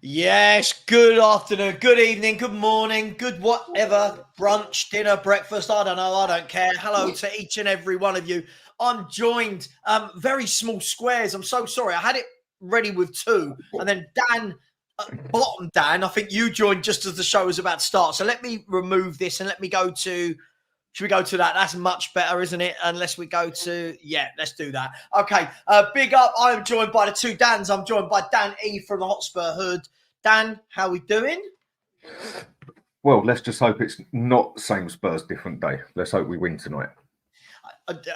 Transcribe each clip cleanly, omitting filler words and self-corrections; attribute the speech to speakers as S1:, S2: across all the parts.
S1: Yes, good afternoon, good evening, good morning, good whatever, brunch, dinner, breakfast, I don't know, I don't care. Hello to each and every one of you. I'm joined, very small squares. I'm so sorry. I had it ready with two, and then Dan, bottom Dan, I think you joined just as the show was about to start. So let me remove this and let me go to, should we go to that? That's much better, isn't it? Unless we go to, yeah, let's do that. Okay, big up. I am joined by the two Dans. I'm joined by Dan E from the Hotspur Hood. Dan, how we doing?
S2: Well, let's just hope it's not same Spurs, different day. Let's hope we win tonight.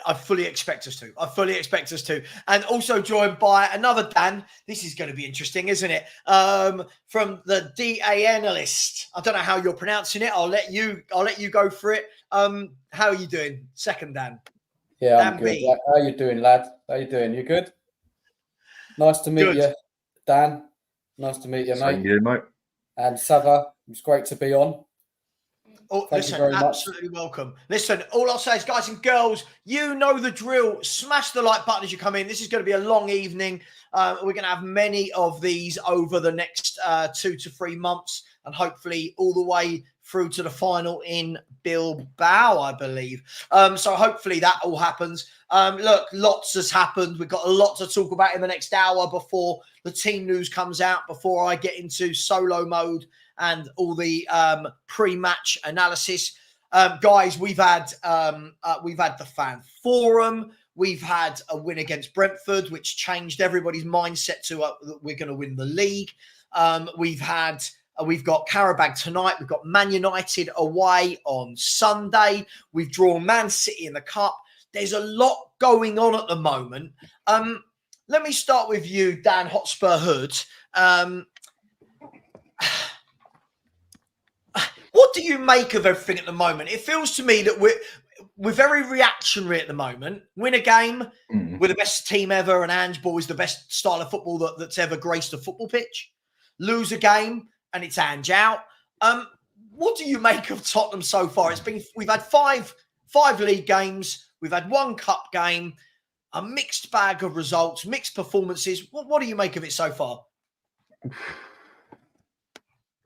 S1: I fully expect us to. I fully expect us to. And also joined by another Dan. This is going to be interesting, isn't it? From the DA analyst. I don't know how you're pronouncing it. I'll let you go for it. How are you doing? Second Dan.
S3: Yeah, I'm good. How you doing, lad? How you doing? You good? Nice to meet you, Dan. Nice to meet you, mate.
S2: Same you, mate.
S3: And Savva, it's great to be on.
S1: Oh, listen, absolutely welcome. Listen, all I'll say is, guys and girls, you know the drill. Smash the like button as you come in. This is going to be a long evening. We're going to have many of these over the next 2 to 3 months, and hopefully all the way through to the final in Bilbao, I believe. So hopefully that all happens. Look, lots has happened. We've got a lot to talk about in the next hour before the team news comes out, before I get into solo mode and all the pre-match analysis. Guys, we've had the fan forum. We've had a win against Brentford, which changed everybody's mindset to we're going to win the league. We've got Qarabag tonight. We've got Man United away on Sunday. We've drawn Man City in the Cup. There's a lot going on at the moment. Let me start with you, Dan Hotspur Hood. What do you make of everything at the moment? It feels to me that we're very reactionary at the moment. Win a game, we're the best team ever, and Ange Ball is the best style of football that's ever graced a football pitch. Lose a game, and it's Ange out. What do you make of Tottenham so far? We've had five league games, we've had one cup game, a mixed bag of results, mixed performances. What do you make of it so far?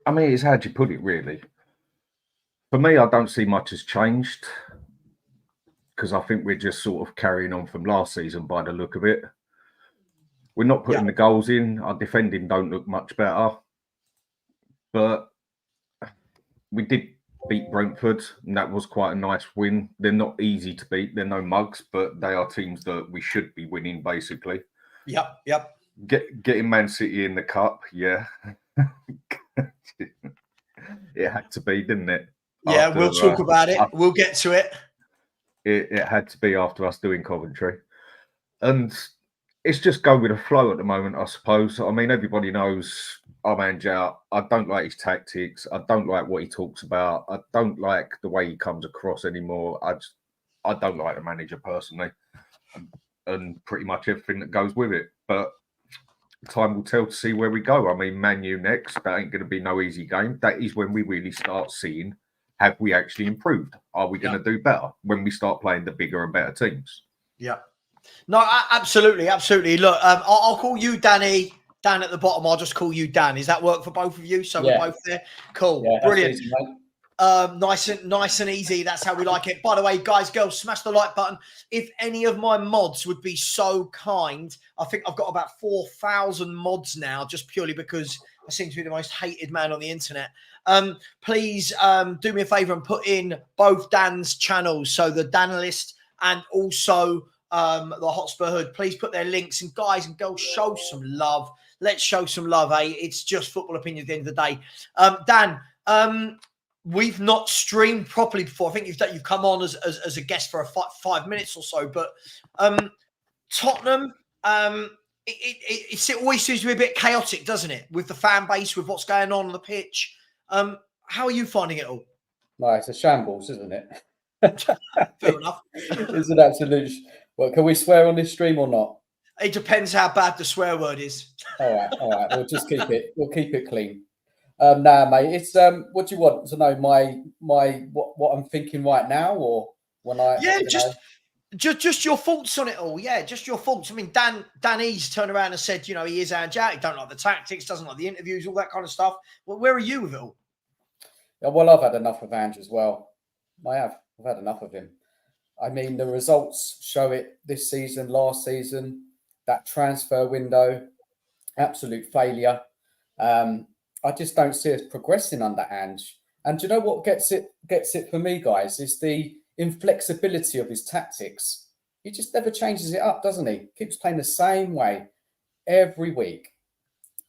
S2: I mean, it's how do you put it, really? For me, I don't see much has changed because I think we're just sort of carrying on from last season by the look of it. We're not putting the goals in. Our defending don't look much better. But we did beat Brentford, and that was quite a nice win. They're not easy to beat. They're no mugs, but they are teams that we should be winning, basically.
S1: Yep.
S2: Getting Man City in the Cup, yeah. It had to be, didn't it?
S1: Yeah, we'll talk about it. We'll get to it.
S2: It had to be after us doing Coventry. And it's just go with the flow at the moment, I suppose. I mean, everybody knows I'm Ange out. I don't like his tactics. I don't like what he talks about. I don't like the way he comes across anymore. I don't like the manager personally, and pretty much everything that goes with it. But time will tell to see where we go. I mean, Man U next. That ain't going to be no easy game. That is when we really start seeing, have we actually improved? Are we going to do better when we start playing the bigger and better teams?
S1: Yeah. No, absolutely. Look, I'll call you Danny. Dan at the bottom, I'll just call you Dan. Does that work for both of you? So we're both there. Cool. Yeah, brilliant. Easy, nice and easy. That's how we like it. By the way, guys, girls, smash the like button. If any of my mods would be so kind, I think I've got about 4,000 mods now, just purely because I seem to be the most hated man on the internet. Please do me a favor and put in both Dan's channels, so the Danalist and also the Hotspur Hood. Please put their links, and guys and girls, show some love. Let's show some love, eh? It's just football opinion at the end of the day. Dan, we've not streamed properly before. I think you've come on as a guest for 5 minutes or so, but Tottenham, it always seems to be a bit chaotic, doesn't it? With the fan base, with what's going on the pitch. How are you finding it all?
S3: No, it's a shambles, isn't it?
S1: Fair enough.
S3: It's an absolute. Well, can we swear on this stream or not?
S1: It depends how bad the swear word is.
S3: All right. We'll just keep it. We'll keep it clean. Nah, mate. It's what do you want to know? My what I'm thinking right now, or when I
S1: Just your thoughts on it all. Yeah, just your thoughts. I mean, Danny's turned around and said, he is Ange out. He don't like the tactics, doesn't like the interviews, all that kind of stuff. Well, where are you with it all?
S3: Yeah, well, I've had enough of Ange as well. I've had enough of him. I mean, the results show it this season, last season, that transfer window, absolute failure. I just don't see us progressing under Ange. And do you know what gets it for me, guys, is the inflexibility of his tactics. He just never changes it up, doesn't he? Keeps playing the same way every week.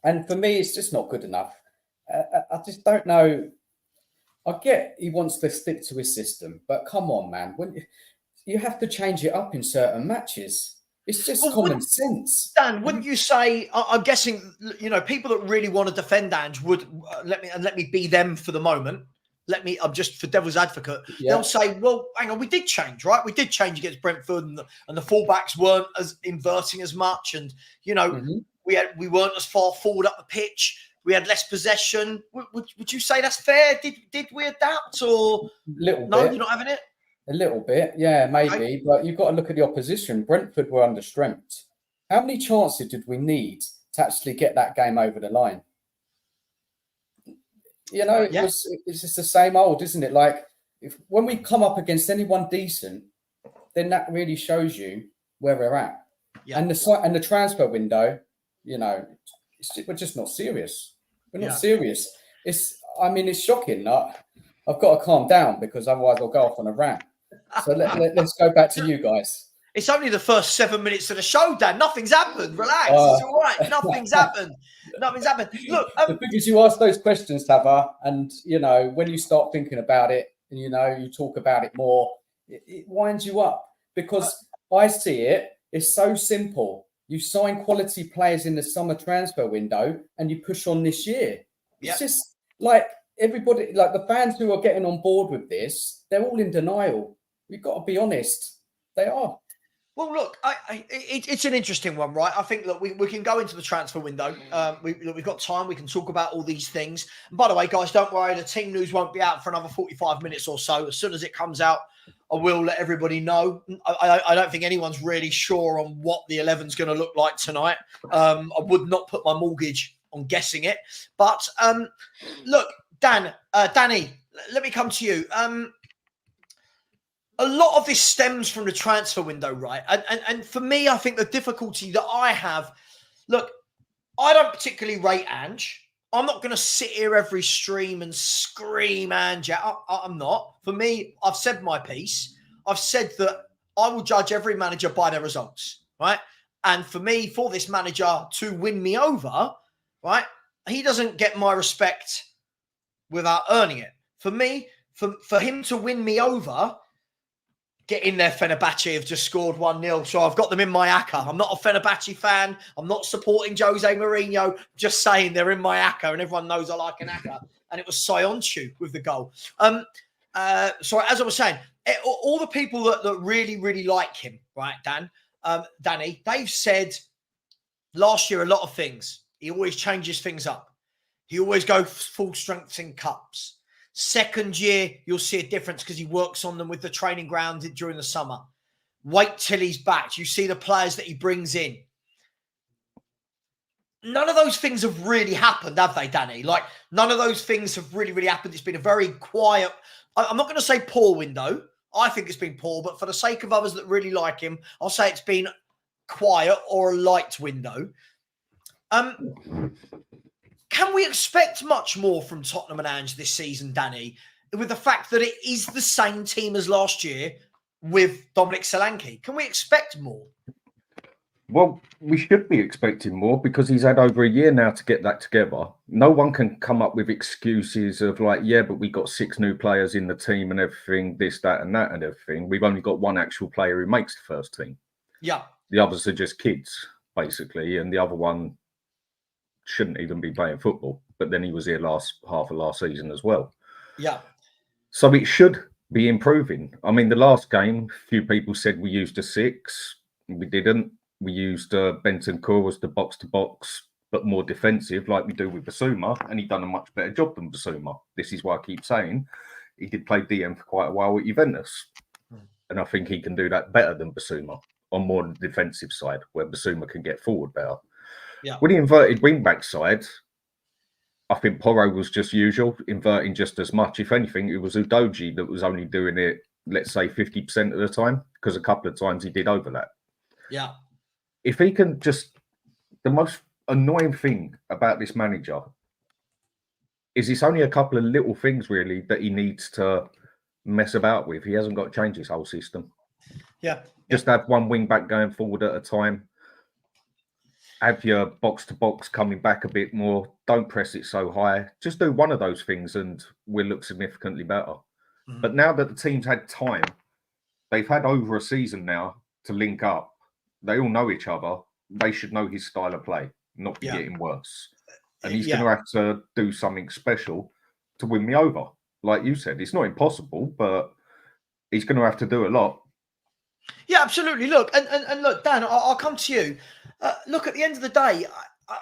S3: And for me, it's just not good enough. I just don't know. I get he wants to stick to his system, but come on, man. You have to change it up in certain matches. It's just common sense.
S1: Dan, wouldn't you say? I'm guessing, people that really want to defend Ange would let me be them for the moment. I'm just for devil's advocate. Yeah. They'll say, well, hang on, we did change, right? We did change against Brentford, and the fullbacks weren't as inverting as much, and we weren't as far forward up the pitch. We had less possession. Would you say that's fair? Did we adapt, or
S3: little
S1: no?
S3: Bit.
S1: You're not having it.
S3: A little bit, yeah, maybe. Okay. But you've got to look at the opposition. Brentford were under strength. How many chances did we need to actually get that game over the line? It's just the same old, isn't it? Like, when we come up against anyone decent, then that really shows you where we're at. Yeah. And the transfer window, we're just not serious. We're not serious. It's shocking. I've got to calm down because otherwise I'll go off on a rant. So let's go back to you guys.
S1: It's only the first 7 minutes of the show, Dan. Nothing's happened. Relax. It's all right. Nothing's happened. Nothing's happened. Look,
S3: the thing is, you ask those questions, Savva, and when you start thinking about it, and you talk about it more, it winds you up because I see it. It's so simple. You sign quality players in the summer transfer window, and you push on this year. It's just like everybody, like the fans who are getting on board with this, they're all in denial. We've got to be honest. They are.
S1: Well, look, it's an interesting one, right? I think that we can go into the transfer window. We've got time. We can talk about all these things. And by the way, guys, don't worry. The team news won't be out for another 45 minutes or so. As soon as it comes out, I will let everybody know. I don't think anyone's really sure on what the 11's going to look like tonight. I would not put my mortgage on guessing it. But look, Danny, let me come to you. A lot of this stems from the transfer window, right? And for me, I think the difficulty that I have, look, I don't particularly rate Ange. I'm not going to sit here every stream and scream Ange out. I'm not. For me, I've said my piece. I've said that I will judge every manager by their results, right? And for me, for this manager to win me over, right, he doesn't get my respect without earning it. For me, for him to win me over, get in there, Fenerbahce have just scored 1-0. So I've got them in my acca. I'm not a Fenerbahce fan. I'm not supporting Jose Mourinho. Just saying they're in my acca, and everyone knows I like an acca. And it was Sionchu with the goal. So as I was saying, all the people that really, really like him, right, Danny, they've said last year a lot of things. He always changes things up. He always goes full strength in cups. Second year, you'll see a difference because he works on them with the training ground during the summer. Wait till he's back. You see the players that he brings in. None of those things have really happened, have they, Danny? Like, none of those things have really, really happened. It's been a very quiet, I'm not going to say poor window. I think it's been poor, but for the sake of others that really like him, I'll say it's been quiet or a light window. Can we expect much more from Tottenham and Ange this season, Danny, with the fact that it is the same team as last year with Dominic Solanke? Can we expect more?
S2: Well, we should be expecting more because he's had over a year now to get that together. No one can come up with excuses of like, yeah, but we got 6 new players in the team and everything, this, that, and that, and everything. We've only got one actual player who makes the first team.
S1: Yeah.
S2: The others are just kids, basically, and the other one shouldn't even be playing football. But then he was here half of last season as well.
S1: Yeah.
S2: So it should be improving. I mean, the last game, a few people said we used a 6. We didn't. We used Bentancur as the box-to-box, but more defensive, like we do with Basuma, and he done a much better job than Basuma. This is why I keep saying he did play DM for quite a while at Juventus. and I think he can do that better than Basuma on more the defensive side, where Basuma can get forward better.
S1: Yeah.
S2: With the inverted wing-back side, I think Porro was just usual, inverting just as much. If anything, it was Udoji that was only doing it, let's say, 50% of the time, because a couple of times he did overlap.
S1: Yeah.
S2: If he can just... The most annoying thing about this manager is it's only a couple of little things, really, that he needs to mess about with. He hasn't got to change his whole system.
S1: Yeah.
S2: Just have one wing-back going forward at a time. Have your box-to-box coming back a bit more. Don't press it so high. Just do one of those things and we'll look significantly better. Mm-hmm. But now that the team's had time, they've had over a season now to link up. They all know each other. They should know his style of play, not be getting worse. And he's going to have to do something special to win me over. Like you said, it's not impossible, but he's going to have to do a lot.
S1: Yeah, absolutely. Look, and look, Dan, I'll come to you. Look, at the end of the day,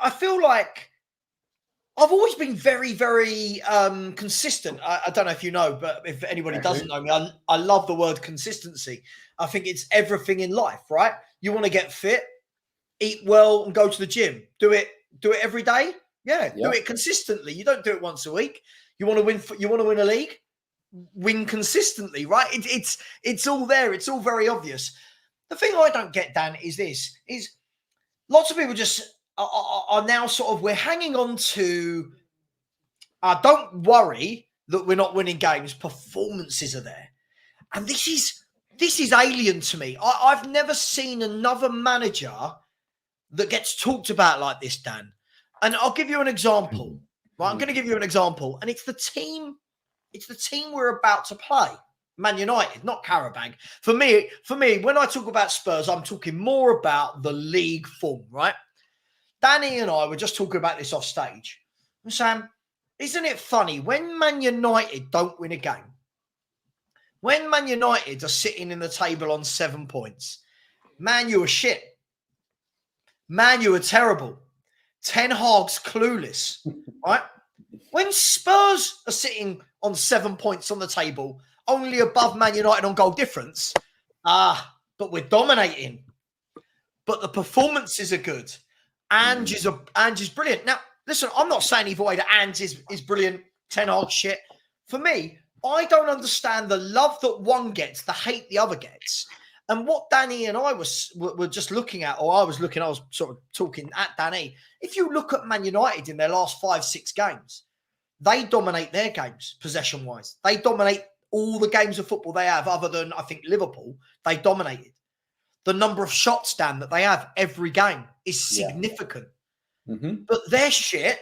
S1: I feel like I've always been very, very consistent. I don't know if you know, but if anybody doesn't know me, I love the word consistency. I think it's everything in life, right? You want to get fit, eat well, and go to the gym. Do it every day. Yeah, do it consistently. You don't do it once a week. You want to win. You want to win a league. Win consistently, right? It's all there. It's all very obvious. The thing I don't get, Dan, is this: is lots of people just are now sort of, we're hanging on to. Don't worry that we're not winning games. Performances are there, and this is alien to me. I've never seen another manager that gets talked about like this, Dan. And I'll give you an example. Right, I'm going to give you an example, and it's the team. It's the team we're about to play, Man United, not Qarabag. For me, when I talk about Spurs, I'm talking more about the league form, right? Danny and I were just talking about this off stage. I'm saying, isn't it funny when Man United don't win a game? When Man United are sitting in the table on 7 points, Man, you are shit. Man, you are terrible. Ten Hag's clueless, right? When Spurs are sitting on 7 points on the table, only above Man United on goal difference, but we're dominating. But the performances are good. Ange is brilliant. Now, listen, I'm not saying either way that Ange is brilliant, Ten Hag shit. For me, I don't understand the love that one gets, the hate the other gets. And what Danny and I were just looking at, or I was sort of talking at Danny. If you look at Man United in their last 5-6 games, they dominate their games, possession-wise. They dominate all the games of football they have, other than, I think, Liverpool. They dominated. The number of shots, Dan, that they have every game is significant. Mm-hmm. But they're shit.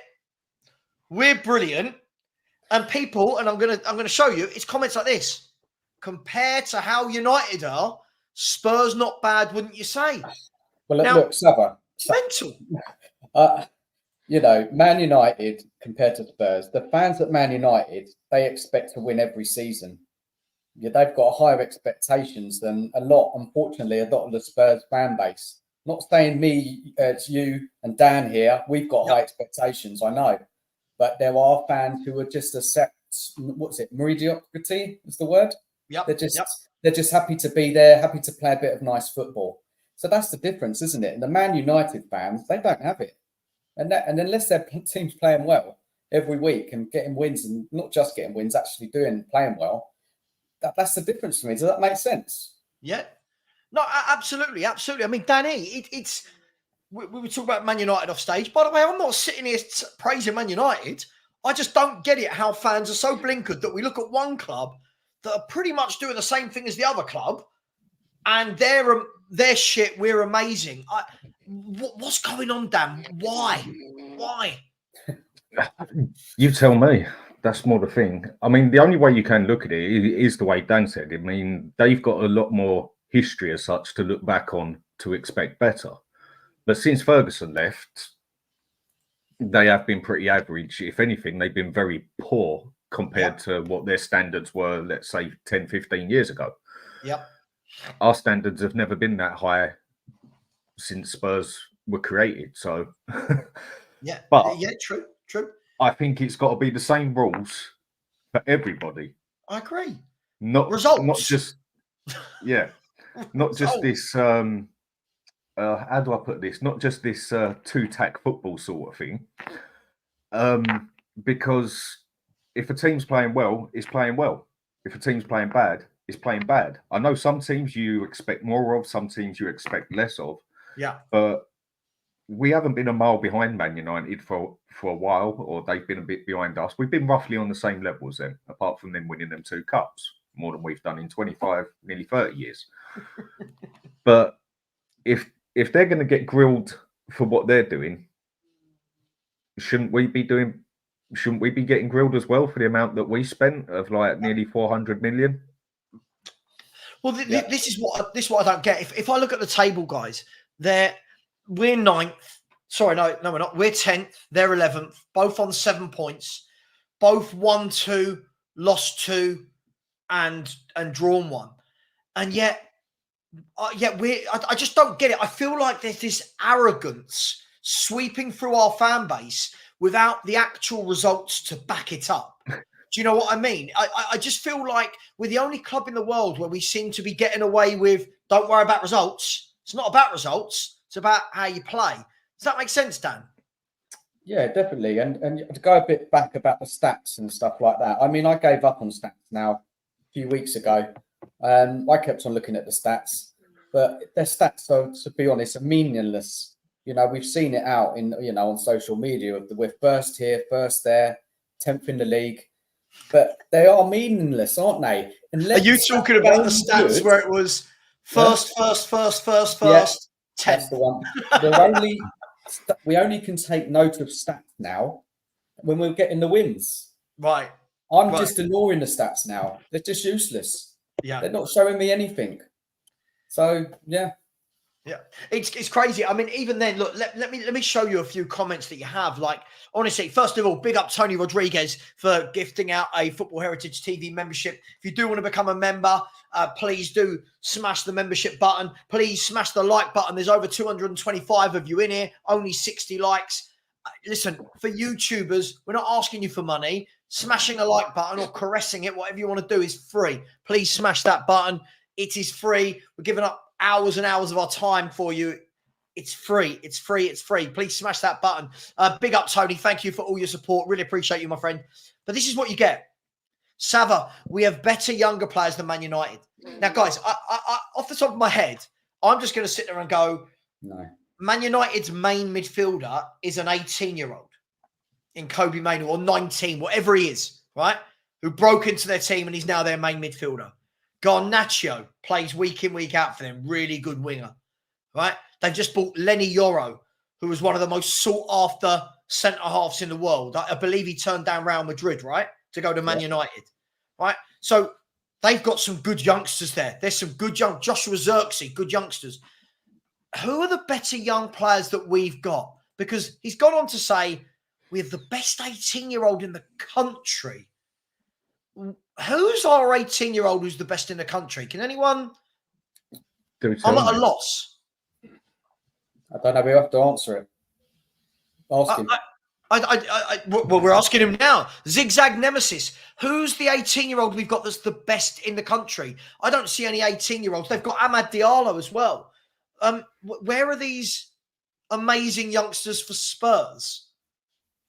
S1: We're brilliant. And people, and I'm gonna show you, it's comments like this. Compared to how United are, Spurs not bad, wouldn't you say?
S3: Well, look, Savva.
S1: Mental.
S3: You know, Man United compared to Spurs, the fans at Man United, they expect to win every season. Yeah, they've got higher expectations than a lot of the Spurs fan base. Not saying me, it's you and Dan here. We've got high expectations, I know. But there are fans who are just mediocrity is the word?
S1: Yep.
S3: They're just happy to be there, happy to play a bit of nice football. So that's the difference, isn't it? And the Man United fans, they don't have it. And unless their team's playing well every week and getting wins, and not just getting wins, actually playing well, that's the difference for me. Does that make sense?
S1: Yeah. No, absolutely. I mean, Danny, we were talking about Man United off stage. By the way, I'm not sitting here praising Man United. I just don't get it how fans are so blinkered that we look at one club that are pretty much doing the same thing as the other club, and they're shit. We're amazing. What's going on, Dan? Why?
S2: You tell me. That's more the thing. I mean, the only way you can look at it is the way Dan said. I mean, they've got a lot more history as such to look back on to expect better. But since Ferguson left, they have been pretty average. If anything, they've been very poor compared to what their standards were, let's say, 10, 15 years ago.
S1: Yep.
S2: Our standards have never been that high since Spurs were created. So,
S1: true.
S2: I think it's got to be the same rules for everybody.
S1: I agree.
S2: Not
S1: results.
S2: Not just Yeah, not just
S1: Results.
S2: this. How do I put this? Not just this two-tack football sort of thing. Because if a team's playing well, it's playing well. If a team's playing bad, it's playing bad. I know some teams you expect more of, some teams you expect less of.
S1: Yeah.
S2: But we haven't been a mile behind Man United for a while, or they've been a bit behind us. We've been roughly on the same level as them, apart from them winning them 2 cups, more than we've done in 25, nearly 30 years. But if they're going to get grilled for what they're doing, shouldn't we be getting grilled as well for the amount that we spent of like nearly 400 million?
S1: Well, this is what I don't get. If I look at the table, guys, we're 9th. Sorry, no, we're not. We're 10th. They're 11th. Both on 7 points. Both won 2, lost 2, and drawn 1. And yet I just don't get it. I feel like there's this arrogance sweeping through our fan base without the actual results to back it up. Do you know what I mean? I just feel like we're the only club in the world where we seem to be getting away with, don't worry about results. It's not about results. It's about how you play. Does that make sense, Dan?
S3: Yeah, definitely. And to go a bit back about the stats and stuff like that. I mean, I gave up on stats now a few weeks ago. I kept on looking at the stats, but their stats, are, to be honest, are meaningless. You know, we've seen it out in, on social media. We're first here, first there, 10th in the league. But they are meaningless, aren't they?
S1: Are you talking about the stats where it was first, 10th?
S3: That's the one. We only can take note of stats now when we're getting the wins.
S1: Right.
S3: I'm just ignoring the stats now. They're just useless.
S1: Yeah.
S3: They're not showing me anything. So, yeah.
S1: Yeah, it's crazy. I mean, even then, look, let me show you a few comments that you have. Like, honestly, first of all, big up Tony Rodriguez for gifting out a Football Heritage TV membership. If you do want to become a member, please do smash the membership button. Please smash the like button. There's over 225 of you in here, only 60 likes. Listen, for YouTubers, we're not asking you for money. Smashing a like button or caressing it, whatever you want to do, is free. Please smash that button. It is free. We're giving up hours and hours of our time for you. It's free. It's free. It's free. Please smash that button. Big up, Tony. Thank you for all your support. Really appreciate you, my friend. But this is what you get. Savva, we have better younger players than Man United. Now, guys, I off the top of my head, I'm just going to sit there and go,
S3: no.
S1: Man United's main midfielder is an 18-year-old in Kobe Mainoo, or 19, whatever he is, right? Who broke into their team and he's now their main midfielder. Garnacho plays week in, week out for them. Really good winger, right? They've just bought Lenny Yoro, who was one of the most sought-after centre-halves in the world. I believe he turned down Real Madrid, right, to go to Man United, right? So they've got some good youngsters there. There's some good Joshua Zirkzee, good youngsters. Who are the better young players that we've got? Because he's gone on to say, we have the best 18-year-old in the country. Who's our 18-year-old who's the best in the country? Can anyone? I'm at a loss.
S3: I don't know. We have to answer it. Ask him.
S1: Well, we're asking him now. Zigzag Nemesis. Who's the 18-year-old we've got that's the best in the country? I don't see any 18-year-olds. They've got Amad Diallo as well. Where are these amazing youngsters for Spurs?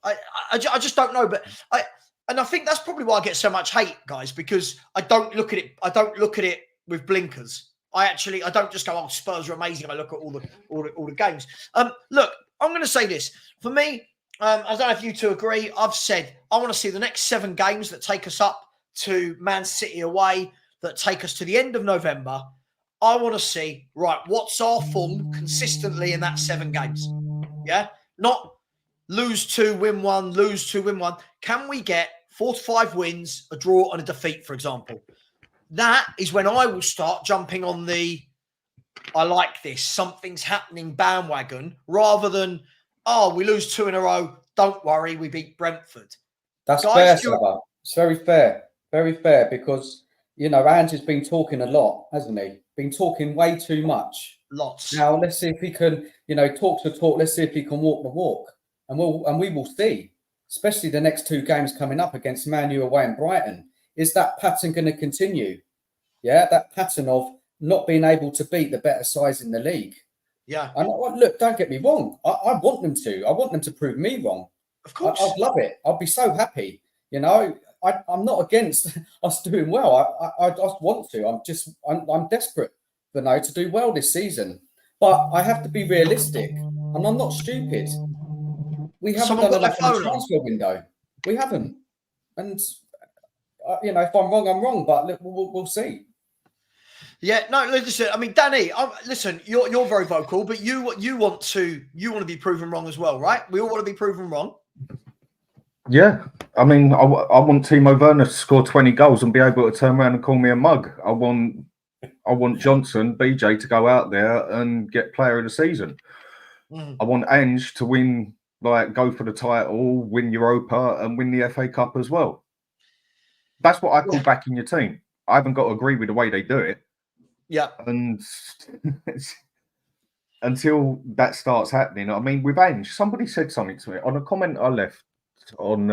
S1: I just don't know. But I think that's probably why I get so much hate, guys, because I don't look at it. I don't look at it with blinkers. I don't just go, oh, Spurs are amazing. I look at all the games. Look, I'm going to say this. For me, I don't know if you two agree. I've said I want to see the next 7 games that take us up to Man City away, that take us to the end of November. I want to see, right, what's our form consistently in that 7 games? Yeah? Not lose 2, win 1, lose 2, win 1. Can we get 4 to 5 wins, a draw and a defeat, for example? That is when I will start jumping on the, I like this, something's happening bandwagon, rather than, oh, we lose 2 in a row, don't worry, we beat Brentford.
S3: That's fair, Savva. It's very fair. Very fair, because, Ange has been talking a lot, hasn't he? Been talking way too much.
S1: Lots.
S3: Now, let's see if he can, talk the talk. Let's see if he can walk the walk. And we will see, especially the next 2 games coming up against Man U away and Brighton. Is that pattern going to continue? Yeah, that pattern of not being able to beat the better sides in the league.
S1: Yeah.
S3: And look, don't get me wrong. I want them to. I want them to prove me wrong.
S1: Of course.
S3: I'd love it. I'd be so happy. You know, I'm not against us doing well. I just want to. I'm desperate, to do well this season. But I have to be realistic, and I'm not stupid. We haven't done enough in the transfer window. We haven't. And if I'm wrong, I'm wrong. But we'll see.
S1: Yeah, no, listen. I mean, Danny, listen. You're very vocal, but you want to be proven wrong as well, right? We all want to be proven wrong.
S2: Yeah, I mean, I want Timo Werner to score 20 goals and be able to turn around and call me a mug. I want Johnson, BJ, to go out there and get Player of the Season. I want Ange to win, go for the title, win Europa, and win the FA Cup as well. That's what I call backing your team. I haven't got to agree with the way they do it.
S1: Yeah.
S2: And until that starts happening, I mean, with Ange, somebody said something to me on a comment I left on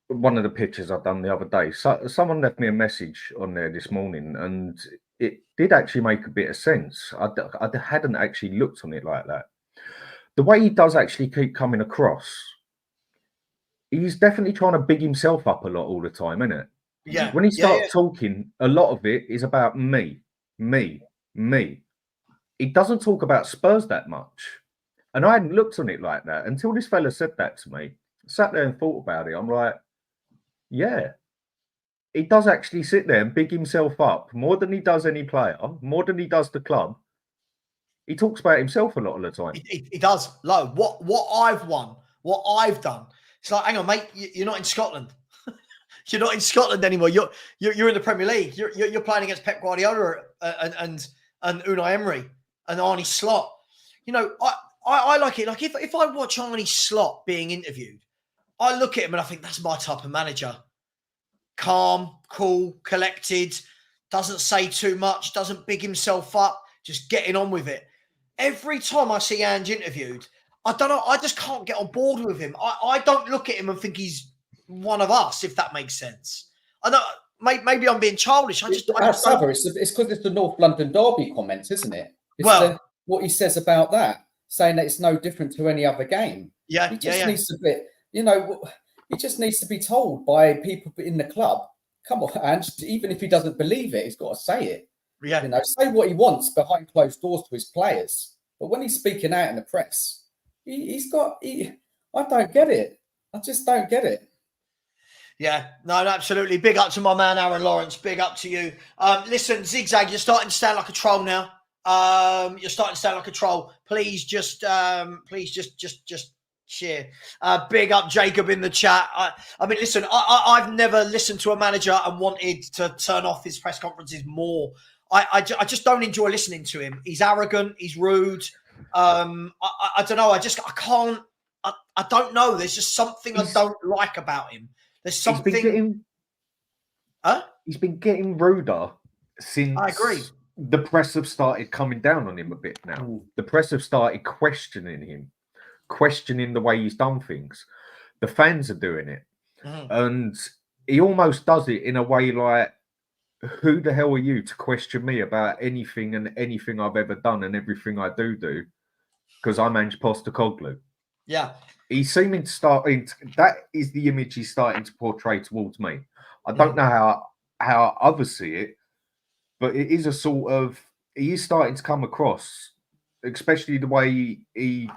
S2: one of the pictures I've done the other day. So someone left me a message on there this morning, and it did actually make a bit of sense. I hadn't actually looked on it like that. The way he does actually keep coming across, he's definitely trying to big himself up a lot all the time, isn't it?
S1: Yeah.
S2: When he starts talking, a lot of it is about me. He doesn't talk about Spurs that much. And I hadn't looked on it like that until this fella said that to me. I sat there and thought about it. I'm like, yeah. He does actually sit there and big himself up more than he does any player, more than he does the club. He talks about himself a lot of the time.
S1: He does. Like, what I've won, what I've done. It's like, hang on, mate, you're not in Scotland. You're not in Scotland anymore. You're in the Premier League. You're playing against Pep Guardiola and Unai Emery and Arne Slot. You know, I like it. Like if I watch Arne Slot being interviewed, I look at him and I think that's my type of manager. Calm, cool, collected, doesn't say too much, doesn't big himself up, just getting on with it. Every time I see Ange interviewed, I don't know, I just can't get on board with him. I don't look at him and think he's one of us, if that makes sense. I know maybe I'm being childish. I just
S3: Savva, it's because it's the North London Derby comments, isn't it? It's what he says about that, saying that it's no different to any other game.
S1: Yeah,
S3: he just needs to be, he just needs to be told by people in the club, come on, Ange, even if he doesn't believe it, he's got to say it.
S1: Yeah.
S3: Say what he wants behind closed doors to his players. But when he's speaking out in the press, I don't get it. I just don't get it.
S1: Yeah, no, absolutely. Big up to my man, Aaron Lawrence. Big up to you. Listen, Zigzag, you're starting to sound like a troll now. You're starting to sound like a troll. Please just share. Big up Jacob in the chat. I mean, listen, I've never listened to a manager and wanted to turn off his press conferences more. I just don't enjoy listening to him. He's arrogant. He's rude. I don't know. I can't. I don't know. There's just something I don't like about him. There's something.
S2: He's been getting ruder since.
S1: I agree.
S2: The press have started coming down on him a bit now.
S3: Ooh.
S2: The press have started questioning him, questioning the way he's done things. The fans are doing it. And he almost does it in a way like, who the hell are you to question me about anything and anything I've ever done and everything I do? Because I'm Ange Postecoglou.
S1: Yeah.
S2: He's seeming to that is the image he's starting to portray towards me. I don't know how others see it, but it is a sort of, he is starting to come across, especially the way he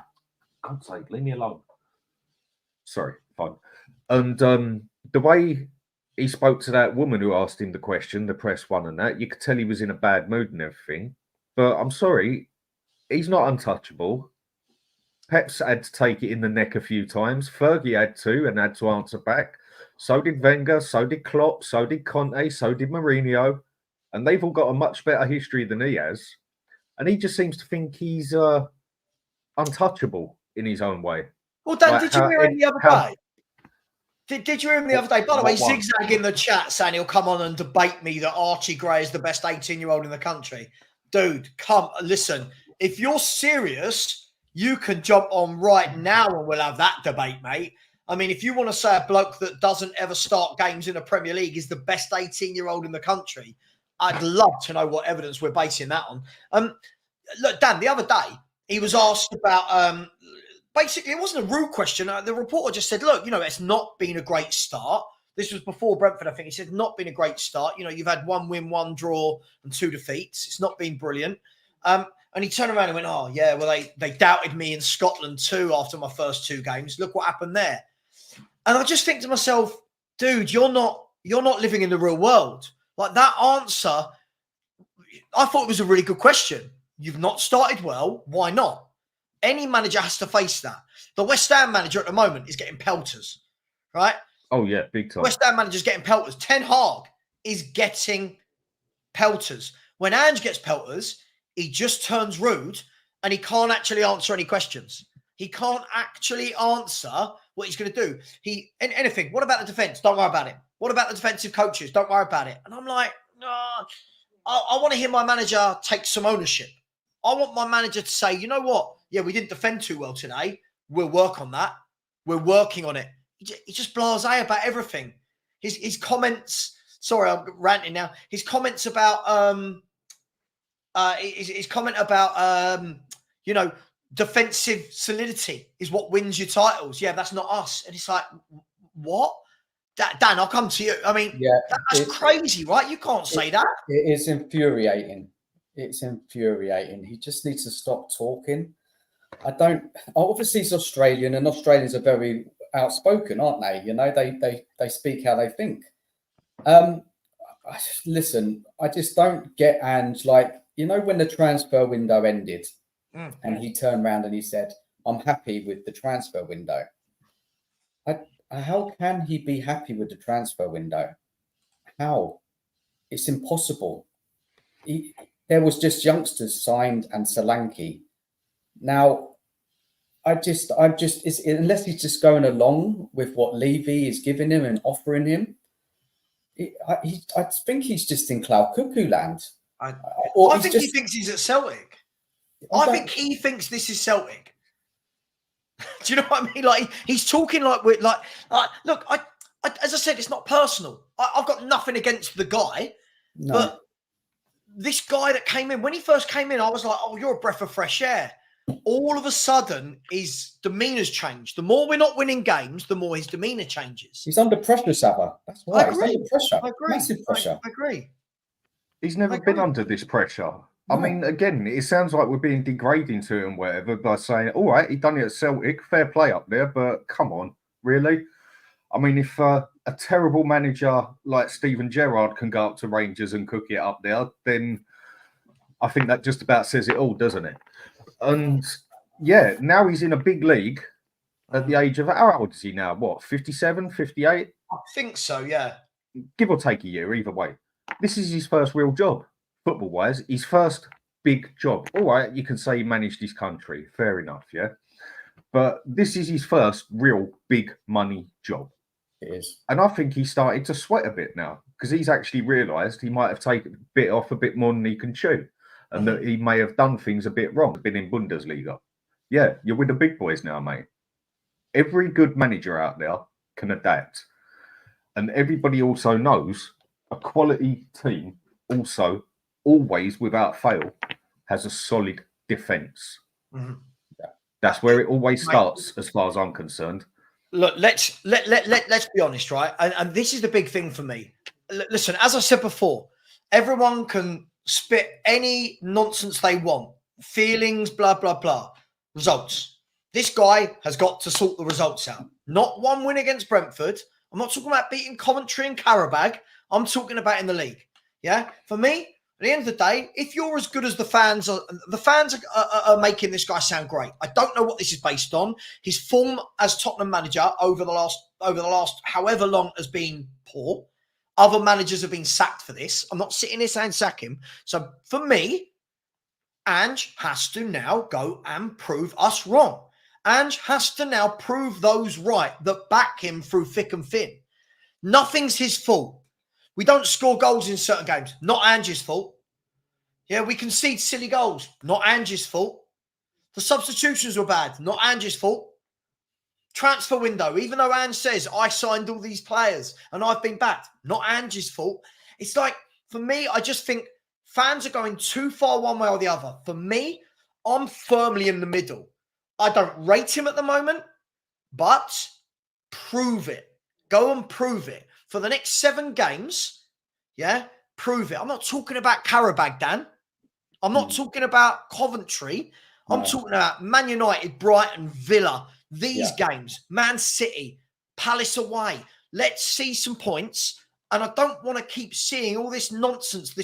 S2: God's sake, leave me alone. Sorry, fine. And the way he spoke to that woman who asked him the question, the press one and that, you could tell he was in a bad mood and everything. But I'm sorry, he's not untouchable. Pep's had to take it in the neck a few times. Fergie had to and had to answer back. So did Wenger, so did Klopp, so did Conte, so did Mourinho. And they've all got a much better history than he has. And he just seems to think he's untouchable in his own way.
S1: Well, Dan, did you hear him the other day? Did you hear him the other day? By the way, Zigzag in the chat saying he'll come on and debate me that Archie Gray is the best 18-year-old in the country. Dude, come, listen. If you're serious, you can jump on right now and we'll have that debate, mate. I mean, if you want to say a bloke that doesn't ever start games in the Premier League is the best 18-year-old in the country, I'd love to know what evidence we're basing that on. Look, Dan, the other day, he was asked about, basically, it wasn't a rude question. The reporter just said, look, it's not been a great start. This was before Brentford, I think. He said, not been a great start. You've had 1 win, 1 draw, and 2 defeats. It's not been brilliant. And he turned around and went, oh, yeah, well, they doubted me in Scotland too after my first 2 games. Look what happened there. And I just think to myself, dude, you're not living in the real world. Like, that answer, I thought it was a really good question. You've not started well. Why not? Any manager has to face that. The West Ham manager at the moment is getting pelters, right?
S2: Oh, yeah, big time.
S1: West Ham manager's getting pelters. Ten Hag is getting pelters. When Ange gets pelters, he just turns rude and he can't actually answer any questions. He can't actually answer what he's going to do. Anything. What about the defence? Don't worry about it. What about the defensive coaches? Don't worry about it. And I'm like, no, I want to hear my manager take some ownership. I want my manager to say, you know what? Yeah, we didn't defend too well today. We'll work on that. We're working on it. He's just blasé about everything. His comments. Sorry, I'm ranting now. His comments about his comment about defensive solidity is what wins you titles. Yeah, that's not us. And it's like, what? Dan, I'll come to you. I mean, that's crazy, right? You can't say that.
S3: It is infuriating. It's infuriating. He just needs to stop talking. Obviously he's Australian, and Australians are very outspoken, aren't they? They speak how they think. Listen, I just don't get Ange, like, when the transfer window ended and he turned around and he said, I'm happy with the transfer window. How can he be happy with the transfer window? How? It's impossible. There was just youngsters signed and Solanke. Now, unless he's just going along with what Levy is giving him and offering him, I think he's just in cloud cuckoo land.
S1: I think he thinks he's at Celtic. I think he thinks this is Celtic. Do you know what I mean? Like, he's talking like we're like look, as I said, it's not personal. I've got nothing against the guy, but this guy that came in, when he first came in, I was like, oh, you're a breath of fresh air. All of a sudden, his demeanor's changed. The more we're not winning games, the more his demeanor changes.
S3: He's under pressure, Savva. That's why.
S1: He's under
S3: pressure.
S1: I agree.
S3: Massive pressure.
S1: I agree.
S2: He's never been under this pressure. I mean, again, it sounds like we're being degrading to him, whatever, by saying, all right, he done it at Celtic, fair play up there, but come on, really? I mean, if a terrible manager like Steven Gerrard can go up to Rangers and cook it up there, then I think that just about says it all, doesn't it? And yeah, now he's in a big league at the age of, how old is he now? What, 57, 58?
S1: I think so, yeah.
S2: Give or take a year, either way. This is his first real job, football-wise. His first big job. All right, you can say he managed his country. Fair enough, yeah? But this is his first real big money job.
S3: It is.
S2: And I think he started to sweat a bit now because he's actually realised he might have taken a bit off a bit more than he can chew. And that he may have done things a bit wrong, been in Bundesliga. Yeah, you're with the big boys now, mate. Every good manager out there can adapt. And everybody also knows a quality team also, always, without fail, has a solid defence.
S1: Mm-hmm.
S2: Yeah. That's where it always starts, as far as I'm concerned.
S1: Look, let's be honest, right? And this is the big thing for me. Listen, as I said before, everyone can spit any nonsense they want. Feelings, blah, blah, blah. Results. This guy has got to sort the results out. Not one win against Brentford. I'm not talking about beating Coventry and Qarabag. I'm talking about in the league. Yeah? For me, at the end of the day, if you're as good as the fans are making this guy sound great. I don't know what this is based on. His form as Tottenham manager over the last however long has been poor. Other managers have been sacked for this. I'm not sitting here saying sack him. So for me, Ange has to now go and prove us wrong. Ange has to now prove those right that back him through thick and thin. Nothing's his fault. We don't score goals in certain games. Not Ange's fault. Yeah, we concede silly goals. Not Ange's fault. The substitutions were bad. Not Ange's fault. Transfer window, even though Ange says, I signed all these players and I've been backed. Not Ange's fault. It's like, for me, I just think fans are going too far one way or the other. For me, I'm firmly in the middle. I don't rate him at the moment, but prove it. Go and prove it. For the next 7 games, yeah, prove it. I'm not talking about Qarabag, Dan. I'm not talking about Coventry. I'm talking about Man United, Brighton, Villa. These games, Man City, Palace away. Let's see some points. And I don't want to keep seeing all this nonsense.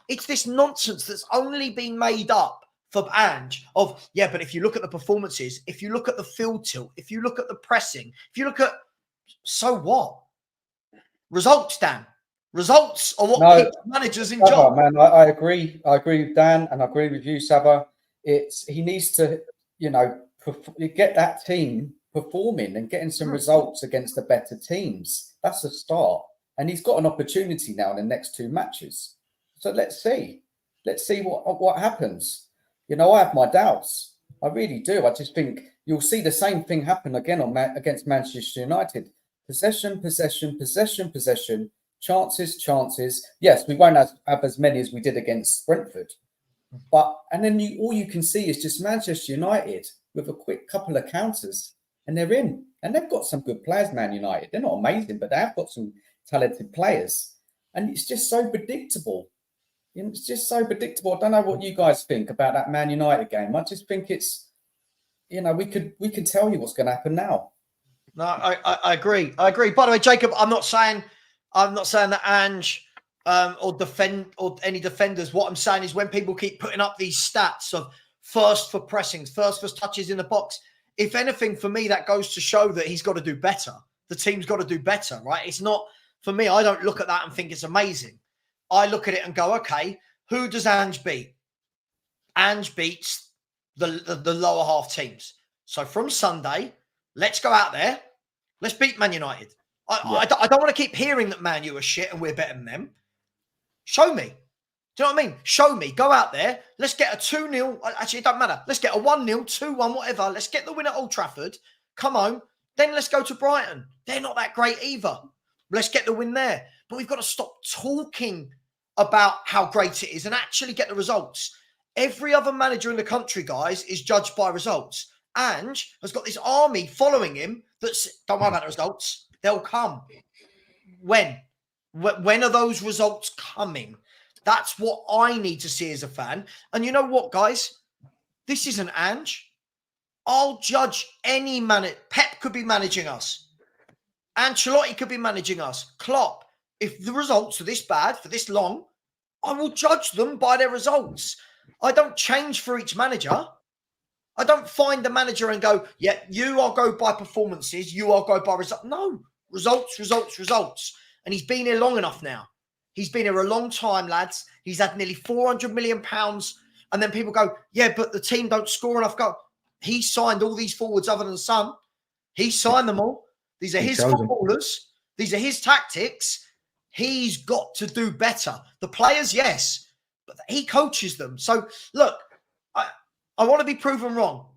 S1: It's this nonsense that's only been made up for Ange of, yeah, but if you look at the performances, if you look at the field tilt, if you look at the pressing, if you look at, so what? Results, Dan. Results are what keeps managers in job.
S3: Man, I agree. I agree with Dan and I agree with you, Savva. He needs to, get that team performing and getting some results against the better teams. That's a start. And he's got an opportunity now in the next 2 matches. So let's see. Let's see what happens. I have my doubts. I really do. I just think you'll see the same thing happen again against Manchester United. Possession, possession, possession, possession. Chances, chances. Yes, we won't have as many as we did against Brentford. And then all you can see is just Manchester United with a quick couple of counters and they're in. And they've got some good players, Man United. They're not amazing, but they have got some talented players. And it's just so predictable. It's just so predictable. I don't know what you guys think about that Man United game. I just think it's, we can tell you what's going to happen now.
S1: No, I agree. I agree. By the way, Jacob, I'm not saying that Ange or any defenders. What I'm saying is when people keep putting up these stats of first for pressings, first for touches in the box, if anything, for me, that goes to show that he's got to do better. The team's got to do better, right? It's not, for me, I don't look at that and think it's amazing. I look at it and go, okay, who does Ange beat? Ange beats the lower half teams. So from Sunday, let's go out there. Let's beat Man United. I don't want to keep hearing that Man U are shit and we're better than them. Show me. Do you know what I mean? Show me. Go out there. Let's get a 2-0. Actually, it doesn't matter. Let's get a 1-0, 2-1, whatever. Let's get the win at Old Trafford. Come on. Then let's go to Brighton. They're not that great either. Let's get the win there. But we've got to stop talking about how great it is and actually get the results. Every other manager in the country, guys, is judged by results. Ange has got this army following him that's, don't worry about the results. They'll come. When? When are those results coming? That's what I need to see as a fan. And you know what, guys? This isn't Ange. I'll judge any manager. Pep could be managing us. Ancelotti could be managing us. Klopp. If the results are this bad for this long, I will judge them by their results. I don't change for each manager. I don't find the manager and go, yeah, you all go by performances, you all go by results. No, results, results, results. And he's been here long enough now. He's been here a long time, lads. He's had nearly £400 million. And then people go, yeah, but the team don't score enough goals. He signed all these forwards other than Son. He signed them all. These are his footballers. These are his tactics. He's got to do better. The players, yes, but he coaches them. So, look, I want to be proven wrong.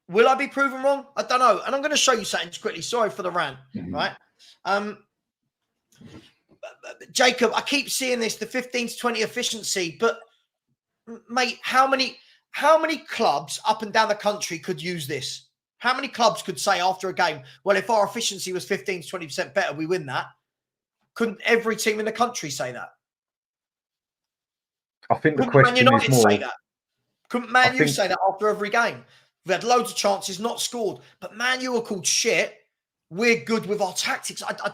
S1: Will I be proven wrong? I don't know. And I'm going to show you something quickly. Sorry for the rant, right? Jacob, I keep seeing this, the 15 to 20 efficiency, but mate, how many clubs up and down the country could use this? How many clubs could say after a game, well, if our efficiency was 15 to 20% better, we win that? Couldn't every team in the country say that?
S2: I think the question is more...
S1: say that? Couldn't Man U say that after every game? We've had loads of chances, not scored, but Man U are called shit. We're good with our tactics. I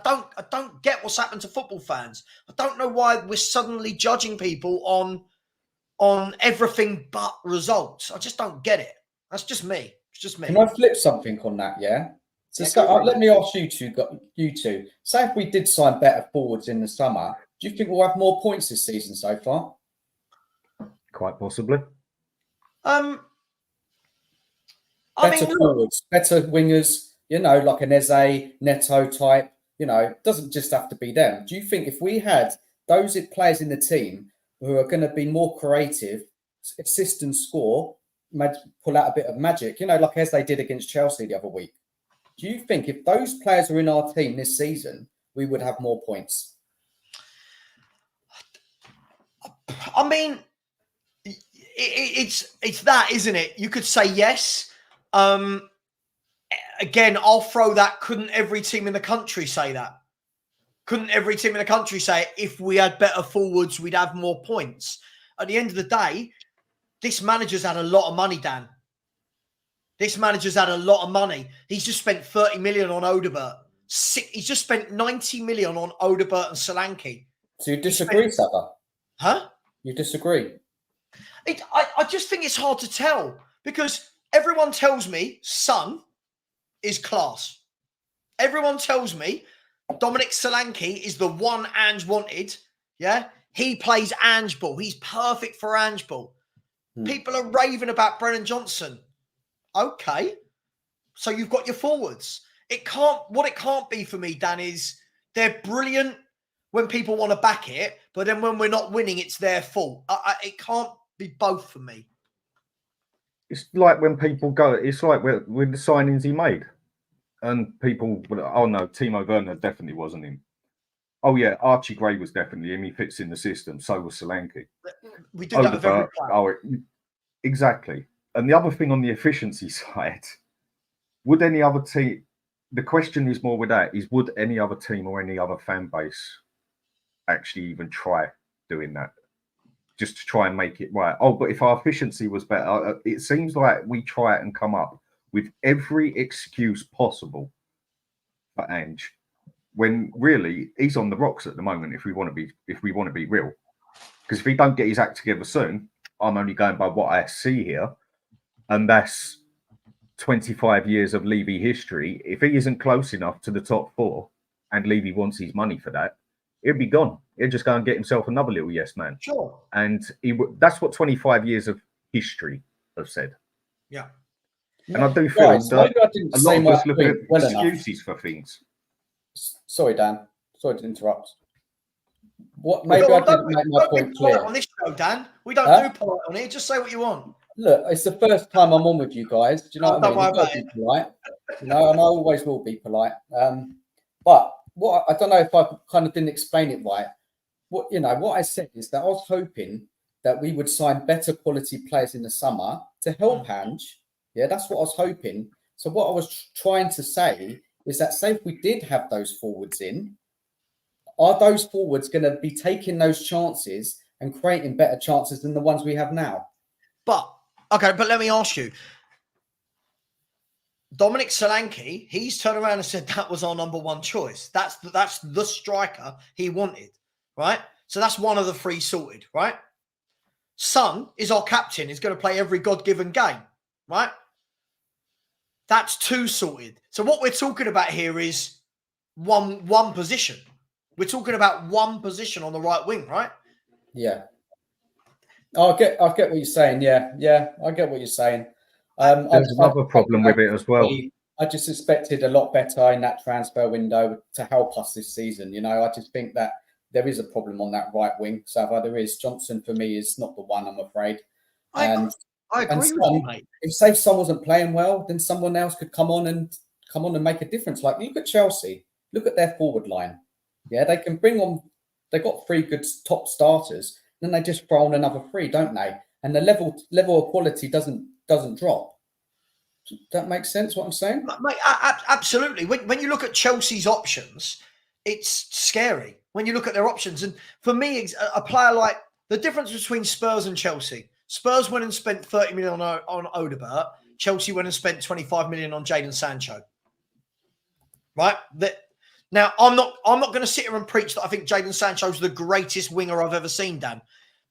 S1: don't get what's happened to football fans. I don't know why we're suddenly judging people on everything but results. I just don't get it. That's just me. It's just me.
S3: Can I flip something on that? Yeah. So let me ask you two. Say if we did sign better forwards in the summer, do you think we'll have more points this season so far?
S2: Quite possibly.
S3: Better forwards, better wingers. Like an Eze, Neto type, it doesn't just have to be them. Do you think if we had those players in the team who are going to be more creative, assist and score, pull out a bit of magic, like Eze did against Chelsea the other week? Do you think if those players are in our team this season, we would have more points?
S1: I mean, it's that, isn't it? You could say yes. Again, I'll throw that. Couldn't every team in the country say that? Couldn't every team in the country say if we had better forwards, we'd have more points? At the end of the day, this manager's had a lot of money, Dan. This manager's had a lot of money. He's just spent 30 million on Odegaard. He's just spent 90 million on Odegaard and Solanke.
S3: So you disagree, Savva?
S1: Huh?
S3: You disagree?
S1: I just think it's hard to tell because everyone tells me Son is class. Everyone tells me Dominic Solanke is the one Ange wanted. Yeah? He plays Ange ball. He's perfect for Ange ball. People are raving about Brennan Johnson. Okay. So you've got your forwards. What it can't be for me, Dan, is they're brilliant when people want to back it, but then when we're not winning, it's their fault. It can't be both for me.
S2: It's like when people go, it's like with the signings he made. And people, oh no, Timo Werner definitely wasn't him. Oh yeah, Archie Gray was definitely him. He fits in the system. So was Solanke.
S1: We do that with every player.
S2: Exactly. And the other thing on the efficiency side, would any other team, the question is more with that, is would any other team or any other fan base actually even try doing that? Just to try and make it right. Oh, but if our efficiency was better, it seems like we try and come up with every excuse possible for Ange, when really he's on the rocks at the moment. If we want to be real, because if he don't get his act together soon, I'm only going by what I see here, and that's 25 years of Levy history. If he isn't close enough to the top four, and Levy wants his money for that, he'll be gone. He'll just go and get himself another little yes man.
S1: Sure.
S2: And that's what 25 years of history have said.
S1: Yeah.
S2: And I do feel that a lot of us look at excuses for things.
S3: Sorry, Dan. Sorry to interrupt. Maybe I didn't make my point clear.
S1: On this show, Dan, we don't do polite on here. Just say what you want.
S3: Look, it's the first time I'm on with you guys. Do you know what I mean? You've got to be polite. And I always will be polite. But I don't know if I kind of didn't explain it right. What I said is that I was hoping that we would sign better quality players in the summer to help Ange. Yeah, that's what I was hoping. So what I was trying to say is that, say if we did have those forwards in, are those forwards going to be taking those chances and creating better chances than the ones we have now?
S1: But let me ask you. Dominic Solanke, he's turned around and said that was our number one choice. That's the striker he wanted, right? So that's one of the three sorted, right? Son is our captain. He's going to play every God-given game, right? That's two sorted. So what we're talking about here is one position. We're talking about one position on the right wing, right?
S3: Yeah. I get what you're saying. Yeah, I get what you're saying.
S2: There's another problem with it as well.
S3: I just expected a lot better in that transfer window to help us this season. I just think that there is a problem on that right wing. So there is. Johnson for me is not the one, I'm afraid.
S1: I agree with you, mate.
S3: If say Son wasn't playing well, then someone else could come on and make a difference. Like look at Chelsea. Look at their forward line. Yeah, they can bring on. They got three good top starters. Then they just throw on another three, don't they? And the level of quality doesn't drop. Does that make sense? What I'm saying?
S1: Mate, absolutely. When you look at Chelsea's options, it's scary. When you look at their options, and for me, a player like the difference between Spurs and Chelsea. Spurs went and spent 30 million on Odegaard. Chelsea went and spent 25 million on Jadon Sancho. Right? Now, I'm not going to sit here and preach that I think Jadon Sancho's the greatest winger I've ever seen, Dan.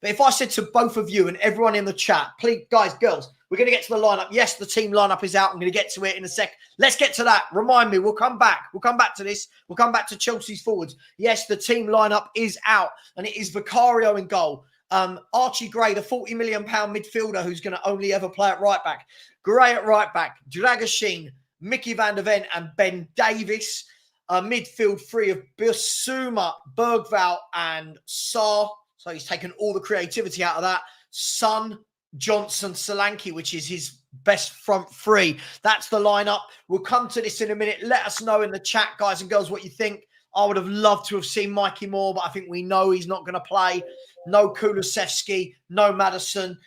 S1: But if I said to both of you and everyone in the chat, please, guys, girls, we're going to get to the lineup. Yes, the team lineup is out. I'm going to get to it in a sec. Let's get to that. Remind me, we'll come back. We'll come back to this. We'll come back to Chelsea's forwards. Yes, the team lineup is out, and it is Vicario in goal. Archie Gray, the £40 million midfielder who's going to only ever play at right back. Gray at right back. Dragoshin, Mickey van der Ven, and Ben Davies. Midfield three of Bissouma, Bergvall, and Sarr. So he's taken all the creativity out of that. Son, Johnson, Solanke, which is his best front three. That's the lineup. We'll come to this in a minute. Let us know in the chat, guys and girls, what you think. I would have loved to have seen Mikey Moore, but I think we know he's not going to play. No Kulusevski, no Maddison.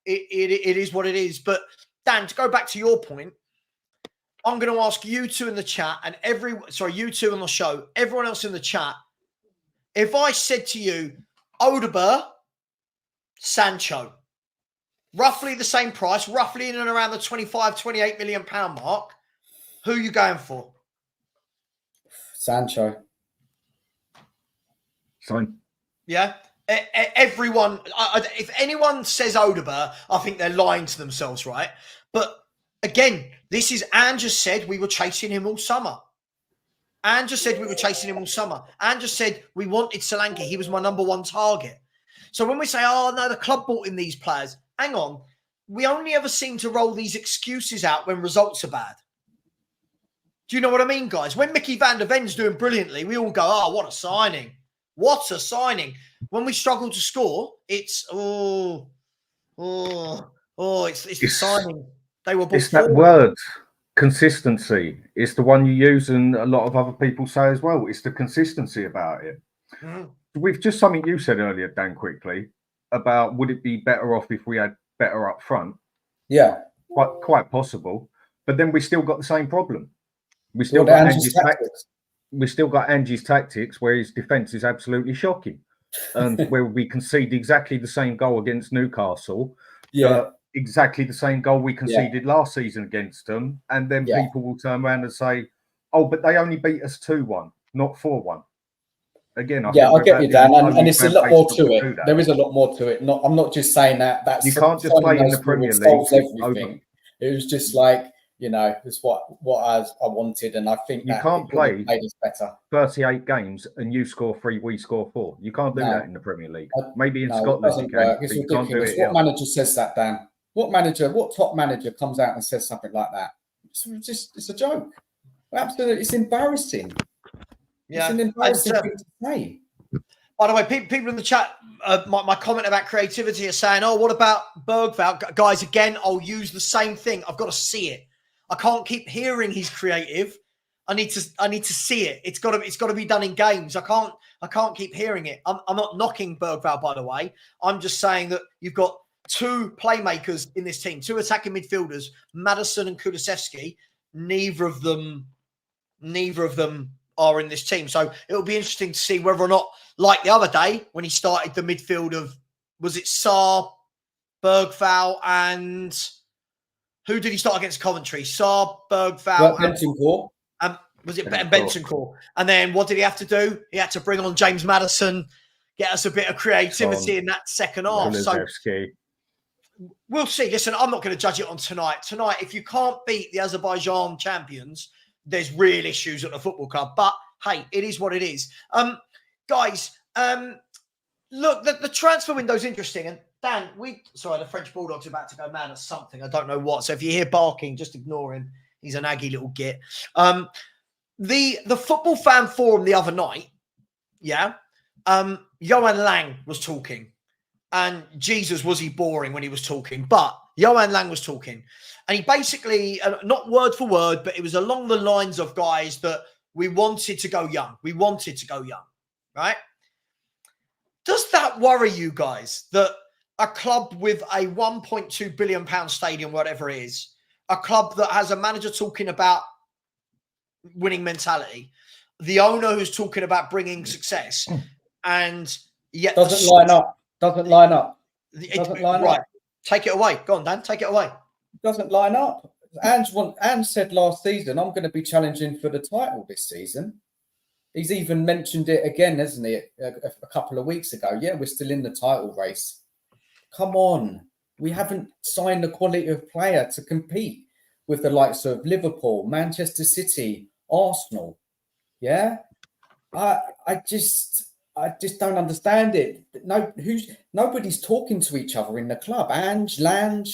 S1: It is what it is. But Dan, to go back to your point, I'm going to ask you two in the chat and you two on the show, everyone else in the chat. If I said to you, Odegaard, Sancho, roughly the same price, roughly in and around the 25, 28 million pound mark, who are you going for?
S3: Sancho.
S2: Same.
S1: Yeah. Everyone, if anyone says Odegaard, I think they're lying to themselves, right? But again, this is Anne just said we were chasing him all summer. Anne just said we were chasing him all summer. Anne just said we wanted Solanke. He was my number one target. So when we say, oh, no, the club bought in these players, hang on. We only ever seem to roll these excuses out when results are bad. Do you know what I mean, guys? When Mickey van der Ven's doing brilliantly, we all go, oh, what a signing. What a signing. When we struggle to score, it's, it's the signing. They were
S2: It's that word, consistency. It's the one you use and a lot of other people say as well. It's the consistency about it. Mm. With just something you said earlier, Dan, quickly, about would it be better off if we had better up front?
S3: Yeah.
S2: Quite possible. But then we still got the same problem. We still got Angie's tactics. We still got Angie's tactics where his defence is absolutely shocking. And where we concede exactly the same goal against Newcastle.
S3: Yeah.
S2: Exactly the same goal we conceded last season against them. And then people will turn around and say, oh, but they only beat us 2-1, not 4-1. Again, I
S3: get you, Dan, and it's a lot more to it. There is a lot more to it. I'm not just saying that. That's
S2: you can't just play in the Premier League.
S3: Everything. It was just like, it's what I wanted, and I think
S2: you can't play
S3: better.
S2: 38 games and you score 3, we score 4. You can't do that in the Premier League. Maybe in Scotland you can.
S3: It's ridiculous. What manager says that, Dan? What top manager comes out and says something like that? It's a joke. Absolutely, it's embarrassing.
S1: Yeah,
S3: it's an embarrassing thing to say.
S1: By the way, people in the chat, my comment about creativity are saying, "Oh, what about Bergvall?" Guys, again, I'll use the same thing. I've got to see it. I can't keep hearing he's creative. I need to see it. It's got to be done in games. I can't keep hearing it. I'm not knocking Bergvall, by the way. I'm just saying that you've got two playmakers in this team, two attacking midfielders, Maddison and Kulusevski. Neither of them are in this team. So it'll be interesting to see whether or not, like the other day when he started the midfield of, was it Sarr, Bergvall, and who did he start against Coventry? Sarr, Bergvall,
S3: Bentancur.
S1: Was it Bentancur? And then what did he have to do? He had to bring on James Maddison, get us a bit of creativity in that second half. So we'll see. Listen, I'm not going to judge it on tonight. Tonight, if you can't beat the Azerbaijan champions, there's real issues at the football club. But hey, it is what it is. Guys, look, the transfer window is interesting. And Dan, the French Bulldog's about to go mad at something. I don't know what. So if you hear barking, just ignore him. He's an aggy little git. The Football Fan Forum the other night, Johan Lang was talking. And Jesus, was he boring when he was talking? But Johan Lang was talking. And he basically, not word for word, but it was along the lines of, guys, that we wanted to go young. We wanted to go young, right? Does that worry you guys that a club with a £1.2 billion stadium, whatever it is, a club that has a manager talking about winning mentality, the owner who's talking about bringing success, and yet
S3: doesn't line up.
S1: Right. Take it away. Go on, Dan. Take it away.
S3: Doesn't line up. Ange said last season, I'm going to be challenging for the title this season. He's even mentioned it again, hasn't he, a couple of weeks ago. Yeah, we're still in the title race. Come on. We haven't signed the quality of player to compete with the likes of Liverpool, Manchester City, Arsenal. Yeah? I just don't understand it. Nobody's talking to each other in the club. Ange, Lange,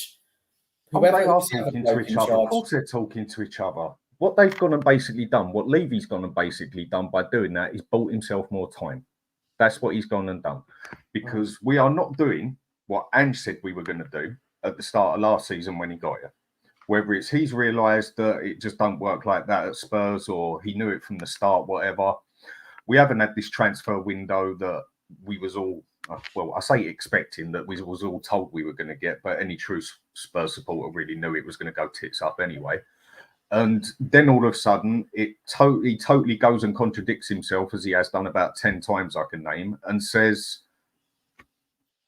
S3: whoever
S2: they are talking to each other. Of course, they're talking to each other. What they've gone and basically done, what Levy's gone and basically done by doing that, is bought himself more time. That's what he's gone and done, because we are not doing what Ange said we were going to do at the start of last season when he got here. Whether it's he's realised that it just don't work like that at Spurs, or he knew it from the start, whatever. We haven't had this transfer window that we was all, well, I say expecting, that we was all told we were going to get, but any true Spurs supporter really knew it was going to go tits up anyway. And then all of a sudden, he totally goes and contradicts himself, as he has done about 10 times I can name, and says,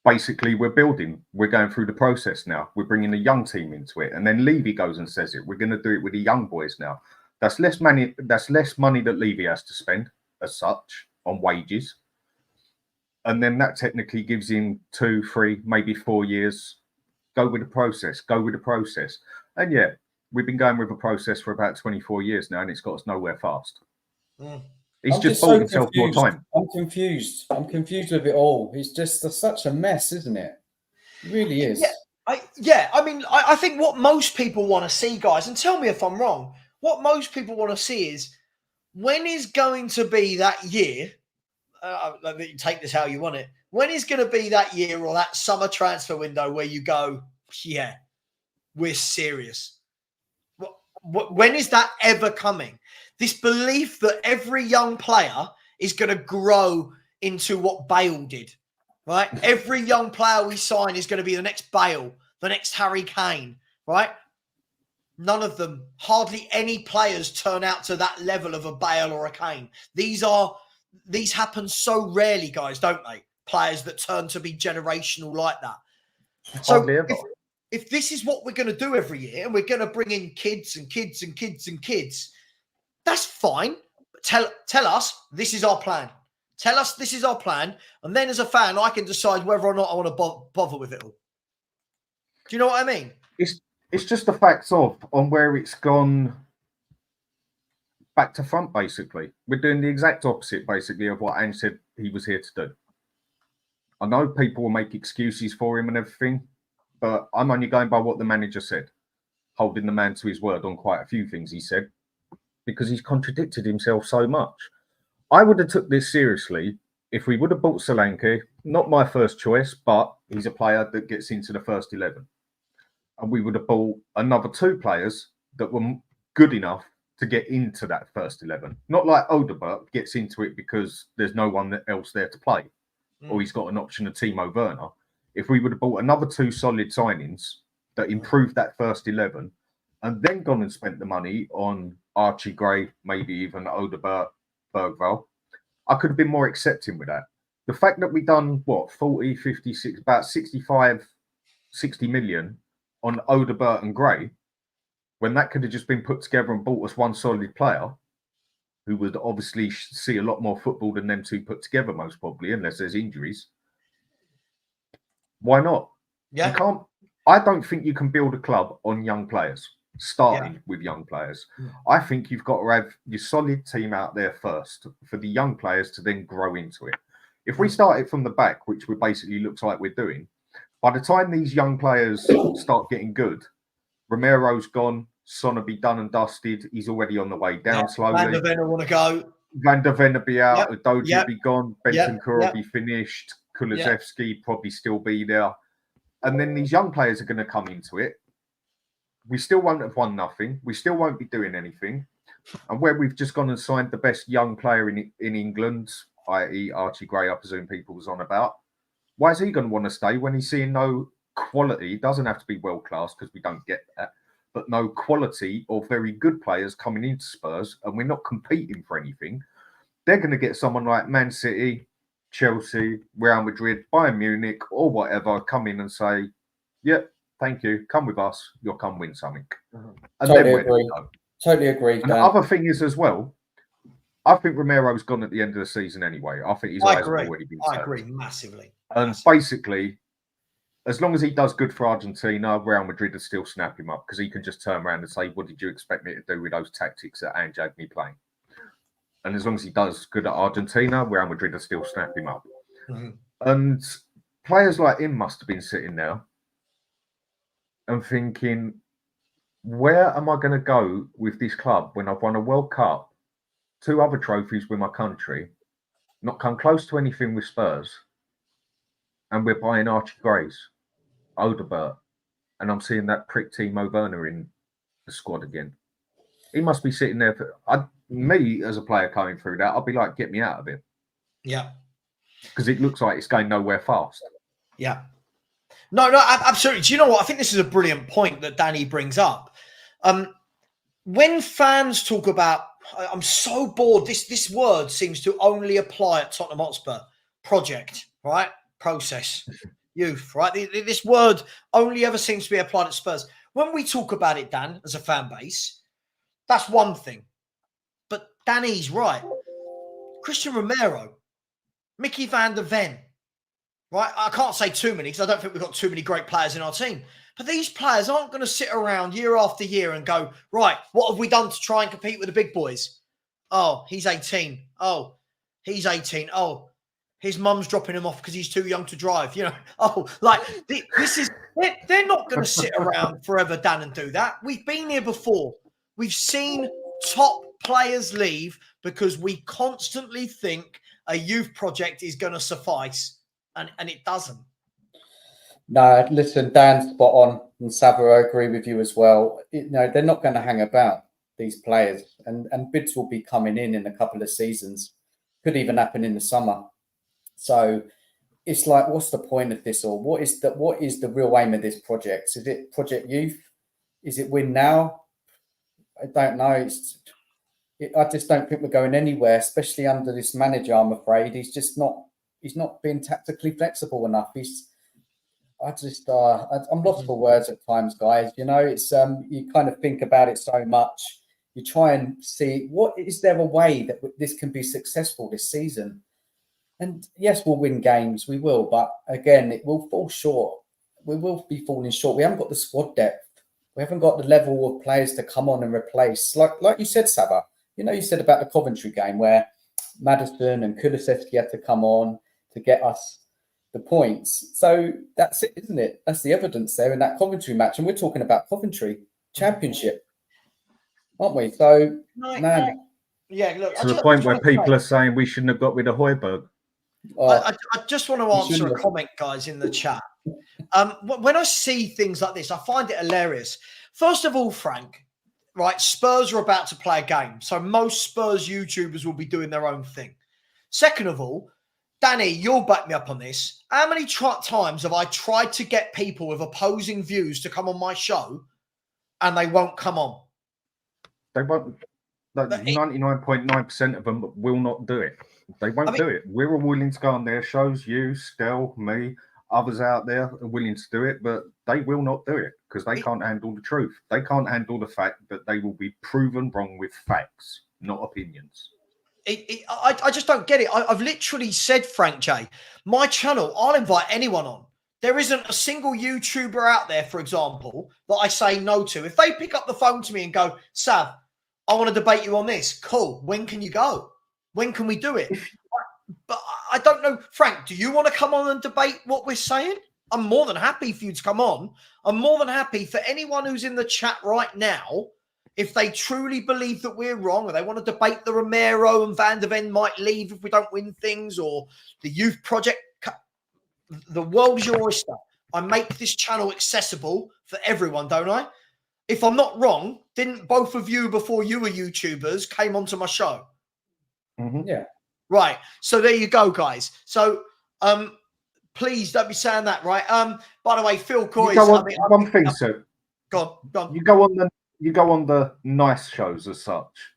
S2: basically, we're building. We're going through the process now. We're bringing a young team into it. And then Levy goes and says it. We're going to do it with the young boys now. That's less money. That's less money that Levy has to spend, as such, on wages. And then that technically gives him 2, 3, maybe 4 years. Go with the process. Go with the process. And yeah, we've been going with a process for about 24 years now, and it's got us nowhere fast. He's just bought himself more time.
S3: I'm confused. I'm confused with it all. He's just such a mess, isn't it? It really is.
S1: I mean, I think what most people want to see, guys, and tell me if I'm wrong, what most people want to see is, when is going to be that year, you take this how you want it, when is going to be that year or that summer transfer window where you go, yeah, we're serious? When is that ever coming? This belief that every young player is going to grow into what Bale did, right? Every young player we sign is going to be the next Bale, the next Harry Kane, right? None of them, hardly any players turn out to that level of a Bale or a Kane. These happen so rarely, guys, don't they? Players that turn to be generational like that. So if this is what we're going to do every year, and we're going to bring in kids and kids and kids and kids, that's fine. But tell us this is our plan. Tell us this is our plan. And then as a fan, I can decide whether or not I want to bother with it all. Do you know what I mean?
S2: It's just the facts on where it's gone back to front, basically. We're doing the exact opposite, basically, of what Ange said he was here to do. I know people will make excuses for him and everything, but I'm only going by what the manager said, holding the man to his word on quite a few things he said, because he's contradicted himself so much. I would have took this seriously if we would have bought Solanke, not my first choice, but he's a player that gets into the first 11. And we would have bought another 2 players that were good enough to get into that first 11. Not like Odegaard gets into it because there's no one else there to play, or he's got an option of Timo Werner. If we would have bought another 2 solid signings that improved that first 11, and then gone and spent the money on Archie Gray, maybe even Odegaard, Bergvall, I could have been more accepting with that. The fact that we've done, 40, 56, about 65, 60 million on Odegaard and Gray, when that could have just been put together and bought us one solid player who would obviously see a lot more football than them 2 put together, most probably, unless there's injuries. Why not?
S1: Yeah.
S2: You can't. I don't think you can build a club on young players, starting with young players. Yeah. I think you've got to have your solid team out there first for the young players to then grow into it. If we start it from the back, which we basically looks like we're doing, by the time these young players start getting good, Romero's gone, Son will be done and dusted. He's already on the way down slowly.
S1: Van der Ven will want to go.
S2: Van der Ven will be out. Udogie will be gone. Bentancur will be finished. Kulusevski probably still be there. And then these young players are going to come into it. We still won't have won nothing. We still won't be doing anything. And where we've just gone and signed the best young player in England, i.e. Archie Gray, I presume people was on about, why is he going to want to stay when he's seeing no quality? It doesn't have to be world-class because we don't get that, but no quality or very good players coming into Spurs, and we're not competing for anything. They're going to get someone like Man City, Chelsea, Real Madrid, Bayern Munich, or whatever, come in and say, "Yep, thank you, come with us. You'll come win something." And
S3: totally agree. Totally agree.
S2: And the other thing is as well, I think Romero's gone at the end of the season anyway. I think his eyes have already been set.
S1: I agree massively.
S2: And basically, as long as he does good for Argentina, Real Madrid will still snap him up because he can just turn around and say, "What did you expect me to do with those tactics that Ange had me playing?" And as long as he does good at Argentina, Real Madrid will still snap him up. Mm-hmm. And players like him must have been sitting there and thinking, where am I going to go with this club when I've won a World Cup, 2 other trophies with my country, not come close to anything with Spurs, and we're buying Archie Grays, Oderbert, and I'm seeing that prick Timo Werner in the squad again. He must be sitting there. Me as a player coming through that, I'd be like, get me out of it.
S1: Yeah.
S2: Because it looks like it's going nowhere fast.
S1: Yeah. No, absolutely. Do you know what? I think this is a brilliant point that Danny brings up. When fans talk about, I'm so bored, this word seems to only apply at Tottenham Hotspur. Project, right? Process, youth, right? This word only ever seems to be applied at Spurs. When we talk about it, Dan, as a fan base, that's one thing. But Danny's right. Christian Romero, Mickey van der Ven, right? I can't say too many because I don't think we've got too many great players in our team. But these players aren't going to sit around year after year and go, right, what have we done to try and compete with the big boys? Oh, he's 18. Oh, he's 18. Oh, his mum's dropping him off because he's too young to drive. You know, oh, like this is, they're not going to sit around forever, Dan, and do that. We've been here before. We've seen top players leave because we constantly think a youth project is going to suffice, and it doesn't.
S3: No, listen, Dan's spot on, and Savva, I agree with you as well. They're not going to hang about, these players, and bids will be coming in a couple of seasons. Could even happen in the summer. So it's like, what's the point of this all? What is the real aim of this project? Is it Project Youth? Is it win now? I don't know. I just don't think we're going anywhere, especially under this manager. I'm afraid he's not being tactically flexible enough. I'm lost for words at times, guys. You know, it's you kind of think about it so much. You try and see, is there a way that this can be successful this season? And yes, we'll win games, we will, but again, it will fall short. We will be falling short. We haven't got the squad depth. We haven't got the level of players to come on and replace. Like you said, Savva, you said about the Coventry game where Maddison and Kulusevski had to come on to get us the points. So that's it, isn't it? That's the evidence there in that Coventry match. And we're talking about Coventry Championship, aren't we? So, man.
S1: Yeah, look.
S2: To the point where people are saying we shouldn't have got rid of Højbjerg.
S1: I just want to answer a comment, guys, in the chat. When I see things like this, I find it hilarious. First of all, Frank, right, Spurs are about to play a game. So most Spurs YouTubers will be doing their own thing. Second of all, Danny, you'll back me up on this. How many times have I tried to get people with opposing views to come on my show and they won't come on?
S2: They won't. 99.9% of them will not do it. They won't do it. We're all willing to go on their shows. You, Stell, me, others out there are willing to do it, but they will not do it because they can't handle the truth. They can't handle the fact that they will be proven wrong with facts, not opinions.
S1: I just don't get it. I've literally said, Frank J, my channel, I'll invite anyone on. There isn't a single YouTuber out there, for example, that I say no to. If they pick up the phone to me and go, Sav, I want to debate you on this. Cool. When can you go? When can we do it? But I don't know. Frank, do you want to come on and debate what we're saying? I'm more than happy for you to come on. I'm more than happy for anyone who's in the chat right now, if they truly believe that we're wrong or they want to debate the Romero and Van der Ven might leave if we don't win things or the youth project. The world is your oyster. I make this channel accessible for everyone, don't I? If I'm not wrong, didn't both of you, before you were YouTubers, came onto my show?
S3: Mm-hmm. Yeah.
S1: Right. So there you go, guys. So please don't be saying that, right? By the way, Phil Coy.
S2: One thing, sir.
S1: Go on.
S2: You go on the nice shows as such.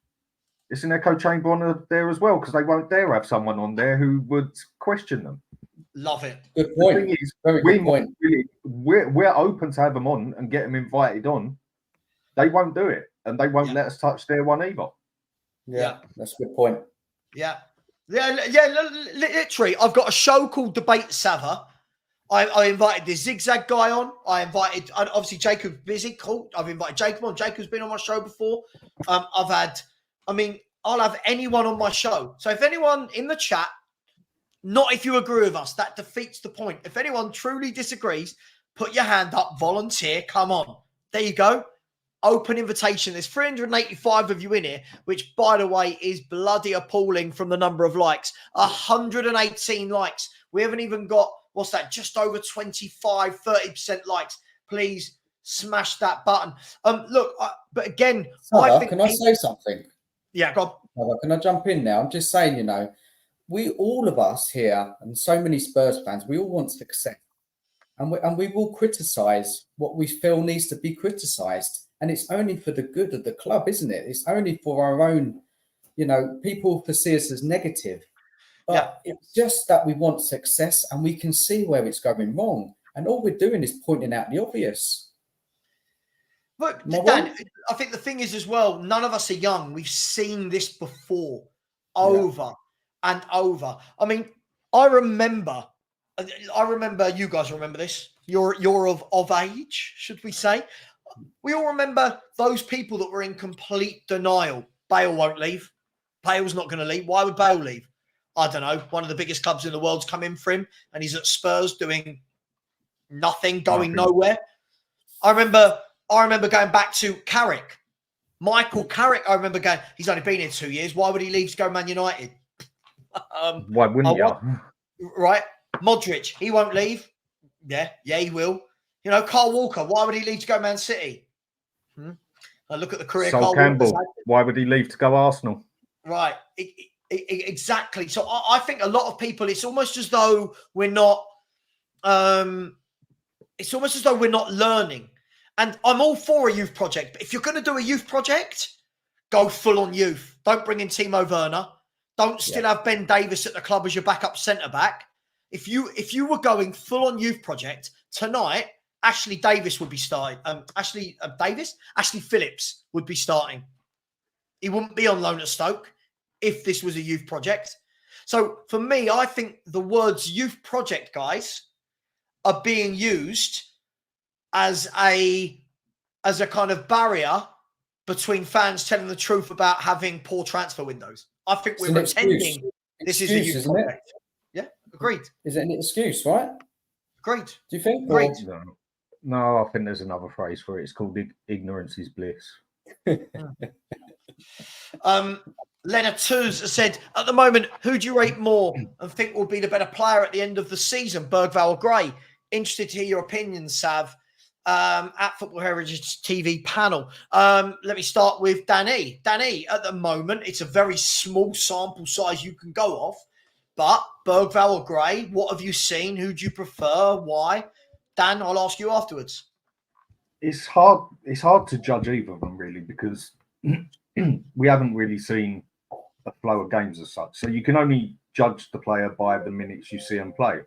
S2: It's an echo chamber on there as well because they won't dare have someone on there who would question them.
S1: Love it.
S3: Good point.
S2: The thing is,
S3: very good point.
S2: We're open to have them on and get them invited on. They won't do it, and they won't let us touch their one either.
S3: Yeah, that's a good point.
S1: Yeah. Literally, I've got a show called Debate Savva. I invited the Zigzag guy on. Obviously Jacob's busy. Cool. I've invited Jacob on. Jacob's been on my show before. I'll have anyone on my show. So if anyone in the chat, not if you agree with us, that defeats the point. If anyone truly disagrees, put your hand up, volunteer, come on. There you go. Open invitation. There's 385 of you in here, which, by the way, is bloody appalling from the number of likes. 118 likes. We haven't even got, what's that? Just over 25, 30% likes. Please smash that button. Look, but again,
S3: Sarr,
S1: I think...
S3: Can I say something?
S1: Yeah, go on.
S3: Sarr, can I jump in now? I'm just saying, we, all of us here, and so many Spurs fans, we all want success. And we will criticise what we feel needs to be criticised. And it's only for the good of the club, isn't it? It's only for our own, people perceive us as negative. But it's just that we want success and we can see where it's going wrong. And all we're doing is pointing out the obvious.
S1: But Dan, I think the thing is as well, none of us are young. We've seen this before, over and over. I mean, I remember you guys remember this. You're of age, should we say? We all remember those people that were in complete denial. Bale won't leave. Bale's not going to leave. Why would Bale leave? I don't know. One of the biggest clubs in the world's come in for him, and he's at Spurs doing nothing, going nowhere. I remember going back to Carrick. Michael Carrick, I remember going, he's only been here 2 years. Why would he leave to go Man United?
S2: Why wouldn't you?
S1: Right. Modric, he won't leave. Yeah, he will. Carl Walker, why would he leave to go Man City? I look at the career.
S2: Sol Campbell, why would he leave to go Arsenal?
S1: Right. Exactly. So I think a lot of people, it's almost as though we're not, learning. And I'm all for a youth project. But if you're going to do a youth project, go full on youth. Don't bring in Timo Werner. Don't still have Ben Davies at the club as your backup centre-back. If you were going full on youth project tonight, Ashley Davis would be starting. Ashley Phillips would be starting. He wouldn't be on loan at Stoke if this was a youth project. So for me, I think the words youth project, guys, are being used as a kind of barrier between fans telling the truth about having poor transfer windows. I think we're pretending this is a youth project. Yeah, agreed.
S3: Is it an excuse, right?
S1: Agreed.
S3: Do you think?
S1: Agreed.
S2: No, I think there's another phrase for it. It's called ignorance is bliss.
S1: Leonard Tuz has said, at the moment, who do you rate more and think will be the better player at the end of the season, Bergvall or Gray? Interested to hear your opinions, Sav, at Football Heritage TV panel. Let me start with Danny. Danny, at the moment, it's a very small sample size you can go off, but Bergvall or Gray, what have you seen? Who do you prefer? Why? Dan, I'll ask you afterwards.
S2: It's hard to judge either of them, really, because we haven't really seen a flow of games as such. So you can only judge the player by the minutes you see him play.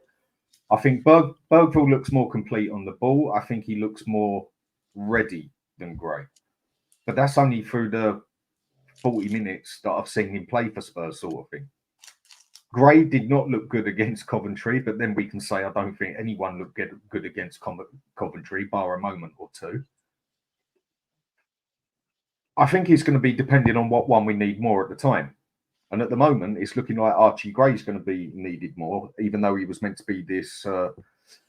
S2: I think Bergvall looks more complete on the ball. I think he looks more ready than Gray. But that's only through the 40 minutes that I've seen him play for Spurs, sort of thing. Gray did not look good against Coventry, but then we can say I don't think anyone looked good against Coventry, bar a moment or two. I think it's going to be depending on what one we need more at the time. And at the moment, it's looking like Archie Gray's going to be needed more, even though he was meant to be this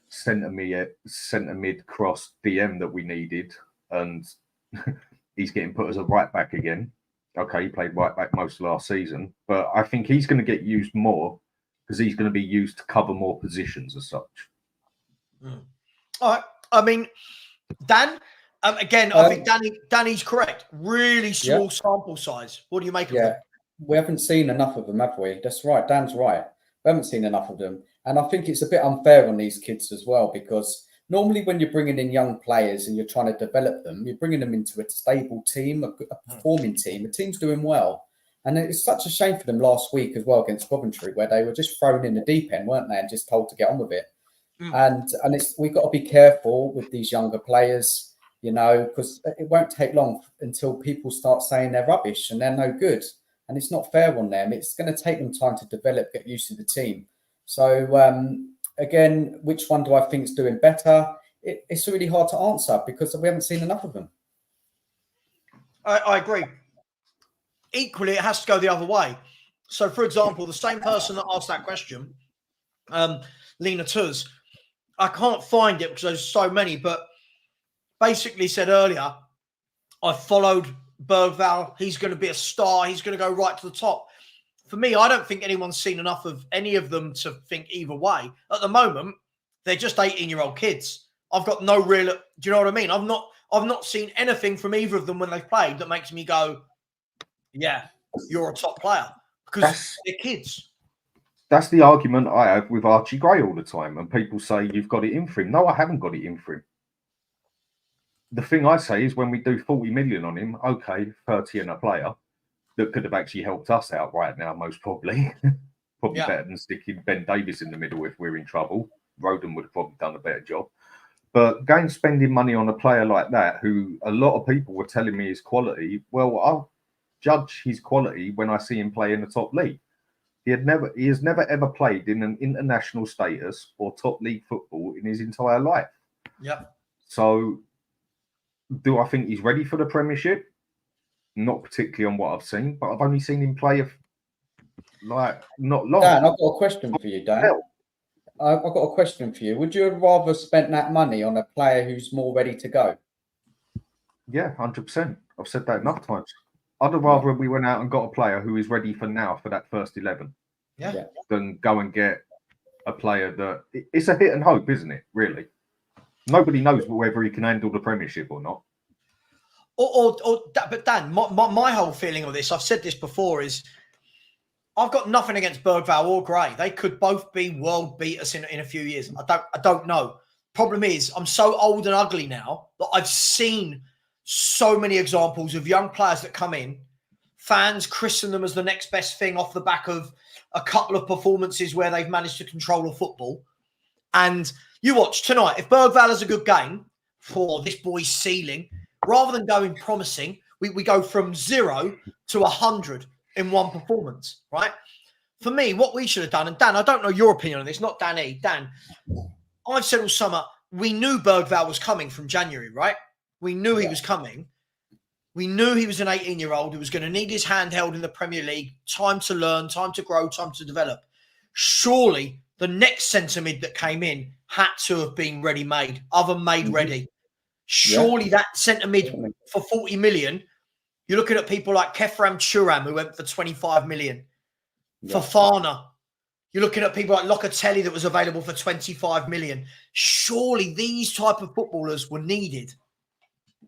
S2: centre mid cross DM that we needed. And he's getting put as a right back again. Okay, he played right back most of last season, but I think he's going to get used more because he's going to be used to cover more positions as such.
S1: All right. I mean, Dan, again, I think Danny's correct. Really small sample size. What do you make of it?
S3: We haven't seen enough of them, have we? That's right. Dan's right. We haven't seen enough of them. And I think it's a bit unfair on these kids as well, because normally when you're bringing in young players and you're trying to develop them, you're bringing them into a stable team, a performing team. The team's doing well. And it's such a shame for them last week as well against Coventry, where they were just thrown in the deep end, weren't they? And just told to get on with it. And we've got to be careful with these younger players, because it won't take long until people start saying they're rubbish and they're no good. And it's not fair on them. It's going to take them time to develop, get used to the team. So, again, which one do I think is doing better? It's really hard to answer because we haven't seen enough of them.
S1: I agree. Equally, it has to go the other way. So, for example, the same person that asked that question, Lena Tuz, I can't find it because there's so many, but basically said earlier, I followed Bergvall. He's going to be a star. He's going to go right to the top. For me, I don't think anyone's seen enough of any of them to think either way. At the moment, They're just 18-year-old kids. I've got no real. Do you know what I mean? I've not seen anything from either of them when they've played that makes me go, yeah, you're a top player, because they're kids.
S2: That's the argument I have with Archie Gray all the time, and people say you've got it in for him. No, I haven't got it in for him. The thing I say is when we do 40 million on him, okay, 30 and a player that could have actually helped us out right now, most probably. Probably better than sticking Ben Davies in the middle if we're in trouble. Roden would have probably done a better job. But going spending money on a player like that, who a lot of people were telling me is quality, well, I'll judge his quality when I see him play in the top league. He has never ever played in an international status or top league football in his entire life.
S1: Yep.
S2: So do I think he's ready for the Premiership? Not particularly on what I've seen, but I've only seen him play not long.
S3: Dan, I've got a question for you, Dan. I've got a question for you. Would you have rather spent that money on a player who's more ready to go?
S2: Yeah, 100%. I've said that enough times. I'd have rather we went out and got a player who is ready for now for that first 11 than go and get a player that it's a hit and hope, isn't it? Really, nobody knows whether he can handle the Premiership or not.
S1: But Dan, my whole feeling of this, I've said this before, is I've got nothing against Bergvall or Gray. They could both be world beaters in a few years. I don't know. Problem is, I'm so old and ugly now that I've seen so many examples of young players that come in, fans christen them as the next best thing off the back of a couple of performances where they've managed to control a football. And you watch tonight, if Bergvall has a good game for this boy's ceiling, rather than going promising, we go from 0 to 100 in one performance, right? For me, what we should have done, and Dan, I don't know your opinion on this, not Danny. Dan, I've said all summer, we knew Bergvall was coming from January, right? We knew he was coming. We knew he was an 18-year-old who was going to need his hand held in the Premier League, time to learn, time to grow, time to develop. Surely the next centre mid that came in had to have been ready-made, oven-made ready. Surely that centre mid for 40 million, you're looking at people like Kefram Thuram, who went for 25 million. Fofana. You're looking at people like Locatelli that was available for 25 million. Surely these type of footballers were needed.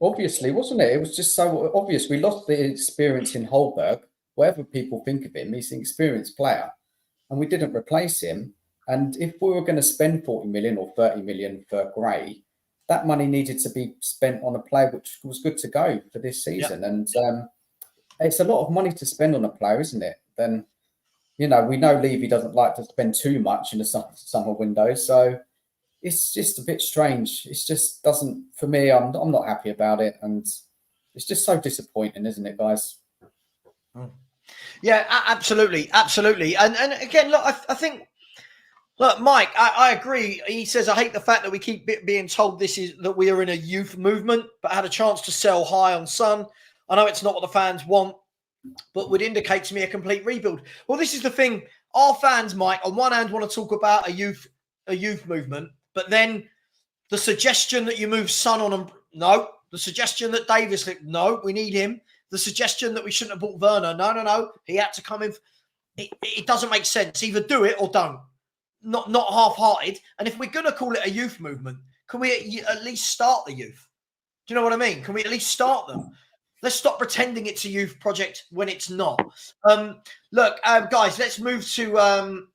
S3: Obviously, wasn't it? It was just so obvious. We lost the experience in Holberg. Whatever people think of him, he's an experienced player. And we didn't replace him. And if we were going to spend 40 million or 30 million for Gray, that money needed to be spent on a player which was good to go for this season. And it's a lot of money to spend on a player, isn't it? Then, we know Levy doesn't like to spend too much in the summer window. So it's just a bit strange. It just doesn't, for me, I'm not happy about it. And it's just so disappointing, isn't it, guys?
S1: Yeah, absolutely. Absolutely. And again, look, I think, look, Mike, I agree. He says, I hate the fact that we keep being told that we are in a youth movement, but had a chance to sell high on Son. I know it's not what the fans want, but would indicate to me a complete rebuild. Well, this is the thing. Our fans, Mike, on one hand want to talk about a youth movement, but then the suggestion that you move Son on, no. The suggestion that Davis, no, we need him. The suggestion that we shouldn't have bought Werner, no. He had to come in. It doesn't make sense. Either do it or don't. Not half-hearted. And if we're going to call it a youth movement, can we at least start the youth? Do you know what I mean? Can we at least start them? Let's stop pretending it's a youth project when it's not. Look, guys, let's move to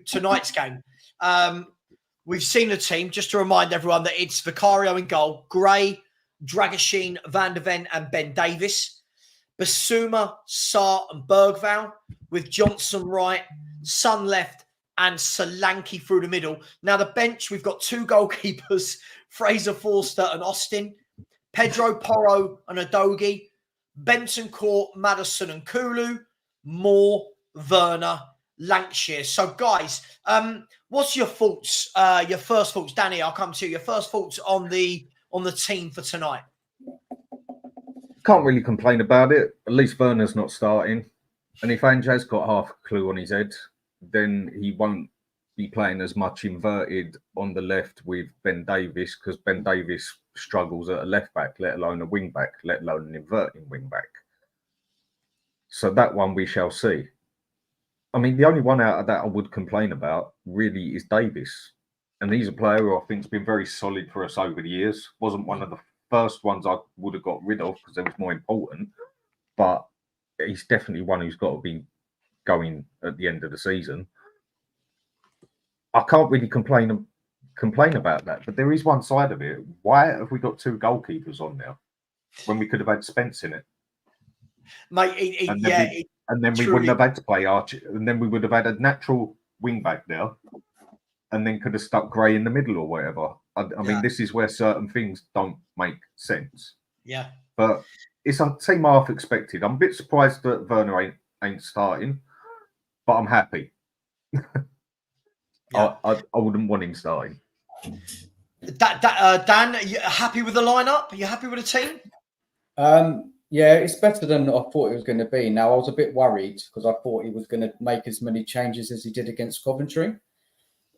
S1: tonight's game. We've seen the team. Just to remind everyone that it's Vicario in goal, Gray, Dragoshin, Van der Ven, and Ben Davies. Basuma, Sarr, and Bergvall, with Johnson right, Son left, and Solanke through the middle. Now, the bench, we've got two goalkeepers, Fraser Forster and Austin, Pedro Porro and Adogi, Benson Court, Madison and Kulu, Moore, Werner, Lancashire. So, guys, what's your thoughts? Your first thoughts, Danny, I'll come to you. Your first thoughts on the team for tonight?
S2: Can't really complain about it. At least Werner's not starting. And if Ange's got half a clue on his head, then he won't be playing as much inverted on the left with Ben Davies, because Ben Davies struggles at a left back, let alone a wing back, let alone an inverting wing back. So that one we shall see. I mean, the only one out of that I would complain about really is Davis. And he's a player who I think's been very solid for us over the years. Wasn't one of the first ones I would have got rid of because it was more important. But he's definitely one who's got to be going at the end of the season. I can't really complain about that, but there is one side of it. Why have we got two goalkeepers on now when we could have had Spence in it?
S1: Mate,
S2: and then we wouldn't have had to play Archie, and then we would have had a natural wing back there, and then could have stuck Gray in the middle or whatever. I mean, this is where certain things don't make sense.
S1: Yeah.
S2: But it's a team I half expected. I'm a bit surprised that Werner ain't starting, but I'm happy.
S1: Yeah.
S2: I wouldn't want him starting.
S1: Dan, are you happy with the lineup? Are you happy with the team?
S3: Yeah, it's better than I thought it was going to be. Now, I was a bit worried because I thought he was going to make as many changes as he did against Coventry.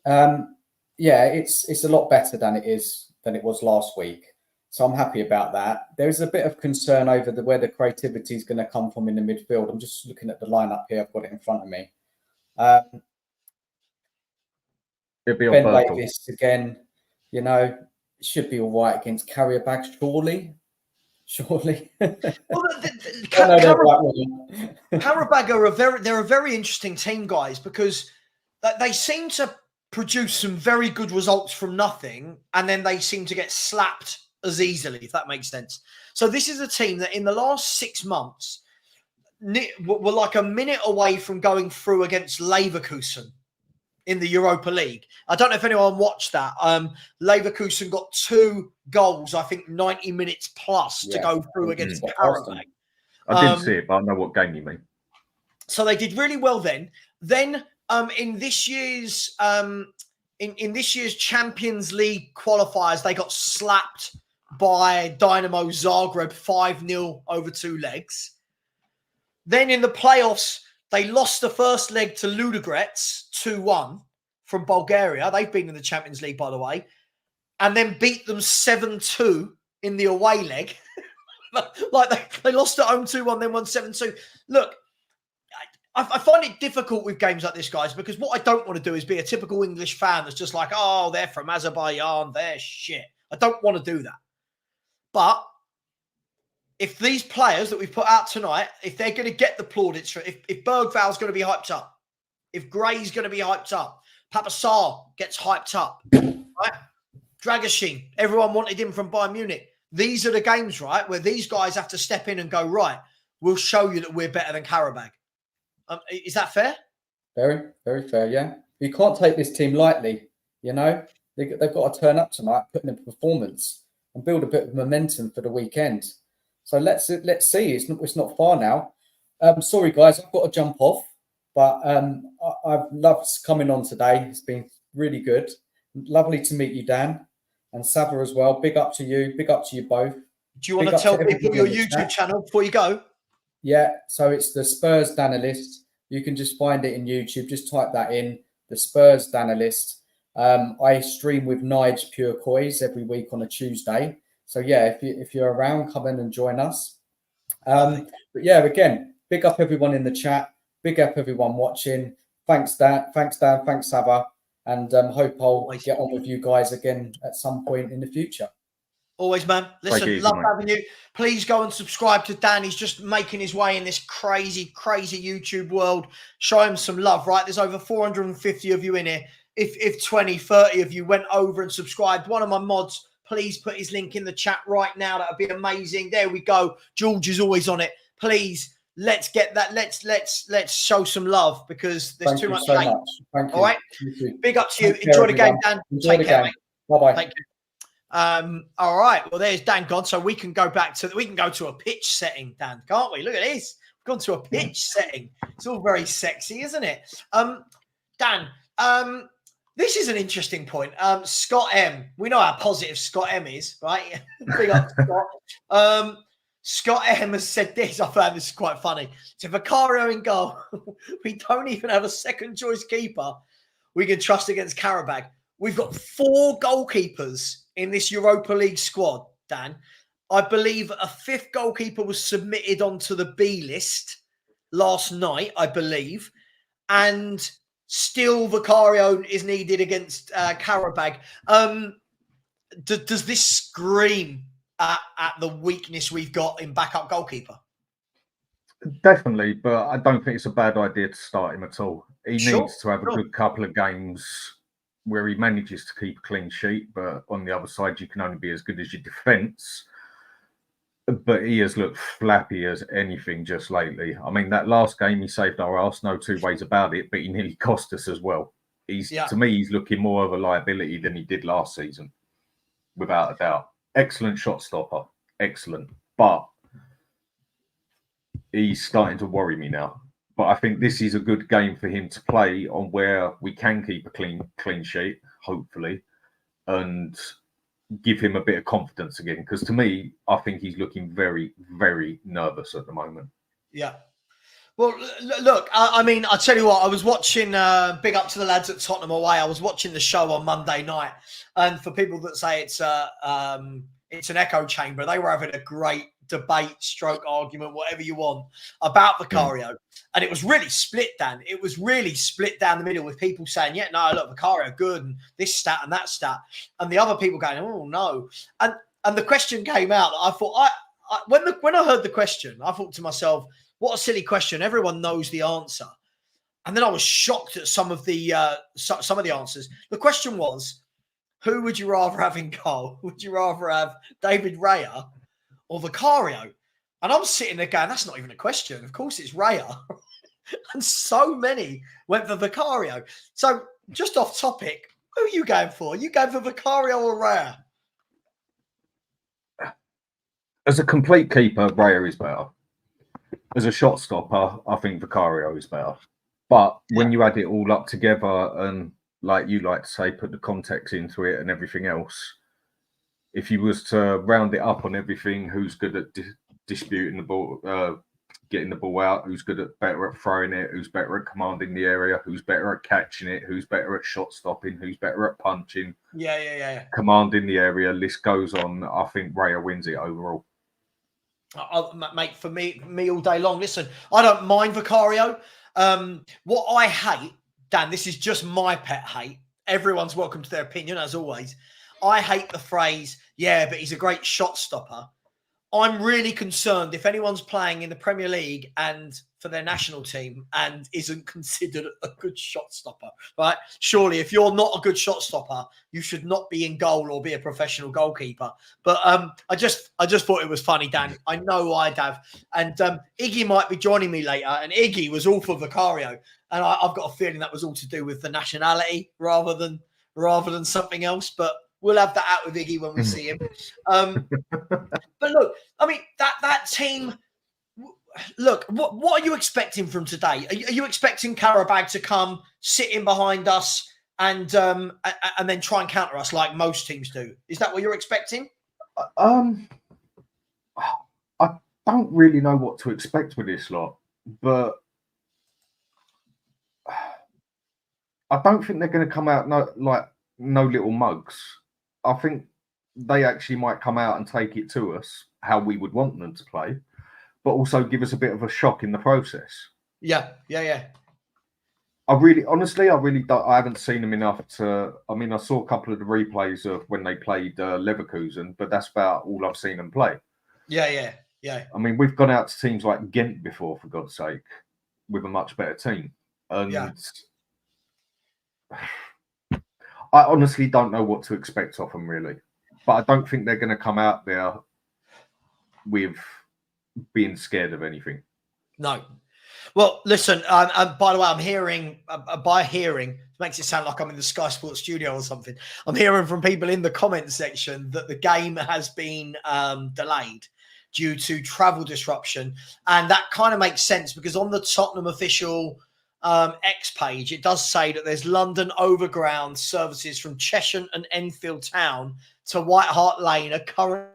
S3: Yeah, it's a lot better than it was last week. So I'm happy about that. There's a bit of concern over where the creativity is going to come from in the midfield. I'm just looking at the lineup here. I've got it in front of me.
S2: It'd be
S3: Ben
S2: on
S3: Davis again, it should be all right against Qarabag, surely.
S1: Well, Qarabag are a very interesting team, guys, because they seem to produce some very good results from nothing, and then they seem to get slapped as easily, if that makes sense. So this is a team that in the last 6 months were like a minute away from going through against Leverkusen in the Europa League. I don't know if anyone watched that. Leverkusen got 2 goals, I think 90 minutes plus to go through against Qarabag.
S2: I didn't see it, but I know what game you mean.
S1: So they did really well then. Then in this year's in this year's Champions League qualifiers, they got slapped by Dynamo Zagreb 5-0 over 2 legs. Then in the playoffs, they lost the first leg to Ludogorets 2-1 from Bulgaria. They've been in the Champions League, by the way. And then beat them 7-2 in the away leg. Like they lost at home 2-1, then won 7-2. Look, I find it difficult with games like this, guys, because what I don't want to do is be a typical English fan that's just like, oh, they're from Azerbaijan, they're shit. I don't want to do that. But if these players that we've put out tonight, if they're going to get the plaudits, if Bergvall's going to be hyped up, if Gray's going to be hyped up, Papa Sarr gets hyped up, right? Dragashin, everyone wanted him from Bayern Munich. These are the games, right, where these guys have to step in and go, right, we'll show you that we're better than Qarabag. Is that fair?
S3: Very, very fair, yeah. You can't take this team lightly, They've got to turn up tonight, put in a performance and build a bit of momentum for the weekend. So let's see. It's not far now. Sorry, guys, I've got to jump off. But I've loved coming on today. It's been really good. Lovely to meet you, Dan, and Savva as well. Big up to you. Big up to you both.
S1: Do you want to tell people your YouTube channel before you go?
S3: Yeah, so it's the Spurs Danalyst. You can just find it in YouTube. Just type that in, the Spurs Danalyst. I stream with Nige Pure Coys every week on a Tuesday. So yeah, if you're around, come in and join us. But yeah, again, big up everyone in the chat. Big up everyone watching. Thanks, Dan. Thanks, Savva. And hope I'll get on with you guys again at some point in the future.
S1: Always, man. Listen, love having you. Please go and subscribe to Dan. He's just making his way in this crazy, crazy YouTube world. Show him some love, right? There's over 450 of you in here. If 20, 30 of you went over and subscribed, one of my mods, please put his link in the chat right now. That would be amazing. There we go. George is always on it. Please, let's get that. Let's show some love because there's too much hate.
S3: Thank you.
S1: All right. Big up to you. Enjoy the game, Dan. Take care, mate.
S3: Bye-bye.
S1: Thank you. All right. Well, there's Dan gone. So we can go to a pitch setting, Dan, can't we? Look at this. We've gone to a pitch setting. It's all very sexy, isn't it? Dan, this is an interesting point. Scott M. We know how positive Scott M is, right? Big up, Scott. Scott M has said this. I found this quite funny. So Vicario in goal. We don't even have a second choice keeper we can trust against Qarabag. We've got 4 goalkeepers in this Europa League squad, Dan. I believe a 5th goalkeeper was submitted onto the B list last night, I believe. and still Vicario is needed against Qarabag. Does this scream at the weakness we've got in backup goalkeeper?
S2: Definitely, but I don't think it's a bad idea to start him at all. He needs to have a good couple of games where he manages to keep a clean sheet, but on the other side, you can only be as good as your defence. But he has looked flappy as anything just lately. I mean, that last game, he saved our arse, no two ways about it, but he nearly cost us as well. To me, he's looking more of a liability than he did last season, without a doubt. Excellent shot stopper, excellent. But he's starting to worry me now. But I think this is a good game for him to play on where we can keep a clean sheet, hopefully, and give him a bit of confidence again. Because to me, I think he's looking very, very nervous at the moment.
S1: Yeah. Well, look, I mean, I'll tell you what, I was watching, big up to the lads at Tottenham Away. I was watching the show on Monday night. And for people that say it's an echo chamber, they were having a great debate, stroke argument, whatever you want, about Vicario. And it was really split, Dan. It was really split down the middle with people saying, yeah, no, look, Vicario good, and this stat and that stat. And the other people going, oh, no. And the question came out. I thought, when I heard the question, I thought to myself, what a silly question. Everyone knows the answer. And then I was shocked at some of the answers. The question was, who would you rather have in goal? Would you rather have David Raya or Vicario? And I'm sitting there going, that's not even a question. Of course it's Raya. And so many went for Vicario. So just off topic, who are you going for? Are you going for Vicario or Raya?
S2: As a complete keeper, Raya is better. As a shot stopper, I think Vicario is better. But when you add it all up together and, like you like to say, put the context into it and everything else, if you was to round it up on everything, who's good at disputing the ball, getting the ball out, who's better at throwing it, who's better at commanding the area, who's better at catching it, who's better at shot stopping, who's better at punching, commanding the area, list goes on, I think Raya wins it overall.
S1: Mate, for me all day long. Listen, I don't mind Vicario. What I hate, Dan, this is just my pet hate. Everyone's welcome to their opinion, as always. I hate the phrase, yeah, but he's a great shot stopper. I'm really concerned if anyone's playing in the Premier League and for their national team and isn't considered a good shot stopper, right? Surely, if you're not a good shot stopper, you should not be in goal or be a professional goalkeeper. But I just thought it was funny, Dan. I know I'd have. And Iggy might be joining me later, and Iggy was all for Vicario. And I've got a feeling that was all to do with the nationality rather than something else. But we'll have that out with Iggy when we see him. But look, I mean, that team, look, what are you expecting from today? Are you expecting Qarabag to come, sit in behind us and then try and counter us like most teams do? Is that what you're expecting?
S2: I don't really know what to expect with this lot, but I don't think they're going to come out no little mugs. I think they actually might come out and take it to us how we would want them to play, but also give us a bit of a shock in the process.
S1: Yeah.
S2: I really don't. I haven't seen them enough to. I mean, I saw a couple of the replays of when they played Leverkusen, but that's about all I've seen them play. Yeah. I mean, we've gone out to teams like Ghent before, for God's sake, with a much better team, and I honestly don't know what to expect of them, really. But I don't think they're going to come out there with being scared of anything.
S1: No. Well, listen, by the way, I'm hearing, by hearing, makes it sound like I'm in the Sky Sports studio or something. I'm hearing from people in the comment section that the game has been delayed due to travel disruption. And that kind of makes sense because on the Tottenham official X page, it does say that there's London Overground services from Cheshire and Enfield Town to White Hart Lane are current.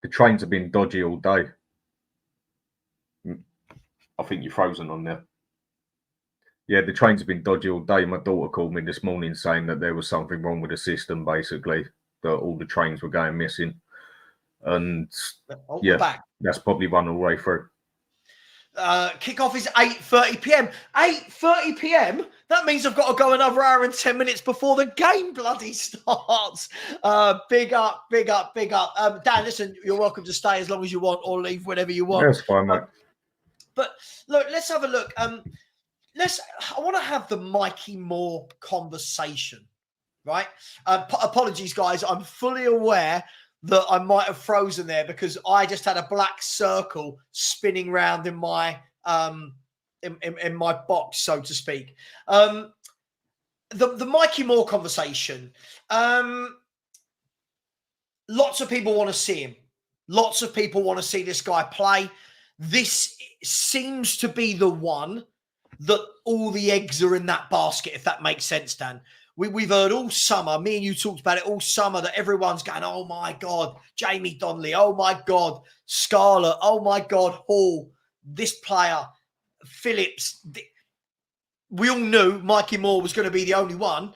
S2: The trains have been dodgy all day. I think you're frozen on there. Yeah, the trains have been dodgy all day. My daughter called me this morning saying that there was something wrong with the system, basically, that all the trains were going missing. And that's probably run all the way through.
S1: Kickoff is 8:30 p.m. 8:30 p.m. That means I've got to go another hour and 10 minutes before the game bloody starts. Big up. Dan, listen, you're welcome to stay as long as you want or leave whenever you want.
S2: That's fine, mate.
S1: But look, let's have a look. I want to have the Mikey Moore conversation, right? Apologies, guys. I'm fully aware that I might have frozen there because I just had a black circle spinning round in my in my box, so to speak. The Mikey Moore conversation. Lots of people want to see him. Lots of people want to see this guy play. This seems to be the one that all the eggs are in that basket, if that makes sense, Dan. We've heard all summer, me and you talked about it all summer, that everyone's going, oh my God, Jamie Donnelly, oh my God, Scarlett, oh my God, Hall, this player, Phillips. We all knew Mikey Moore was going to be the only one.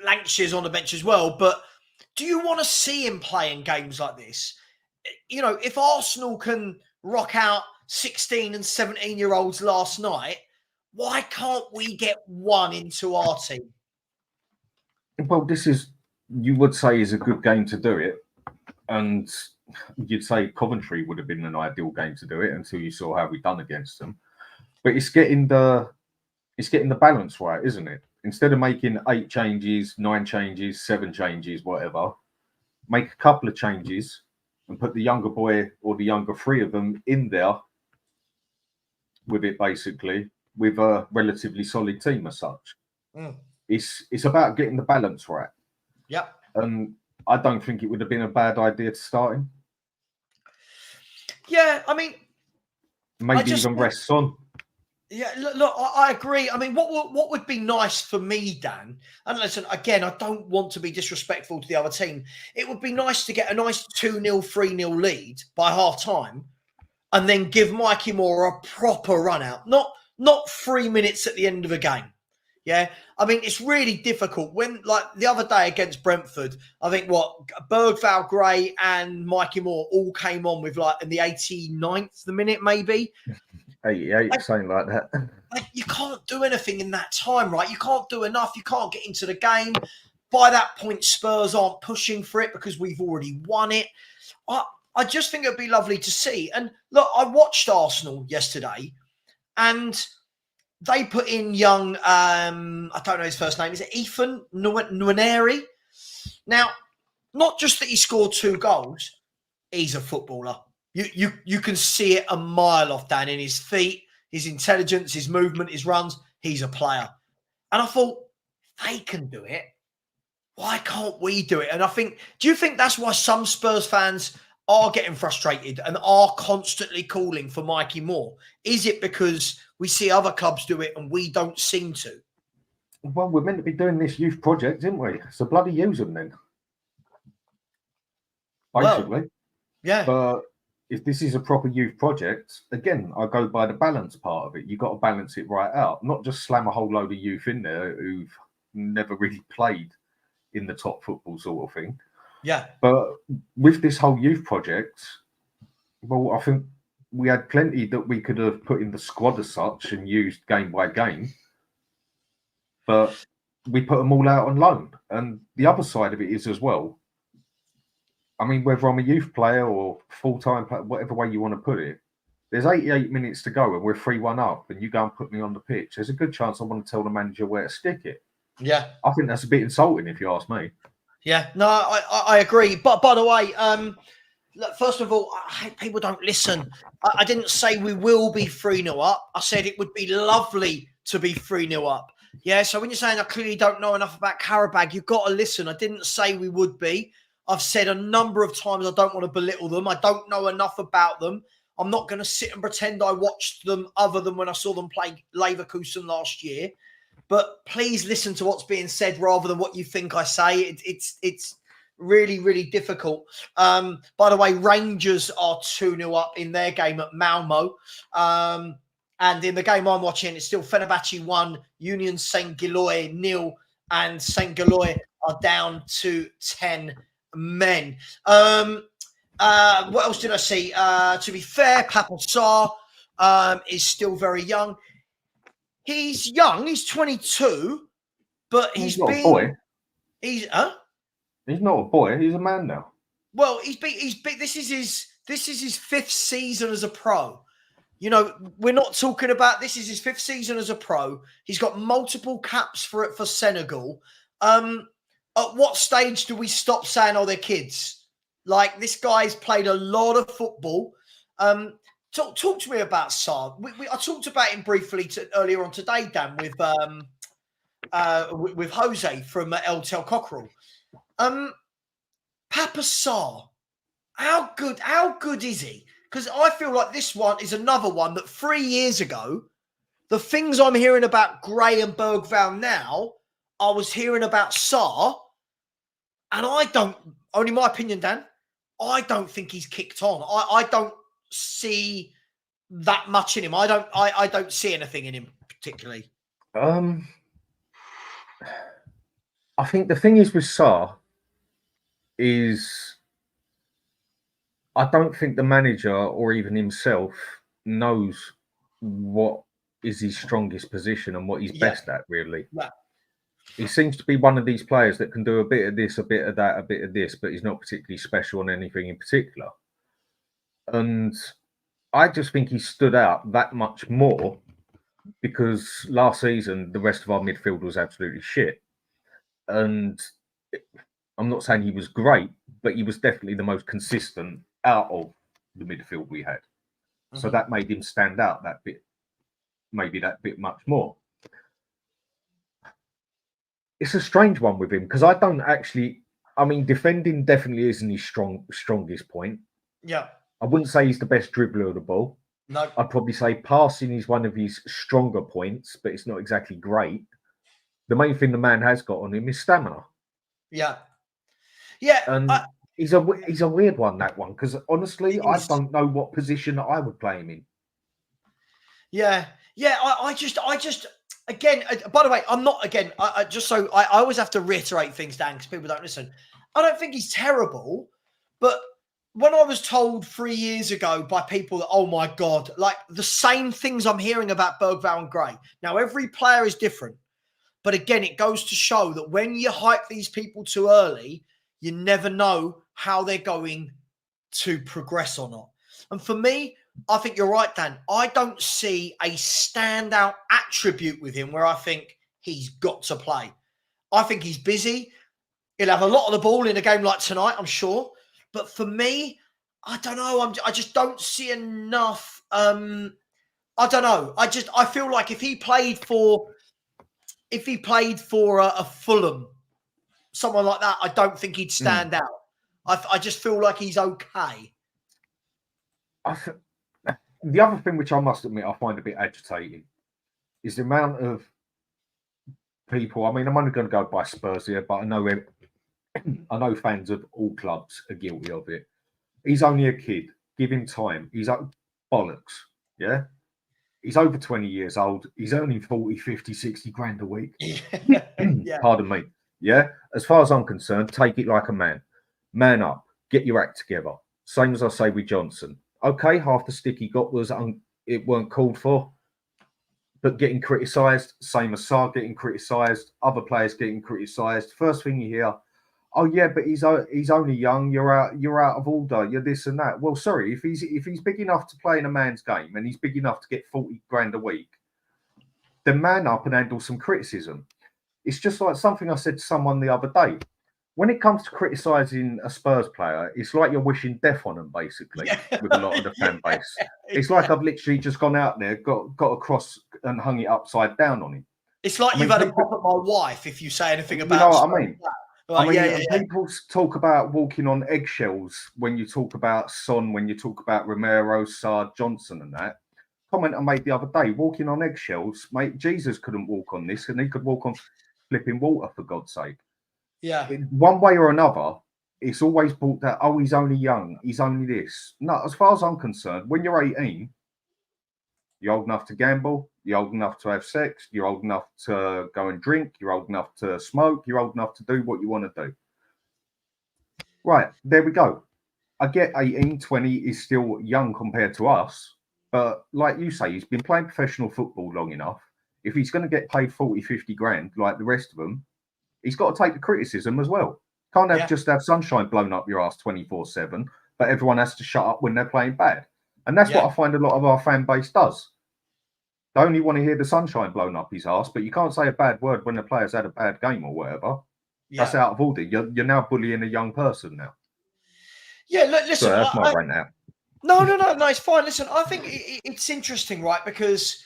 S1: Lancashire's on the bench as well. But do you want to see him playing games like this? You know, if Arsenal can rock out 16 and 17-year-olds last night, why can't we get one into our team?
S2: Well, this is, you would say, is a good game to do it. And you'd say Coventry would have been an ideal game to do it until you saw how we done against them. But it's getting the balance right, isn't it? Instead of making 8 changes, 9 changes, 7 changes, whatever, make a couple of changes and put the younger boy or the younger 3 of them in there with it, basically, with a relatively solid team as such. It's about getting the balance right.
S1: Yep.
S2: And I don't think it would have been a bad idea to start him.
S1: Yeah, I mean,
S2: maybe even rest on.
S1: Yeah, look, I agree. I mean, what would be nice for me, Dan, and listen, again, I don't want to be disrespectful to the other team. It would be nice to get a nice 2-0, 3-0 lead by half time and then give Mikey Moore a proper run out. Not 3 minutes at the end of a game. Yeah, I mean, it's really difficult. When, like the other day against Brentford, I think Bergvall, Gray and Mikey Moore all came on with like in the 89th minute, maybe.
S2: 88, something like that.
S1: Like, you can't do anything in that time, right? You can't do enough. You can't get into the game. By that point, Spurs aren't pushing for it because we've already won it. I just think it'd be lovely to see. And look, I watched Arsenal yesterday and they put in young, I don't know his first name. Is it Ethan Nwaneri? Now, not just that he scored 2 goals, he's a footballer. You can see it a mile off, Dan, in his feet, his intelligence, his movement, his runs. He's a player. And I thought, they can do it. Why can't we do it? And I think, do you think that's why some Spurs fans are getting frustrated and are constantly calling for Mikey Moore? Is it because we see other clubs do it and we don't seem to?
S2: Well, we're meant to be doing this youth project, isn't we? So bloody use them then. Basically.
S1: Well, yeah.
S2: But if this is a proper youth project, again, I go by the balance part of it. You've got to balance it right out. Not just slam a whole load of youth in there who've never really played in the top football sort of thing.
S1: Yeah.
S2: But with this whole youth project, well, I think we had plenty that we could have put in the squad as such and used game by game. But we put them all out on loan. And the other side of it is as well, I mean, whether I'm a youth player or full-time player, whatever way you want to put it, there's 88 minutes to go and we're 3-1 up and you go and put me on the pitch. There's a good chance I want to tell the manager where to stick it.
S1: Yeah.
S2: I think that's a bit insulting if you ask me.
S1: Yeah, no, I agree. But by the way, look, first of all, I hate people don't listen. I didn't say we will be 3-0 up. I said it would be lovely to be 3-0 up. Yeah, so when you're saying I clearly don't know enough about Qarabag, you've got to listen. I didn't say we would be. I've said a number of times I don't want to belittle them. I don't know enough about them. I'm not going to sit and pretend I watched them other than when I saw them play Leverkusen last year. But please listen to what's being said rather than what you think I say. It's really, really difficult. By the way, Rangers are 2-0 up in their game at Malmo. And in the game I'm watching, it's still Fenerbahce 1, Union St. Gilloy 0, and St. Gilloy are down to 10 men. What else did I see? To be fair, Papa Sarr is still very young. He's young. He's 22, but
S2: he's not a boy.
S1: He's
S2: not a boy. He's a man now.
S1: Well, he's been. This is his fifth season as a pro. You know, we're not talking about this is his fifth season as a pro. He's got multiple caps for Senegal. At what stage do we stop saying, "Oh, they're kids"? Like, this guy's played a lot of football. Talk to me about Sarr. I talked about him briefly earlier on today, Dan, with Jose from El Tel Cockerel. Papa Sarr, how good is he? Because I feel like this one is another one that 3 years ago, the things I'm hearing about Gray and Bergvall now, I was hearing about Sarr, and only my opinion, Dan, I don't think he's kicked on. I don't see that much in him. I don't see anything in him particularly.
S2: I think the thing is with Sarr is I don't think the manager or even himself knows what is his strongest position and what he's best at, really.
S1: Yeah.
S2: He seems to be one of these players that can do a bit of this, a bit of that, a bit of this, but he's not particularly special on anything in particular. And I just think he stood out that much more because last season, the rest of our midfield was absolutely shit. And I'm not saying he was great, but he was definitely the most consistent out of the midfield we had. Mm-hmm. So that made him stand out that bit, maybe that bit much more. It's a strange one with him because I don't actually, I mean, defending definitely isn't his strongest point.
S1: Yeah.
S2: I wouldn't say he's the best dribbler of the ball.
S1: No.
S2: I'd probably say passing is one of his stronger points, but it's not exactly great. The main thing the man has got on him is stamina.
S1: Yeah. Yeah.
S2: And he's a weird one, that one, because honestly, I don't know what position I would play him in.
S1: Yeah. Yeah. I just, again, by the way, I'm not, again, I always have to reiterate things, Dan, because people don't listen. I don't think he's terrible, but when I was told 3 years ago by people that, oh my God, like the same things I'm hearing about Bergvall and Gray. Now, every player is different. But again, it goes to show that when you hype these people too early, you never know how they're going to progress or not. And for me, I think you're right, Dan. I don't see a standout attribute with him where I think he's got to play. I think he's busy. He'll have a lot of the ball in a game like tonight, I'm sure. But for me, I don't know. I just don't see enough. I don't know. I feel like if he played for a Fulham, someone like that, I don't think he'd stand out. I just feel like he's okay.
S2: The other thing which I must admit I find a bit agitating is the amount of people. I mean, I'm only going to go by Spurs here, but I know fans of all clubs are guilty of it. He's only a kid. Give him time. He's bollocks. Yeah. He's over 20 years old. He's earning 40, 50, 60 grand a week.
S1: Yeah.
S2: Pardon me. Yeah. As far as I'm concerned, take it like a man. Man up. Get your act together. Same as I say with Johnson. Okay, half the stick he got was it weren't called for. But getting criticised, same as Sarr getting criticised, other players getting criticised. First thing you hear, oh yeah, but he's only young. You're out of order. You're this and that. Well, sorry, if he's big enough to play in a man's game and he's big enough to get 40 grand a week, then man up and handle some criticism. It's just like something I said to someone the other day. When it comes to criticising a Spurs player, it's like you're wishing death on them, basically, with a lot of the fan base. It's like I've literally just gone out there, got a cross and hung it upside down on him.
S1: It's like you've had a pop at my wife if you say anything about.
S2: You know what I mean? Like, people talk about walking on eggshells when you talk about Son, when you talk about Romero, Sarr, Johnson, and that. Comment I made the other day: walking on eggshells, mate. Jesus couldn't walk on this, and he could walk on flipping water, for God's sake.
S1: Yeah.
S2: One way or another, it's always brought that, oh, he's only young, he's only this. No, as far as I'm concerned, when you're 18, you're old enough to gamble, you're old enough to have sex, you're old enough to go and drink, you're old enough to smoke, you're old enough to do what you want to do. Right, there we go. I get 18, 20 is still young compared to us, But like you say, he's been playing professional football long enough. If he's going to get paid 40, 50 grand like the rest of them, he's got to take the criticism as well. Can't just have sunshine blown up your ass 24/7, but everyone has to shut up when they're playing bad. And that's what I find a lot of our fan base does. They only want to hear the sunshine blown up his ass, but you can't say a bad word when the player's had a bad game or whatever. That's out of order. You're now bullying a young person now.
S1: Yeah, look, listen.
S2: So that's my rant out.
S1: No, it's fine. Listen, I think it's interesting, right? Because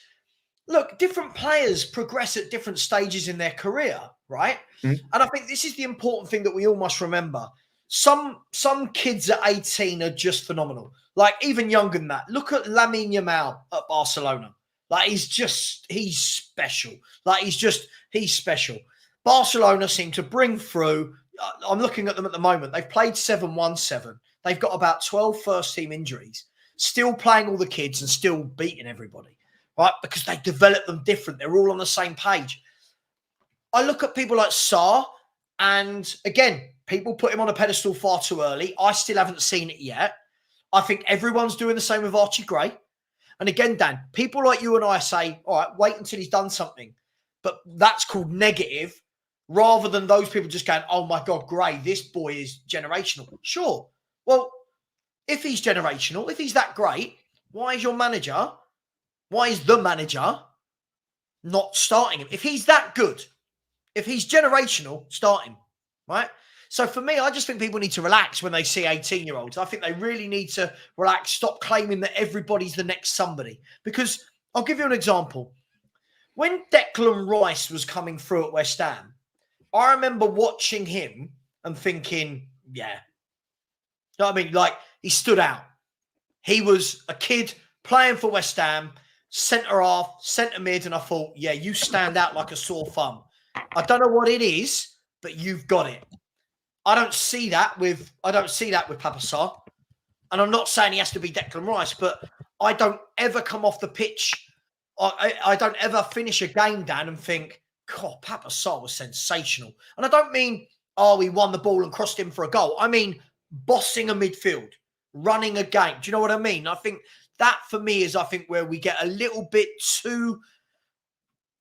S1: look, different players progress at different stages in their career, right? And I think this is the important thing that we all must remember. Some kids at 18 are just phenomenal. Like even younger than that. Look at Lamine Yamal at Barcelona. Like he's special. Like he's special. Barcelona seem to bring through. I'm looking at them at the moment. They've played 7-1-7. They've got about 12 first-team injuries. Still playing all the kids and still beating everybody, right? Because they develop them different. They're all on the same page. I look at people like Sarr, and again, people put him on a pedestal far too early. I still haven't seen it yet. I think everyone's doing the same with Archie Gray. And again, Dan, people like you and I say, all right, wait until he's done something. But that's called negative, rather than those people just going, oh my God, Gray, this boy is generational. Sure. Well, if he's generational, if he's that great, why is the manager not starting him? If he's that good, if he's generational, start him, right? So for me, I just think people need to relax when they see 18-year-olds. I think they really need to relax, stop claiming that everybody's the next somebody. Because I'll give you an example. When Declan Rice was coming through at West Ham, I remember watching him and thinking, yeah. You know what I mean? Like, he stood out. He was a kid playing for West Ham, centre half, centre mid, and I thought, yeah, you stand out like a sore thumb. I don't know what it is, but you've got it. I don't see that with Papa Sarr. And I'm not saying he has to be Declan Rice, but I don't ever come off the pitch. I don't ever finish a game, Dan, and think, God, Papa Sarr was sensational. And I don't mean, he won the ball and crossed in for a goal. I mean, bossing a midfield, running a game. Do you know what I mean? I think that for me is, where we get a little bit too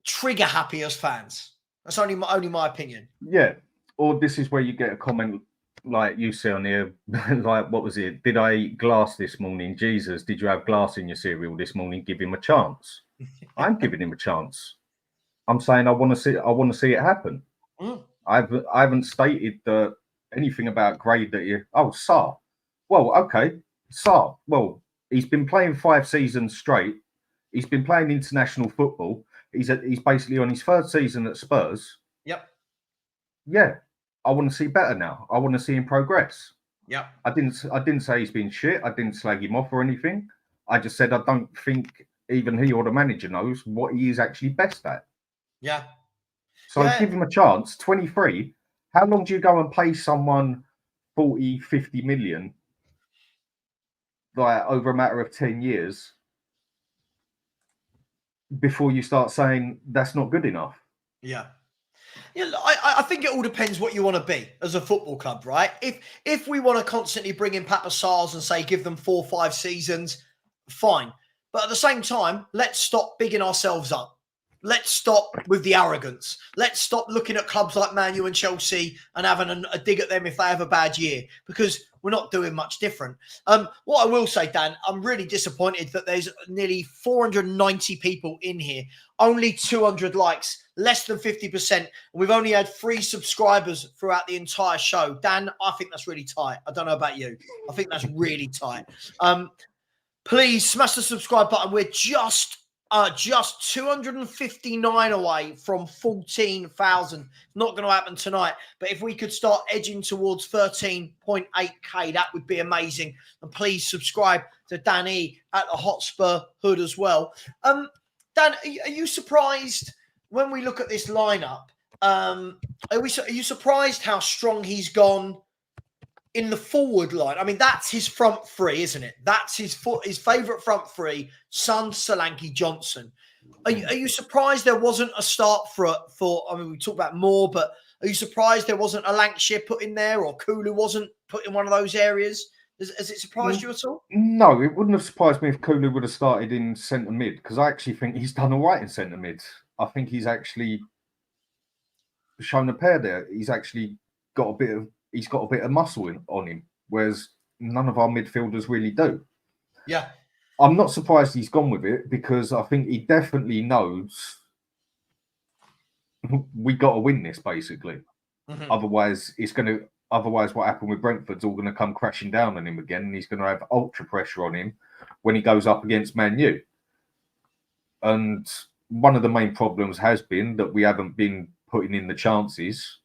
S1: trigger happy as fans. That's only my opinion.
S2: Yeah. Or this is where you get a comment like you see on here, like, what was it? Did I eat glass this morning? Jesus, did you have glass in your cereal this morning? Give him a chance. I'm giving him a chance. I'm saying I want to see it happen. I haven't stated anything about grade that you. Oh, Sarr. Well, okay, Sarr. Well, he's been playing 5 seasons straight. He's been playing international football. He's basically on his 3rd season at Spurs.
S1: Yep.
S2: Yeah, I want to see better now. I want to see him progress.
S1: Yep.
S2: I didn't say he's been shit. I didn't slag him off or anything. I just said I don't think even he or the manager knows what he is actually best at.
S1: Yeah.
S2: So give him a chance. 23. How long do you go and pay someone 40, 50 million, like over a matter of 10 years, before you start saying that's not good enough?
S1: Yeah. Yeah, I think it all depends what you want to be as a football club, right? If we want to constantly bring in Papa Sarrs and say give them 4 or 5 seasons, fine. But at the same time, let's stop bigging ourselves up. Let's stop with the arrogance. Let's stop looking at clubs like Man U and Chelsea and having a dig at them if they have a bad year, because we're not doing much different. What I will say, Dan, I'm really disappointed that there's nearly 490 people in here, only 200 likes, less than 50%. And we've only had 3 subscribers throughout the entire show. Dan, I think that's really tight. I don't know about you. I think that's really tight. Please smash the subscribe button. We're just 259 away from 14,000. Not going to happen tonight. But if we could start edging towards 13.8k, that would be amazing. And please subscribe to Danny at the Hotspur Hood as well. Dan, are you surprised when we look at this lineup? Are you surprised how strong he's gone in the forward line? I mean, that's his front 3, isn't it? That's his favourite front 3, Son, Solanke, Johnson. Are you surprised there wasn't a start for? I mean, we talked about more, but are you surprised there wasn't a Lancashire put in there, or Kulu wasn't put in one of those areas? Has it surprised you at all?
S2: No, it wouldn't have surprised me if Kulu would have started in centre mid, because I actually think he's done all right in centre mid. I think he's actually shown a pair there. He's actually got a bit of muscle on him, whereas none of our midfielders really do.
S1: Yeah.
S2: I'm not surprised he's gone with it, because I think he definitely knows we got to win this, basically.
S1: Mm-hmm.
S2: Otherwise, what happened with Brentford's all going to come crashing down on him again, and he's going to have ultra pressure on him when he goes up against Man U. And one of the main problems has been that we haven't been putting in the chances.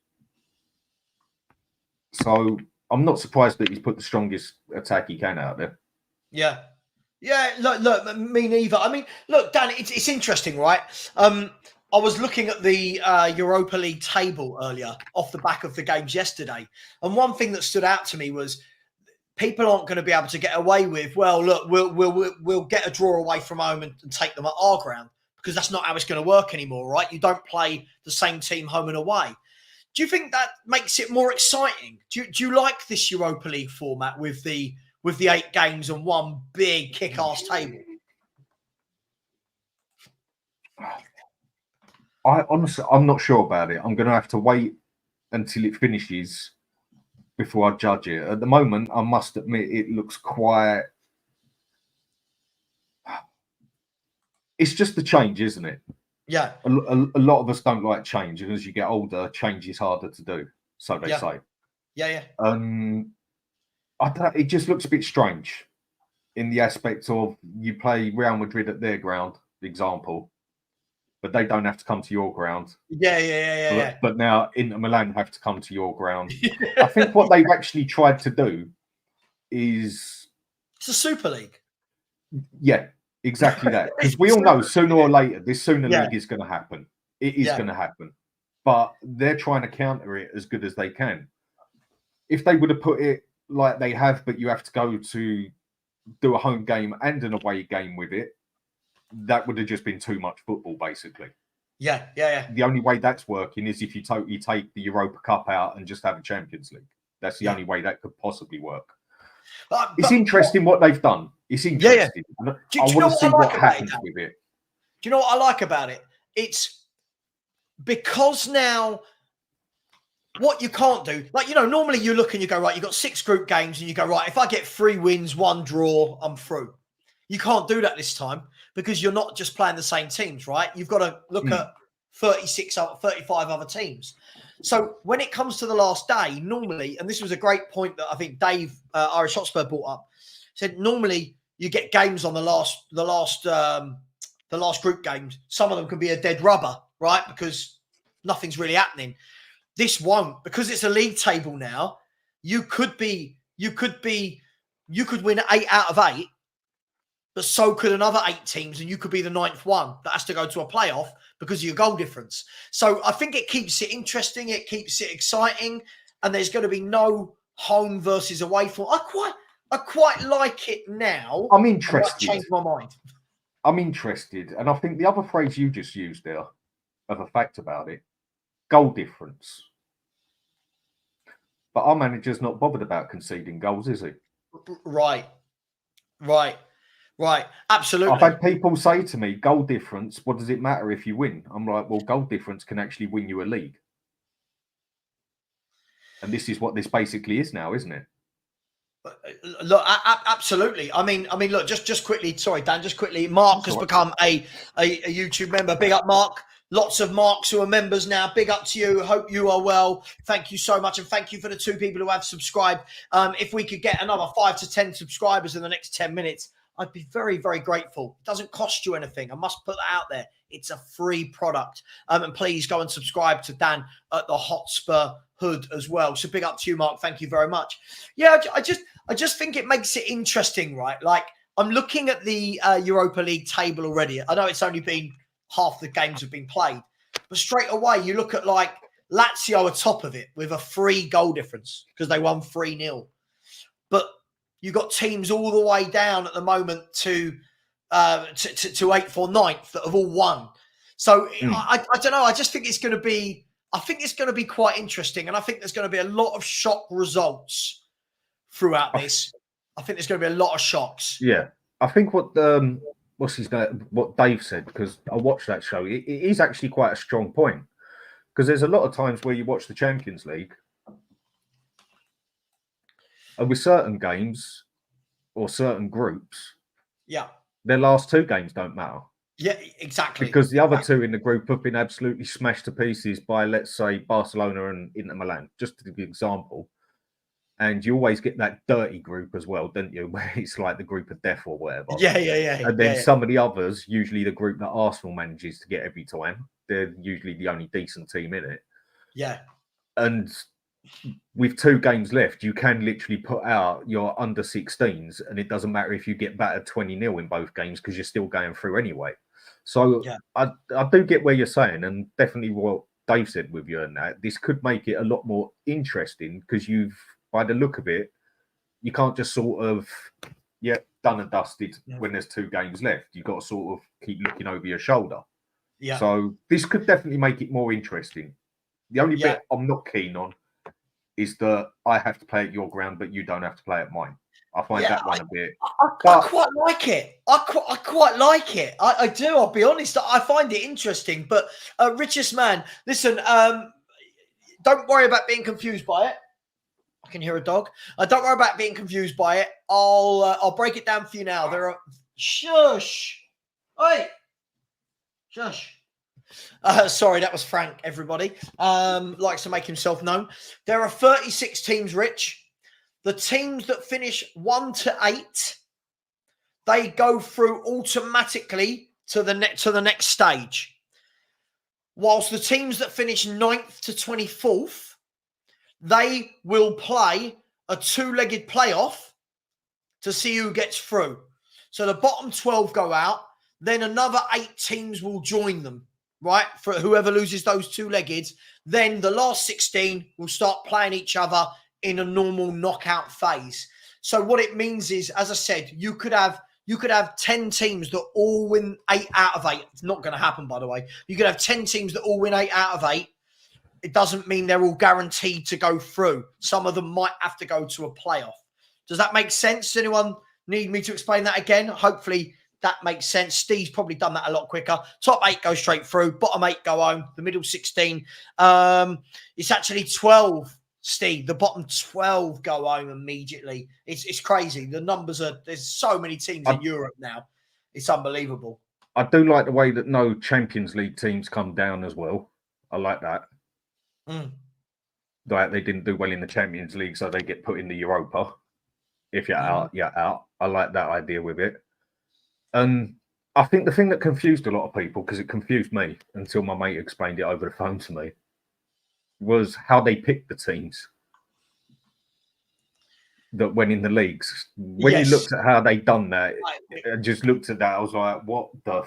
S2: So I'm not surprised that he's put the strongest attack he can out there.
S1: Yeah. Yeah, look, me neither. I mean, look, Dan, it's interesting, right? I was looking at the Europa League table earlier off the back of the games yesterday. And one thing that stood out to me was people aren't going to be able to get away with, well, look, we'll get a draw away from home and take them at our ground, because that's not how it's going to work anymore, right? You don't play the same team home and away. Do you think that makes it more exciting? Do you like this Europa League format with the 8 games and one big kick-ass table?
S2: I'm not sure about it. I'm going to have to wait until it finishes before I judge it. At the moment, I must admit, it looks quite... It's just the change, isn't it?
S1: Yeah.
S2: A lot of us don't like change, and as you get older, change is harder to do, so they say.
S1: Yeah.
S2: It just looks a bit strange in the aspect of you play Real Madrid at their ground, example, but they don't have to come to your ground.
S1: Yeah.
S2: But now Inter Milan have to come to your ground. I think what they've actually tried to do is...
S1: It's a Super League.
S2: Yeah, exactly that. Because we all know sooner or later, this Super League is going to happen. It is going to happen. But they're trying to counter it as good as they can. If they would have put it like they have, but you have to go to do a home game and an away game with it, that would have just been too much football, basically.
S1: Yeah.
S2: The only way that's working is if you totally take the Europa Cup out and just have a Champions League. That's the only way that could possibly work. It's interesting what they've done. It's interesting.
S1: Yeah.
S2: I want to see what happens with it.
S1: Do you know what I like about it? It's because now what you can't do, like, normally you look and you go, right, you've got 6 group games and you go, right, if I get 3 wins, 1 draw, I'm through. You can't do that this time because you're not just playing the same teams, right? You've got to look at 35 other teams. So when it comes to the last day, normally, and this was a great point that I think Dave, Irish Hotspur, brought up, said normally you get games on the last group games. Some of them can be a dead rubber, right? Because nothing's really happening. This won't, because it's a league table now. You could win 8 out of 8, but so could another 8 teams, and you could be the 9th one that has to go to a playoff because of your goal difference. So I think it keeps it interesting, it keeps it exciting, and there's going to be no home versus away form. I quite like it now.
S2: I'm interested.
S1: I changed my mind.
S2: I'm interested, and I think the other phrase you just used there, of a fact about it, goal difference. But our manager's not bothered about conceding goals, is he?
S1: Right. Absolutely.
S2: I've had people say to me, goal difference, what does it matter if you win? I'm like, well, goal difference can actually win you a league. And this is what this basically is now, isn't it?
S1: Look, absolutely. I mean, look, just quickly. Sorry, Dan, just quickly. Mark has become a YouTube member. Big up, Mark. Lots of Marks who are members now. Big up to you. Hope you are well. Thank you so much. And thank you for the 2 people who have subscribed. If we could get another 5 to 10 subscribers in the next 10 minutes, I'd be very, very grateful. It doesn't cost you anything. I must put that out there. It's a free product. And please go and subscribe to Dan at the Hotspur Hood as well. So big up to you, Mark. Thank you very much. Yeah, I just think it makes it interesting, right? Like, I'm looking at the Europa League table already. I know it's only been half the games have been played, but straight away you look at like Lazio atop of it with a 3 goal difference because they won 3-0. But you've got teams all the way down at the moment to 8th or 9th that have all won. So I don't know. I just think it's going to be. I think it's going to be quite interesting, and I think there's going to be a lot of shock results throughout this. I think there's going to be a lot of shocks.
S2: Yeah, I think what what's his name? What Dave said, because I watched that show. It is actually quite a strong point, because there's a lot of times where you watch the Champions League, and with certain games or certain groups,
S1: yeah,
S2: their last two games don't matter.
S1: Yeah, exactly.
S2: Because the other two in the group have been absolutely smashed to pieces by, let's say, Barcelona and Inter Milan, just to give you an example. And you always get that dirty group as well, don't you? Where it's like the group of death or whatever.
S1: Yeah.
S2: And then some of the others, usually the group that Arsenal manages to get every time, they're usually the only decent team in it.
S1: Yeah.
S2: And with 2 games left, you can literally put out your under 16s, and it doesn't matter if you get battered 20-0 in both games because you're still going through anyway. So I do get where you're saying, and definitely what Dave said with you and that. This could make it a lot more interesting because by the look of it, you can't just sort of, done and dusted when there's 2 games left. You've got to sort of keep looking over your shoulder.
S1: Yeah.
S2: So this could definitely make it more interesting. The only bit I'm not keen on is that I have to play at your ground, but you don't have to play at mine. I find that one a bit.
S1: I quite like it. I quite like it. I do. I'll be honest. I find it interesting. But richest man, listen. Don't worry about being confused by it. I can hear a dog. Don't worry about being confused by it. I'll break it down for you now. There are shush. Oi, shush. Sorry, that was Frank. Everybody likes to make himself known. There are 36 teams, Rich. The teams that finish 1 to 8, they go through automatically to the next stage. Whilst the teams that finish 9th to 24th, they will play a 2-legged playoff to see who gets through. So the bottom 12 go out, then another 8 teams will join them, right? For whoever loses those 2-leggeds, then the last 16 will start playing each other in a normal knockout phase. So what it means is, as I said, you could have 10 teams that all win 8 out of 8. It's not going to happen, by the way. You could have 10 teams that all win 8 out of 8. It doesn't mean they're all guaranteed to go through. Some of them might have to go to a playoff. Does that make sense? Does anyone need me to explain that again? Hopefully that makes sense. Steve's probably done that a lot quicker. Top 8 go straight through. Bottom 8 go home. The middle 16. It's actually 12. Steve, the bottom 12 go home immediately. It's crazy. The numbers there's so many teams in Europe now. It's unbelievable.
S2: I do like the way that no Champions League teams come down as well. I like that. Like they didn't do well in the Champions League, so they get put in the Europa. If you're out, you're out. I like that idea with it. And I think the thing that confused a lot of people, because it confused me until my mate explained it over the phone to me, was how they picked the teams that went in the leagues. When you looked at how they done that, I just looked at that, I was like, what the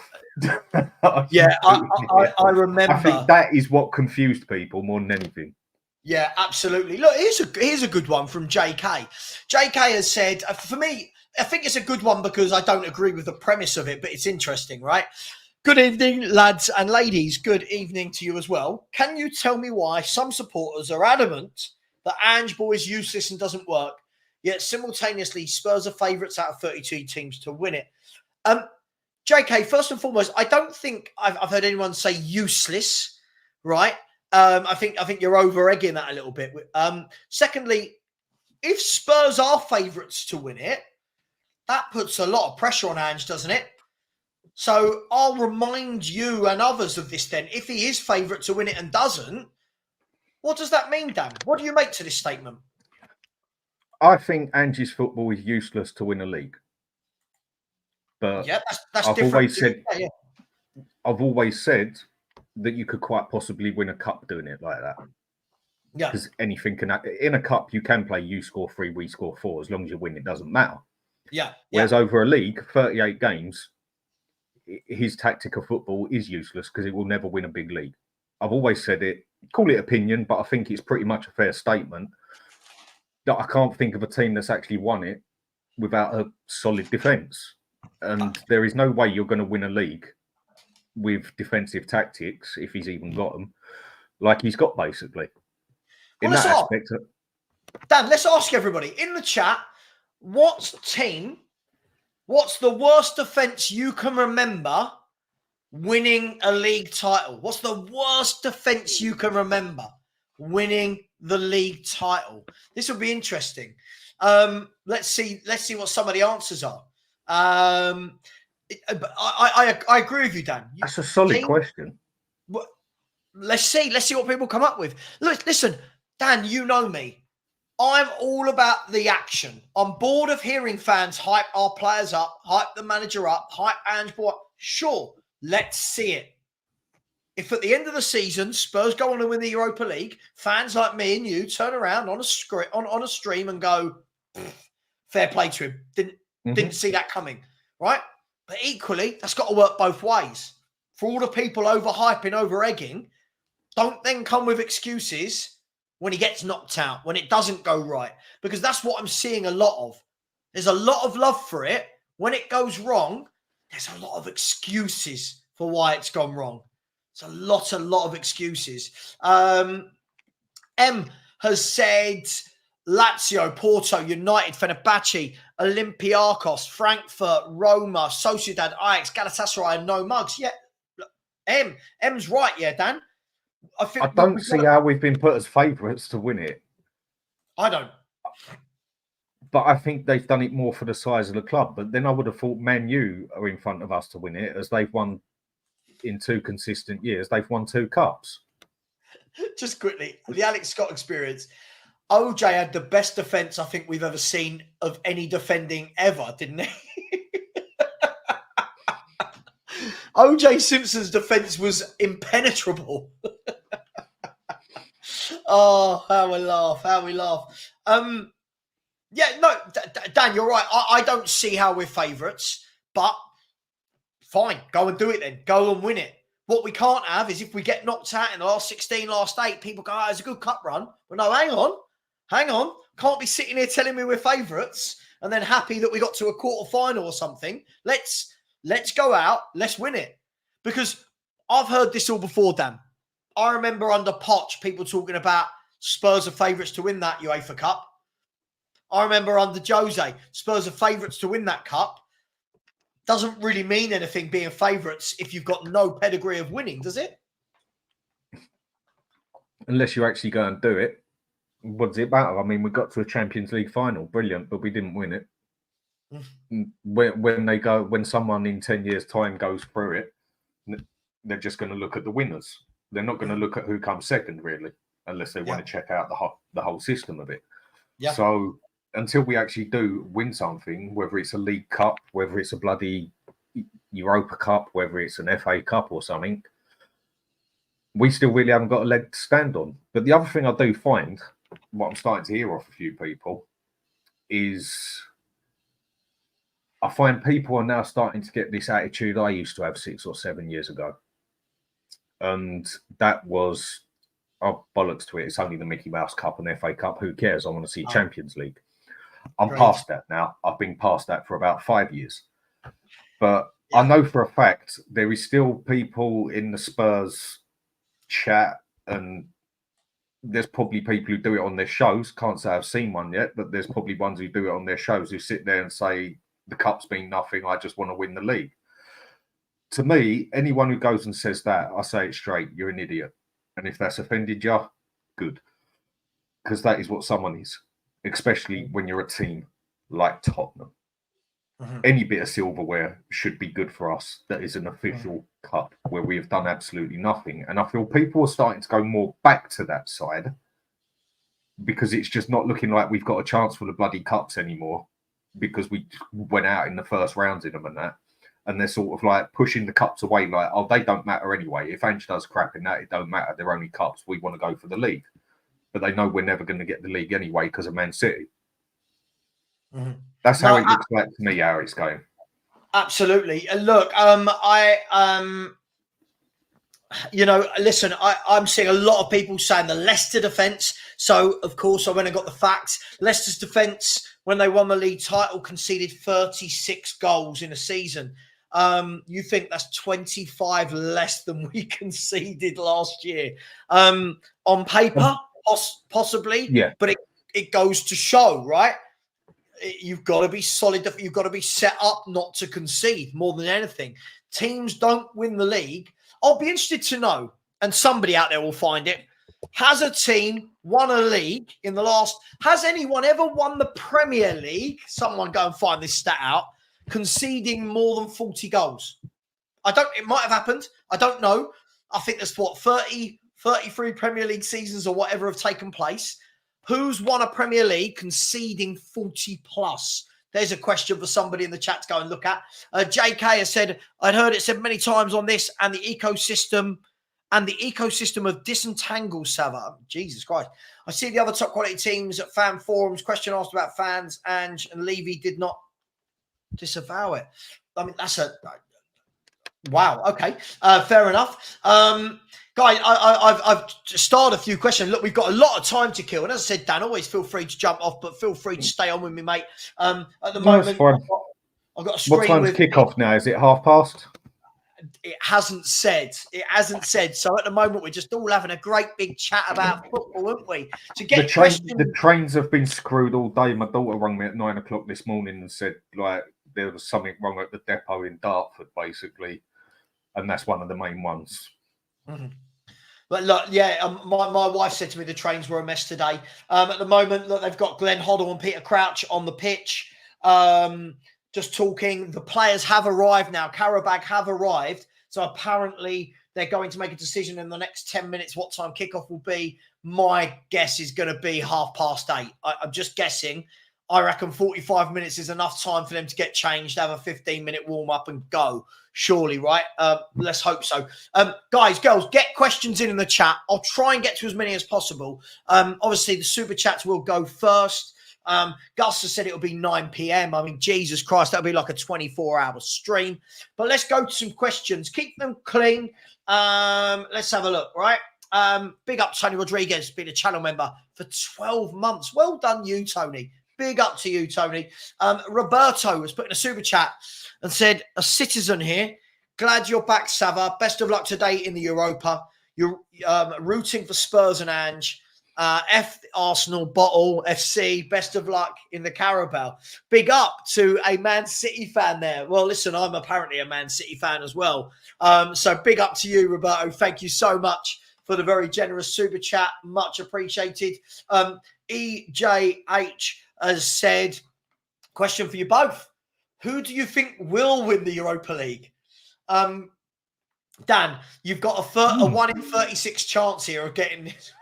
S1: I remember.
S2: I think that is what confused people more than anything.
S1: Yeah, absolutely. Look, here's a good one from JK. JK has said, for me, I think it's a good one because I don't agree with the premise of it, but it's interesting, right? Good evening, lads and ladies. Good evening to you as well. Can you tell me why some supporters are adamant that Ange Ball is useless and doesn't work, yet simultaneously Spurs are favourites out of 32 teams to win it? JK, first and foremost, I don't think I've heard anyone say useless, right? I think you're over-egging that a little bit. Secondly, if Spurs are favourites to win it, that puts a lot of pressure on Ange, doesn't it? So I'll remind you and others of this then. If he is favourite to win it and doesn't, what does that mean, Dan? What do you make to this statement?
S2: I think Ange's football is useless to win a league. But
S1: that's
S2: I've
S1: different.
S2: I've always said that you could quite possibly win a cup doing it like that.
S1: Yeah.
S2: Because anything can happen. In a cup, you can play you score 3, we score 4. As long as you win, it doesn't matter.
S1: Yeah.
S2: Whereas over a league, 38 games, his tactic of football is useless because it will never win a big league. I've always said it, call it opinion, but I think it's pretty much a fair statement that I can't think of a team that's actually won it without a solid defence. And there is no way you're going to win a league with defensive tactics, if he's even got them, like he's got basically. In that aspect.
S1: Dan, let's ask everybody in the chat, what's the worst defence you can remember winning a league title? What's the worst defence you can remember winning the league title? This will be interesting. Let's see what some of the answers are. I agree with you, Dan.
S2: That's a solid question.
S1: Let's see what people come up with. Look, listen, Dan, you know me. I'm all about the action. I'm bored of hearing fans hype our players up, hype the manager up, hype Ange Boy. Sure, let's see it. If at the end of the season, Spurs go on to win the Europa League, fans like me and you turn around on a stream and go, fair play to him. Didn't see that coming, right? But equally, that's got to work both ways. For all the people overhyping, over-egging, don't then come with excuses when he gets knocked out, when it doesn't go right. Because that's what I'm seeing a lot of. There's a lot of love for it. When it goes wrong, there's a lot of excuses for why it's gone wrong. It's a lot of excuses. M has said Lazio, Porto, United, Fenerbahce, Olympiacos, Frankfurt, Roma, Sociedad, Ajax, Galatasaray, and no mugs. Yeah, M's right, yeah, Dan.
S2: I don't see how we've been put as favourites to win it.
S1: I don't.
S2: But I think they've done it more for the size of the club. But then I would have thought Man U are in front of us to win it, as they've won in 2 consistent years. They've won 2 cups.
S1: Just quickly, the Alex Scott experience. OJ had the best defence I think we've ever seen of any defending ever, didn't he? OJ Simpson's defence was impenetrable. Oh, how we laugh. Yeah, no, Dan, you're right. I don't see how we're favourites, but fine, go and do it then. Go and win it. What we can't have is if we get knocked out in the last 16, last 8, people go, it's a good cup run. But no, hang on. Can't be sitting here telling me we're favourites and then happy that we got to a quarter final or something. Let's go out. Let's win it. Because I've heard this all before, Dan. I remember under Poch, people talking about Spurs are favourites to win that UEFA Cup. I remember under Jose, Spurs are favourites to win that cup. Doesn't really mean anything being favourites if you've got no pedigree of winning, does it?
S2: Unless you actually go and do it. What does it matter? I mean, we got to a Champions League final. Brilliant, but we didn't win it. When someone in 10 years' time goes through it, they're just going to look at the winners. They're not going to look at who comes second, really, unless they want to check out the whole system of it. Yeah. So until we actually do win something, whether it's a League Cup, whether it's a bloody Europa Cup, whether it's an FA Cup or something, we still really haven't got a leg to stand on. But the other thing I do find, what I'm starting to hear off a few people, is I find people are now starting to get this attitude I used to have 6 or 7 years ago. And that was, oh, bollocks to it. It's only the Mickey Mouse Cup and FA Cup. Who cares? I want to see Champions League. I'm past that now. I've been past that for about 5 years. But I know for a fact there is still people in the Spurs chat, and there's probably people who do it on their shows. Can't say I've seen one yet, but there's probably ones who do it on their shows who sit there and say, the cup's been nothing, I just want to win the league. To me, anyone who goes and says that, I say it straight, you're an idiot. And if that's offended you, good. Because that is what someone is, especially when you're a team like Tottenham. Any bit of silverware should be good for us. That is an official cup where we have done absolutely nothing. And I feel people are starting to go more back to that side because it's just not looking like we've got a chance for the bloody cups anymore because we went out in the first rounds in them and that. And they're sort of like pushing the cups away like, oh, they don't matter anyway. If Ange does crap in that, it don't matter. They're only cups. We want to go for the league. But they know we're never going to get the league anyway because of Man City. That's how it looks like to me, how it's going.
S1: Absolutely. Look, listen, I'm seeing a lot of people saying the Leicester defence. So, of course, I went and got the facts. Leicester's defence, when they won the league title, conceded 36 goals in a season. You think that's 25 less than we conceded last year. On paper, possibly, but it goes to show, right? you've got to be solid. You've got to be set up not to concede more than anything. Teams don't win the league. I'll be interested to know, and somebody out there will find it. Has a team won a league in the last? Has anyone ever won the Premier League? Someone go and find this stat out. Conceding more than 40 goals. It might have happened. I don't know. I think there's 33 Premier League seasons or whatever have taken place. Who's won a Premier League conceding 40 plus? There's a question for somebody in the chat to go and look at. JK has said, I'd heard it said many times on this, and the ecosystem of disentangle Savva. Jesus Christ. I see the other top quality teams at fan forums. Question asked about fans. Ange and Levy did not disavow it. I mean, that's wow. Okay. Fair enough. Guys, I've started a few questions. Look, we've got a lot of time to kill. And as I said, Dan, always feel free to jump off, but feel free to stay on with me, mate. At the moment, I've got a screen.
S2: What time's kickoff now? Is it past?
S1: It hasn't said. So at the moment, we're just all having a great big chat about football, aren't we? To get
S2: the trains have been screwed all day. My daughter rang me at 9 o'clock this morning and said, like, there was something wrong at the depot in Dartford, basically. And that's one of the main ones.
S1: Mm-hmm. But look, yeah, my wife said to me the trains were a mess today. At the moment, look, they've got Glenn Hoddle and Peter Crouch on the pitch. Just talking. The players have arrived now. Qarabag have arrived. So apparently they're going to make a decision in the next 10 minutes what time kickoff will be. My guess is going to be 8:30. I'm just guessing. I reckon 45 minutes is enough time for them to get changed, have a 15-minute warm-up and go. Surely, right? Let's hope so. Guys, girls, get questions in the chat. I'll try and get to as many as possible. Obviously, the super chats will go first. Gus has said it'll be 9 p.m. I mean, Jesus Christ, that'll be like a 24-hour stream. But let's go to some questions. Keep them clean. Let's have a look, right? Big up Tony Rodriguez, been a channel member for 12 months. Well done, you, Tony. Big up to you, Tony. Roberto was put in a super chat and said, a citizen here. Glad you're back, Savva. Best of luck today in the Europa. You're rooting for Spurs and Ange. F Arsenal Bottle FC. Best of luck in the Carabao. Big up to a Man City fan there. Well, listen, I'm apparently a Man City fan as well. So big up to you, Roberto. Thank you so much for the very generous super chat. Much appreciated. EJH has said, question for you both. Who do you think will win the Europa League? Dan, you've got a 1 in 36 chance here of getting this.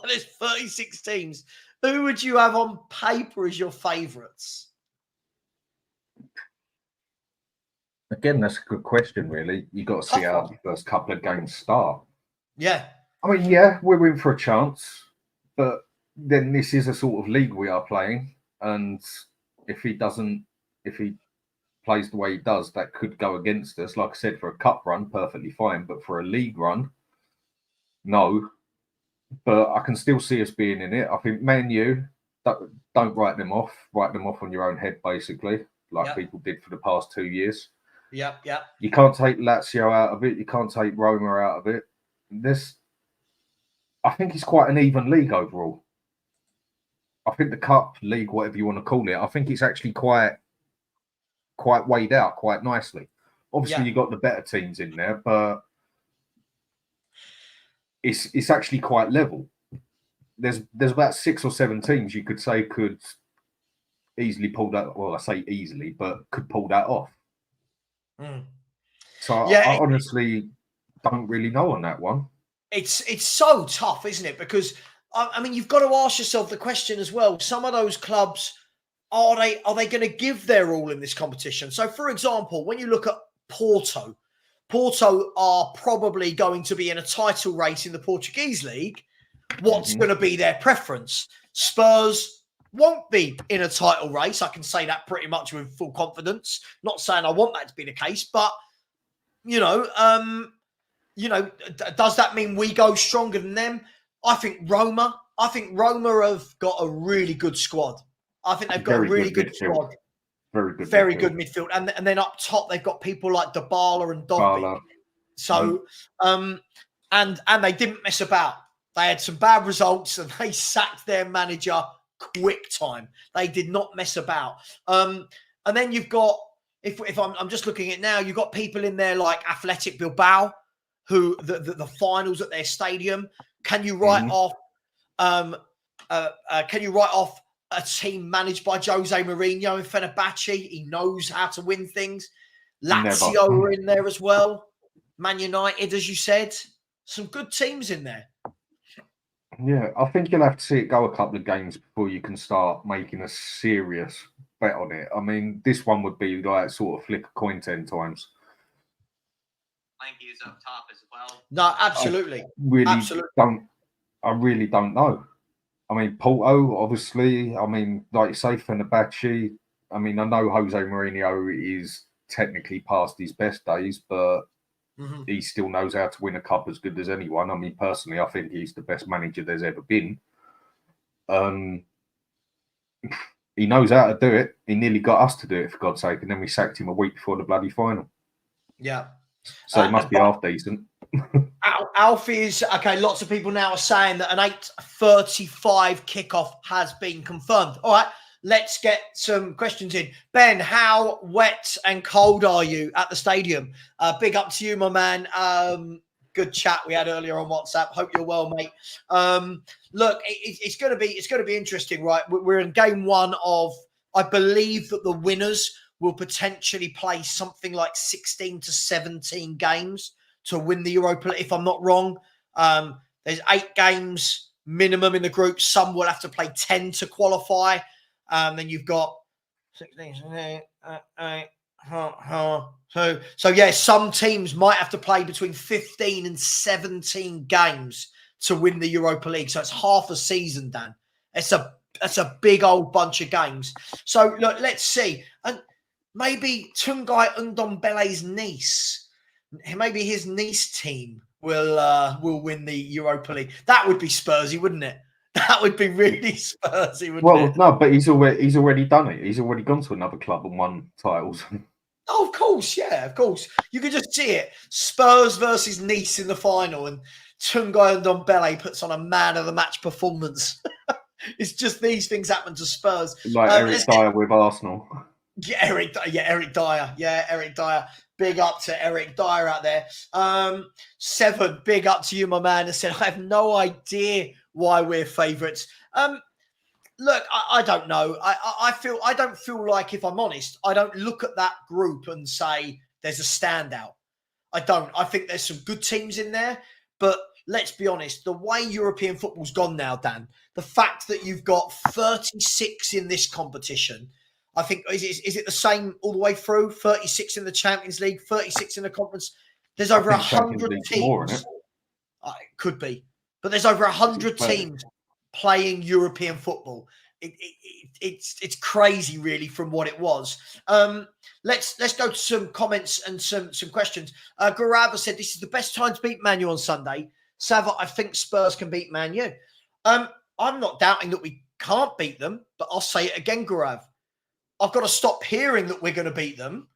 S1: There's 36 teams. Who would you have on paper as your favourites?
S2: Again, that's a good question, really. You've got to see how the first couple of games start.
S1: Yeah.
S2: I mean, yeah, we're in for a chance, but then this is a sort of league we are playing. And if he plays the way he does, that could go against us. Like I said, for a cup run, perfectly fine. But for a league run, no. But I can still see us being in it. I think Man U, don't write them off. Write them off on your own head, basically, like people did for the past 2 years.
S1: Yeah.
S2: You can't take Lazio out of it. You can't take Roma out of it. I think it's quite an even league overall. I think the Cup League, whatever you want to call it, I think it's actually quite weighed out quite nicely. Obviously, you've got the better teams in there, but it's actually quite level. There's about 6 or 7 teams you could say could easily pull that. Well, I say easily, but could pull that off. So I honestly don't really know on that one.
S1: It's so tough, isn't it? Because I mean, you've got to ask yourself the question as well. Some of those clubs, are they going to give their all in this competition? So, for example, when you look at Porto are probably going to be in a title race in the Portuguese league. What's going to be their preference? Spurs won't be in a title race. I can say that pretty much with full confidence. Not saying I want that to be the case, but does that mean we go stronger than them? I think Roma have got a really good squad. I think they've got a really good squad. Very good midfield. And then up top, they've got people like Dybala and Dogbik. So, and they didn't mess about. They had some bad results and they sacked their manager quick time. They did not mess about. And then you've got, if I'm just looking at it now, you've got people in there like Athletic Bilbao, who the finals at their stadium. Can you write off? Can you write off a team managed by Jose Mourinho in Fenerbahce? He knows how to win things. Lazio are in there as well. Man United, as you said, some good teams in there.
S2: Yeah, I think you'll have to see it go a couple of games before you can start making a serious bet on it. I mean, this one would be like sort of flip a coin 10 times.
S4: Lanky is up top as well.
S1: No, absolutely.
S2: I really don't know. I mean, Porto, obviously. I mean, like you say, Fenerbahce. I mean, I know Jose Mourinho is technically past his best days, but he still knows how to win a cup as good as anyone. I mean, personally, I think he's the best manager there's ever been. He knows how to do it. He nearly got us to do it, for God's sake, and then we sacked him a week before the bloody final.
S1: Yeah.
S2: So he must be half decent.
S1: Alfie is okay. Lots of people now are saying that an 8:35 kickoff has been confirmed. All right, let's get some questions in. Ben, how wet and cold are you at the stadium? Big up to you, my man. Good chat we had earlier on WhatsApp. Hope you're well, mate. Look, it's going to be interesting, right? We're in game one of, I believe that the winners will potentially play something like 16 to 17 games to win the Europa League, if I'm not wrong. There's 8 games minimum in the group. Some will have to play 10 to qualify. Then you've got 16, so yeah, some teams might have to play between 15 and 17 games to win the Europa League. So it's half a season, Dan. That's a big old bunch of games. So look, let's see. And maybe Tungai Ndombele's niece, maybe his niece team will win the Europa League. That would be Spursy, wouldn't it? That would be really Spursy, wouldn't it?
S2: No, but he's already done it. He's already gone to another club and won titles.
S1: Oh, of course, yeah, of course. You can just see it. Spurs versus Nice in the final, and Tungai Ndombele puts on a man of the match performance. It's just these things happen to Spurs.
S2: Like Eric Dyer with Arsenal.
S1: Yeah, Eric Dyer. Yeah, Eric Dyer. Big up to Eric Dyer out there. 7, big up to you, my man. I said, I have no idea why we're favourites. Look, I don't know. I don't feel like, if I'm honest, I don't look at that group and say there's a standout. I don't. I think there's some good teams in there, but let's be honest, the way European football's gone now, Dan, the fact that you've got 36 in this competition, I think, is it the same all the way through? 36 in the Champions League, 36 in the conference. There's over 100 teams. More, isn't it? It could be. But there's over 100 teams playing European football. It's crazy, really, from what it was. Let's go to some comments and some questions. Garava said, this is the best time to beat Man U on Sunday. Savva, I think Spurs can beat Man U. I'm not doubting that we can't beat them, but I'll say it again, Garav. I've got to stop hearing that we're going to beat them.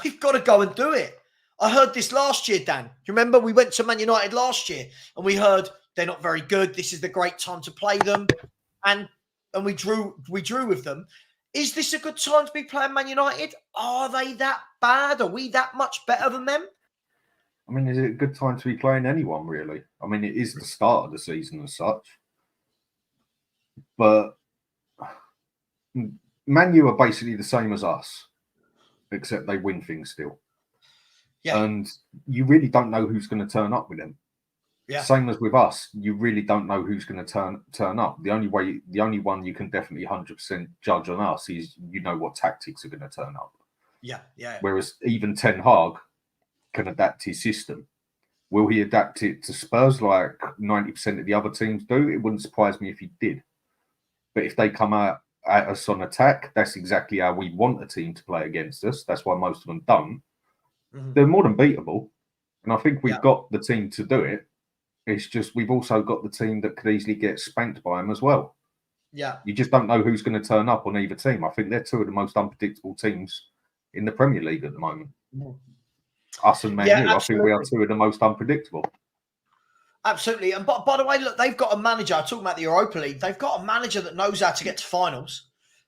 S1: We've got to go and do it. I heard this last year, Dan. You remember we went to Man United last year and we heard they're not very good. This is the great time to play them. And we drew with them. Is this a good time to be playing Man United? Are they that bad? Are we that much better than them?
S2: I mean, is it a good time to be playing anyone, really? I mean, it is the start of the season as such. But Man U are basically the same as us, except they win things still. Yeah. And you really don't know who's going to turn up with them. Yeah. Same as with us, you really don't know who's going to turn up. The only one you can definitely 100% judge on us is you know what tactics are going to turn up.
S1: Yeah.
S2: Whereas even Ten Hag can adapt his system. Will he adapt it to Spurs like 90% of the other teams do? It wouldn't surprise me if he did. But if they come out at us on attack, that's exactly how we want a team to play against us. That's why most of them don't. Mm-hmm. They're more than beatable. And I think we've got the team to do it. It's just we've also got the team that could easily get spanked by them as well.
S1: Yeah.
S2: You just don't know who's going to turn up on either team. I think they're two of the most unpredictable teams in the Premier League at the moment. Mm-hmm. Us and Man U, I think we are two of the most unpredictable.
S1: Absolutely. And by the way, look, they've got a manager. I'm talking about the Europa League. They've got a manager that knows how to get to finals.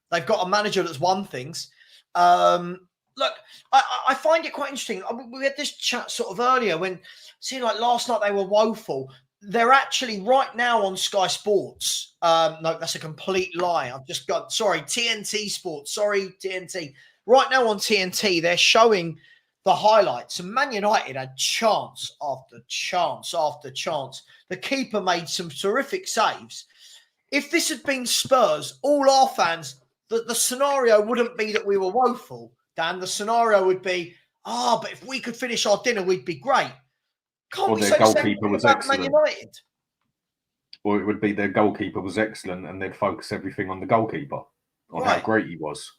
S1: They've got a manager that's won things. Look, I find it quite interesting. We had this chat sort of earlier when, see, like last night they were woeful. They're actually right now on Sky Sports. No, that's a complete lie. I've just got, sorry, TNT Sports. Sorry, TNT. Right now on TNT, they're showing the highlights. And Man United had chance after chance after chance. The keeper made some terrific saves. If this had been Spurs, all our fans, the scenario wouldn't be that we were woeful, Dan. The scenario would be, but if we could finish our dinner, we'd be great. Can't we say the same thing about Man United?
S2: Or it would be their goalkeeper was excellent and they'd focus everything on the goalkeeper, on how great he was.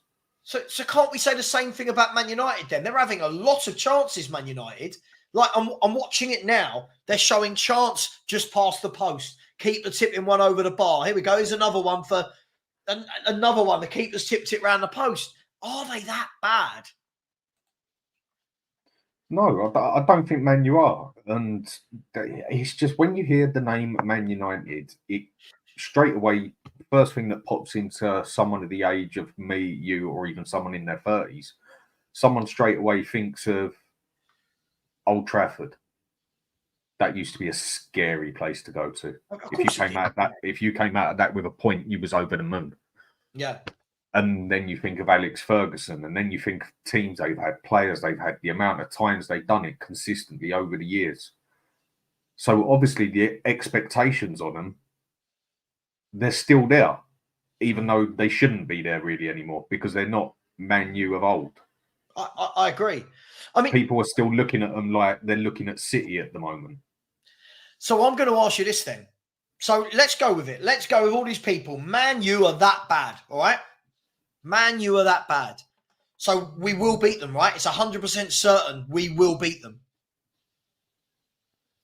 S1: So can't we say the same thing about Man United then? They're having a lot of chances, Man United. Like, I'm watching it now. They're showing chance just past the post. Keeper tipping one over the bar. Here we go. Here's another one for another one. The keeper's tipped it round the post. Are they that bad?
S2: No, I don't think Man U are. And it's just when you hear the name Man United, it straight away, the first thing that pops into someone of the age of me, you, or even someone in their 30s, someone straight away thinks of Old Trafford. That used to be a scary place to go to. If you came out of that with a point, you was over the moon.
S1: Yeah.
S2: And then you think of Alex Ferguson, and then you think of teams they've had, players they've had, the amount of times they've done it consistently over the years. So obviously the expectations on them, they're still there, even though they shouldn't be there really anymore because they're not Man U of old.
S1: I agree. I mean,
S2: people are still looking at them like they're looking at City at the moment.
S1: So I'm going to ask you this then. So let's go with it. Let's go with all these people. Man U are that bad, all right? Man U are that bad. So we will beat them, right? It's 100% certain we will beat them.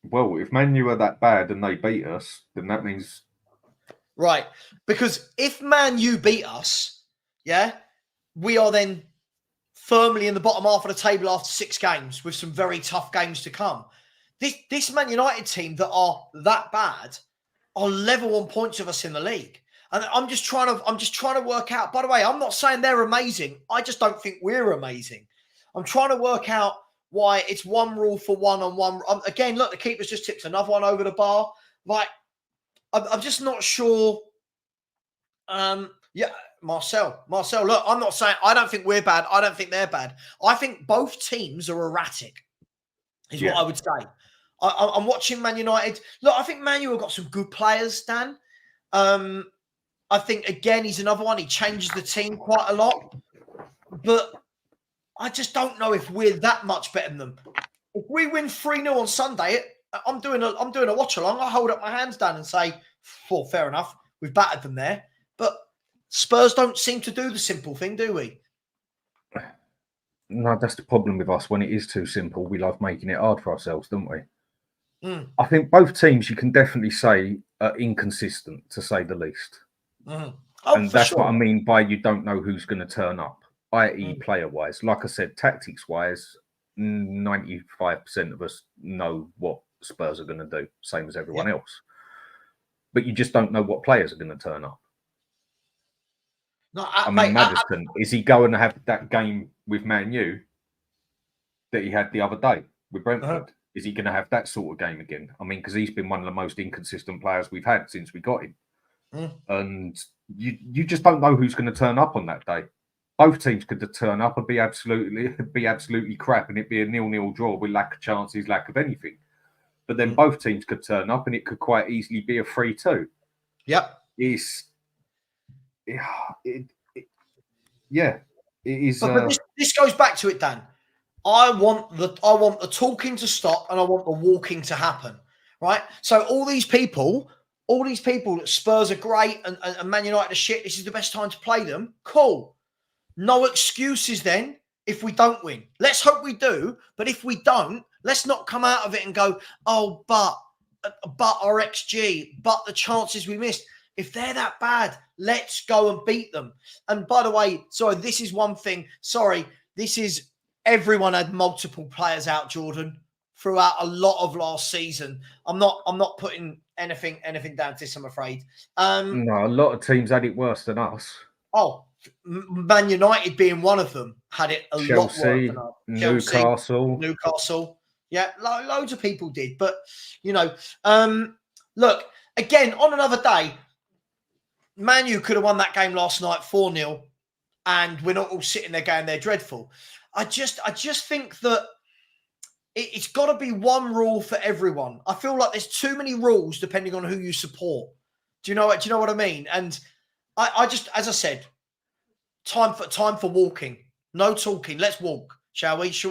S2: Well, if Man U are that bad and they beat us, then that means...
S1: Right. Because if Man U beat us, yeah, we are then firmly in the bottom half of the table after 6 games with some very tough games to come. This Man United team that are that bad are level on points of us in the league. And I'm just trying to work out, by the way, I'm not saying they're amazing. I just don't think we're amazing. I'm trying to work out why it's one rule for one on one. Again, look, the keeper's just tipped another one over the bar. Like, I'm just not sure. Yeah, Marcel, look, I'm not saying, I don't think we're bad. I don't think they're bad. I think both teams are erratic, is what I would say. I'm watching Man United. Look, I think Man U have got some good players, Dan. I think, again, he's another one. He changes the team quite a lot. But I just don't know if we're that much better than them. If we win 3-0 on Sunday, I'm doing a watch-along. I hold up my hands down and say, well, fair enough. We've battered them there. But Spurs don't seem to do the simple thing, do we?
S2: No, that's the problem with us. When it is too simple, we love making it hard for ourselves, don't we? I think both teams, you can definitely say, are inconsistent, to say the least. And that's what I mean by you don't know who's going to turn up, i.e. player-wise. Like I said, tactics-wise, 95% of us know what Spurs are going to do, same as everyone else. But you just don't know what players are going to turn up.
S1: No,
S2: Maddison, is he going to have that game with Man U that he had the other day with Brentford? Is he going to have that sort of game again? I mean, because he's been one of the most inconsistent players we've had since we got him. And you just don't know who's going to turn up on that day. Both teams could turn up and be absolutely crap, and it'd be a 0-0 draw with lack of chances, lack of anything. But then both teams could turn up, and it could quite easily be a 3-2.
S1: Yep.
S2: It is.
S1: But this goes back to it, Dan. I want the talking to stop, and I want the walking to happen. Right. So all these people that Spurs are great and Man United are shit. This is the best time to play them. Cool. No excuses then if we don't win. Let's hope we do. But if we don't, let's not come out of it and go, oh, but our XG, but the chances we missed. If they're that bad, let's go and beat them. And by the way, sorry, this is one thing. Sorry, this is everyone had multiple players out, Jordan. throughout a lot of last season. I'm not putting anything down to this, I'm afraid.
S2: No, a lot of teams had it worse than us.
S1: Oh, Man United being one of them had it a lot worse than us. Newcastle. Yeah, loads of people did. But, look, again, on another day, Man U could have won that game last night 4-0, and we're not all sitting there going they're dreadful. I just think that it's got to be one rule for everyone. I feel like there's too many rules depending on who you support. Do you know what I mean? And I just, as I said, time for walking. No talking. Let's walk, shall we? Should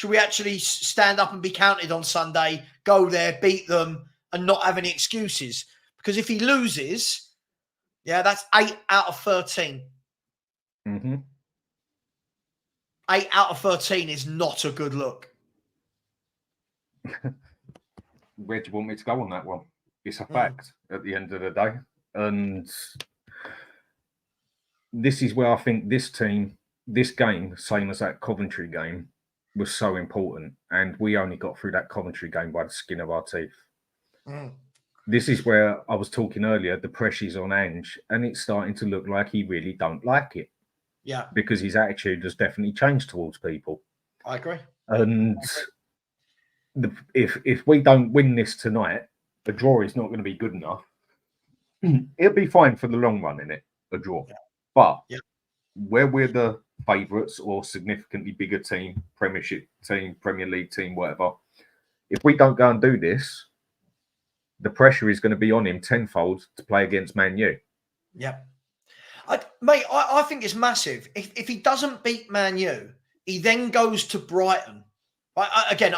S1: we actually stand up and be counted on Sunday, go there, beat them, and not have any excuses? Because if he loses, that's 8 out of 13.
S2: Mm-hmm.
S1: 8 out of 13 is not a good look.
S2: Where do you want me to go on that one? It's a fact at the end of the day. And this is where I think this game, same as that Coventry game, was so important. And we only got through that Coventry game by the skin of our teeth. This is where I was talking earlier, the pressure's on Ange, and it's starting to look like he really don't like it.
S1: Yeah.
S2: Because his attitude has definitely changed towards people.
S1: I agree.
S2: And if we don't win this tonight, a draw is not going to be good enough. It'll be fine for the long run, innit? A draw. Yeah. But where we're the favourites or significantly bigger team, Premiership team, Premier League team, whatever, if we don't go and do this, the pressure is going to be on him tenfold to play against Man U.
S1: Yeah. I think it's massive. If he doesn't beat Man U, he then goes to Brighton. Again,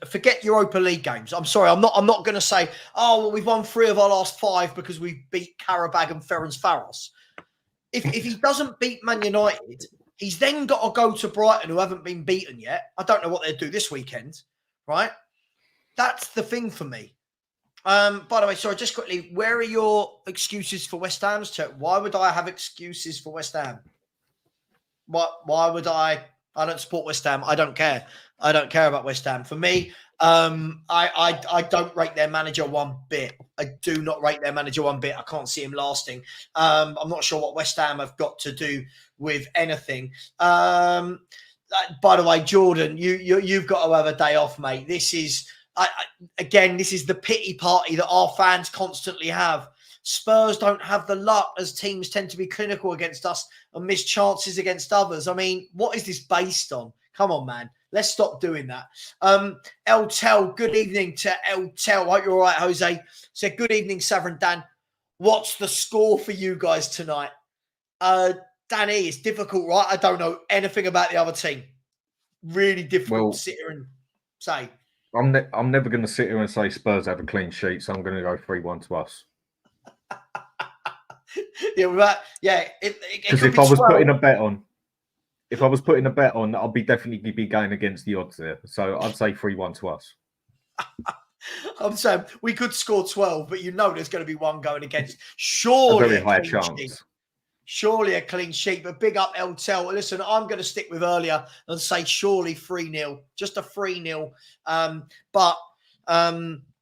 S1: forget Europa League games. I'm sorry, I'm not going to say, oh, well, we've won 3 of our last 5 because we beat Qarabag and Ferencvaros. If he doesn't beat Man United, he's then got to go to Brighton, who haven't been beaten yet. I don't know what they'll do this weekend, right? That's the thing for me. By the way, sorry, just quickly, where are your excuses for West Ham's chat? Why would I have excuses for West Ham? Why would I don't support West Ham. I don't care. I don't care about West Ham. For me, I don't rate their manager one bit. I do not rate their manager one bit. I can't see him lasting. I'm not sure what West Ham have got to do with anything. By the way, Jordan, you've got to have a day off, mate. This is this is the pity party that our fans constantly have. Spurs don't have the luck, as teams tend to be clinical against us and miss chances against others. I mean, what is this based on? Come on, man. Let's stop doing that. El Tel, good evening to El Tel. Hope you're all right, Jose. Said, good evening, Savva and Dan. What's the score for you guys tonight? Danny, it's difficult, right? I don't know anything about the other team. Really difficult to sit here and say.
S2: I'm never going to sit here and say Spurs have a clean sheet, so I'm going to go 3-1 to us. Because if I was putting a bet on, I'll be definitely be going against the odds there. So I'd say 3-1 to us.
S1: I'm saying we could score 12, but there's going to be one going against. Surely
S2: a very high chance.
S1: Surely a clean sheet, but big up El Tel. Listen, I'm going to stick with earlier and say surely 3-0, just a 3-0. But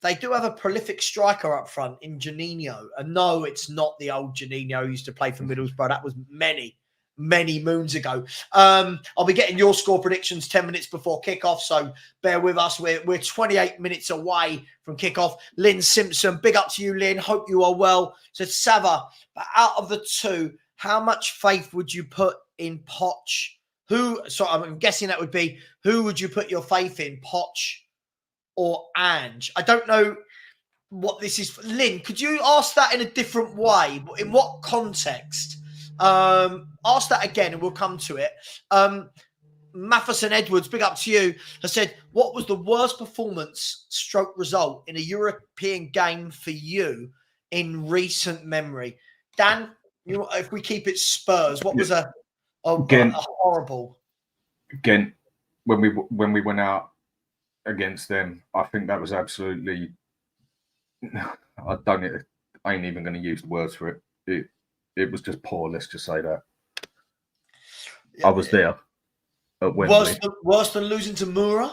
S1: they do have a prolific striker up front in Juninho. And no, it's not the old Juninho who used to play for Middlesbrough. That was many moons ago. I'll be getting your score predictions 10 minutes before kickoff, so bear with us. We're 28 minutes away from kickoff. Lynn Simpson, big up to you, Lynn. Hope you are well. Said Savva, but out of the two, how much faith would you put in Poch? I'm guessing that would be, who would you put your faith in, Poch or Ange? I don't know what this is. Lynn, could you ask that in a different way? In what context? Ask that again and we'll come to it. Matheson Edwards, big up to you, has said, what was the worst performance / result in a European game for you in recent memory? Dan, if we keep it Spurs, what was a horrible?
S2: Again, when we went out against them, I think that was absolutely. I ain't even going to use the words for it. It was just poor. Let's just say that. I was there at Wembley.
S1: Worse than losing to Mura?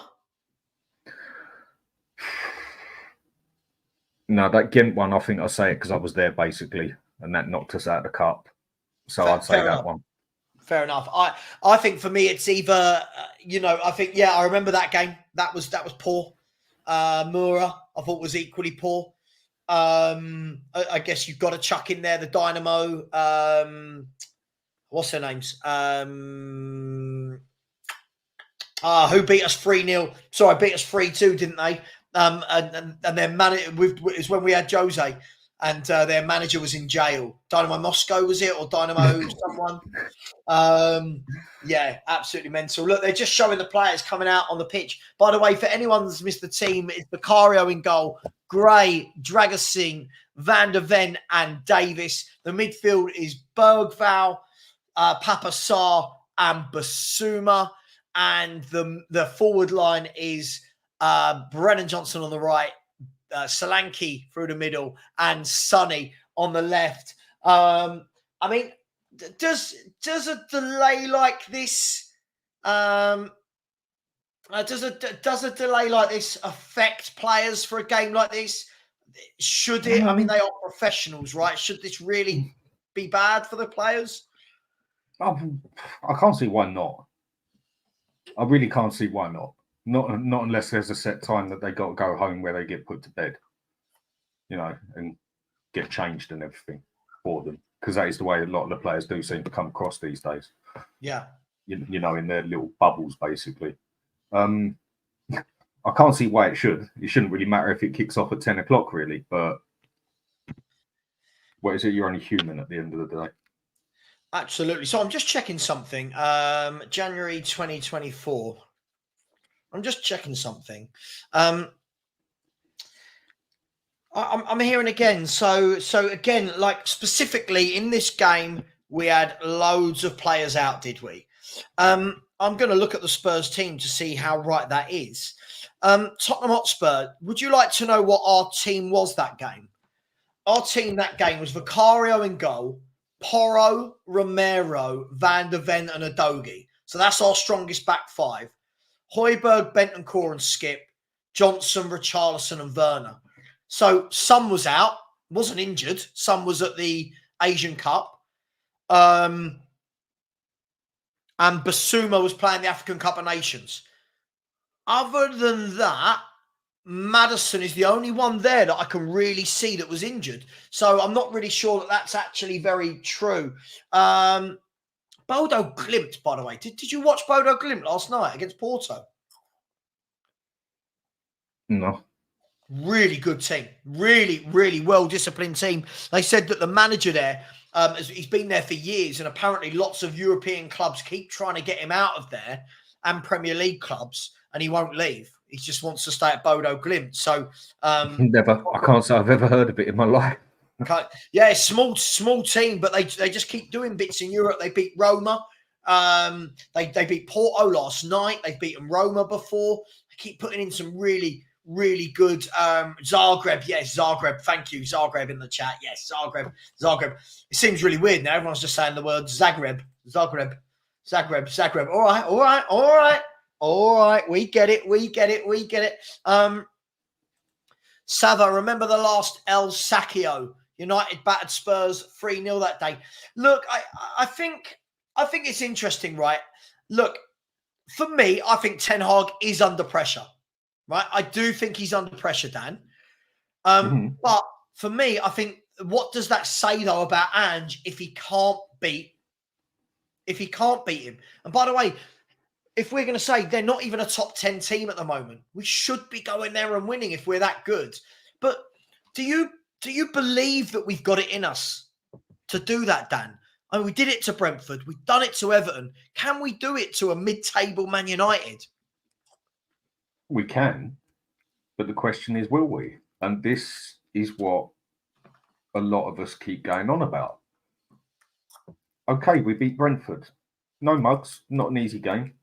S2: No, that Ghent one, I think I say it because I was there basically, and that knocked us out of the cup. So I'd say that one.
S1: Fair enough. I think for me, it's either, I think, I remember that game. That was poor. Mura, I thought, was equally poor. I guess you've got to chuck in there the Dynamo. What's their names? Who beat us 3-0? Sorry, beat us 3-2, didn't they? And their manager is when we had Jose, and their manager was in jail. Dynamo Moscow, was it, or Dynamo someone? Yeah, absolutely mental. Look, they're just showing the players coming out on the pitch. By the way, for anyone that's missed the team, it's Vicario in goal, Gray, Dragasingh, Van der Ven, and Davis. The midfield is Bergvall, Papa Sarr, and Basuma. And the forward line is Brennan Johnson on the right, Solanke through the middle, and Sonny on the left. I mean, does a delay like this, does a delay like this affect players for a game like this? Should it? I mean, they are professionals, right? Should this really be bad for the players?
S2: I can't see why not. I really can't see why not. Not unless there's a set time that they got to go home where they get put to bed, and get changed and everything for them. Because that is the way a lot of the players do seem to come across these days.
S1: Yeah.
S2: In their little bubbles, basically. I can't see why it should. It shouldn't really matter if it kicks off at 10 o'clock, really. But what is it? You're only human at the end of the day.
S1: Absolutely. So I'm just checking something. January 2024. I'm just checking something. I'm hearing again. So again, like specifically in this game, we had loads of players out, did we? I'm going to look at the Spurs team to see how right that is. Tottenham Hotspur, would you like to know what our team was that game? Our team that game was Vicario in goal, Porro, Romero, Van der Ven, and Udogie. So that's our strongest back five. Højbjerg, Bentancur, and Skip, Johnson, Richarlison, and Werner. So Son was out, wasn't injured. Son was at the Asian Cup. And Basuma was playing the African Cup of Nations. Other than that, Maddison is the only one there that I can really see that was injured. So I'm not really sure that that's actually very true. Bodo Glimt, by the way. Did you watch Bodo Glimt last night against Porto?
S2: No.
S1: Really good team. Really, really well-disciplined team. They said that the manager there, he's been there for years, and apparently lots of European clubs keep trying to get him out of there, and Premier League clubs, and he won't leave. He just wants to stay at Bodo Glimt. So
S2: never. I can't say I've ever heard of it in my life.
S1: Yeah, small team, but they just keep doing bits in Europe. They beat Roma. They beat Porto last night. They've beaten Roma before. They keep putting in some really good Zagreb. Yes, Zagreb. Thank you, Zagreb in the chat. Yes, Zagreb. It seems really weird now. Everyone's just saying the word Zagreb. All right. We get it. Savva, remember the last El Sacchio? United battered Spurs 3-0 that day. Look, I think it's interesting, right? Look, for me, I think Ten Hag is under pressure, right? I do think he's under pressure, Dan. But for me, I think, what does that say though about Ange if he can't beat him? And by the way, if we're going to say they're not even a top 10 team at the moment, we should be going there and winning if we're that good. But do you believe that we've got it in us to do that, Dan? I mean, we did it to Brentford. We've done it to Everton. Can we do it to a mid-table Man United?
S2: We can. But the question is, will we? And this is what a lot of us keep going on about. Okay, we beat Brentford. No mugs, not an easy game.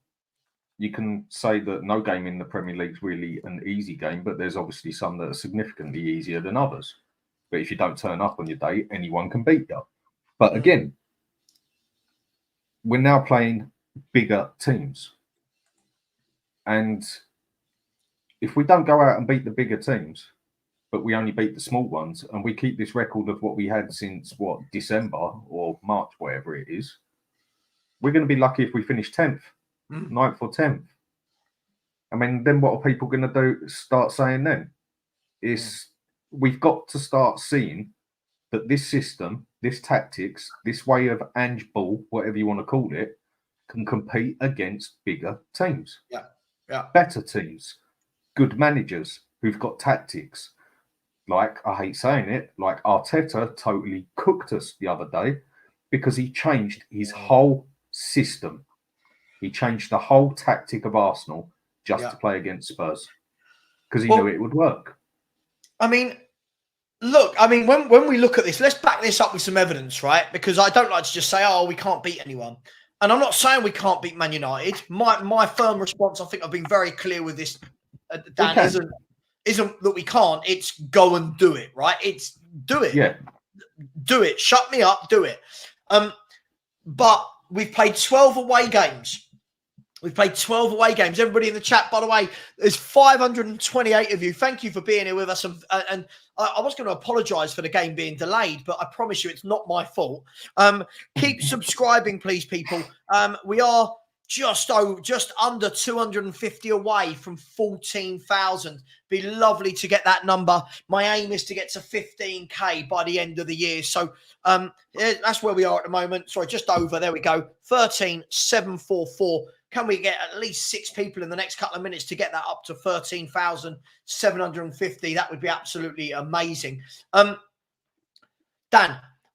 S2: You can say that no game in the Premier League is really an easy game, but there's obviously some that are significantly easier than others. But if you don't turn up on your day, anyone can beat you. But again, we're now playing bigger teams. And if we don't go out and beat the bigger teams, but we only beat the small ones, and we keep this record of what we had since December or March, whatever it is, we're going to be lucky if we finish 10th, 9th or 10th. I mean, then what are people going to do? Start saying then is we've got to start seeing that this system, this tactics, this way of Ange ball, whatever you want to call it, can compete against bigger teams, better teams, good managers who've got tactics. Like, I hate saying it, like Arteta totally cooked us the other day because he changed his whole system. He changed the whole tactic of Arsenal just to play against Spurs because he knew it would work.
S1: I mean, look, when we look at this, let's back this up with some evidence, right? Because I don't like to just say, oh, we can't beat anyone. And I'm not saying we can't beat Man United. My firm response, I think I've been very clear with this, Dan, isn't that we can't. It's go and do it, right? It's do it.
S2: Yeah.
S1: Do it. Shut me up. Do it. But we've played 12 away games. We've played 12 away games. Everybody in the chat, by the way, there's 528 of you. Thank you for being here with us. And I was going to apologise for the game being delayed, but I promise you it's not my fault. Keep subscribing, please, people. We are just under 250 away from 14,000. Be lovely to get that number. My aim is to get to 15K by the end of the year. So that's where we are at the moment. Sorry, just over. There we go. 13,744. Can we get at least 6 people in the next couple of minutes to get that up to 13,750? That would be absolutely amazing. Dan,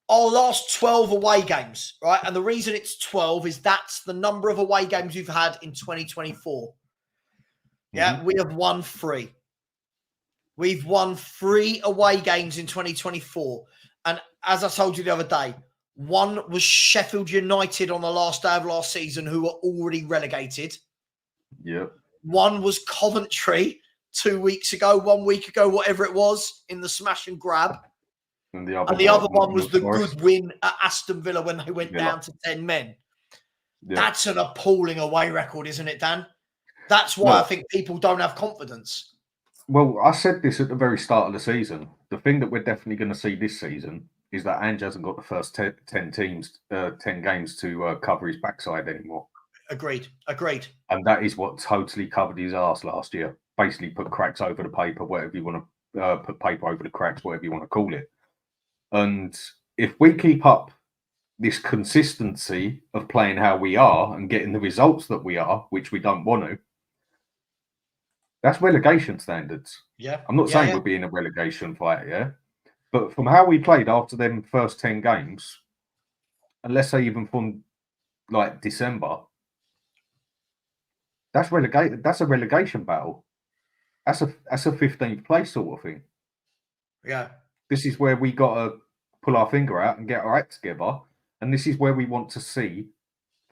S1: our last 12 away games, right? And the reason it's 12 is that's the number of away games we've had in 2024. Yeah, we have won 3. We've won 3 away games in 2024. And as I told you the other day, one was Sheffield United on the last day of last season, who were already relegated.
S2: Yep.
S1: One was Coventry 2 weeks ago, 1 week ago, whatever it was, in the smash and grab.
S2: And
S1: the other one was the good win at Aston Villa when they went down to 10 men. Yeah. That's an appalling away record, isn't it, Dan? That's why I think people don't have confidence.
S2: Well, I said this at the very start of the season. The thing that we're definitely going to see this season is that Ange hasn't got the first 10 games to cover his backside anymore.
S1: Agreed.
S2: And that is what totally covered his ass last year. Basically put cracks over the paper, whatever you want to put paper over the cracks, whatever you want to call it. And if we keep up this consistency of playing how we are and getting the results that we are, which we don't want to, that's relegation standards.
S1: Yeah.
S2: I'm not saying we're being a relegation fight, but from how we played after them first 10 games, and let's say even from like December, that's relegated. That's a relegation battle. That's a 15th place sort of thing.
S1: Yeah. This
S2: is where we got to pull our finger out and get our act together. And this is where we want to see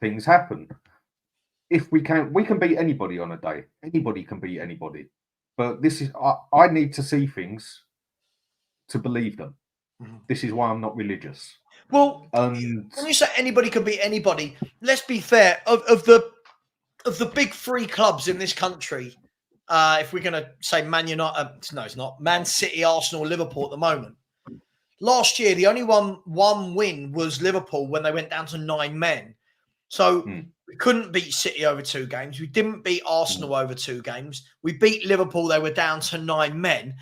S2: things happen. If we can beat anybody on a day. Anybody can beat anybody. But this is, I need to see things to believe them. Mm-hmm. This is why I'm not religious.
S1: Well, when you say anybody can beat anybody, let's be fair. Of the big 3 clubs in this country, if we're going to say Man United, no, it's not. Man City, Arsenal, Liverpool at the moment. Last year, the only one win was Liverpool when they went down to 9 men. So we couldn't beat City over 2 games. We didn't beat Arsenal over 2 games. We beat Liverpool. They were down to 9 men.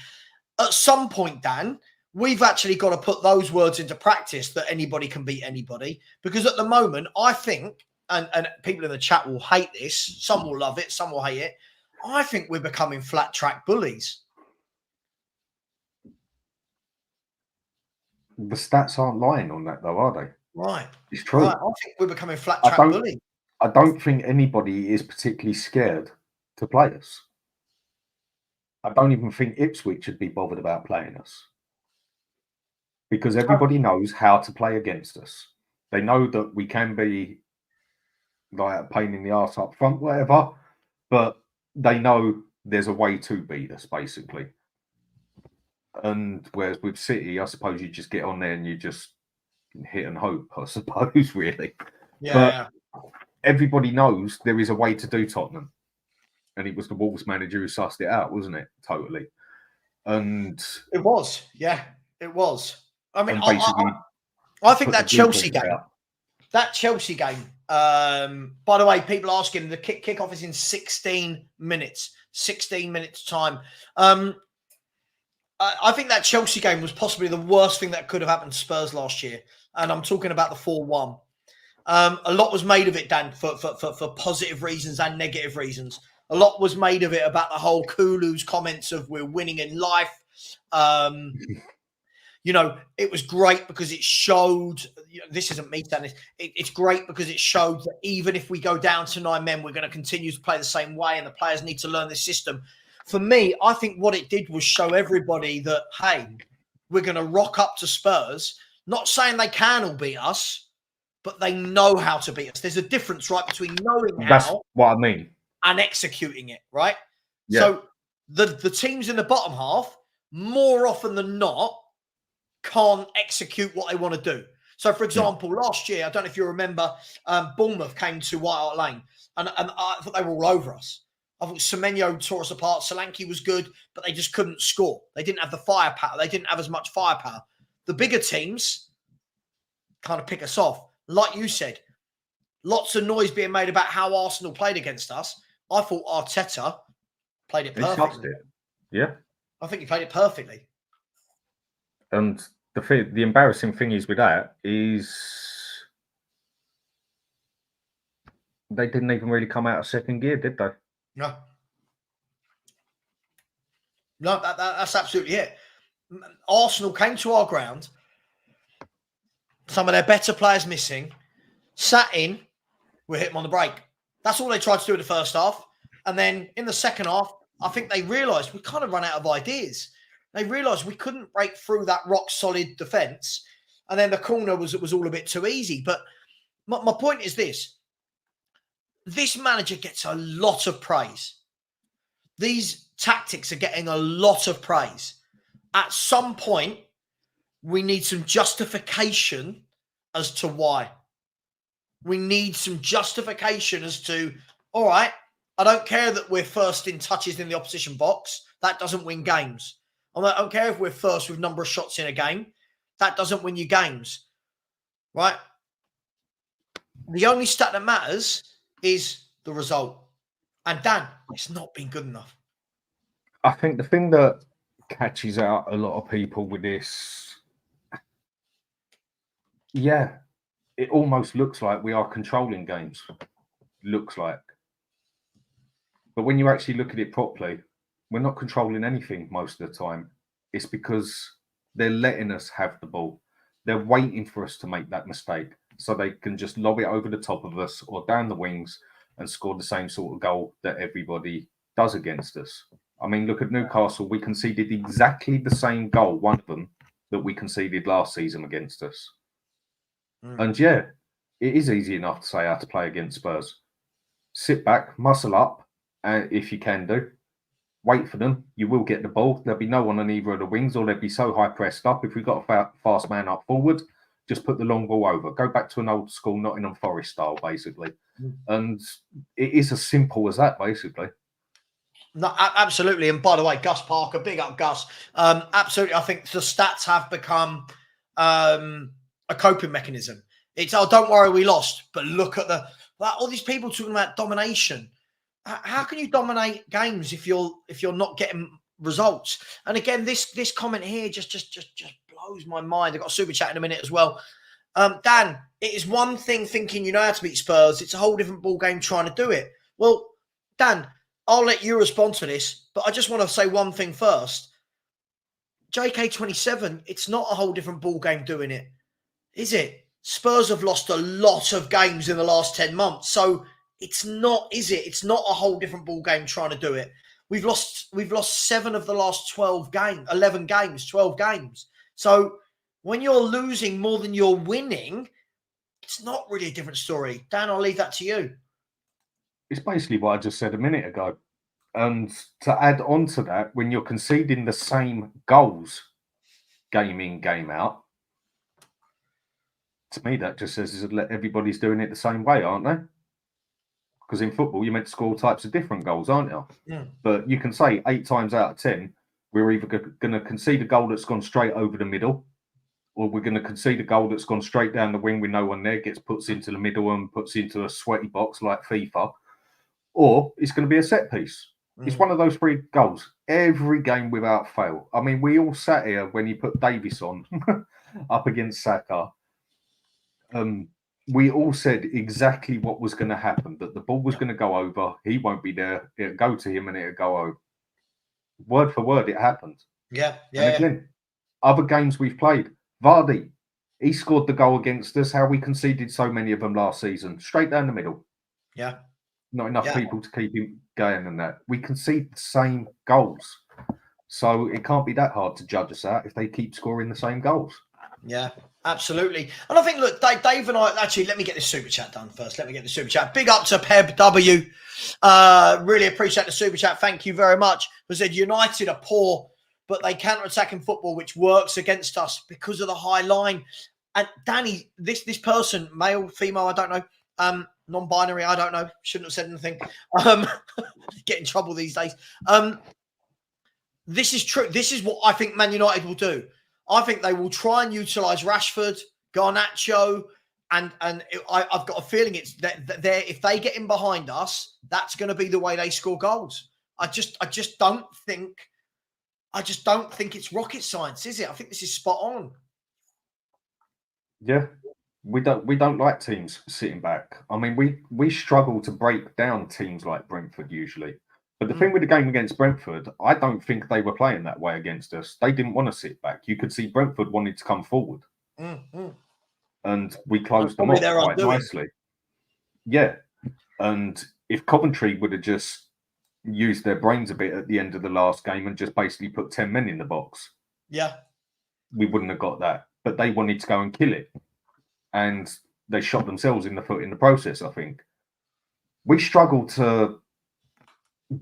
S1: At some point, Dan, we've actually got to put those words into practice that anybody can beat anybody. Because at the moment, I think, and people in the chat will hate this, some will love it, some will hate it, I think we're becoming flat track bullies.
S2: The stats aren't lying on that, though, are they?
S1: Right.
S2: It's true.
S1: Right. I think we're becoming flat track bullies.
S2: I don't think anybody is particularly scared to play us. I don't even think Ipswich should be bothered about playing us. Because everybody knows how to play against us. They know that we can be like a pain in the arse up front, whatever, but they know there's a way to beat us, basically. And whereas with City, I suppose you just get on there and you just hit and hope, I suppose, really.
S1: Yeah.
S2: But everybody knows there is a way to do Tottenham. And it was the Wolves manager who sussed it out, wasn't it? Totally. And
S1: it was, yeah, it was. I mean,
S2: and basically,
S1: I think
S2: put
S1: that
S2: the
S1: Chelsea
S2: blueprint
S1: game,
S2: out.
S1: that Chelsea game. By the way, people asking, the kickoff is in 16 minutes. 16 minutes time. I think that Chelsea game was possibly the worst thing that could have happened to Spurs last year, and I'm talking about the 4-1. A lot was made of it, Dan, for positive reasons and negative reasons. A lot was made of it about the whole Kulu's comments of we're winning in life. You know, it was great because it showed, this isn't me saying this, it's great because it showed that even if we go down to 9 men, we're going to continue to play the same way and the players need to learn this system. For me, I think what it did was show everybody that, hey, we're going to rock up to Spurs, not saying they can all beat us, but they know how to beat us. There's a difference, right, between knowing
S2: That's
S1: how
S2: what I mean.
S1: and executing it, right?
S2: Yeah.
S1: So the teams in the bottom half, more often than not, can't execute what they want to do. So, for example, last year, I don't know if you remember, Bournemouth came to White Hart Lane, and I thought they were all over us. I thought Semenyo tore us apart. Solanke was good, but they just couldn't score. They didn't have the firepower. They didn't have as much firepower. The bigger teams kind of pick us off. Like you said, lots of noise being made about how Arsenal played against us. I thought Arteta played it perfectly.
S2: Yeah.
S1: I think he played it perfectly.
S2: And the embarrassing thing is with that is they didn't even really come out of second gear, did they?
S1: No. No, that's absolutely it. Arsenal came to our ground, some of their better players missing, sat in, we hit them on the break. That's all they tried to do in the first half. And then in the second half, I think they realised we kind of run out of ideas. They realised we couldn't break through that rock-solid defence. And then the corner was all a bit too easy. But my point is this. This manager gets a lot of praise. These tactics are getting a lot of praise. At some point, we need some justification as to why. We need some justification as to, all right, I don't care that we're first in touches in the opposition box. That doesn't win games. I don't care if we're first with number of shots in a game. That doesn't win you games, right? The only stat that matters is the result. And Dan, it's not been good enough.
S2: I think the thing that catches out a lot of people with this, yeah, it almost looks like we are controlling games. Looks like. But when you actually look at it properly, we're not controlling anything most of the time. It's because they're letting us have the ball. They're waiting for us to make that mistake so they can just lob it over the top of us or down the wings and score the same sort of goal that everybody does against us. I mean, look at Newcastle. We conceded exactly the same goal, one of them, that we conceded last season against us. And yeah, it is easy enough to say how to play against Spurs. Sit back, muscle up, and if you can do, wait for them. You will get the ball. There'll be no one on either of the wings, or they'll be so high pressed up. If we've got a fast man up forward, just put the long ball over. Go back to an old school Nottingham Forest style, basically. And it is as simple as that, basically.
S1: No, absolutely. And by the way, Gus Parker, big up Gus. Absolutely. I think the stats have become a coping mechanism. It's, oh, don't worry, we lost. But look at all these people talking about domination. How can you dominate games if you're not getting results? And again, this comment here just blows my mind. I've got a super chat in a minute as well. Dan, it is one thing thinking you know how to beat Spurs. It's a whole different ball game trying to do it. Well, Dan, I'll let you respond to this, but I just want to say one thing first. JK27, it's not a whole different ball game doing it, is it? Spurs have lost a lot of games in the last 10 months, so it's not, is it? It's not a whole different ball game trying to do it. We've lost 7 of the last 11 games, 12 games. So when you're losing more than you're winning, it's not really a different story. Dan, I'll leave that to you.
S2: It's basically what I just said a minute ago. And to add on to that, when you're conceding the same goals game in, game out, to me, that just says that everybody's doing it the same way, aren't they? Because in football, you're meant to score types of different goals, aren't you? Yeah. But you can say 8 times out of 10, We're either going to concede a goal that's gone straight over the middle, or we're going to concede a goal that's gone straight down the wing with no one there, gets puts into the middle and puts into a sweaty box like FIFA, or it's going to be a set piece. It's one of those 3 goals every game without fail. I mean, we all sat here when you put Davis on up against Saka. We all said exactly what was going to happen, that the ball was going to go over, he won't be there, it'll go to him and it'll go over. Word for word, it happened.
S1: Yeah.
S2: And again, other games we've played, Vardy, he scored the goal against us. How we conceded so many of them last season, straight down the middle.
S1: Yeah.
S2: Not enough people to keep him going and that. We concede the same goals. So it can't be that hard to judge us out if they keep scoring the same goals.
S1: Yeah, absolutely. And I think, look, Dave and I, actually, let me get this super chat done first. Let me get the super chat. Big up to Peb W. Really appreciate the super chat. Thank you very much. Who said United are poor, but they counter-attack in football, which works against us because of the high line. And Danny, this person, male, female, I don't know, non-binary, I don't know, shouldn't have said anything. Get in trouble these days. This is true. This is what I think Man United will do. I think they will try and utilise Rashford, Garnacho, and I've got a feeling it's that if they get in behind us, that's going to be the way they score goals. I just don't think it's rocket science, is it? I think this is spot on.
S2: Yeah, we don't like teams sitting back. I mean, we struggle to break down teams like Brentford usually. But the thing with the game against Brentford, I don't think they were playing that way against us. They didn't want to sit back. You could see Brentford wanted to come forward. And we closed them off quite nicely. Yeah. And if Coventry would have just used their brains a bit at the end of the last game and just basically put 10 men in the box, we wouldn't have got that. But they wanted to go and kill it. And they shot themselves in the foot in the process, I think. We struggled to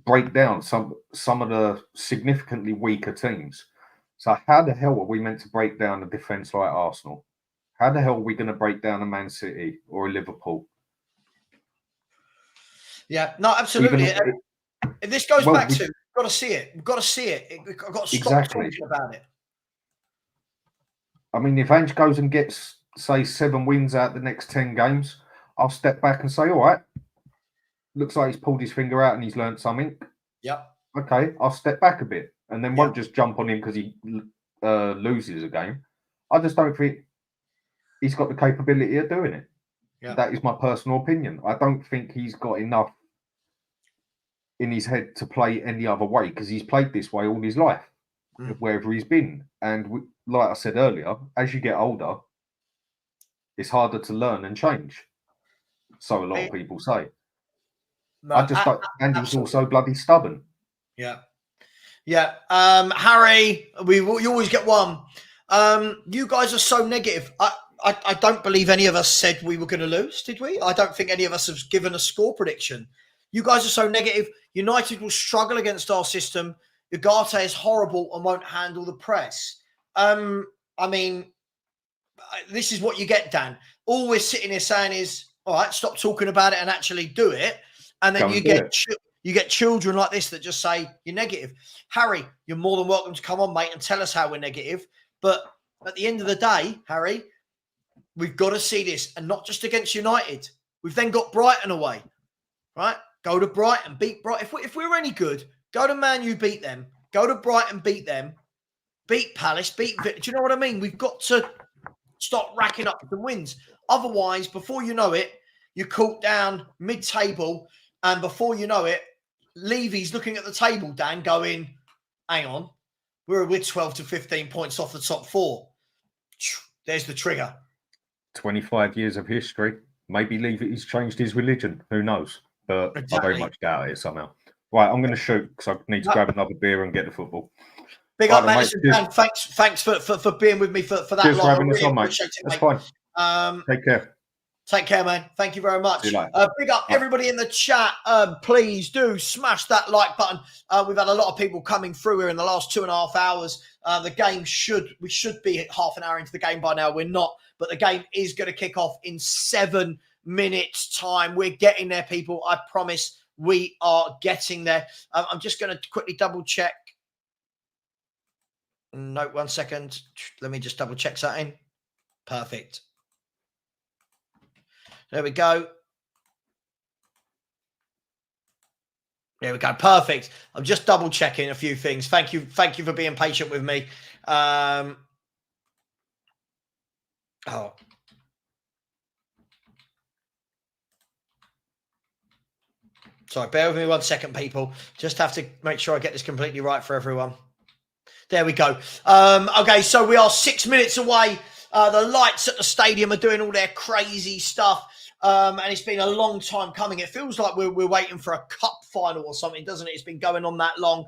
S2: break down some of the significantly weaker teams. So how the hell are we meant to break down a defence like Arsenal? How the hell are we going to break down a Man City or a Liverpool?
S1: Yeah, no, absolutely. This goes back to, we've got to see it. We've got to see it. We've got to stop talking about it.
S2: I mean, if Ange goes and gets, say, 7 wins out the next 10 games, I'll step back and say, all right, looks like he's pulled his finger out and he's learned something.
S1: Yep.
S2: Okay, I'll step back a bit and then won't just jump on him because he loses a game. I just don't think he's got the capability of doing it. Yeah. That is my personal opinion. I don't think he's got enough in his head to play any other way because he's played this way all his life, wherever he's been. And like I said earlier, as you get older, it's harder to learn and change. So a lot of people say. No, I just don't, and he's also bloody stubborn.
S1: Yeah. Yeah. Harry, you always get one. You guys are so negative. I don't believe any of us said we were going to lose, did we? I don't think any of us have given a score prediction. You guys are so negative. United will struggle against our system. Ugarte is horrible and won't handle the press. I mean, this is what you get, Dan. All we're sitting here saying is, all right, stop talking about it and actually do it. And then you get children like this that just say you're negative. Harry, you're more than welcome to come on, mate, and tell us how we're negative. But at the end of the day, Harry, we've got to see this, and not just against United. We've then got Brighton away, right? Go to Brighton, beat Brighton. If we're any good, go to Man U, beat them. Go to Brighton, beat them. Beat Palace, beat Villa. Do you know what I mean? We've got to start racking up some wins. Otherwise, before you know it, you're caught down mid-table. And before you know it, Levy's looking at the table, Dan, going, hang on, we're 12 to 15 points off the top 4. There's the trigger.
S2: 25 years of history. Maybe Levy's changed his religion. Who knows? But I very much doubt it somehow. Right, I'm going to shoot because I need to grab another beer and get the football.
S1: Big up, man. Dan, thanks for being with me for that
S2: Cheers
S1: long.
S2: for having
S1: I
S2: us on, mate. That's fine. Take care.
S1: Take care, man. Thank you very much. Big up everybody in the chat. Please do smash that like button. We've had a lot of people coming through here in the last 2.5 hours. The game we should be half an hour into the game by now. We're not, but the game is going to kick off in 7 minutes' time. We're getting there, people. I promise we are getting there. I'm just going to quickly double check. No, 1 second. Let me just double check something. Perfect. There we go. There we go. Perfect. I'm just double checking a few things. Thank you for being patient with me. Oh. Sorry, bear with me 1 second, people. Just have to make sure I get this completely right for everyone. There we go. Okay, so we are 6 minutes away. The lights at the stadium are doing all their crazy stuff. And it's been a long time coming. It feels like we're waiting for a cup final or something, doesn't it? It's been going on that long.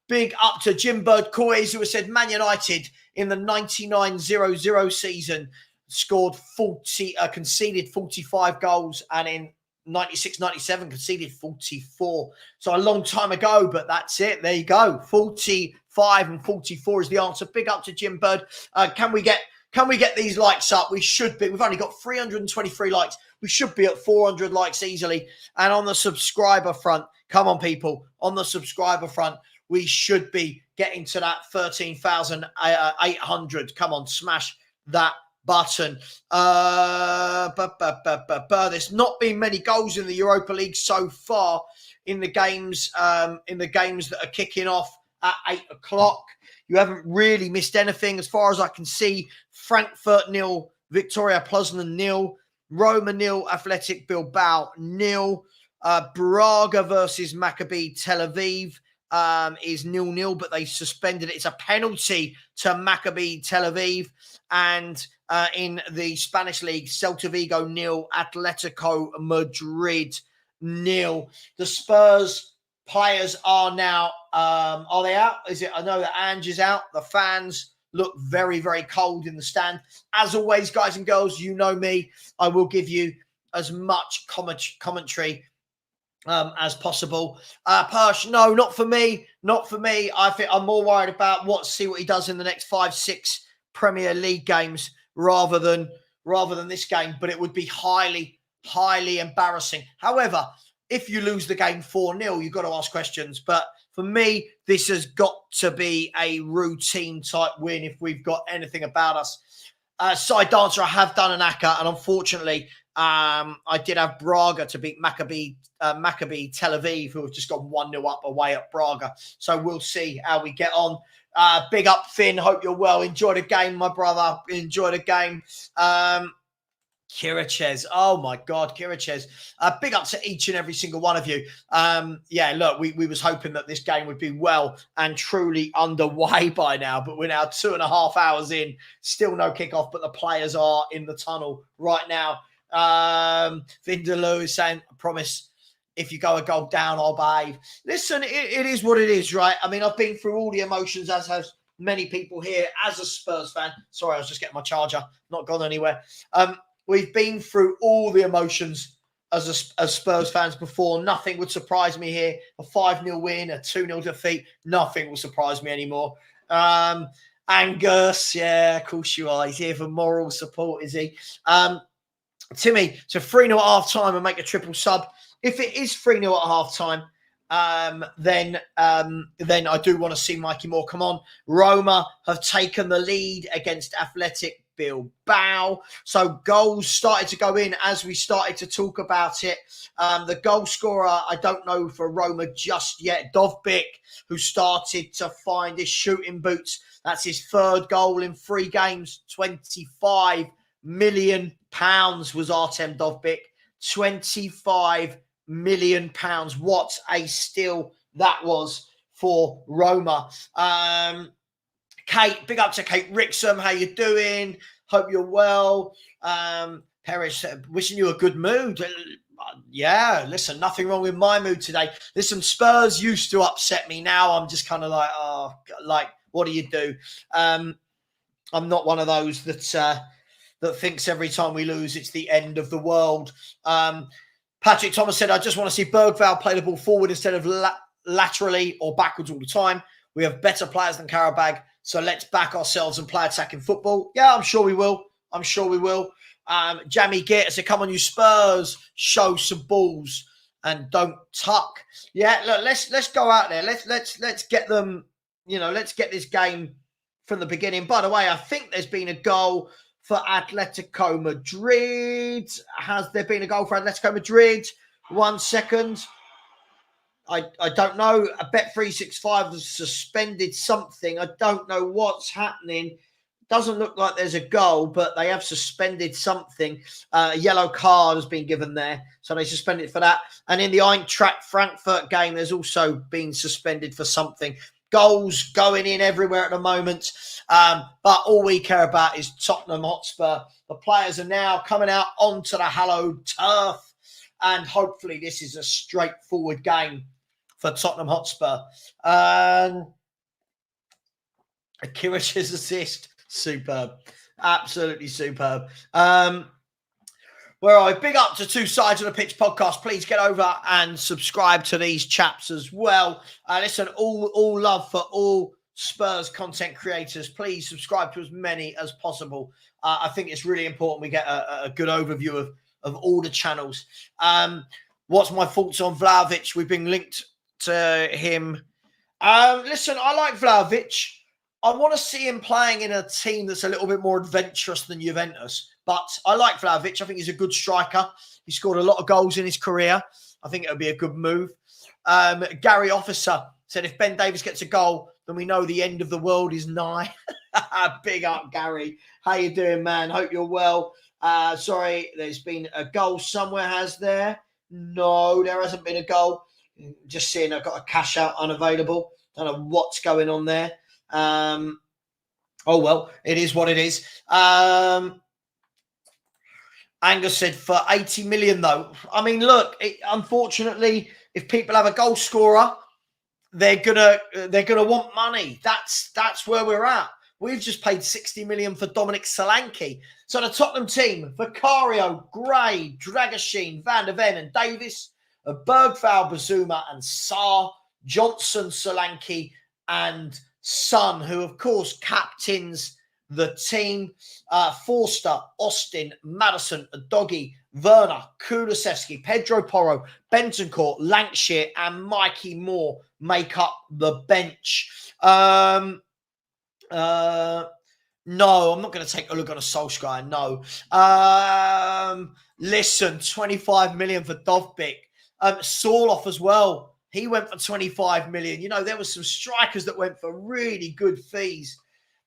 S1: Big up to Jim Bird-Coys, who has said Man United in the 99-00 season scored 40, conceded 45 goals, and in 96-97 conceded 44. So a long time ago, but that's it. There you go. 45 and 44 is the answer. Big up to Jim Bird. Can we get these likes up? We should be. We've only got 323 likes. We should be at 400 likes easily. And on the subscriber front, come on, people. On the subscriber front, we should be getting to that 13,800. Come on, smash that button. There's not been many goals in the Europa League so far in the games that are kicking off at 8 o'clock. You haven't really missed anything as far as I can see. Frankfurt 0, Victoria Plzeň 0, Roma 0, Athletic Bilbao 0. Braga versus Maccabi Tel Aviv is 0-0, but they suspended it. It's a penalty to Maccabi Tel Aviv. And in the Spanish League, Celta Vigo 0, Atletico Madrid 0. The Spurs players are now, are they out? I know that Ange is out. The fans look very, very cold in the stand. As always, guys and girls, you know me. I will give you as much commentary as possible. Persh, no, not for me. Not for me. I think I'm more worried about see what he does in the next 5-6 Premier League games rather than this game. But it would be highly, highly embarrassing. However, if you lose the game 4-0, you've got to ask questions. But for me, this has got to be a routine type win if we've got anything about us. Side dancer, I have done an ACCA, and unfortunately, I did have Braga to beat Maccabi Tel Aviv, who have just gone 1-0 up away at Braga. So we'll see how we get on. Big up, Finn. Hope you're well. Enjoy the game, my brother. Enjoy the game. Kirichez. Oh, my God, Kirichez. Big up to each and every single one of you. Yeah, look, we was hoping that this game would be well and truly underway by now, but we're now 2.5 hours in. Still no kickoff, but the players are in the tunnel right now. Vindaloo is saying, I promise, if you go a goal down, I'll behave. Listen, it is what it is, right? I mean, I've been through all the emotions, as has many people here, as a Spurs fan. Sorry, I was just getting my charger. Not gone anywhere. We've been through all the emotions as Spurs fans before. Nothing would surprise me here. A 5-0 win, a 2-0 defeat. Nothing will surprise me anymore. Angus, yeah, of course you are. He's here for moral support, is he? Timmy, so 3-0 at half time and make a triple sub. If it is 3-0 at half time, then I do want to see Mikey Moore come on. Roma have taken the lead against Athletic Bilbao. So goals started to go in as we started to talk about it. The goal scorer, I don't know for Roma just yet. Dovbyk, who started to find his shooting boots. That's his third goal in 3 games. £25 million was Artem Dovbyk. £25 million. What a steal that was for Roma. Kate, big up to Kate Rixham. How you doing? Hope you're well. Perish, wishing you a good mood. Yeah, listen, nothing wrong with my mood today. Listen, Spurs used to upset me. Now I'm just kind of like, oh, like, what do you do? I'm not one of those that thinks every time we lose, it's the end of the world. Patrick Thomas said, I just want to see Bergvall play the ball forward instead of laterally or backwards all the time. We have better players than Qarabag, so let's back ourselves and play attacking football. Yeah, I'm sure we will. I'm sure we will. Jamie Gitt said, come on, you Spurs, show some balls and don't tuck. Yeah, look, let's go out there. Let's get them, let's get this game from the beginning. By the way, I think there's been a goal for Atletico Madrid. Has there been a goal for Atletico Madrid? 1 second. I don't know. Bet365 has suspended something. I don't know what's happening. Doesn't look like there's a goal, but they have suspended something. A yellow card has been given there, so they suspended for that. And in the Eintracht Frankfurt game, there's also been suspended for something. Goals going in everywhere at the moment. But all we care about is Tottenham Hotspur. The players are now coming out onto the hallowed turf. And hopefully this is a straightforward game for Tottenham Hotspur. Kirish's assist. Superb. Absolutely superb. Where I big up to Two Sides of the Pitch podcast. Please get over and subscribe to these chaps as well. Listen, all love for all Spurs content creators. Please subscribe to as many as possible. I think it's really important we get a good overview of all the channels. What's my thoughts on Vlahovic? We've been linked to him. Listen, I like Vlahovic. I want to see him playing in a team that's a little bit more adventurous than Juventus. But I like Vlahovic. I think he's a good striker. He scored a lot of goals in his career. I think it would be a good move. Gary Officer said, if Ben Davies gets a goal, then we know the end of the world is nigh. Big up, Gary. How you doing, man? Hope you're well. Sorry, there's been a goal somewhere, has there? No, there hasn't been a goal. Just seeing I've got a cash out unavailable. Don't know what's going on there. Oh, well, it is what it is. Angus said for 80 million, though. I mean, look, unfortunately, if people have a goal scorer, they're gonna want money. That's where we're at. We've just paid 60 million for Dominic Solanke. So the Tottenham team, Vicario, Gray, Dragoshin, Van der Ven and Davis, Bergvall, Bazuma and Sarr, Johnson, Solanke and Son, who of course captains the team. Forster, Austin, Madison, Doggy, Werner, Kulusevski, Pedro Porro, Bentancur, Lancashire and Mikey Moore make up the bench. No, I'm not going to take a look at a Solskjaer. No. Listen, 25 million for Dovbyk. Sorloth as well. He went for 25 million. You know, there were some strikers that went for really good fees,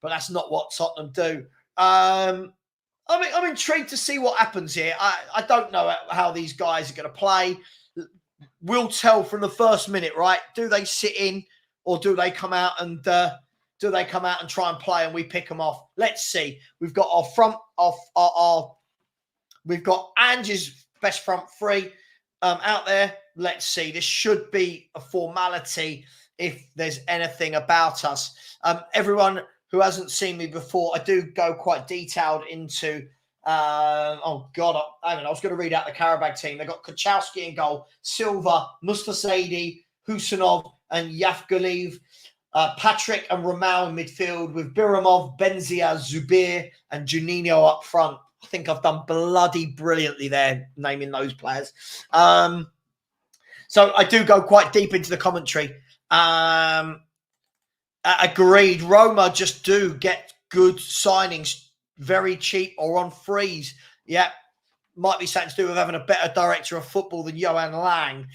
S1: but that's not what Tottenham do. I'm intrigued to see what happens here. I don't know how these guys are going to play. We'll tell from the first minute, right? Do they sit in or do they come out and try and play and we pick them off? Let's see. We've got our front off. We've got Ange's best front three out there. Let's see. This should be a formality if there's anything about us. Everyone who hasn't seen me before, I do go quite detailed into. Oh God! Hang on. I was going to read out the Qarabag team. They got Kuchowski in goal, Silva, Mustasaidi, Husanov, and Yafgalev. Patrick and Ramal in midfield with Biramov, Benzia, Zubir, and Juninho up front. I think I've done bloody brilliantly there, naming those players. So I do go quite deep into the commentary. Agreed. Roma just do get good signings, very cheap or on freeze. Yeah, might be something to do with having a better director of football than Johan Lang.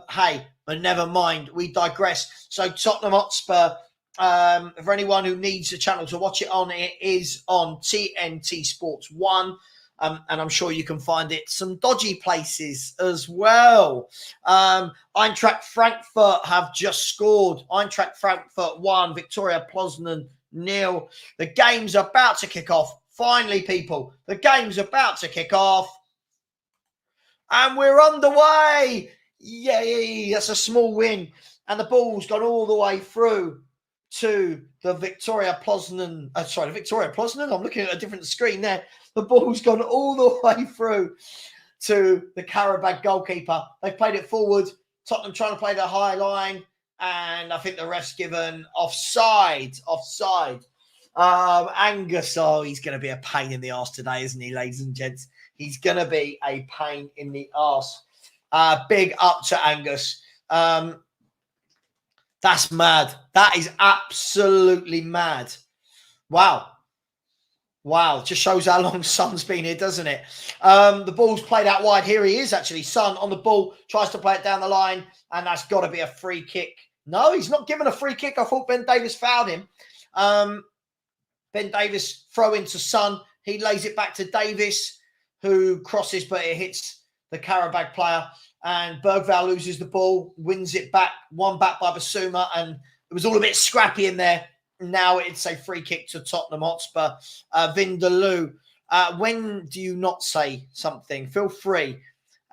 S1: Hey, but never mind. We digress. So Tottenham Hotspur, for anyone who needs a channel to watch it on, it is on TNT Sports 1. And I'm sure you can find it some dodgy places as well. Eintracht Frankfurt have just scored. Eintracht Frankfurt 1, Victoria Poznan 0. The game's about to kick off. Finally, people, the game's about to kick off. And we're underway. Yay, that's a small win. And the ball's gone all the way through to the Victoria Poznan. The Victoria Poznan? I'm looking at a different screen there. The ball's gone all the way through to the Qarabag goalkeeper. They've played it forward. Tottenham trying to play the high line. And I think the ref's given offside. Angus, he's going to be a pain in the arse today, isn't he, ladies and gents? He's going to be a pain in the arse. Big up to Angus. That's mad. That is absolutely mad. Wow, just shows how long Son's been here, doesn't it? The ball's played out wide. Here he is, actually. Son on the ball, tries to play it down the line, and that's got to be a free kick. No, he's not given a free kick. I thought Ben Davies fouled him. Ben Davies throw into Son. He lays it back to Davies, who crosses, but it hits the Qarabag player. And Bergvall loses the ball, wins it back, one back by Basuma, and it was all a bit scrappy in there. Now it's a free kick to Tottenham Hotspur. Vindaloo, when do you not say something? Feel free.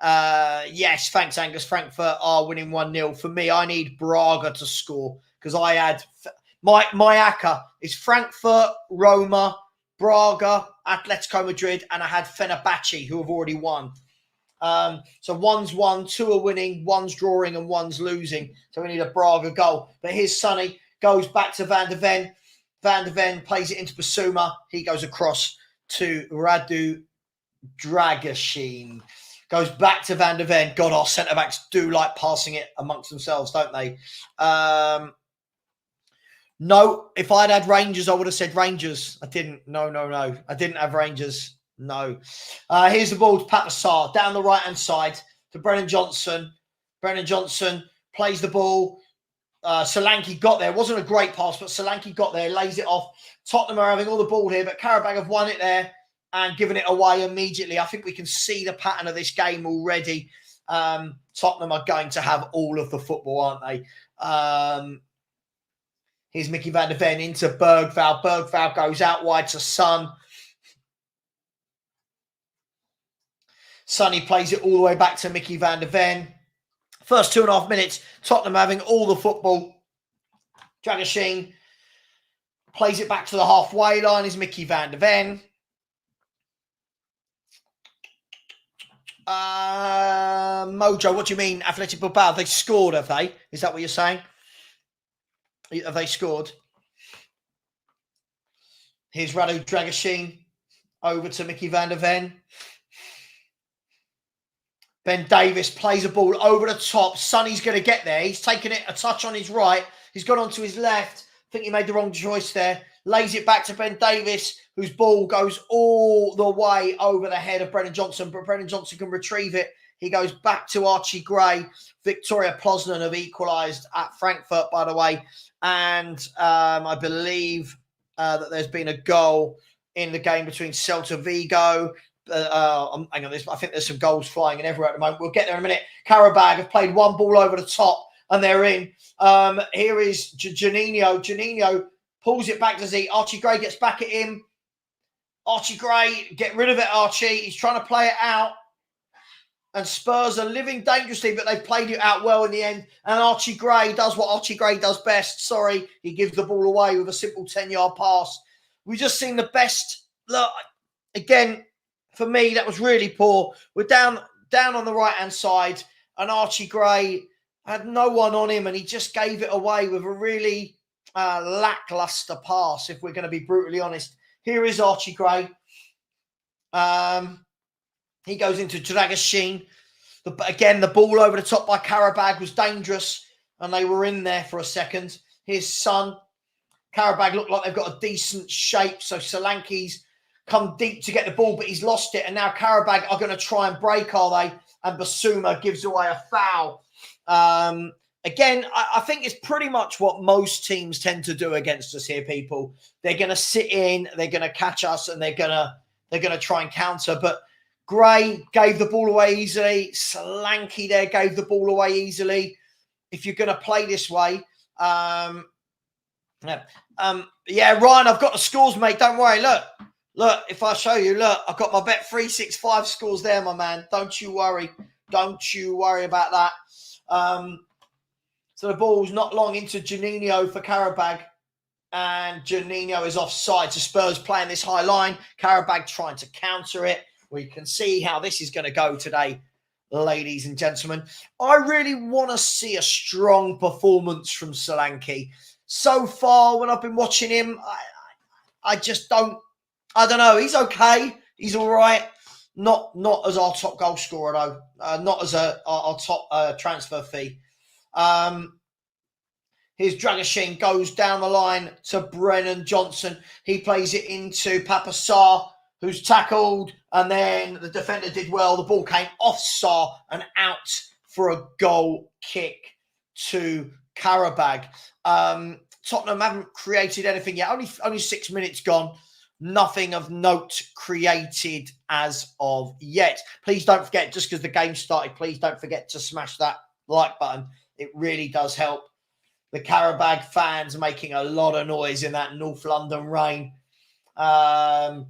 S1: Yes, thanks, Angus. Frankfurt are winning 1-0. For me, I need Braga to score because I had my ACCA is Frankfurt, Roma, Braga, Atletico Madrid, and I had Fenerbahce, who have already won. So one's won, two are winning, one's drawing, and one's losing. So we need a Braga goal. But here's Sonny, goes back to Van der Ven. Van der Ven plays it into Basuma. He goes across to Radu Dragashin. Goes back to Van der Ven. God, our centre-backs do like passing it amongst themselves, don't they? No, if I'd had Rangers, I would have said Rangers. I didn't. No. I didn't have Rangers. No. Here's the ball to Pat Sarr down the right-hand side to Brennan Johnson. Brennan Johnson plays the ball. Solanke got there. It wasn't a great pass, but Solanke got there, lays it off. Tottenham are having all the ball here, but Qarabag have won it there and given it away immediately. I think we can see the pattern of this game already. Tottenham are going to have all of the football, aren't they? Here's Mickey van der Ven into Bergvall. Bergvall goes out wide to Son. Sonny plays it all the way back to Mickey van der Ven. First 2.5 minutes, Tottenham having all the football. Dragashin plays it back to the halfway line. Is Mickey van der Ven. Mojo, what do you mean? Athletic Bilbao, they scored, have they? Is that what you're saying? Have they scored? Here's Radu Dragashin over to Mickey van der Ven. Ben Davies plays a ball over the top. Sonny's going to get there. He's taken it a touch on his right. He's gone on to his left. I think he made the wrong choice there. Lays it back to Ben Davies, whose ball goes all the way over the head of Brennan Johnson, but Brennan Johnson can retrieve it. He goes back to Archie Gray. Victoria Poznan have equalised at Frankfurt, by the way. And I believe that there's been a goal in the game between Celta Vigo. Hang on, I think there's some goals flying in everywhere at the moment. We'll get there in a minute. Qarabag have played one ball over the top and they're in. Here is Janino. Janino pulls it back to Z. Archie Gray gets back at him. Archie Gray, get rid of it, Archie. He's trying to play it out. And Spurs are living dangerously, but they've played it out well in the end. And Archie Gray does what Archie Gray does best. Sorry, he gives the ball away with a simple 10-yard pass. We've just seen the best. Look, again, for me, that was really poor. We're down on the right-hand side, and Archie Gray had no one on him, and he just gave it away with a really lackluster pass, if we're going to be brutally honest. Here is Archie Gray. He goes into Dragashin. Again, the ball over the top by Qarabag was dangerous, and they were in there for a second. Here's Son. Qarabag look like they've got a decent shape, so Solanke's come deep to get the ball, but he's lost it. And now Qarabag are going to try and break, are they? And Basuma gives away a foul. Again, I think it's pretty much what most teams tend to do against us here, people. They're going to sit in, they're going to catch us, and they're going to try and counter. But Gray gave the ball away easily. Solanke there gave the ball away easily. If you're going to play this way, yeah, Ryan, I've got the scores, mate. Don't worry. Look, if I show you, look, I've got my Bet 365 scores there, my man. Don't you worry. Don't you worry about that. So the ball's not long into Janino for Qarabag. And Janino is offside. So Spurs playing this high line. Qarabag trying to counter it. We can see how this is going to go today, ladies and gentlemen. I really want to see a strong performance from Solanke. So far, when I've been watching him, I just don't. I don't know. He's okay. He's all right. Not as our top goal scorer, though. Not as our top transfer fee. Here's Dragoshin, goes down the line to Brennan Johnson. He plays it into Papa Sarr, who's tackled, and then the defender did well. The ball came off Sarr and out for a goal kick to Qarabag. Tottenham haven't created anything yet. Only 6 minutes gone. Nothing of note created as of yet. Please don't forget, just because the game started, please don't forget to smash that like button. It really does help. The Qarabag fans making a lot of noise in that North London rain. And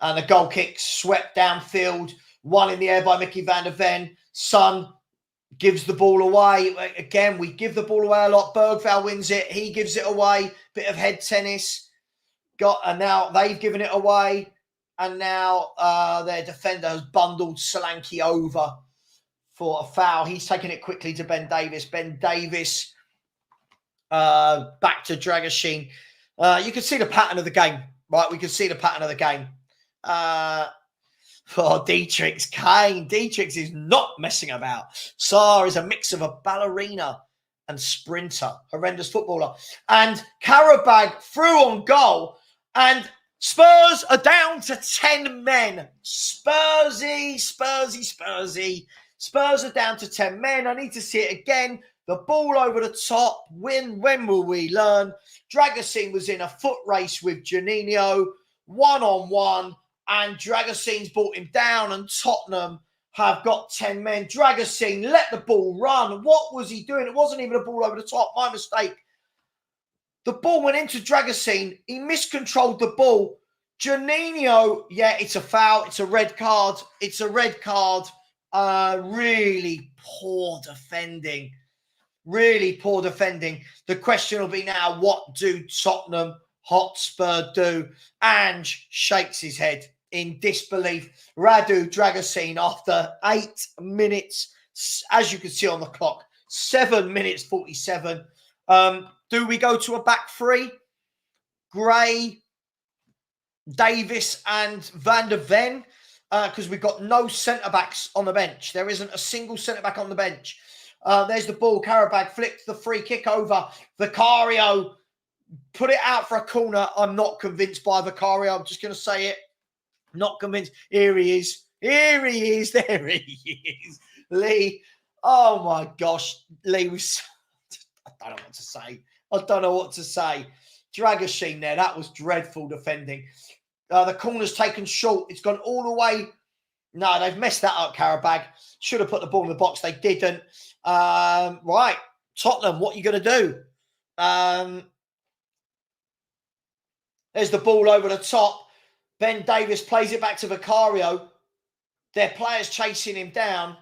S1: the goal kick swept downfield. One in the air by Mickey van der Ven. Son gives the ball away. Again, we give the ball away a lot. Bergvall wins it. He gives it away. Bit of head tennis. And now they've given it away. And now their defender has bundled Solanke over for a foul. He's taking it quickly to Ben Davis. Ben Davis back to Dragoshin. You can see the pattern of the game, right? We can see the pattern of the game. For Dietrich's Kane. Dietrich's is not messing about. Sarr is a mix of a ballerina and sprinter. Horrendous footballer. And Qarabag through on goal. And Spurs are down to 10 men. Spursy. Spurs are down to 10 men. I need to see it again. The ball over the top. When will we learn? Dragoshin was in a foot race with Juninho. 1-on-1. And Dragoshin's brought him down. And Tottenham have got 10 men. Dragoshin let the ball run. What was he doing? It wasn't even a ball over the top. My mistake. The ball went into Dragoshin. He miscontrolled the ball. Juninho, yeah, it's a foul. It's a red card. It's a red card. Really poor defending. Really poor defending. The question will be now, what do Tottenham Hotspur do? Ange shakes his head in disbelief. Radu Dragoshin, after 8 minutes, as you can see on the clock, 7 minutes 47. Do we go to a back three? Gray, Davis and Van der Ven, because we've got no centre-backs on the bench. There isn't a single centre-back on the bench. There's the ball. Qarabag flicked the free kick over. Vicario put it out for a corner. I'm not convinced by Vicario. I'm just going to say it. Not convinced. Here he is. Here he is. There he is. Lee. Oh, my gosh. Lee was... I don't know what to say. I don't know what to say. Dragoshin there. That was dreadful defending. The corner's taken short. It's gone all the way. No, they've messed that up, Qarabag. Should have put the ball in the box. They didn't. Right. Tottenham, what are you going to do? There's the ball over the top. Ben Davis plays it back to Vicario. Their players chasing him down.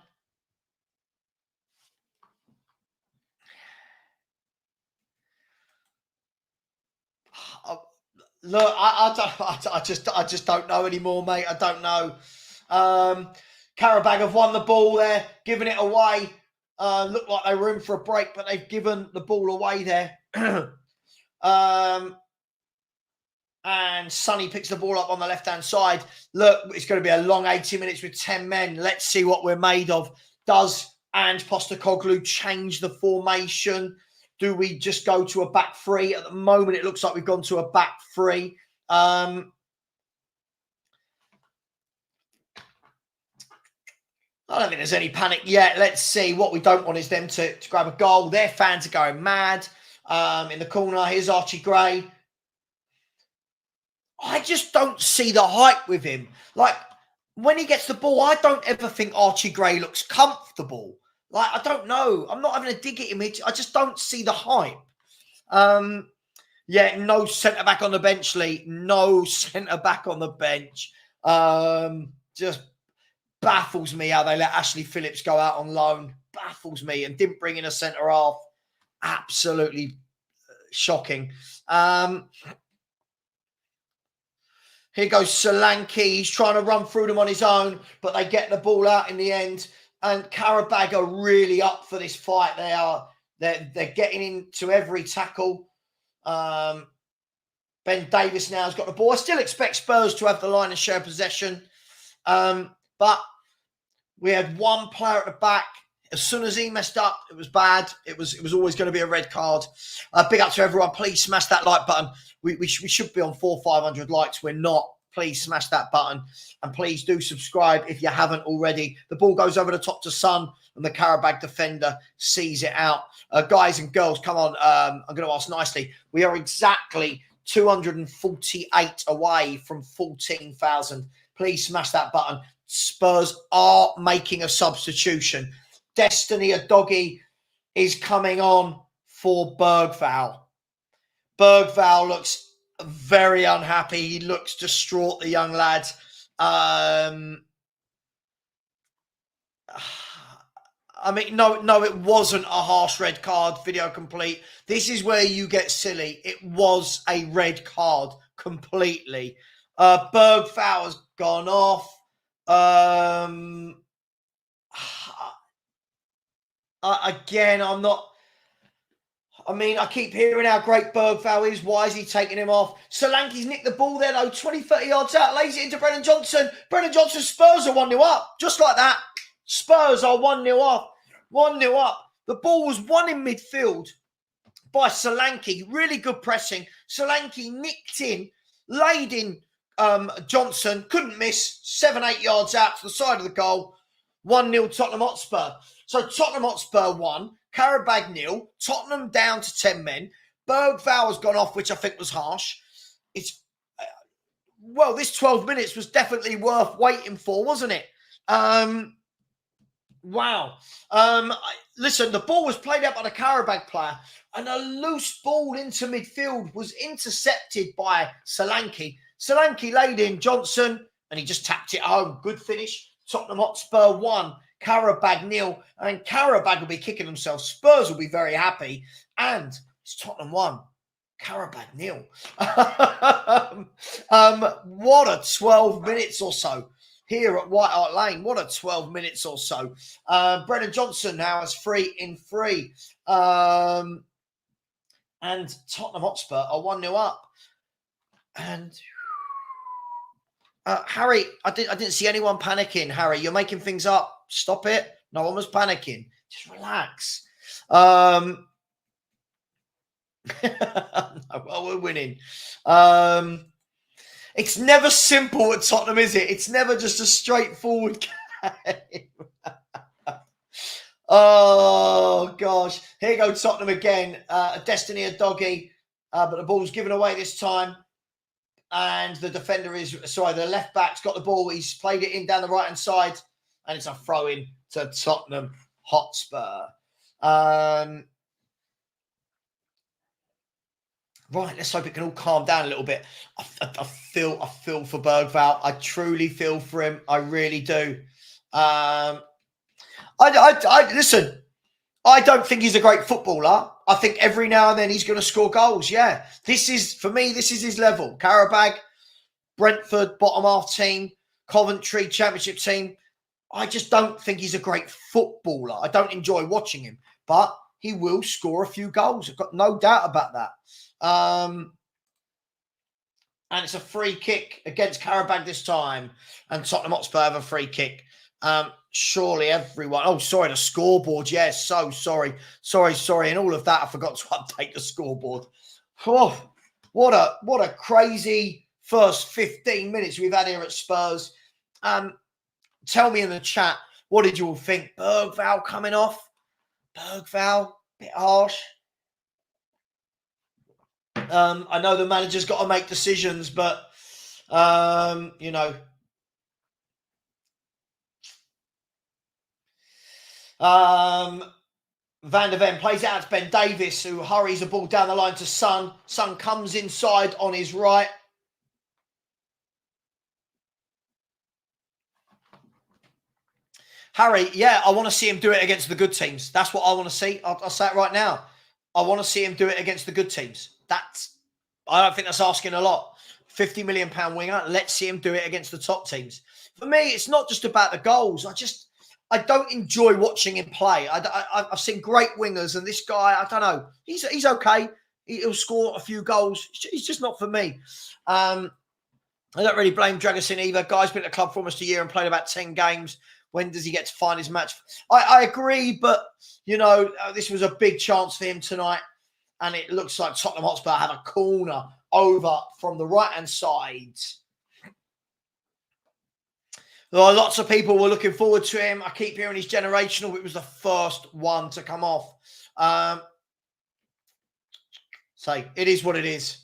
S1: Look, I just don't know anymore, mate. I don't know. Qarabag have won the ball there, giving it away. Looked like they were in for a break, but they've given the ball away there. And Sonny picks the ball up on the left-hand side. Look, it's going to be a long 80 minutes with 10 men. Let's see what we're made of. Does Ange Postecoglou change the formation? Do we just go to a back three? At the moment, it looks like we've gone to a back three. I don't think there's any panic yet. Let's see. What we don't want is them to grab a goal. Their fans are going mad. In the corner, here's Archie Gray. I just don't see the hype with him. Like, when he gets the ball, I don't ever think Archie Gray looks comfortable. Like, I don't know. I'm not having a dig at him. I just don't see the hype. Yeah, no centre-back on the bench, Lee. No centre-back on the bench. Just baffles me how they let Ashley Phillips go out on loan. Baffles me. And didn't bring in a centre-half. Absolutely shocking. Here goes Solanke. He's trying to run through them on his own, but they get the ball out in the end. And Qarabag are really up for this fight. They're getting into every tackle. Ben Davis now has got the ball. I still expect Spurs to have the line and share possession. But we had one player at the back. As soon as he messed up, it was bad. It was always going to be a red card. Big up to everyone. Please smash that like button. We should be on 400-500 likes. We're not. Please smash that button. And please do subscribe if you haven't already. The ball goes over the top to Son, and the Qarabag defender sees it out. Guys and girls, come on. I'm going to ask nicely. We are exactly 248 away from 14,000. Please smash that button. Spurs are making a substitution. Destiny Adoggy is coming on for Bergvall. Bergvall looks very unhappy. He looks distraught, the young lad. I mean, no, it wasn't a harsh red card, video complete. This is where you get silly. It was a red card completely. Bergvall has gone off. Again, I'm not... I mean, I keep hearing how great Bergvall is. Why is he taking him off? Solanke's nicked the ball there, though. 20, 30 yards out. Lays it into Brennan Johnson. Brennan Johnson, Spurs are 1-0 up. Just like that. Spurs are 1-0 up. 1-0 up. The ball was won in midfield by Solanke. Really good pressing. Solanke nicked in, laid in Johnson. Couldn't miss. 7, 8 yards out to the side of the goal. 1-0 Tottenham Hotspur. So Tottenham Hotspur 1, Qarabag 0, Tottenham down to 10 men. Bergvall has gone off, which I think was harsh. It's well, this 12 minutes was definitely worth waiting for, wasn't it? Wow. Listen, the ball was played out by the Qarabag player, and a loose ball into midfield was intercepted by Solanke. Solanke laid in Johnson, and he just tapped it home. Good finish. Tottenham Hotspur 1, Qarabag 0. And Qarabag will be kicking themselves. Spurs will be very happy. And it's Tottenham 1, Qarabag 0. What a 12 minutes or so here at White Hart Lane. What a 12 minutes or so. Brennan Johnson now has 3 in 3. And Tottenham Hotspur are 1-0 up. And... Harry, I didn't see anyone panicking. Harry, you're making things up. Stop it. No one was panicking. Just relax. Well, we're winning. It's never simple at Tottenham, is it? It's never just a straightforward game. Oh, gosh. Here you go, Tottenham again. Destiny Adoggy. But the ball's given away this time. And the defender the left back's got the ball. He's played it in down the right-hand side. And it's a throw-in to Tottenham Hotspur. Right, let's hope it can all calm down a little bit. I feel for Bergvall. I truly feel for him. I really do. Listen, I don't think he's a great footballer. I think every now and then he's going to score goals. Yeah, for me, this is his level. Qarabag, Brentford, bottom half team, Coventry, championship team. I just don't think he's a great footballer. I don't enjoy watching him, but he will score a few goals. I've got no doubt about that. And it's a free kick against Qarabag this time. And Tottenham Hotspur have a free kick. Surely everyone... Oh, sorry, the scoreboard. Yes, so sorry. Sorry. And all of that, I forgot to update the scoreboard. Oh, what a crazy first 15 minutes we've had here at Spurs. Tell me in the chat, what did you all think? Bergvall coming off? Bergvall, bit harsh. I know the manager's got to make decisions, but, you know... Van der Ven plays it out to Ben Davis, who hurries the ball down the line to Son. Son comes inside on his right. Harry, yeah, I want to see him do it against the good teams. That's what I want to see. I'll say it right now. I want to see him do it against the good teams. I don't think that's asking a lot. £50 million winger. Let's see him do it against the top teams. For me, it's not just about the goals. I don't enjoy watching him play. I've seen great wingers, and this guy, I don't know. He's okay. He'll score a few goals. He's just not for me. I don't really blame Dragosin either. Guy's been at the club for almost a year and played about 10 games. When does he get to find his match? I agree, but, you know, this was a big chance for him tonight. And it looks like Tottenham Hotspur have a corner over from the right-hand side. Lots of people were looking forward to him. I keep hearing he's generational. It was the first one to come off. So it is what it is.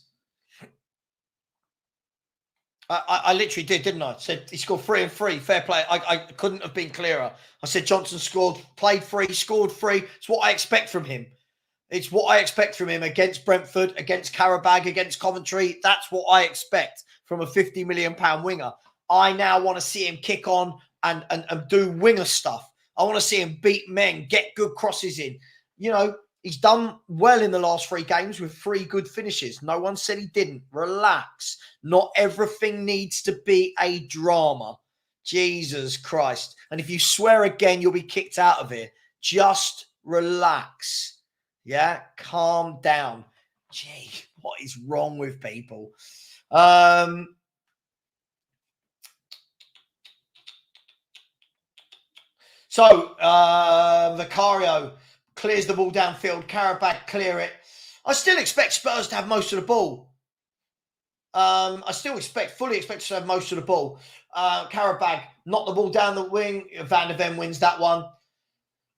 S1: I literally did, didn't I? Said he scored 3 and 3. Fair play. I couldn't have been clearer. I said Johnson scored, played 3, scored 3. It's what I expect from him. It's what I expect from him against Brentford, against Qarabag, against Coventry. That's what I expect from a £50 million winger. I now want to see him kick on and do winger stuff. I want to see him beat men, get good crosses in. You know, he's done well in the last 3 games with 3 good finishes. No one said he didn't. Relax. Not everything needs to be a drama. Jesus Christ. And if you swear again, you'll be kicked out of here. Just relax. Yeah? Calm down. Gee, what is wrong with people? So, Vicario clears the ball downfield. Qarabag clear it. I still expect Spurs to have most of the ball. I still fully expect to have most of the ball. Qarabag knocked the ball down the wing. Van der Ven wins that one.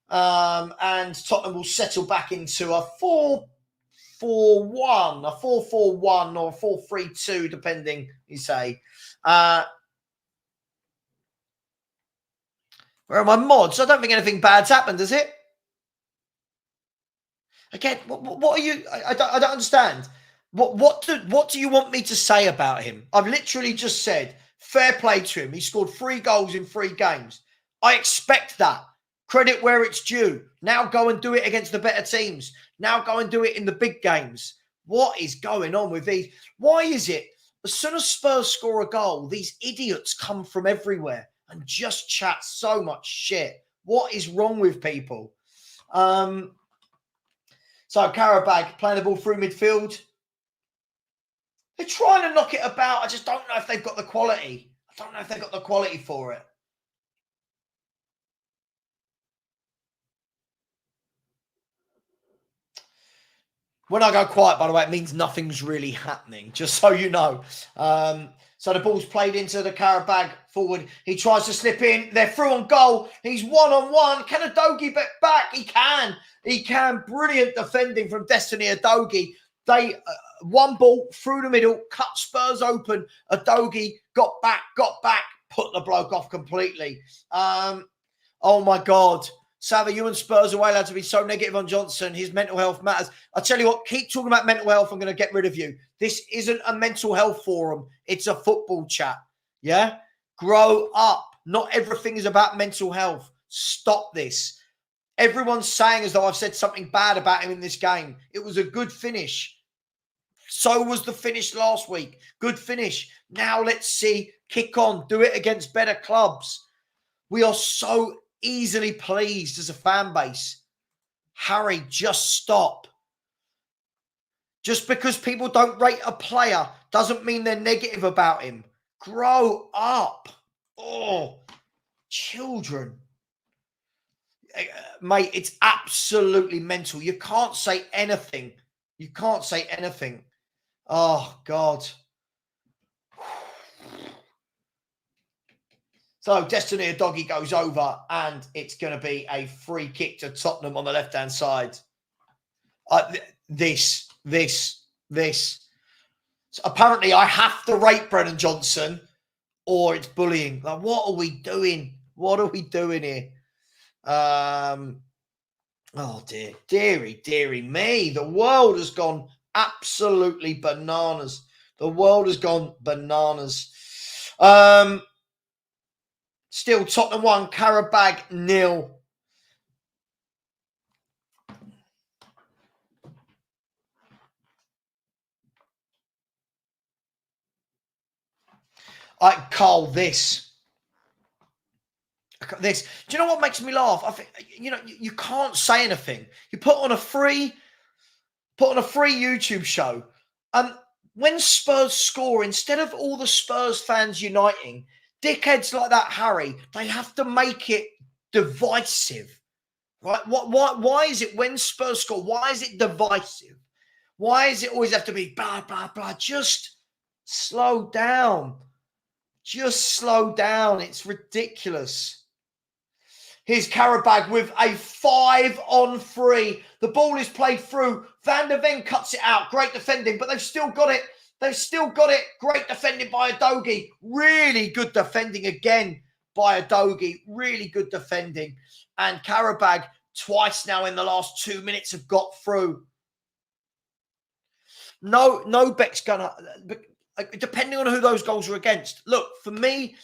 S1: And Tottenham will settle back into a 4-4-1, a 4-4-1 or a 4-3-2, depending, you say. Where are my mods? I don't think anything bad's happened, does it? Again, what are you? I don't understand. What do you want me to say about him? I've literally just said fair play to him. He scored 3 goals in 3 games. I expect that. Credit where it's due. Now go and do it against the better teams. Now go and do it in the big games. What is going on with these? Why is it as soon as Spurs score a goal, these idiots come from everywhere and just chat so much shit? What is wrong with people? So Qarabag playing the ball through midfield. They're trying to knock it about. I just don't know if they've got the quality. I don't know if they've got the quality for it. When I go quiet, by the way, it means nothing's really happening, just so you know. So the ball's played into the Qarabag forward. He tries to slip in. They're through on goal. He's one-on-one. Can Udogie get back? He can. He can. Brilliant defending from Destiny Udogie. They one ball through the middle, cut Spurs open. Udogie got back, put the bloke off completely. Oh, my God. Savva, you and Spurs are allowed to be so negative on Johnson. His mental health matters. I tell you what, keep talking about mental health. I'm going to get rid of you. This isn't a mental health forum. It's a football chat. Yeah? Grow up. Not everything is about mental health. Stop this. Everyone's saying as though I've said something bad about him in this game. It was a good finish. So was the finish last week. Good finish. Now let's see. Kick on. Do it against better clubs. We are so easily pleased as a fan base. Harry, just stop. Just because people don't rate a player doesn't mean they're negative about him. Grow up. Oh, children. Mate, it's absolutely mental. You can't say anything. You can't say anything. Oh, God. So Destiny Udogie goes over and it's going to be a free kick to Tottenham on the left-hand side. This. So apparently I have to rate Brennan Johnson or it's bullying. Like, what are we doing? What are we doing here? Oh, dear. Deary me. The world has gone absolutely bananas. The world has gone bananas. Still Tottenham 1, Qarabag 0. Carl, this. Do you know what makes me laugh? I think, you know, you can't say anything. You put on a free YouTube show, and when Spurs score, instead of all the Spurs fans uniting, Dickheads like that, Harry, they have to make it divisive. Right? Why is it when Spurs score, why is it divisive? Why does it always have to be blah, blah, blah? Just slow down. Just slow down. It's ridiculous. Here's Qarabag with a 5-on-3. The ball is played through. Van der Ven cuts it out. Great defending, but they've still got it. They've still got it. Great defending by Udogie. Really good defending again by Udogie. Really good defending. And Qarabag twice now in the last 2 minutes have got through. No Beck's gonna, depending on who those goals are against. Look, for me,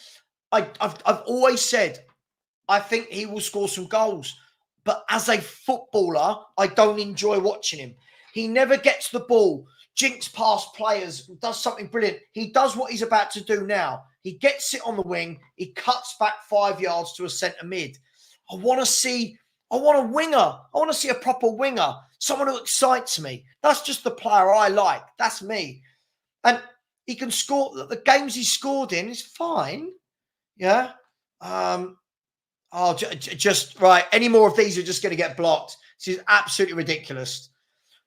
S1: I've always said I think he will score some goals. But as a footballer, I don't enjoy watching him. He never gets the ball, jinks past players, does something brilliant. He does what he's about to do now. He gets it on the wing. He cuts back 5 yards to a centre mid. I want a winger. I want to see a proper winger. Someone who excites me. That's just the player I like. That's me. And he can score. The games he scored in is fine. Yeah. Just right. Any more of these are just going to get blocked. This is absolutely ridiculous.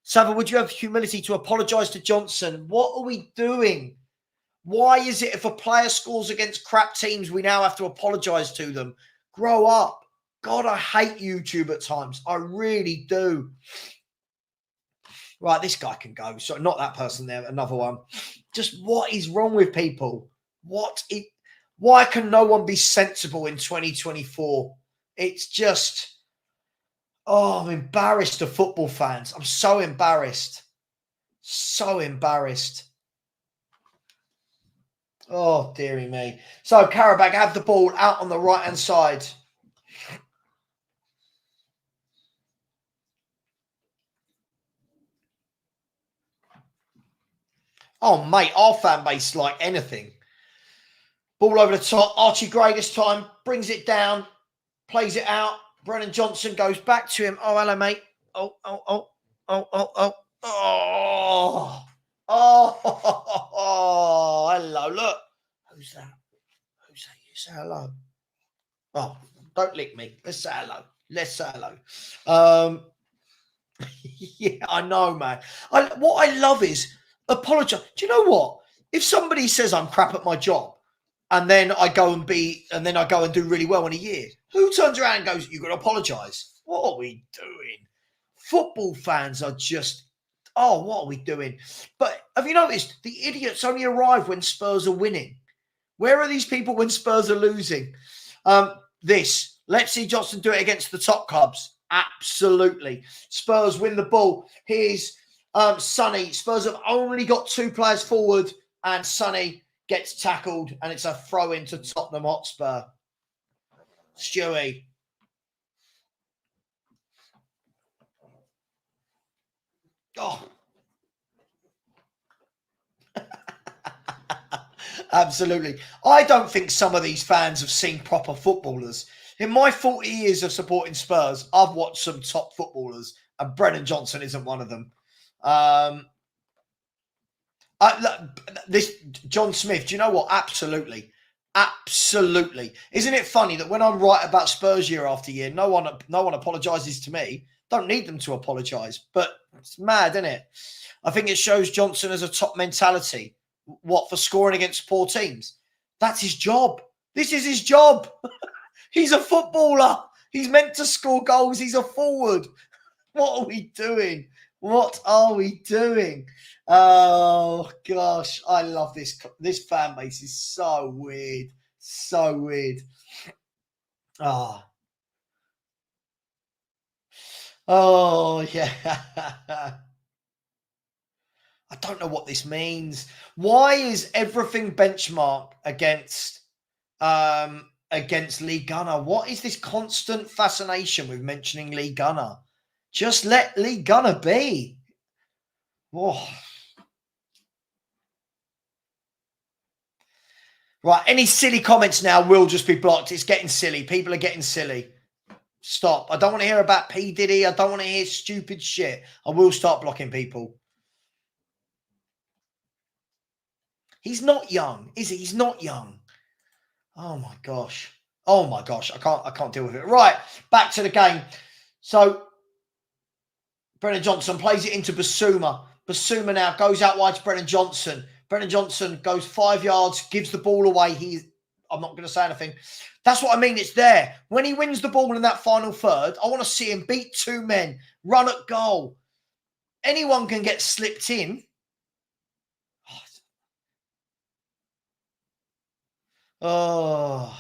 S1: Savva, would you have humility to apologise to Johnson? What are we doing? Why is it if a player scores against crap teams, we now have to apologise to them? Grow up. God, I hate YouTube at times. I really do. Right, this guy can go. So not that person there, another one. Just what is wrong with people? Why can no one be sensible in 2024? It's just, I'm embarrassed of football fans. I'm so embarrassed. So embarrassed. Oh, dearie me. So Qarabag have the ball out on the right-hand side. Oh, mate, our fan base is like anything. Ball over the top. Archie Gray this time brings it down, plays it out. Brennan Johnson goes back to him. Oh, hello, mate. Oh. Hello. Look. Who's that? You say hello. Oh, don't lick me. Let's say hello. Yeah, I know, man. What I love is apologize. Do you know what? If somebody says I'm crap at my job and then I go and do really well in a year, who turns around and goes, you've got to apologize? What are we doing? Football fans are just, what are we doing? But have you noticed the idiots only arrive when Spurs are winning? Where are these people when Spurs are losing? Let's see Johnson do it against the top clubs. Absolutely. Spurs win the ball. Here's Sonny. Spurs have only got 2 players forward and Sonny gets tackled and it's a throw into Tottenham Hotspur. Stewie. Oh. Absolutely. I don't think some of these fans have seen proper footballers. In my 40 years of supporting Spurs, I've watched some top footballers, and Brennan Johnson isn't one of them. This John Smith, do you know what? Absolutely. Isn't it funny that when I'm right about Spurs year after year, no one apologises to me? Don't need them to apologise, but it's mad, isn't it? I think it shows Johnson as a top mentality. What, for scoring against poor teams? That's his job. This is his job. He's a footballer. He's meant to score goals. He's a forward. What are we doing? Oh, gosh. I love this. This fan base is so weird. So weird. Oh, yeah. I don't know what this means. Why is everything benchmark against Lee Gunner? What is this constant fascination with mentioning Lee Gunner? Just let Lee Gunner be. Oh. Right, any silly comments now will just be blocked. It's getting silly. People are getting silly. Stop. I don't want to hear about P. Diddy. I don't want to hear stupid shit. I will start blocking people. He's not young, is he? He's not young. Oh my gosh. Oh my gosh. I can't deal with it. Right. Back to the game. So Brennan Johnson plays it into Basuma. Basuma now goes out wide to Brennan Johnson. Brennan Johnson goes 5 yards, gives the ball away. I'm not going to say anything. That's what I mean. It's there. When he wins the ball in that final third, I want to see him beat 2 men, run at goal. Anyone can get slipped in. Oh.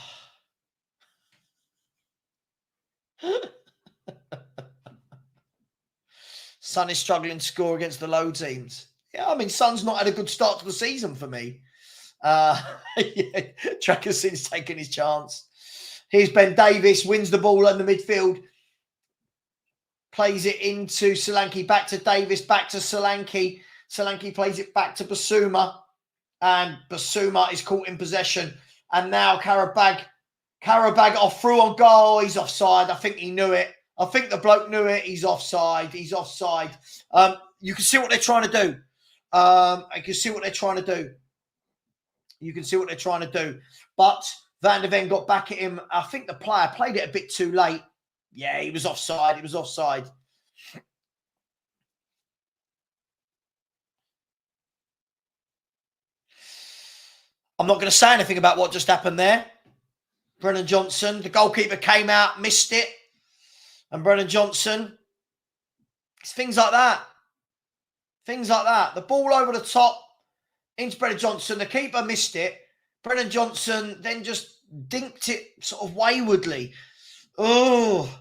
S1: Son is struggling to score against the low teams. Yeah, I mean, Son's not had a good start to the season for me. Yeah, Trackersin's taking his chance. Here's Ben Davis, wins the ball in the midfield. Plays it into Solanke, back to Davis, back to Solanke. Solanke plays it back to Basuma. And Basuma is caught in possession. And now Qarabag off through on goal. He's offside. I think he knew it. I think the bloke knew it. He's offside. He's offside. You can see what they're trying to do. You can see what they're trying to do. You can see what they're trying to do. But Van der Ven got back at him. I think the player played it a bit too late. Yeah, he was offside. He was offside. I'm not going to say anything about what just happened there. Brennan Johnson, the goalkeeper came out, missed it. And Brennan Johnson, it's things like that. Things like that. The ball over the top into Brennan Johnson. The keeper missed it. Brennan Johnson then just dinked it sort of waywardly. Oh.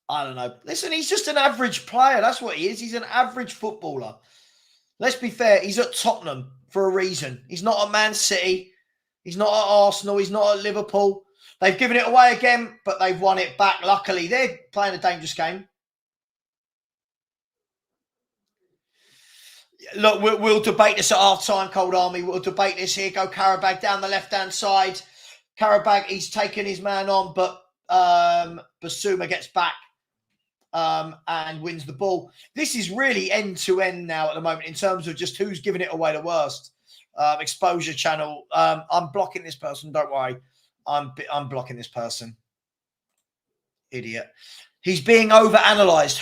S1: I don't know. Listen, he's just an average player. That's what he is. He's an average footballer. Let's be fair. He's at Tottenham for a reason. He's not at Man City. He's not at Arsenal. He's not at Liverpool. They've given it away again, but they've won it back. Luckily, they're playing a dangerous game. Look, we'll debate this at half-time, Cold Army. We'll debate this here. Go Qarabag down the left-hand side. Qarabag, he's taken his man on, but Basuma gets back and wins the ball. This is really end-to-end now at the moment in terms of just who's giving it away the worst. Exposure channel. I'm blocking this person. Don't worry. I'm blocking this person. Idiot. He's being overanalyzed.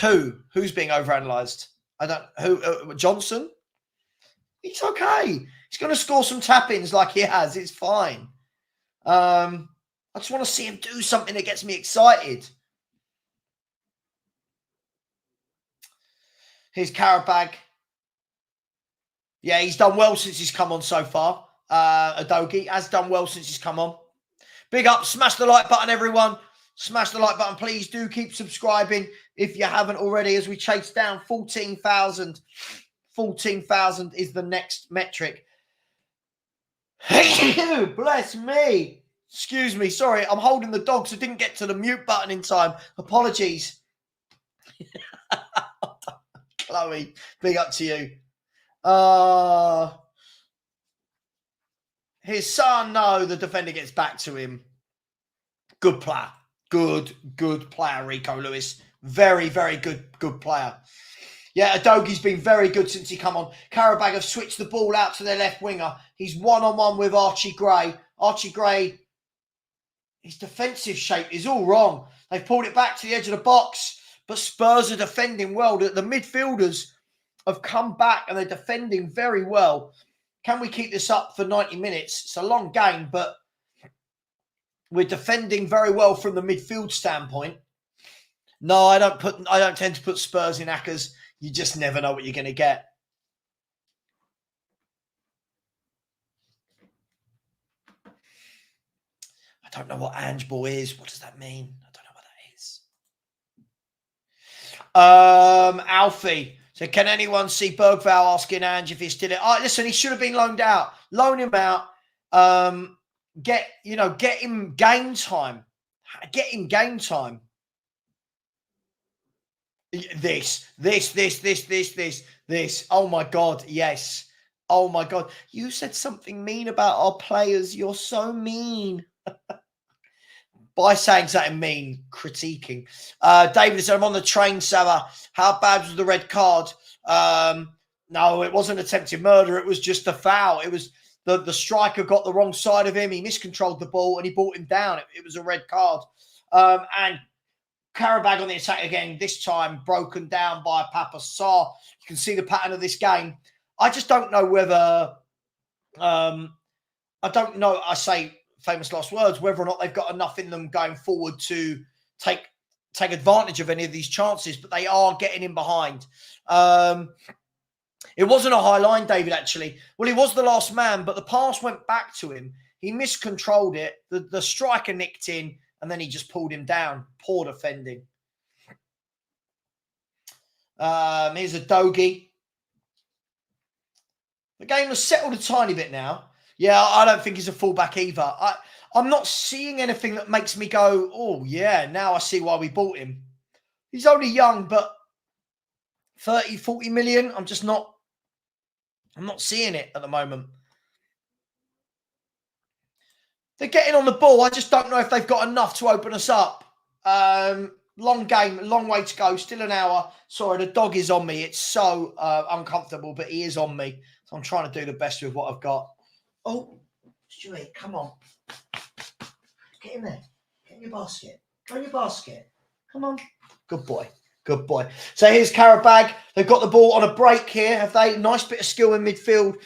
S1: Who's being overanalyzed? I don't. Who? Johnson? He's okay. He's going to score some tap-ins like he has. It's fine. I just want to see him do something that gets me excited. Here's Qarabag. Yeah, he's done well since he's come on so far. Adogi has done well since he's come on. Big up. Smash the like button, everyone. Smash the like button. Please do keep subscribing if you haven't already as we chase down 14,000. 14,000 is the next metric. Bless me. Excuse me. Sorry, I'm holding the dog, so I didn't get to the mute button in time. Apologies. Chloe, big up to you. His son, no, the defender gets back to him. Good player. Good player, Rico Lewis. Very, very good player. Yeah, Adogi's been very good since he come on. Qarabag have switched the ball out to their left winger. He's one-on-one with Archie Gray. Archie Gray, his defensive shape is all wrong. They've pulled it back to the edge of the box, but Spurs are defending well. The midfielders have come back and they're defending very well. Can we keep this up for 90 minutes? It's a long game, but we're defending very well from the midfield standpoint. No, I don't tend to put Spurs in hackers. You just never know what you're going to get. I don't know what Ange Ball is. What does that mean? I don't know what that is. Alfie. So can anyone see Bergvall asking Ange if he's still... listen, he should have been loaned out. Loan him out. Get him game time. Get him game time. This. Oh, my God. Yes. Oh, my God. You said something mean about our players. You're so mean. By saying something mean, critiquing. David said, I'm on the train, Savva. How bad was the red card? No, it wasn't attempted murder. It was just a foul. It was The striker got the wrong side of him. He miscontrolled the ball and he brought him down. It was a red card. And Qarabag on the attack again, this time broken down by Papa Sarr. You can see the pattern of this game. I just don't know whether, I don't know, I say famous last words, whether or not they've got enough in them going forward to take advantage of any of these chances, but they are getting in behind. It wasn't a high line, David, actually. Well, he was the last man, but the pass went back to him. He miscontrolled it. The striker nicked in, and then he just pulled him down. Poor defending. Here's a Dogie. The game has settled a tiny bit now. Yeah, I don't think he's a fullback either. I'm not seeing anything that makes me go, oh, yeah, now I see why we bought him. He's only young, but 30, 40 million, I'm not seeing it at the moment. They're getting on the ball. I just don't know if they've got enough to open us up. Long game, long way to go. Still an hour. Sorry, the dog is on me. It's so uncomfortable, but he is on me. So I'm trying to do the best with what I've got. Oh, Stewie, come on. Get in there. Get in your basket. Go in your basket. Come on. Good boy. Good boy. So here's Qarabag. They've got the ball on a break here, have they? Nice bit of skill in midfield.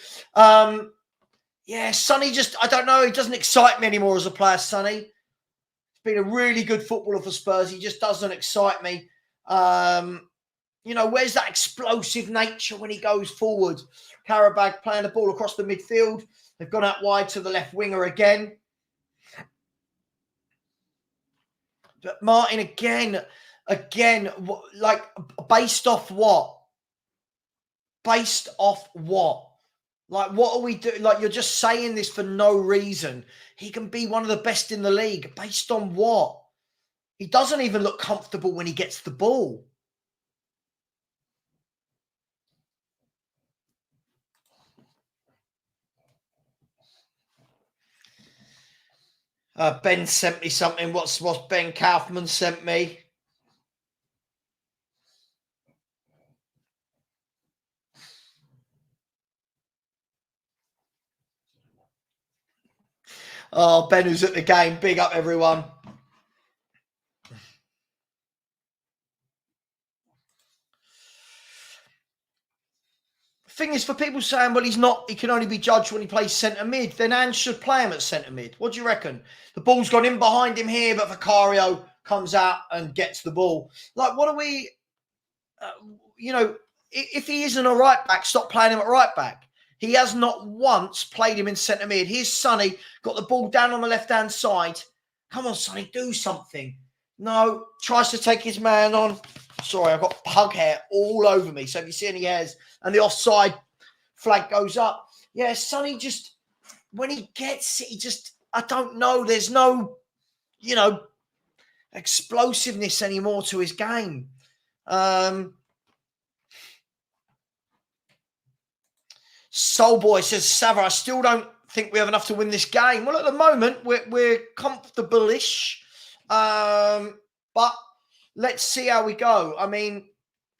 S1: Yeah, Sonny just, I don't know. He doesn't excite me anymore as a player, Sonny. He's been a really good footballer for Spurs. He just doesn't excite me. You know, where's that explosive nature when he goes forward? Qarabag playing the ball across the midfield. They've gone out wide to the left winger again. But Martin again, like based off what? Based off what? Like, what are we doing? Like, you're just saying this for no reason. He can be one of the best in the league. Based on what? He doesn't even look comfortable when he gets the ball. Ben sent me something. What's Ben Kaufman sent me? Oh, Ben who's at the game. Big up, everyone. Thing is, for people saying, well, he can only be judged when he plays centre mid, then Ange should play him at centre mid. What do you reckon? The ball's gone in behind him here, but Vicario comes out and gets the ball. Like, what are we, you know, if he isn't a right back, stop playing him at right back. He has not once played him in centre mid. Here's Sonny, got the ball down on the left-hand side. Come on, Sonny, do something. No, tries to take his man on. Sorry, I've got pug hair all over me. So if you see any hairs and the offside flag goes up. Yeah, Sonny just, when he gets it, he just, I don't know. There's no, you know, explosiveness anymore to his game. Soulboy says, Savva, I still don't think we have enough to win this game. Well, at the moment, we're comfortable-ish. But let's see how we go. I mean,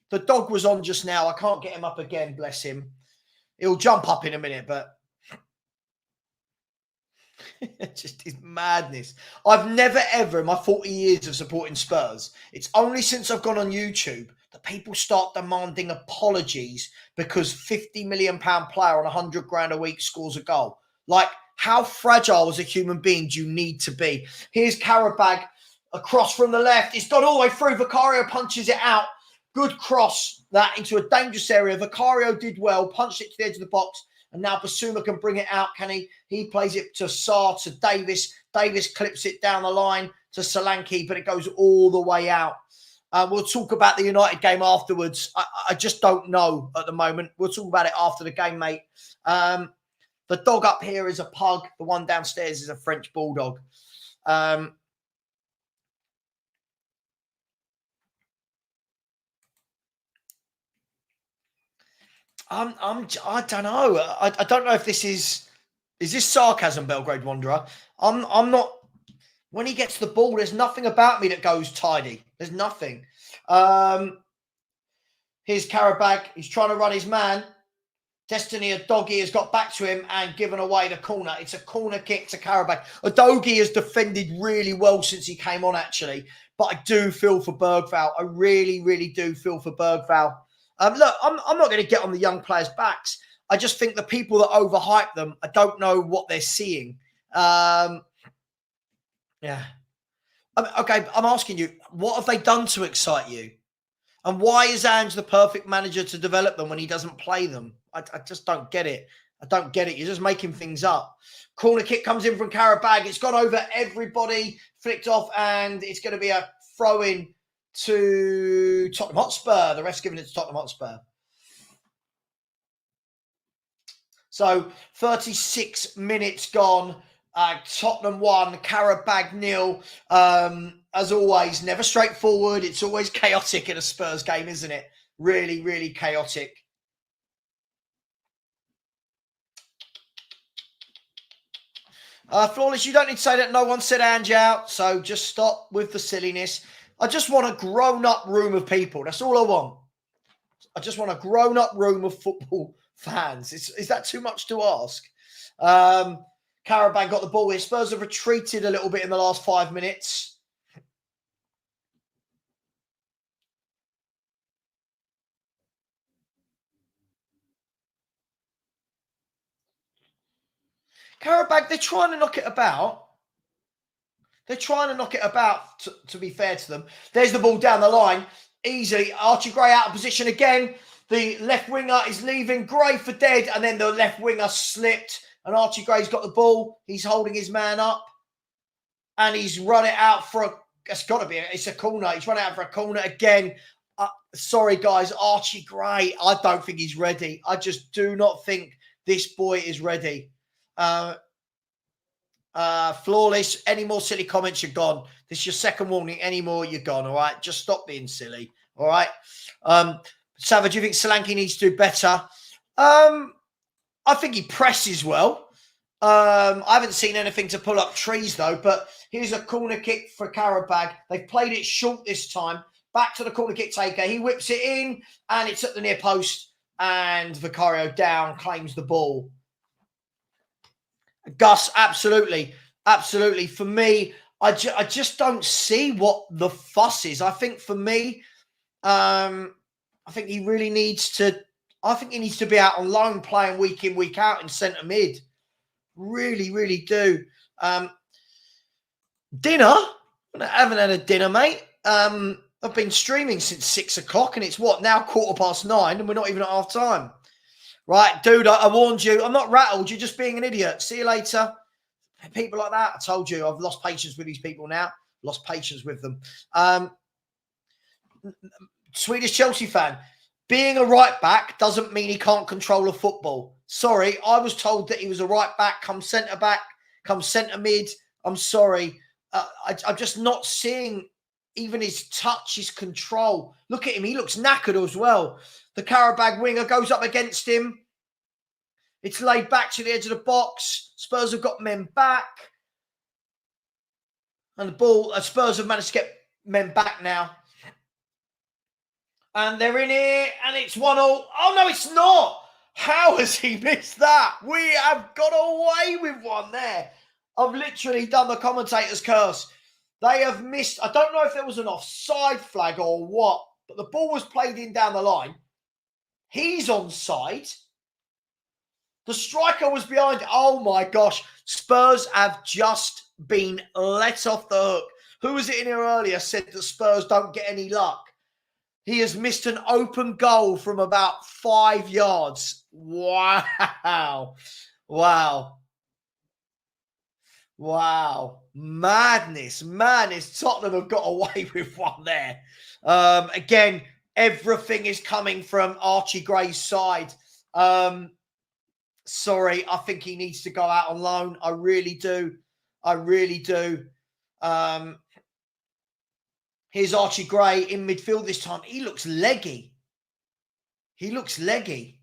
S1: the dog was on just now. I can't get him up again, bless him. He'll jump up in a minute, but just his madness. I've never, ever in my 40 years of supporting Spurs, it's only since I've gone on YouTube that people start demanding apologies because £50 million player on 100 grand a week scores a goal. Like, how fragile as a human being do you need to be? Here's Qarabag across from the left. It's gone all the way through. Vicario punches it out. Good cross that into a dangerous area. Vicario did well, punched it to the edge of the box, and now Basuma can bring it out, can he? He plays it to Sarr, to Davis. Davis clips it down the line to Solanke, but it goes all the way out. We'll talk about the United game afterwards. I just don't know at the moment. We'll talk about it after the game, mate. The dog up here is a pug. The one downstairs is a French bulldog. I don't know. I don't know if this is this sarcasm, Belgrade Wanderer? I'm not. When he gets the ball, there's nothing about me that goes tidy. There's nothing. Here's Qarabag. He's trying to run his man. Destiny Udogie has got back to him and given away the corner. It's a corner kick to Qarabag. Udogie has defended really well since he came on, actually. But I do feel for Bergvall. I really, really do feel for Bergvall. Look, I'm not going to get on the young players' backs. I just think the people that overhype them, I don't know what they're seeing. Yeah. Okay, I'm asking you, what have they done to excite you? And why is Ange the perfect manager to develop them when he doesn't play them? I just don't get it. I don't get it. You're just making things up. Corner kick comes in from Qarabag. It's gone over everybody, flicked off, and it's going to be a throw-in to Tottenham Hotspur. The ref's giving it to Tottenham Hotspur. So 36 minutes gone. Tottenham 1, Qarabag 0. As always, never straightforward. It's always chaotic in a Spurs game, isn't it? Really, really chaotic. Flawless, you don't need to say that no one said Ange out, so just stop with the silliness. I just want a grown-up room of people. That's all I want. I just want a grown-up room of football fans. Is that too much to ask? Qarabag got the ball here. Spurs have retreated a little bit in the last 5 minutes. Qarabag, they're trying to knock it about. They're trying to knock it about, to be fair to them. There's the ball down the line. Easily. Archie Gray out of position again. The left winger is leaving. Gray for dead. And then the left winger slipped. And Archie Gray's got the ball. He's holding his man up. And he's run it out for a... It's got to be... It's a corner. He's run it out for a corner again. Sorry, guys. Archie Gray, I don't think he's ready. I just do not think this boy is ready. Flawless, any more silly comments, you're gone. This is your second warning. Any more, you're gone, all right? Just stop being silly, all right? Savva, do you think Solanke needs to do better? I think he presses well. I haven't seen anything to pull up trees, though, but here's a corner kick for Qarabag. They've played it short this time. Back to the corner kick taker. He whips it in, and it's at the near post, and Vicario down, claims the ball. Gus, absolutely. Absolutely. For me, I just don't see what the fuss is. I think for me, I think he really needs to, I think he needs to be out on loan, playing week in, week out in centre mid. Really, really do. Dinner? I haven't had a dinner, mate. I've been streaming since 6 o'clock and it's what, now 9:15 and we're not even at half time. Right, dude, I warned you. I'm not rattled. You're just being an idiot. See you later. People like that. I told you. I've lost patience with these people now. Lost patience with them. Swedish Chelsea fan. Being a right back doesn't mean he can't control a football. Sorry, I was told that he was a right back, come centre back, come centre mid. I'm sorry. I'm just not seeing even his touch, his control. Look at him. He looks knackered as well. The Qarabag winger goes up against him. It's laid back to the edge of the box. Spurs have got men back. And the ball, Spurs have managed to get men back now. And they're in here, and it's 1-0. Oh, no, it's not. How has he missed that? We have got away with one there. I've literally done the commentator's curse. They have missed. I don't know if there was an offside flag or what, but the ball was played in down the line. He's onside. The striker was behind. Oh, my gosh. Spurs have just been let off the hook. Who was it in here earlier said that Spurs don't get any luck? He has missed an open goal from about 5 yards. Wow. Wow. Wow. Madness. Madness. Tottenham have got away with one there. Again, everything is coming from Archie Gray's side. Sorry, I think he needs to go out on loan. I really do. I really do. Here's Archie Gray in midfield this time. He looks leggy. He looks leggy.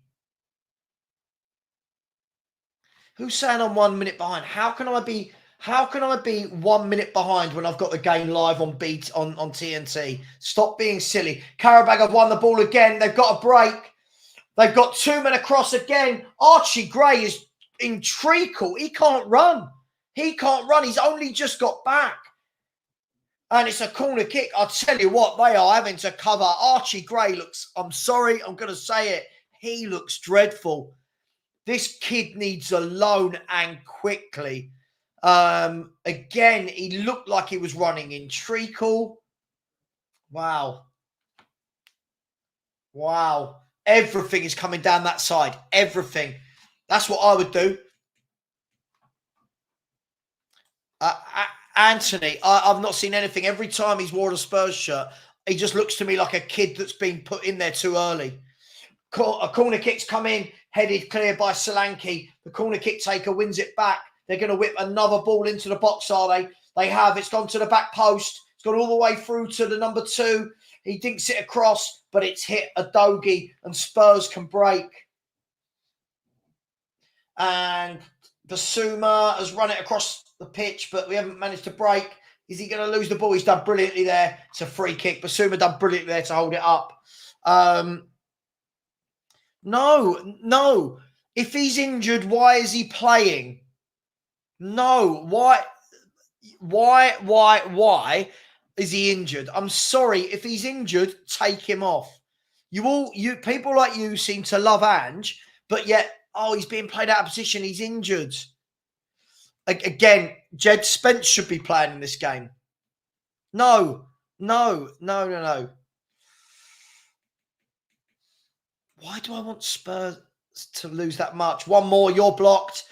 S1: Who's saying I'm 1 minute behind? How can I be 1 minute behind when I've got the game live on TNT? Stop being silly. Qarabag have won the ball again. They've got a break. They've got 2 men across again. Archie Gray is in treacle. He can't run. He can't run. He's only just got back. And it's a corner kick. I'll tell you what, they are having to cover. Archie Gray looks, I'm sorry, I'm going to say it. He looks dreadful. This kid needs a loan and quickly. Again, he looked like he was running in treacle. Wow. Wow. Everything is coming down that side. Everything. That's what I would do. Anthony, I've not seen anything. Every time he's worn a Spurs shirt, he just looks to me like a kid that's been put in there too early. A corner kick's come in, headed clear by Solanke. The corner kick taker wins it back. They're going to whip another ball into the box, are they? They have. It's gone to the back post. It's gone all the way through to the number 2. He dinks it across, but it's hit a Dogie, and Spurs can break. And Basuma has run it across the pitch, but we haven't managed to break. Is he going to lose the ball? He's done brilliantly there. It's a free kick. Basuma done brilliantly there to hold it up. No. If he's injured, why is he playing? No. Why is he injured? I'm sorry. If he's injured, take him off. You people like you seem to love Ange, but yet, he's being played out of position. He's injured. Again, Jed Spence should be playing in this game. No. Why do I want Spurs to lose that much? One more, you're blocked.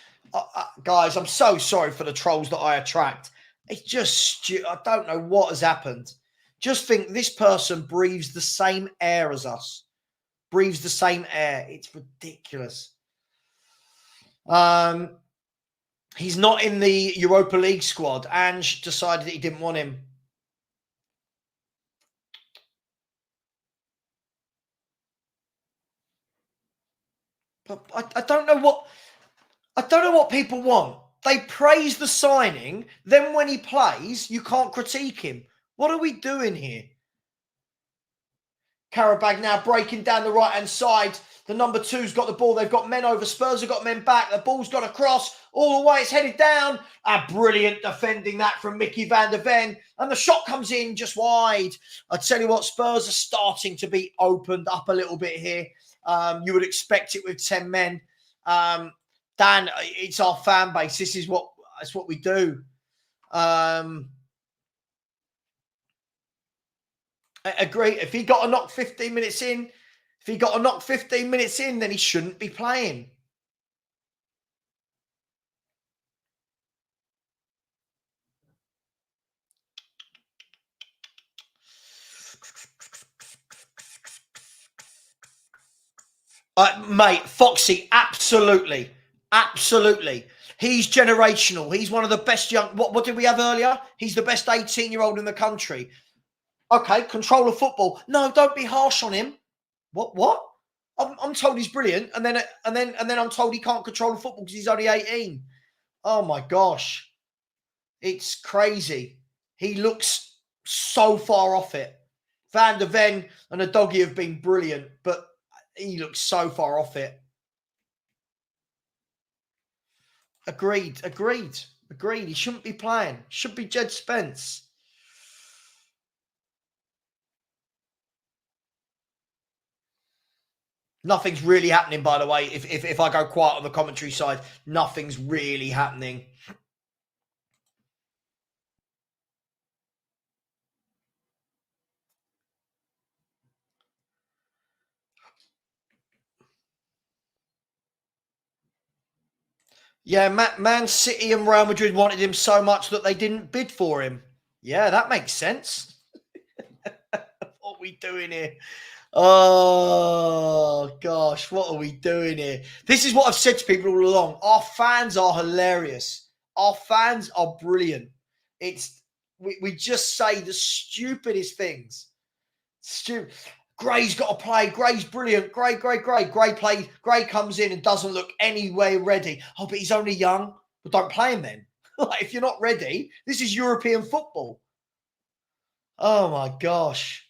S1: Guys, I'm so sorry for the trolls that I attract. It's just, I don't know what has happened. Just think this person breathes the same air as us. Breathes the same air. It's ridiculous. He's not in the Europa League squad. Ange decided that he didn't want him. But I don't know what people want. They praise the signing, then when he plays, you can't critique him. What are we doing here? Qarabag now breaking down the right-hand side. The number 2's got the ball. They've got men over. Spurs have got men back. The ball's got across all the way. It's headed down. Brilliant defending that from Mickey van der Ven. And the shot comes in just wide. I tell you what, Spurs are starting to be opened up a little bit here. You would expect it with 10 men. Dan, it's our fan base. That's what we do. I agree. If he got a knock 15 minutes in, then he shouldn't be playing. Mate, Foxy, absolutely. He's generational. He's one of the best young... What did we have earlier? He's the best 18-year-old in the country. Okay, control of football. No, don't be harsh on him. What? I'm told he's brilliant, and then I'm told he can't control the football because he's only 18. Oh my gosh, it's crazy. He looks so far off it. Van der Ven and Adogi have been brilliant, but he looks so far off it. Agreed. He shouldn't be playing. Should be Jed Spence. Nothing's really happening, by the way. If I go quiet on the commentary side, nothing's really happening. Yeah, Man City and Real Madrid wanted him so much that they didn't bid for him. Yeah, that makes sense. What are we doing here? Oh, gosh, what are we doing here? This is what I've said to people all along. Our fans are hilarious. Our fans are brilliant. We just say the stupidest things. Stupid. Gray's got to play. Gray's brilliant. Gray. Gray comes in and doesn't look anywhere ready. Oh, but he's only young. Well, don't play him then. Like, if you're not ready, this is European football. Oh, my gosh.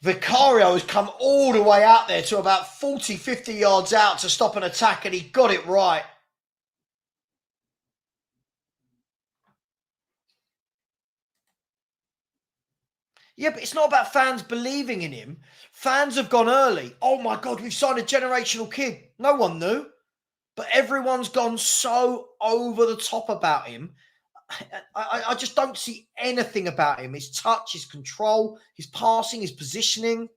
S1: Vicario has come all the way out there to about 40, 50 yards out to stop an attack, and he got it right. Yeah, but it's not about fans believing in him. Fans have gone early. Oh my God, we've signed a generational kid. No one knew. But everyone's gone so over the top about him. I just don't see anything about him. His touch, his control, his passing, his positioning.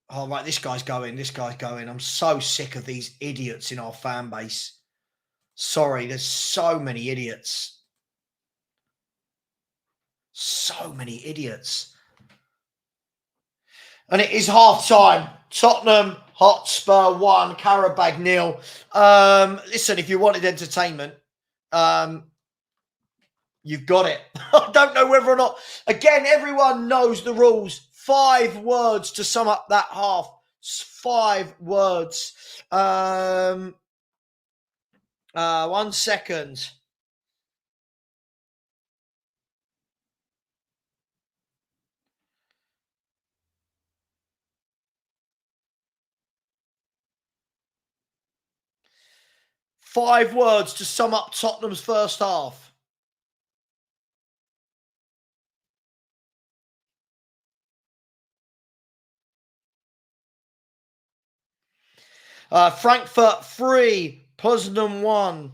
S1: Oh, right, this guy's going. This guy's going. I'm so sick of these idiots in our fan base. Sorry, there's so many idiots. So many idiots. And it is half time. Tottenham Hotspur 1, Qarabag 0. Listen, if you wanted entertainment, you've got it. I don't know whether or not. Again, everyone knows the rules. 5 words to sum up that half. 5 words. 1 second. Five words to sum up Tottenham's first half. Frankfurt 3, Poznan 1.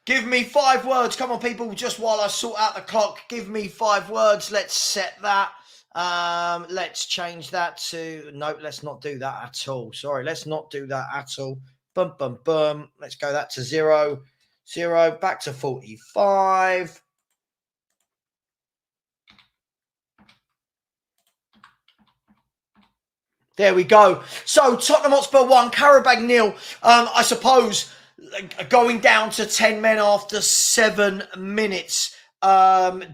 S1: Give me 5 words. Come on, people, just while I sort out the clock. Give me 5 words. Let's set that. Let's change that to... No, let's not do that at all. Sorry, let's not do that at all. Bum, bum, bum. Let's go that to 0. 0, back to 45. There we go. So, Tottenham Hotspur 1, Qarabag 0. I suppose going down to 10 men after 7 minutes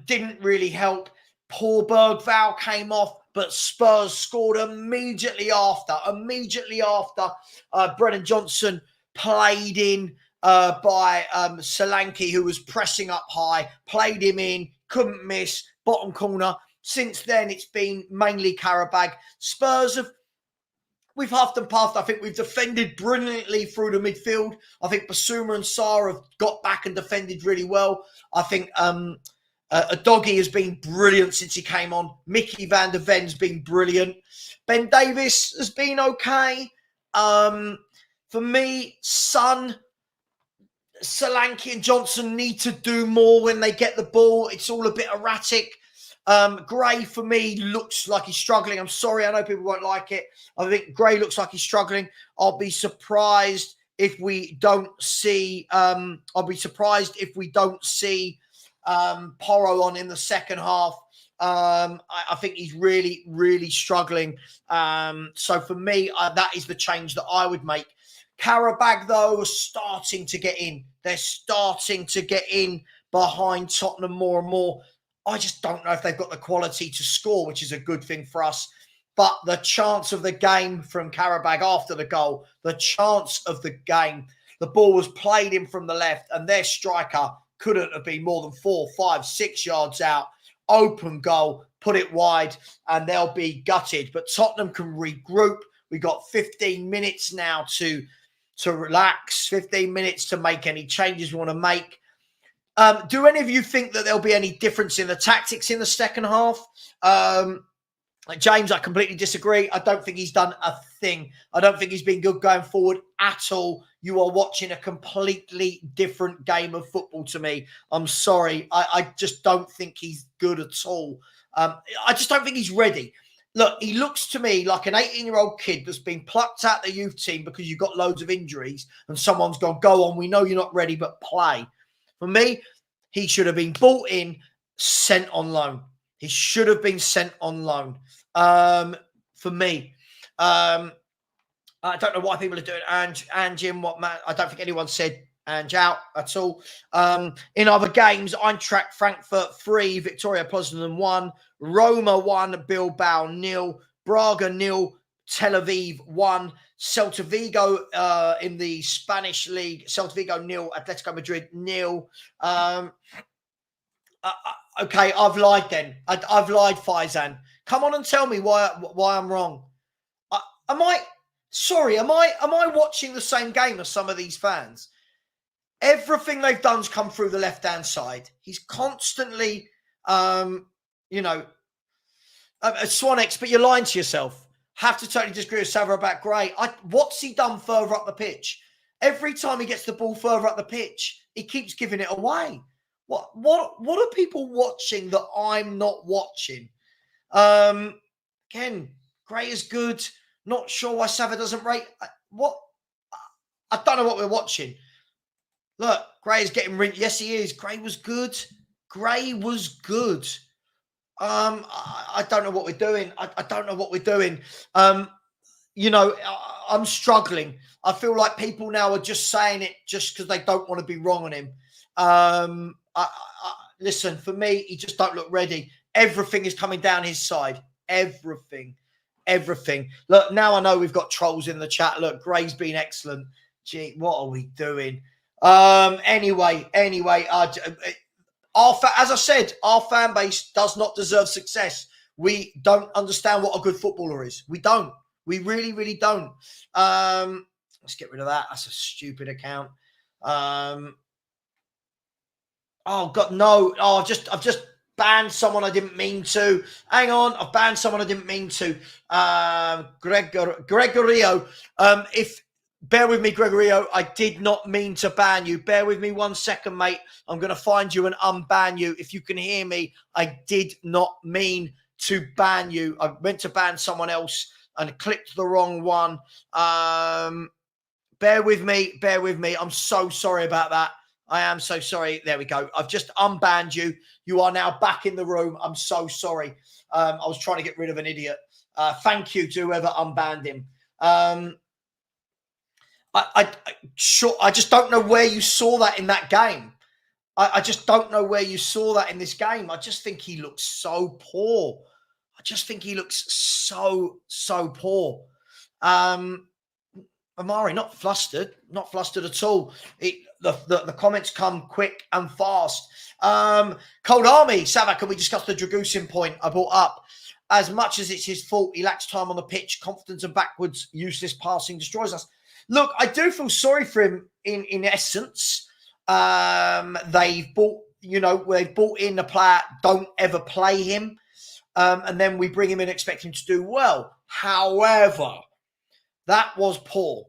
S1: didn't really help. Poor Bergvall came off, but Spurs scored immediately after. Brennan Johnson played in by Solanke, who was pressing up high, played him in, couldn't miss, bottom corner. Since then, it's been mainly Qarabag. Spurs have... We've huffed and puffed. I think we've defended brilliantly through the midfield. I think Basuma and Sarr have got back and defended really well. I think Doggy has been brilliant since he came on. Mickey van der Ven's been brilliant. Ben Davis has been okay. For me, Son, Solanke and Johnson need to do more when they get the ball. It's all a bit erratic. Gray, for me, looks like he's struggling. I'm sorry, I know people won't like it. I think Gray looks like he's struggling. I'll be surprised if we don't see Porro on in the second half. I think he's really, really struggling. So for me, that is the change that I would make. Qarabag, though, are starting to get in. They're starting to get in behind Tottenham more and more. I just don't know if they've got the quality to score, which is a good thing for us. But the chance of the game from Qarabag after the goal, the chance of the game, the ball was played in from the left and their striker couldn't have been more than 4, 5, 6 yards out. Open goal, put it wide, and they'll be gutted. But Tottenham can regroup. We got 15 minutes now to relax, 15 minutes to make any changes we want to make. Do any of you think that there'll be any difference in the tactics in the second half? James, I completely disagree. I don't think he's done a thing. I don't think he's been good going forward at all. You are watching a completely different game of football to me. I'm sorry. I just don't think he's good at all. I just don't think he's ready. Look, he looks to me like an 18-year-old kid that's been plucked out the youth team because you've got loads of injuries and someone's gone, go on, we know you're not ready, but play. For me, he should have been bought in, sent on loan. He should have been sent on loan. For me, I don't know why people are doing and Jim. I don't think anyone said Ange out at all. In other games, Eintracht Frankfurt 3, Victoria Poznan 1, Roma 1, Bilbao 0, Braga 0, Tel Aviv 1, Celta Vigo in the Spanish league. Celta Vigo 0, Atletico Madrid 0. Okay, I've lied then. I've lied, Faizan. Come on and tell me why I'm wrong. Am I watching the same game as some of these fans? Everything they've done's come through the left-hand side. He's constantly, Swanex, but you're lying to yourself. Have to totally disagree with Savva about Gray. What's he done further up the pitch? Every time he gets the ball further up the pitch, he keeps giving it away. What are people watching that I'm not watching? Again, Gray is good. Not sure why Savva doesn't rate. What? I don't know what we're watching. Look, Gray is getting rinsed. Yes, he is. Gray was good. I don't know what we're doing. I don't know what we're doing. I'm struggling. I feel like people now are just saying it just because they don't want to be wrong on him. Listen, for me, he just don't look ready. Everything is coming down his side. Everything. Look, now I know we've got trolls in the chat. Look, Gray's been excellent. Gee, what are we doing? Anyway, as I said, our fan base does not deserve success. We don't understand what a good footballer is. We don't. We really, really don't. Let's get rid of that. That's a stupid account. Oh God, no. Oh, I've just banned someone I didn't mean to. Hang on, I've banned someone I didn't mean to. Gregorio. Bear with me, Gregorio. I did not mean to ban you. Bear with me 1 second, mate. I'm going to find you and unban you. If you can hear me, I did not mean to ban you. I meant to ban someone else and clicked the wrong one. Bear with me. I'm so sorry about that. I am so sorry. There we go. I've just unbanned you. You are now back in the room. I'm so sorry. I was trying to get rid of an idiot. Thank you to whoever unbanned him. I just don't know where you saw that in that game. I just don't know where you saw that in this game. I just think he looks so poor. I just think he looks so poor. Amari, not flustered at all. The comments come quick and fast. Cold Army, Savva, can we discuss the Dragusin point I brought up? As much as it's his fault, he lacks time on the pitch, confidence and backwards, useless passing destroys us. Look, I do feel sorry for him in essence. They've bought in a player, don't ever play him. And then we bring him in, expect him to do well. However, that was poor.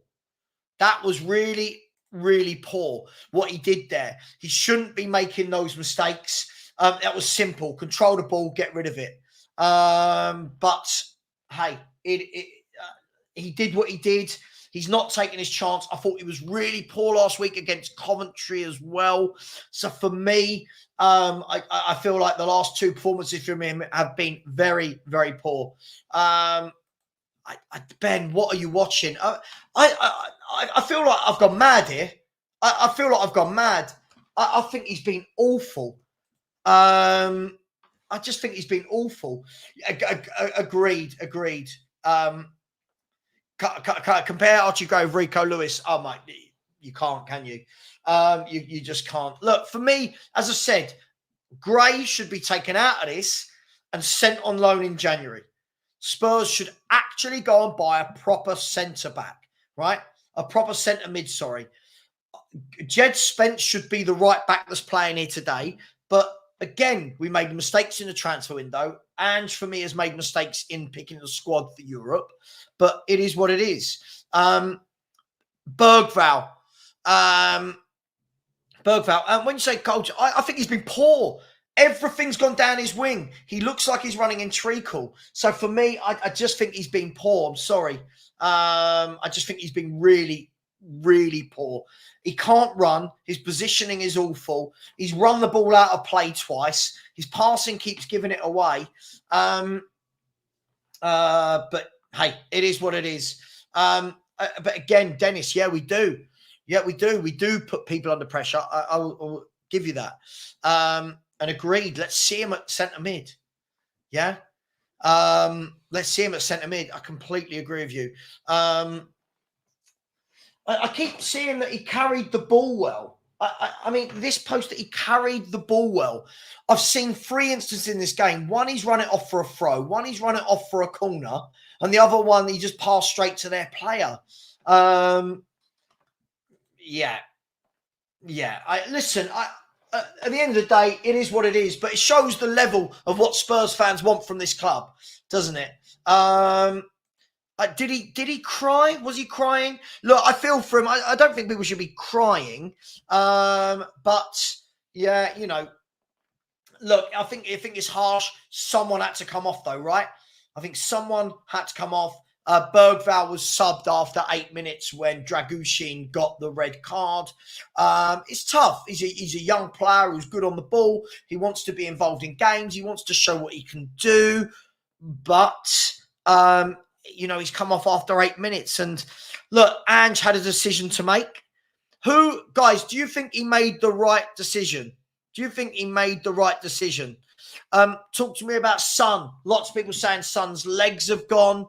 S1: That was really, really poor what he did there. He shouldn't be making those mistakes. That was simple. Control the ball, get rid of it. But hey, he did what he did. He's not taking his chance. I thought he was really poor last week against Coventry as well. So for me, I feel like the last two performances from him have been very, very poor. Ben, what are you watching? I feel like I've gone mad here. I feel like I've gone mad. I think he's been awful. I just think he's been awful. Agreed. Compare Archie Gray with Rico Lewis. Oh my, you can't, can you? You just can't. Look, for me, as I said, Gray should be taken out of this and sent on loan in January. Spurs should actually go and buy a proper centre-back, right? A proper centre-mid, sorry. Jed Spence should be the right back that's playing here today. But again, we made mistakes in the transfer window. Ange, for me, has made mistakes in picking the squad for Europe. But it is what it is. Bergvall. And when you say coach, I think he's been poor. Everything's gone down his wing. He looks like he's running in treacle. So for me, I just think he's been poor. I'm sorry. I just think he's been really, really poor. He can't run. His positioning is awful. He's run the ball out of play twice. His passing keeps giving it away. But hey, it is what it is. But again, Dennis, yeah, we do. Yeah, we do. We do put people under pressure. I'll give you that. And agreed. Let's see him at centre mid. Yeah. Let's see him at centre mid. I completely agree with you. I keep seeing that he carried the ball well. I mean, this post that he carried the ball well. I've seen 3 instances in this game. One, he's run it off for a throw. One, he's run it off for a corner. And the other one, he just passed straight to their player. Yeah. Listen, at the end of the day, it is what it is. But it shows the level of what Spurs fans want from this club, doesn't it? Did he cry? Was he crying? Look, I feel for him. I don't think people should be crying. But yeah, you know, look, I think it's harsh. Someone had to come off though, right? I think someone had to come off. Bergvall was subbed after 8 minutes when Dragushin got the red card. It's tough. He's a young player who's good on the ball. He wants to be involved in games. He wants to show what he can do. But you know, he's come off after 8 minutes. And look, Ange had a decision to make. Guys, do you think he made the right decision? Do you think he made the right decision? Talk to me about Son. Lots of people saying Son's legs have gone.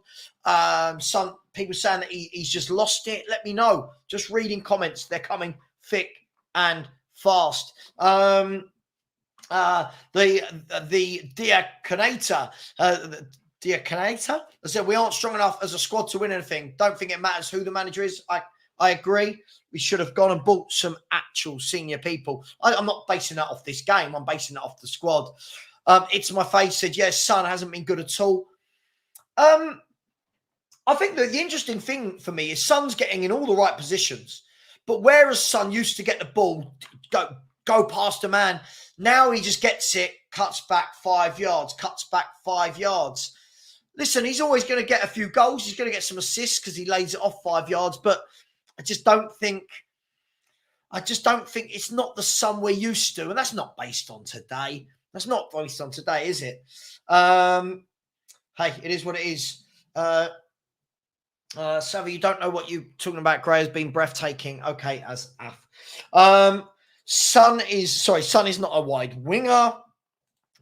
S1: Some people saying that he's just lost it. Let me know. Just reading comments. They're coming thick and fast. The Diaconator. Diaconator? I said, we aren't strong enough as a squad to win anything. Don't think it matters who the manager is. I agree. We should have gone and bought some actual senior people. I'm not basing that off this game. I'm basing that off the squad. It's My Face said, yes, Son hasn't been good at all. I think that the interesting thing for me is Son's getting in all the right positions. But whereas Son used to get the ball, go past a man, now he just gets it, cuts back 5 yards. Listen, he's always going to get a few goals. He's going to get some assists because he lays it off 5 yards. But I just don't think it's not the Son we're used to. And that's not based on today. That's not based on today, is it? Hey, it is what it is. Savva, you don't know what you're talking about. Gray has been breathtaking. Okay, as af. Son is not a wide winger.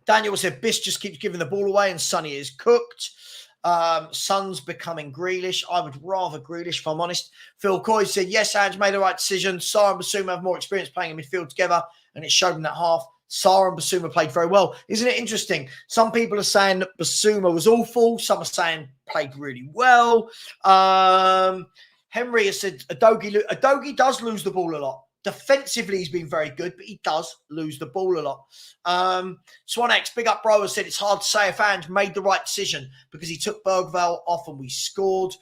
S1: Daniel said Bish just keeps giving the ball away and Sonny is cooked. Son's becoming Grealish. I would rather Grealish, if I'm honest. Phil Coy said, yes, Ange made the right decision. Sarr and Basuma have more experience playing in midfield together, and it showed in that half. Sarr and Basuma played very well. Isn't it interesting? Some people are saying that Basuma was awful. Some are saying played really well. Henry has said Adogi does lose the ball a lot. Defensively, he's been very good, but he does lose the ball a lot. Swan X, big up bro, has said it's hard to say if Ange made the right decision because he took Bergvall off and we scored.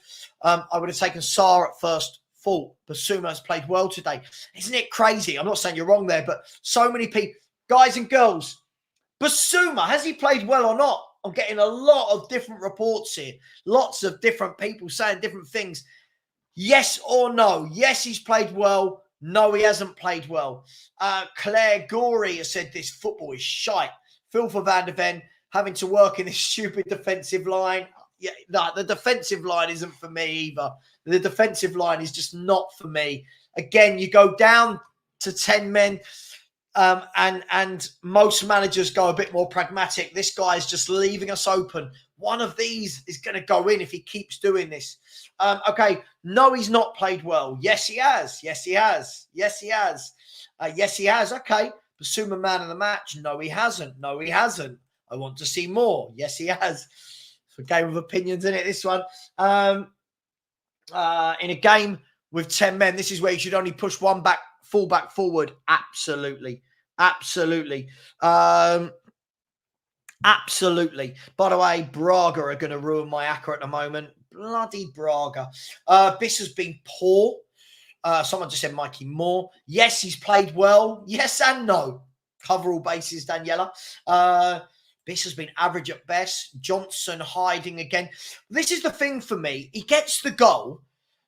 S1: I would have taken Sarr at first thought. Basuma has played well today. Isn't it crazy? I'm not saying you're wrong there, but so many people, guys and girls, Basuma, has he played well or not? I'm getting a lot of different reports here. Lots of different people saying different things. Yes or no? Yes, he's played well. No, he hasn't played well. Claire Gorey has said this football is shite. Phil for Van der Ven having to work in this stupid defensive line. Yeah, no, the defensive line isn't for me either. The defensive line is just not for me. Again, you go down to 10 men and most managers go a bit more pragmatic. This guy is just leaving us open. One of these is going to go in if he keeps doing this. Okay, no, he's not played well. Yes, he has. Yes, he has. Yes, he has. Yes, he has. Okay, Basuma man of the match. No, he hasn't. No, he hasn't. I want to see more. Yes, he has. It's a game of opinions, isn't it, this one? In a game with 10 men, this is where you should only push one fullback forward. Absolutely. Absolutely. Absolutely. By the way, Braga are going to ruin my acca at the moment. Bloody Braga. Biss has been poor. Someone just said Mikey Moore. Yes, he's played well. Yes and no. Cover all bases, Daniela. Biss has been average at best. Johnson hiding again. This is the thing for me. He gets the goal.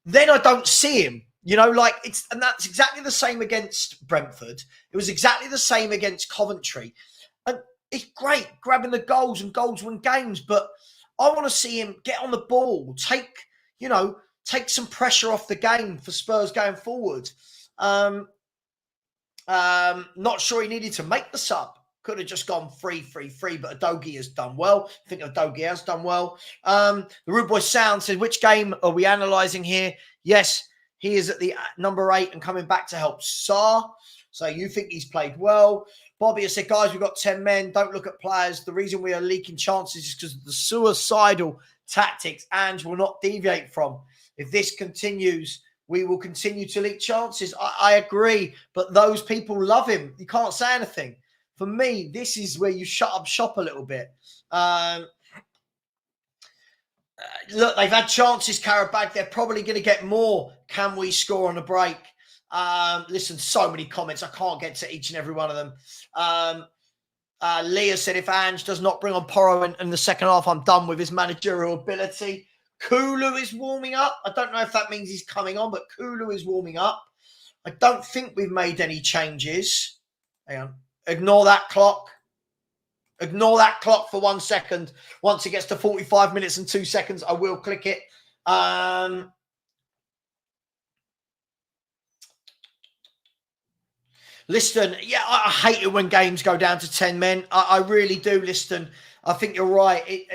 S1: Then I don't see him. You know, like and that's exactly the same against Brentford. It was exactly the same against Coventry. And it's great grabbing the goals and goals win games, but I want to see him get on the ball, take some pressure off the game for Spurs going forward. Not sure he needed to make the sub. Could have just gone 3-3-3, but Udogie has done well. I think Udogie has done well. The Rude Boy Sound said, which game are we analysing here? Yes, he is at the number 8 and coming back to help Sarr. So you think he's played well. Bobby has said, guys, we've got 10 men. Don't look at players. The reason we are leaking chances is because of the suicidal tactics Ange will not deviate from. If this continues, we will continue to leak chances. I agree, but those people love him. You can't say anything. For me, this is where you shut up shop a little bit. Look, they've had chances, Qarabag. They're probably going to get more. Can we score on a break? Listen, so many comments. I can't get to each and every one of them. Leah said, if Ange does not bring on Porro in the second half, I'm done with his managerial ability. Kulu is warming up. I don't know if that means he's coming on, but Kulu is warming up. I don't think we've made any changes. Hang on. Ignore that clock. Ignore that clock for 1 second. Once it gets to 45 minutes and 2 seconds, I will click it. Liston, yeah, I hate it when games go down to 10 men. I really do, Liston. I think you're right.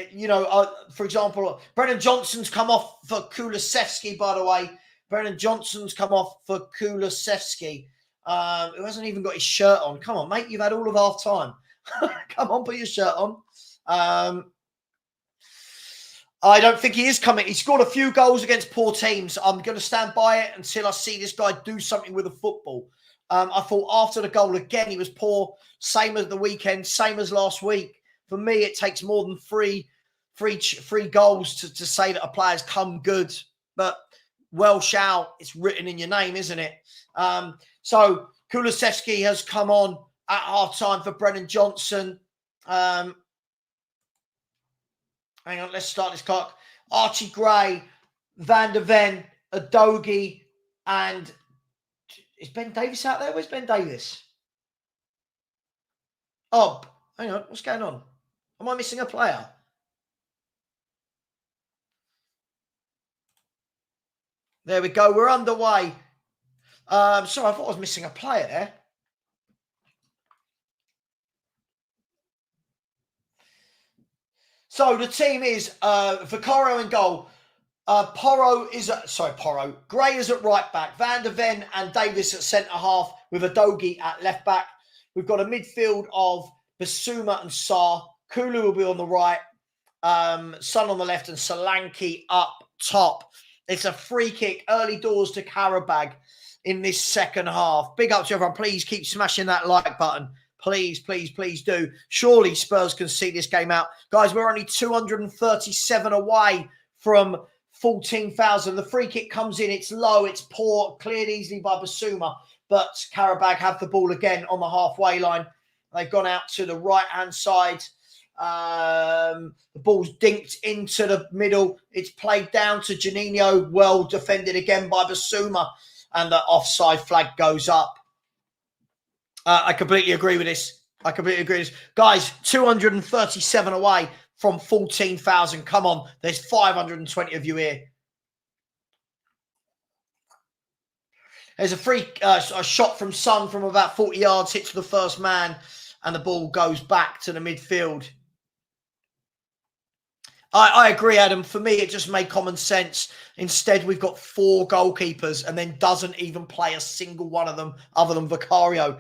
S1: For example, Brennan Johnson's come off for Kulusevski, by the way. Brennan Johnson's come off for Kulusevski. Who hasn't even got his shirt on. Come on, mate. You've had all of half time. Come on, put your shirt on. I don't think he is coming. He scored a few goals against poor teams. I'm going to stand by it until I see this guy do something with the football. I thought after the goal, again, he was poor. Same as the weekend, same as last week. For me, it takes more than three goals to say that a player's come good. But well shall, it's written in your name, isn't it? So Kulusevski has come on at half-time for Brennan Johnson. Hang on, let's start this clock. Archie Gray, Van der Ven, Udogie, and is Ben Davis out there? Where's Ben Davis? Oh, hang on, what's going on? Am I missing a player? There we go, we're underway. Sorry, I thought I was missing a player there. So the team is Vicario in goal. Gray is at right back. Van der Ven and Davis at centre half with Udogie at left back. We've got a midfield of Basuma and Sarr. Kulu will be on the right. Son on the left and Solanke up top. It's a free kick, early doors to Qarabag in this second half. Big up to everyone. Please keep smashing that like button. Please, please, please do. Surely Spurs can see this game out. Guys, we're only 237 away from 14,000. The free kick comes in. It's low. It's poor. Cleared easily by Basuma. But Qarabag have the ball again on the halfway line. They've gone out to the right-hand side. The ball's dinked into the middle. It's played down to Juninho. Well defended again by Basuma. And the offside flag goes up. I completely agree with this. Guys, 237 away from 14,000. Come on. There's 520 of you here. There's a shot from Son from about 40 yards, hits the first man, and the ball goes back to the midfield. I agree, Adam. For me, it just made common sense. Instead, we've got 4 goalkeepers and then doesn't even play a single one of them other than Vicario.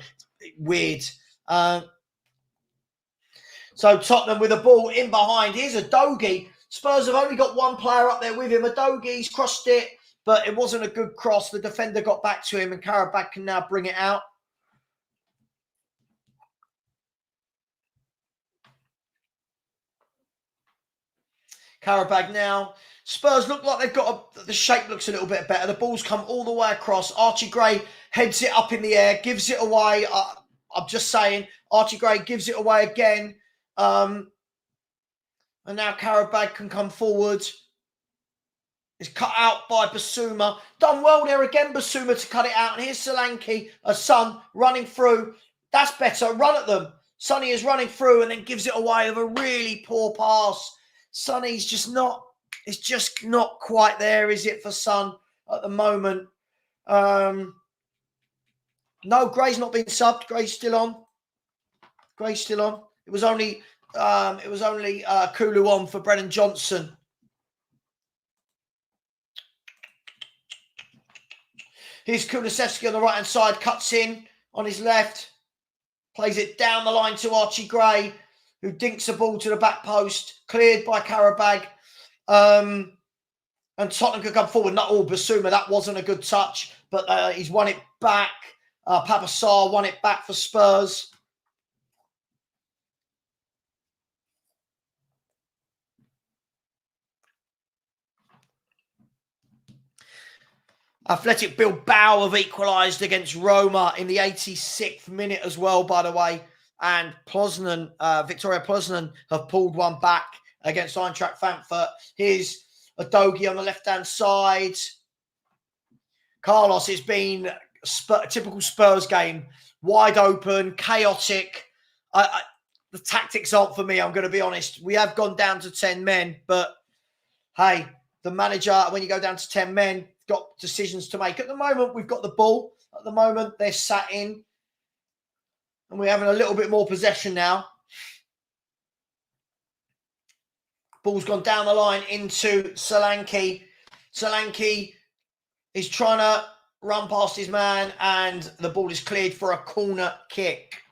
S1: Weird. So Tottenham with the ball in behind. Here's Udogie. Spurs have only got one player up there with him. Udogie's crossed it, but it wasn't a good cross. The defender got back to him and Qarabag can now bring it out. Qarabag now. Spurs look like they've got the shape looks a little bit better. The ball's come all the way across. Archie Gray heads it up in the air, gives it away. I'm just saying, Archie Gray gives it away again. And now Qarabag can come forward. It's cut out by Basuma. Done well there again, Basuma, to cut it out. And here's Solanke, a Son, running through. That's better. Run at them. Sonny is running through and then gives it away with a really poor pass. Sonny's just not... It's just not quite there, is it, for Son at the moment? No, Gray's not been subbed. Gray's still on. Gray still on? It was only Kulu on for Brennan Johnson. Here's Kulusevski on the right-hand side, cuts in on his left, plays it down the line to Archie Gray, who dinks the ball to the back post, cleared by Qarabag. And Tottenham could come forward. Not all Basuma, that wasn't a good touch, but he's won it back. Papa Sarr won it back for Spurs. Athletic Bilbao have equalised against Roma in the 86th minute as well, by the way. And Poznan, Victoria Poznan have pulled one back against Eintracht Frankfurt. Here's Adogi on the left-hand side. Carlos, it's been a typical Spurs game. Wide open, chaotic. The tactics aren't for me, I'm going to be honest. We have gone down to 10 men, but hey, the manager, when you go down to 10 men, got decisions to make. At the moment, we've got the ball. At the moment, they're sat in. And we're having a little bit more possession now. Ball's gone down the line into Solanke. Solanke is trying to run past his man, and the ball is cleared for a corner kick.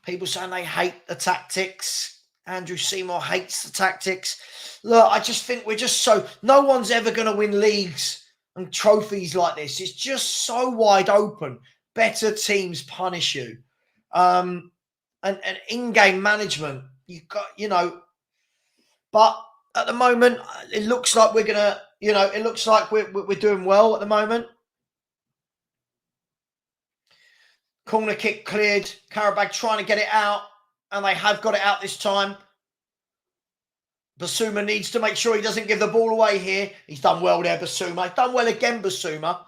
S1: People saying they hate the tactics. Andrew Seymour hates the tactics. Look, I just think we're just so... No one's ever going to win leagues and trophies like this. It's just so wide open. Better teams punish you. And in-game management, you got, you know... But at the moment, it looks like we're going to... You know, it looks like we're doing well at the moment. Corner kick cleared. Qarabag trying to get it out. And they have got it out this time. Basuma needs to make sure he doesn't give the ball away here. He's done well there, Basuma. He's done well again, Basuma.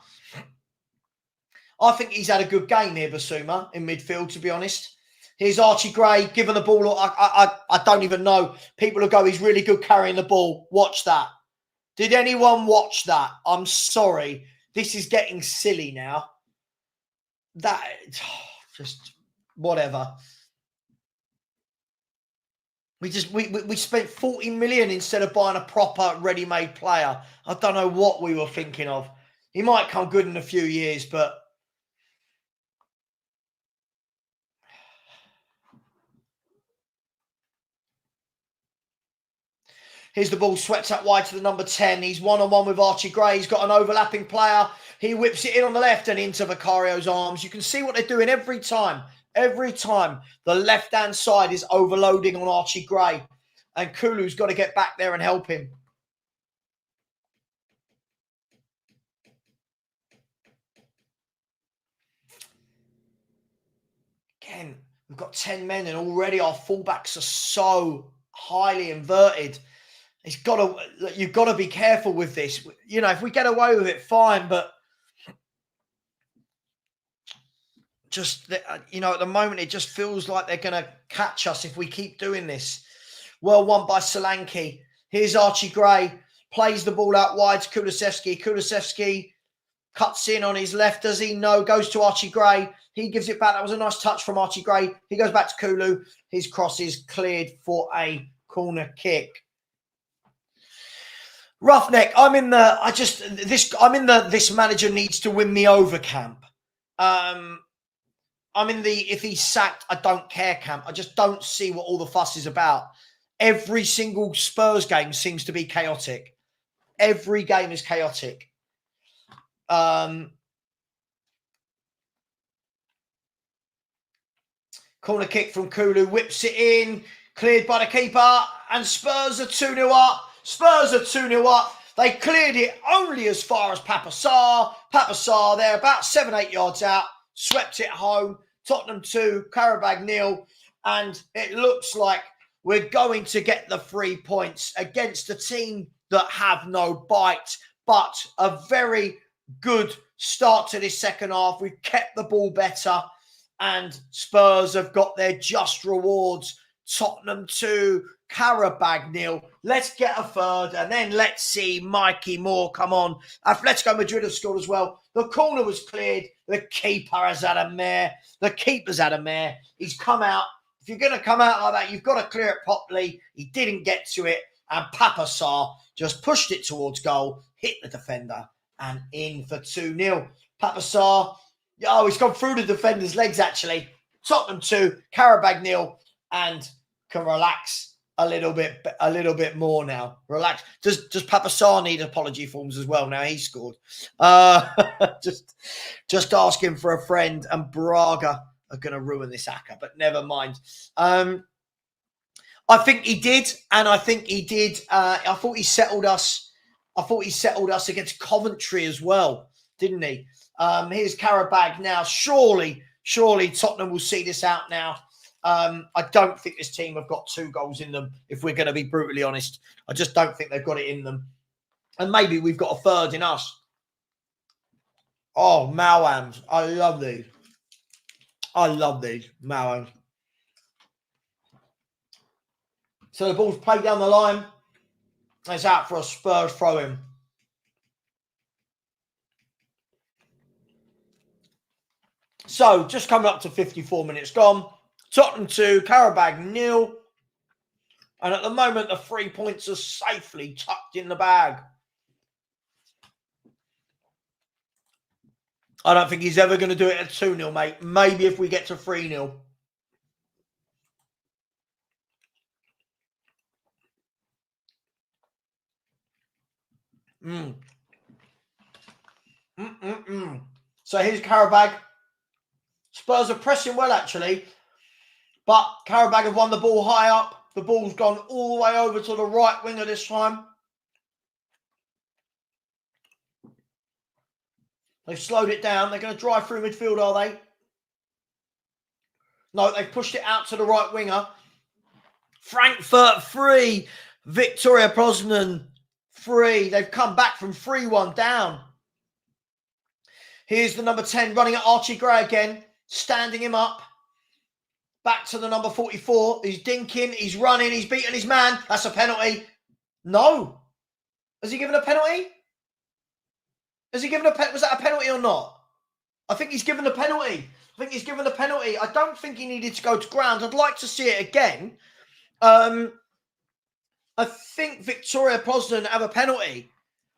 S1: I think he's had a good game here, Basuma, in midfield, to be honest. Here's Archie Gray giving the ball. I don't even know. People will go, he's really good carrying the ball. Watch that. Did anyone watch that? I'm sorry. This is getting silly now. That, just whatever. We spent 40 million instead of buying a proper ready-made player. I don't know what we were thinking of. He might come good in a few years, but here's the ball swept out wide to the number 10. He's one-on-one with Archie Gray. He's got an overlapping player. He whips it in on the left and into Vicario's arms. You can see what they're doing every time. Every time the left-hand side is overloading on Archie Gray. And Kulu's got to get back there and help him. Again, we've got 10 men and already our fullbacks are so highly inverted. You've got to be careful with this. You know, if we get away with it, fine, but just, you know, at the moment, it just feels like they're going to catch us if we keep doing this. Well won by Solanke. Here's Archie Gray. Plays the ball out wide to Kulusevski. Kulusevski cuts in on his left. Does he? No. Goes to Archie Gray. He gives it back. That was a nice touch from Archie Gray. He goes back to Kulu. His cross is cleared for a corner kick. Roughneck. This manager needs to win me over camp. I'm in the, if he's sacked, I don't care camp. I just don't see what all the fuss is about. Every single Spurs game seems to be chaotic. Every game is chaotic. Corner kick from Kulu, whips it in, cleared by the keeper, and Spurs are 2-0 up. Spurs are 2-0 up. They cleared it only as far as Papa Sarr. Papa Sarr, they're about 7-8 yards out. Swept it home. Tottenham 2, Qarabag 0. And it looks like we're going to get the 3 points against a team that have no bite. But a very good start to this second half. We've kept the ball better. And Spurs have got their just rewards. Tottenham 2, Qarabag 0. Let's get a third, and then let's see Mikey Moore come on. Atletico Madrid have scored as well. The corner was cleared. The keeper has had a mare. The keeper's had a mare. He's come out. If you're going to come out like that, you've got to clear it properly. He didn't get to it, and Papa Sarr just pushed it towards goal, hit the defender, and in for 2-0. Papa Sarr, oh, he's gone through the defender's legs, actually. Tottenham 2, Qarabag 0, and can relax a little bit more now. Relax. Does Papa Sarr need apology forms as well? Now he's scored. Just asking for a friend, and Braga are going to ruin this acca, but never mind. I think he did, and I think he did. I thought he settled us. I thought he settled us against Coventry as well, didn't he? Here's Qarabag now. Surely Tottenham will see this out now. I don't think this team have got 2 goals in them, if we're going to be brutally honest. I just don't think they've got it in them. And maybe we've got a third in us. Oh, Malams. I love these. Malams. So the ball's played down the line. It's out for a Spurs throw-in. So, just coming up to 54 minutes gone. Tottenham 2, Qarabag 0. And at the moment, the 3 points are safely tucked in the bag. I don't think he's ever going to do it at 2-0, mate. Maybe if we get to 3-0. So here's Qarabag. Spurs are pressing well, actually. But Qarabag have won the ball high up. The ball's gone all the way over to the right winger this time. They've slowed it down. They're going to drive through midfield, are they? No, they've pushed it out to the right winger. Frankfurt 3. Victoria Poznan 3. They've come back from 3-1 down. Here's the number 10 running at Archie Gray again. Standing him up. Back to the number 44. He's dinking. He's running. He's beaten his man. That's a penalty. No. Has he given a penalty? Was that a penalty or not? I think he's given a penalty. I don't think he needed to go to ground. I'd like to see it again. I think Victoria Poznan have a penalty.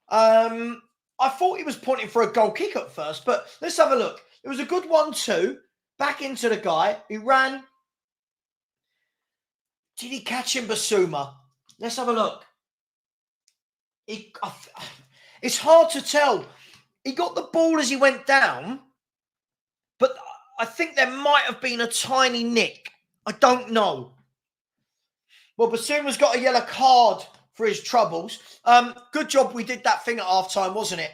S1: I thought he was pointing for a goal kick at first, but let's have a look. It was a good 1-2. Back into the guy. He ran. Did he catch him, Basuma? Let's have a look. It's hard to tell. He got the ball as he went down, but I think there might have been a tiny nick. I don't know. Well, Basuma's got a yellow card for his troubles. Good job we did that thing at half-time, wasn't it?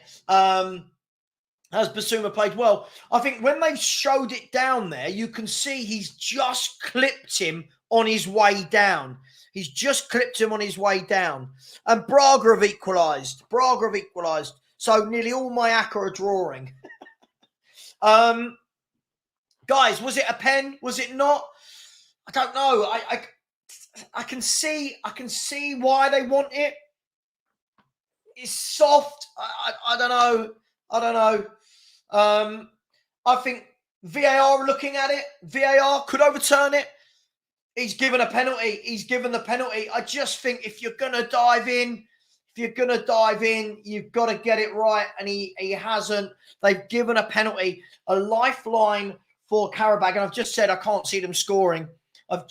S1: As Basuma played well. I think when they showed it down there, you can see he's just clipped him on his way down. And Braga have equalised. So nearly all my acca are drawing. Guys, was it a pen? Was it not? I don't know. I can see why they want it. It's soft. I don't know. I think VAR are looking at it. VAR could overturn it. He's given a penalty. I just think if you're going to dive in, you've got to get it right. And he hasn't. They've given a penalty, a lifeline for Qarabag. And I've just said I can't see them scoring. And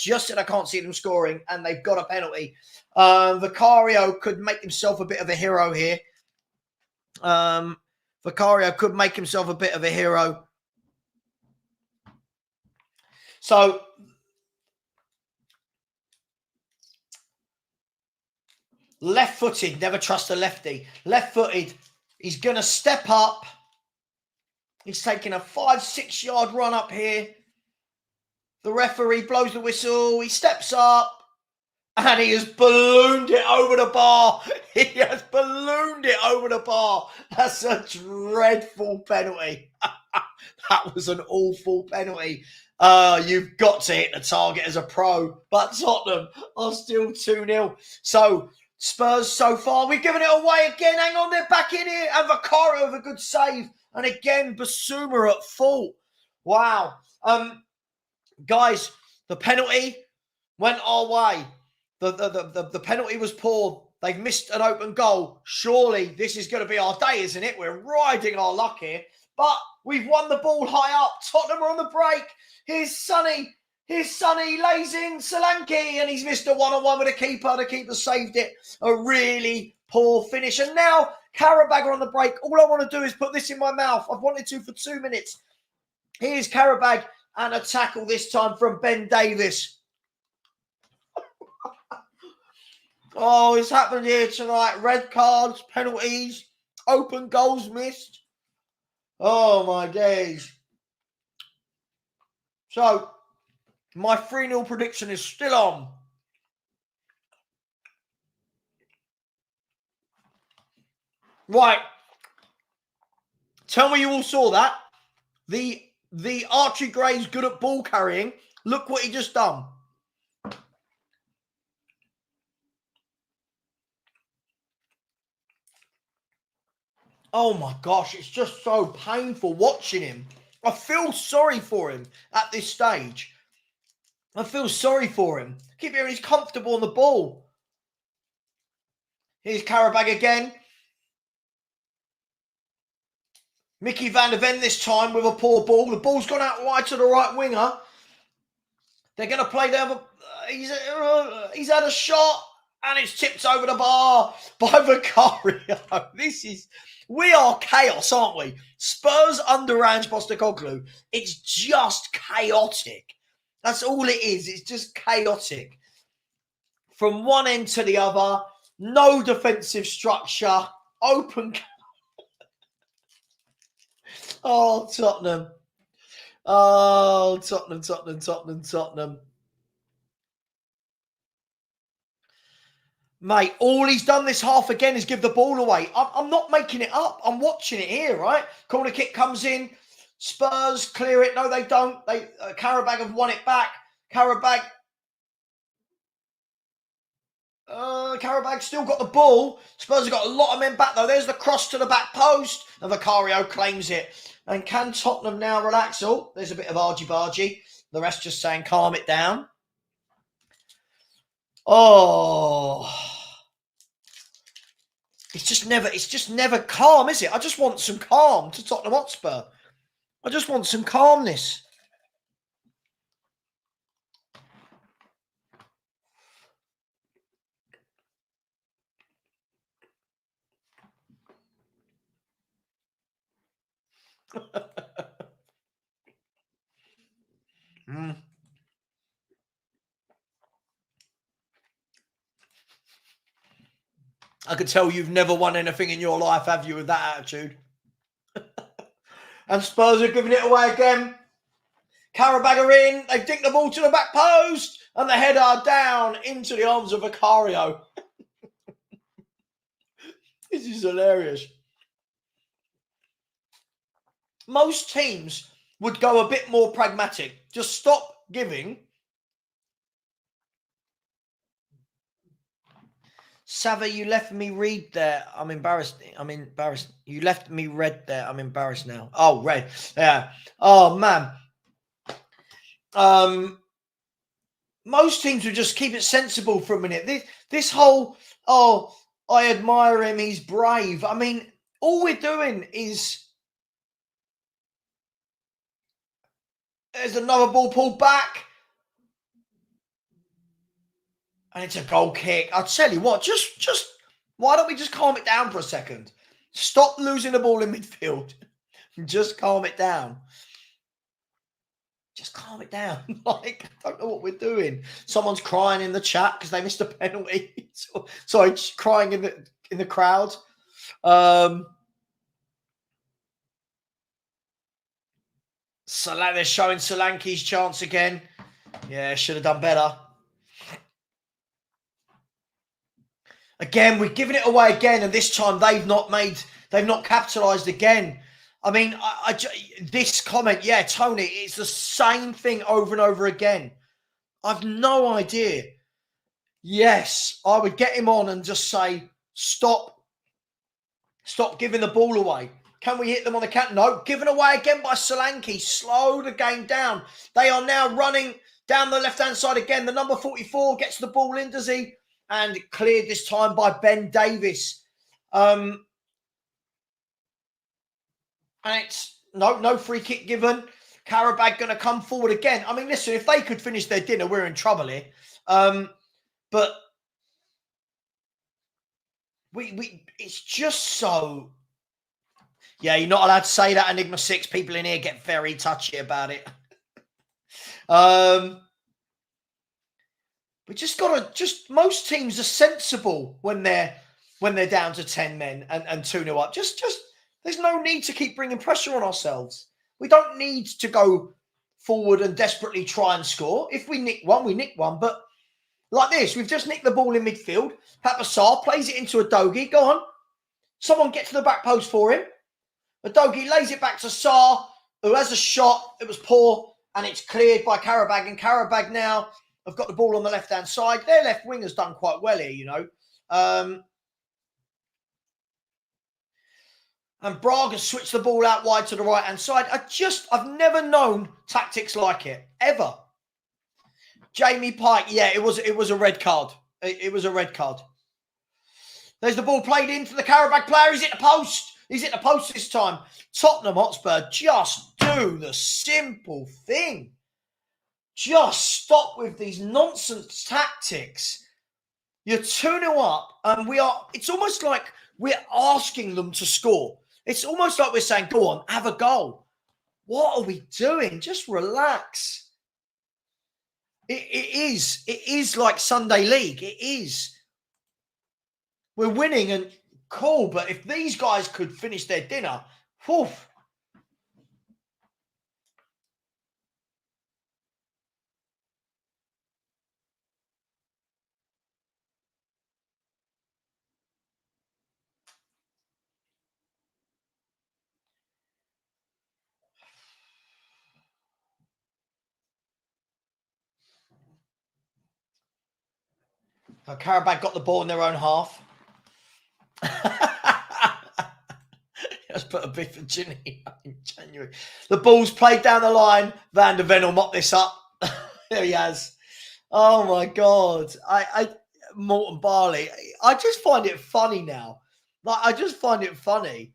S1: they've got a penalty. Vicario could make himself a bit of a hero here. So, left-footed, never trust a lefty. Left-footed, he's going to step up. He's taking a 5-6 yard run up here. The referee blows the whistle. He steps up. And he has ballooned it over the bar. That's a dreadful penalty. That was an awful penalty. You've got to hit the target as a pro, but Tottenham are still 2-0. So Spurs so far, we've given it away again. Hang on, they're back in here. And Vicario with a good save. And again, Basuma at fault. Wow. Guys, the penalty went our way. The penalty was poor. They've missed an open goal. Surely this is going to be our day, isn't it? We're riding our luck here. But we've won the ball high up. Tottenham are on the break. Here's Sonny. Lays in Solanke, and he's missed a one-on-one with a keeper. The keeper saved it. A really poor finish. And now Qarabag are on the break. All I want to do is put this in my mouth. I've wanted to for 2 minutes. Here's Qarabag and a tackle this time from Ben Davis. Oh, it's happened here tonight. Red cards, penalties, open goals missed. Oh, my days. So, my 3-0 prediction is still on. Right. Tell me you all saw that. The Archie Gray's good at ball carrying. Look what he just done. Oh my gosh, it's just so painful watching him. I feel sorry for him at this stage. I feel sorry for him. Keep hearing he's comfortable on the ball. Here's Qarabag again. Mickey van der Ven this time with a poor ball. The ball's gone out wide to the right winger. They're going to play there. He's had a shot and it's tipped over the bar by Vicario. We are chaos, aren't we? Spurs under Ange Postecoglou. It's just chaotic. That's all it is. It's just chaotic. From one end to the other. No defensive structure. Open. Oh, Tottenham. Oh, Tottenham. Mate, all he's done this half again is give the ball away. I'm not making it up. I'm watching it here, right? Corner kick comes in. Spurs clear it. No, they don't. Qarabag have won it back. Qarabag still got the ball. Spurs have got a lot of men back, though. There's the cross to the back post. And Vicario claims it. And can Tottenham now relax? Oh, there's a bit of argy-bargy. The rest just saying, calm it down. Oh, it's just never calm, is it? I just want some calm to Tottenham Hotspur. I just want some calmness. I could tell you've never won anything in your life, have you, with that attitude? And Spurs are giving it away again. Qarabag are in. They dink the ball to the back post. And the header down into the arms of Vicario. This is hilarious. Most teams would go a bit more pragmatic. Just stop giving. Savva, you left me read there. I'm embarrassed. You left me red there. I'm embarrassed now. Oh, red. Yeah. Oh, man. Most teams would just keep it sensible for a minute. This whole, oh, I admire him. He's brave. I mean, all we're doing is there's another ball pulled back. And it's a goal kick. I'll tell you what, just why don't we just calm it down for a second? Stop losing the ball in midfield. Just calm it down. Just calm it down. Like, I don't know what we're doing. Someone's crying in the chat because they missed a penalty. Sorry, crying in the crowd. They're showing Solanke's chance again. Yeah, should have done better. Again, we're giving it away again, and this time they've not capitalised again. I mean, this comment, yeah, Tony, it's the same thing over and over again. I've no idea. Yes, I would get him on and just say, stop giving the ball away. Can we hit them on the count? No, given away again by Solanke. Slow the game down. They are now running down the left-hand side again. The number 44 gets the ball in, does he? And cleared this time by Ben Davis. And it's no free kick given. Qarabag going to come forward again. I mean, listen, if they could finish their dinner, we're in trouble here. But it's just so... Yeah, you're not allowed to say that, Enigma 6. People in here get very touchy about it. We just got to... Most teams are sensible when they're down to 10 men and 2-0 up. Just there's no need to keep bringing pressure on ourselves. We don't need to go forward and desperately try and score. If we nick one, we nick one. But like this, we've just nicked the ball in midfield. Papa Sarr plays it into a Dogi. Go on. Someone get to the back post for him. Dogi lays it back to Sarr, who has a shot. It was poor, and it's cleared by Qarabag. And Qarabag now have got the ball on the left-hand side. Their left wing has done quite well here, you know. And Braga switched the ball out wide to the right-hand side. I've never known tactics like it, ever. Jamie Pike, yeah, it was a red card. It was a red card. There's the ball played in for the Qarabag player. He's hit the post. He's hit the post this time. Tottenham Hotspur just do the simple thing. Just stop with these nonsense tactics. You're 2-0 up, and it's almost like we're asking them to score. It's almost like we're saying, go on, have a goal. What are we doing? Just relax. It is like Sunday League. It is. We're winning and cool, but if these guys could finish their dinner, whew. Qarabag got the ball in their own half. Let's put a bit for Ginny in January. The ball's played down the line. Van der Ven will mop this up. There he has. Oh my God. Morton Barley. I just find it funny now. I just find it funny.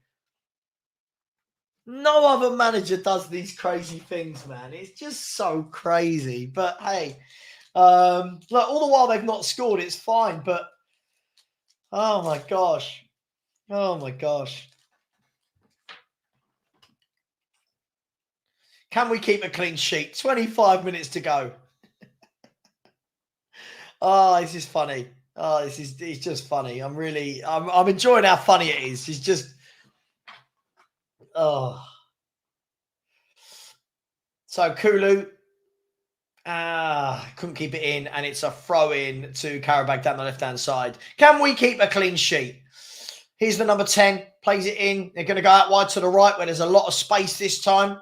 S1: No other manager does these crazy things, man. It's just so crazy. But hey, all the while they've not scored, it's fine. But oh my gosh. Oh my gosh. Can we keep a clean sheet? 25 minutes to go. Oh, this is funny. Oh, it's just funny. I'm enjoying how funny it is. It's just, oh. So Kulu, couldn't keep it in, and it's a throw in to Qarabag down the left-hand side. Can we keep a clean sheet? Here's the number 10, plays it in. They're going to go out wide to the right where there's a lot of space this time.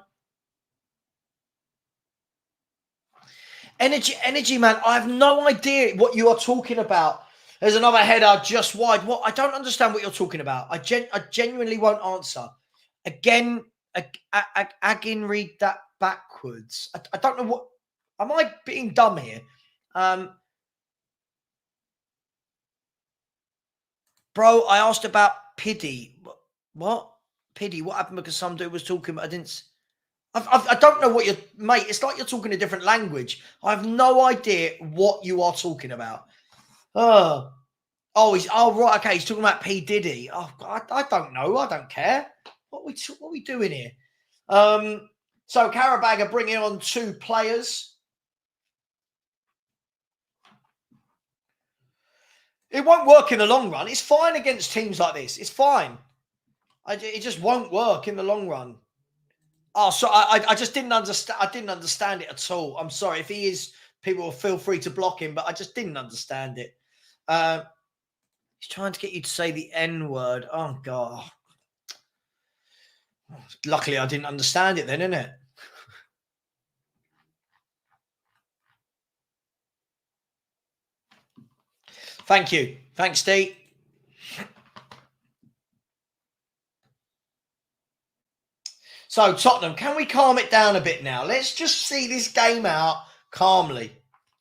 S1: Energy, man. I have no idea what you are talking about. There's another header just wide. What? I don't understand what you're talking about. I genuinely won't answer. Again, Agin read that backwards. I don't know what. Am I being dumb here? Bro, I asked about Piddy. What? Piddy? What happened because some dude was talking? I didn't. I don't know what you're... Mate, it's like you're talking a different language. I have no idea what you are talking about. Oh, right, okay. He's talking about P. Diddy. Oh, I don't know. I don't care. What are we doing here? So Qarabag are bringing on 2 players. It won't work in the long run. It's fine against teams like this. It's fine. It just won't work in the long run. Oh, so I just didn't understand. I didn't understand it at all. I'm sorry. If he is, people will feel free to block him, but I just didn't understand it. He's trying to get you to say the N word. Oh, God. Luckily, I didn't understand it then, innit? Thank you. Thanks, Steve. So, Tottenham, can we calm it down a bit now? Let's just see this game out calmly.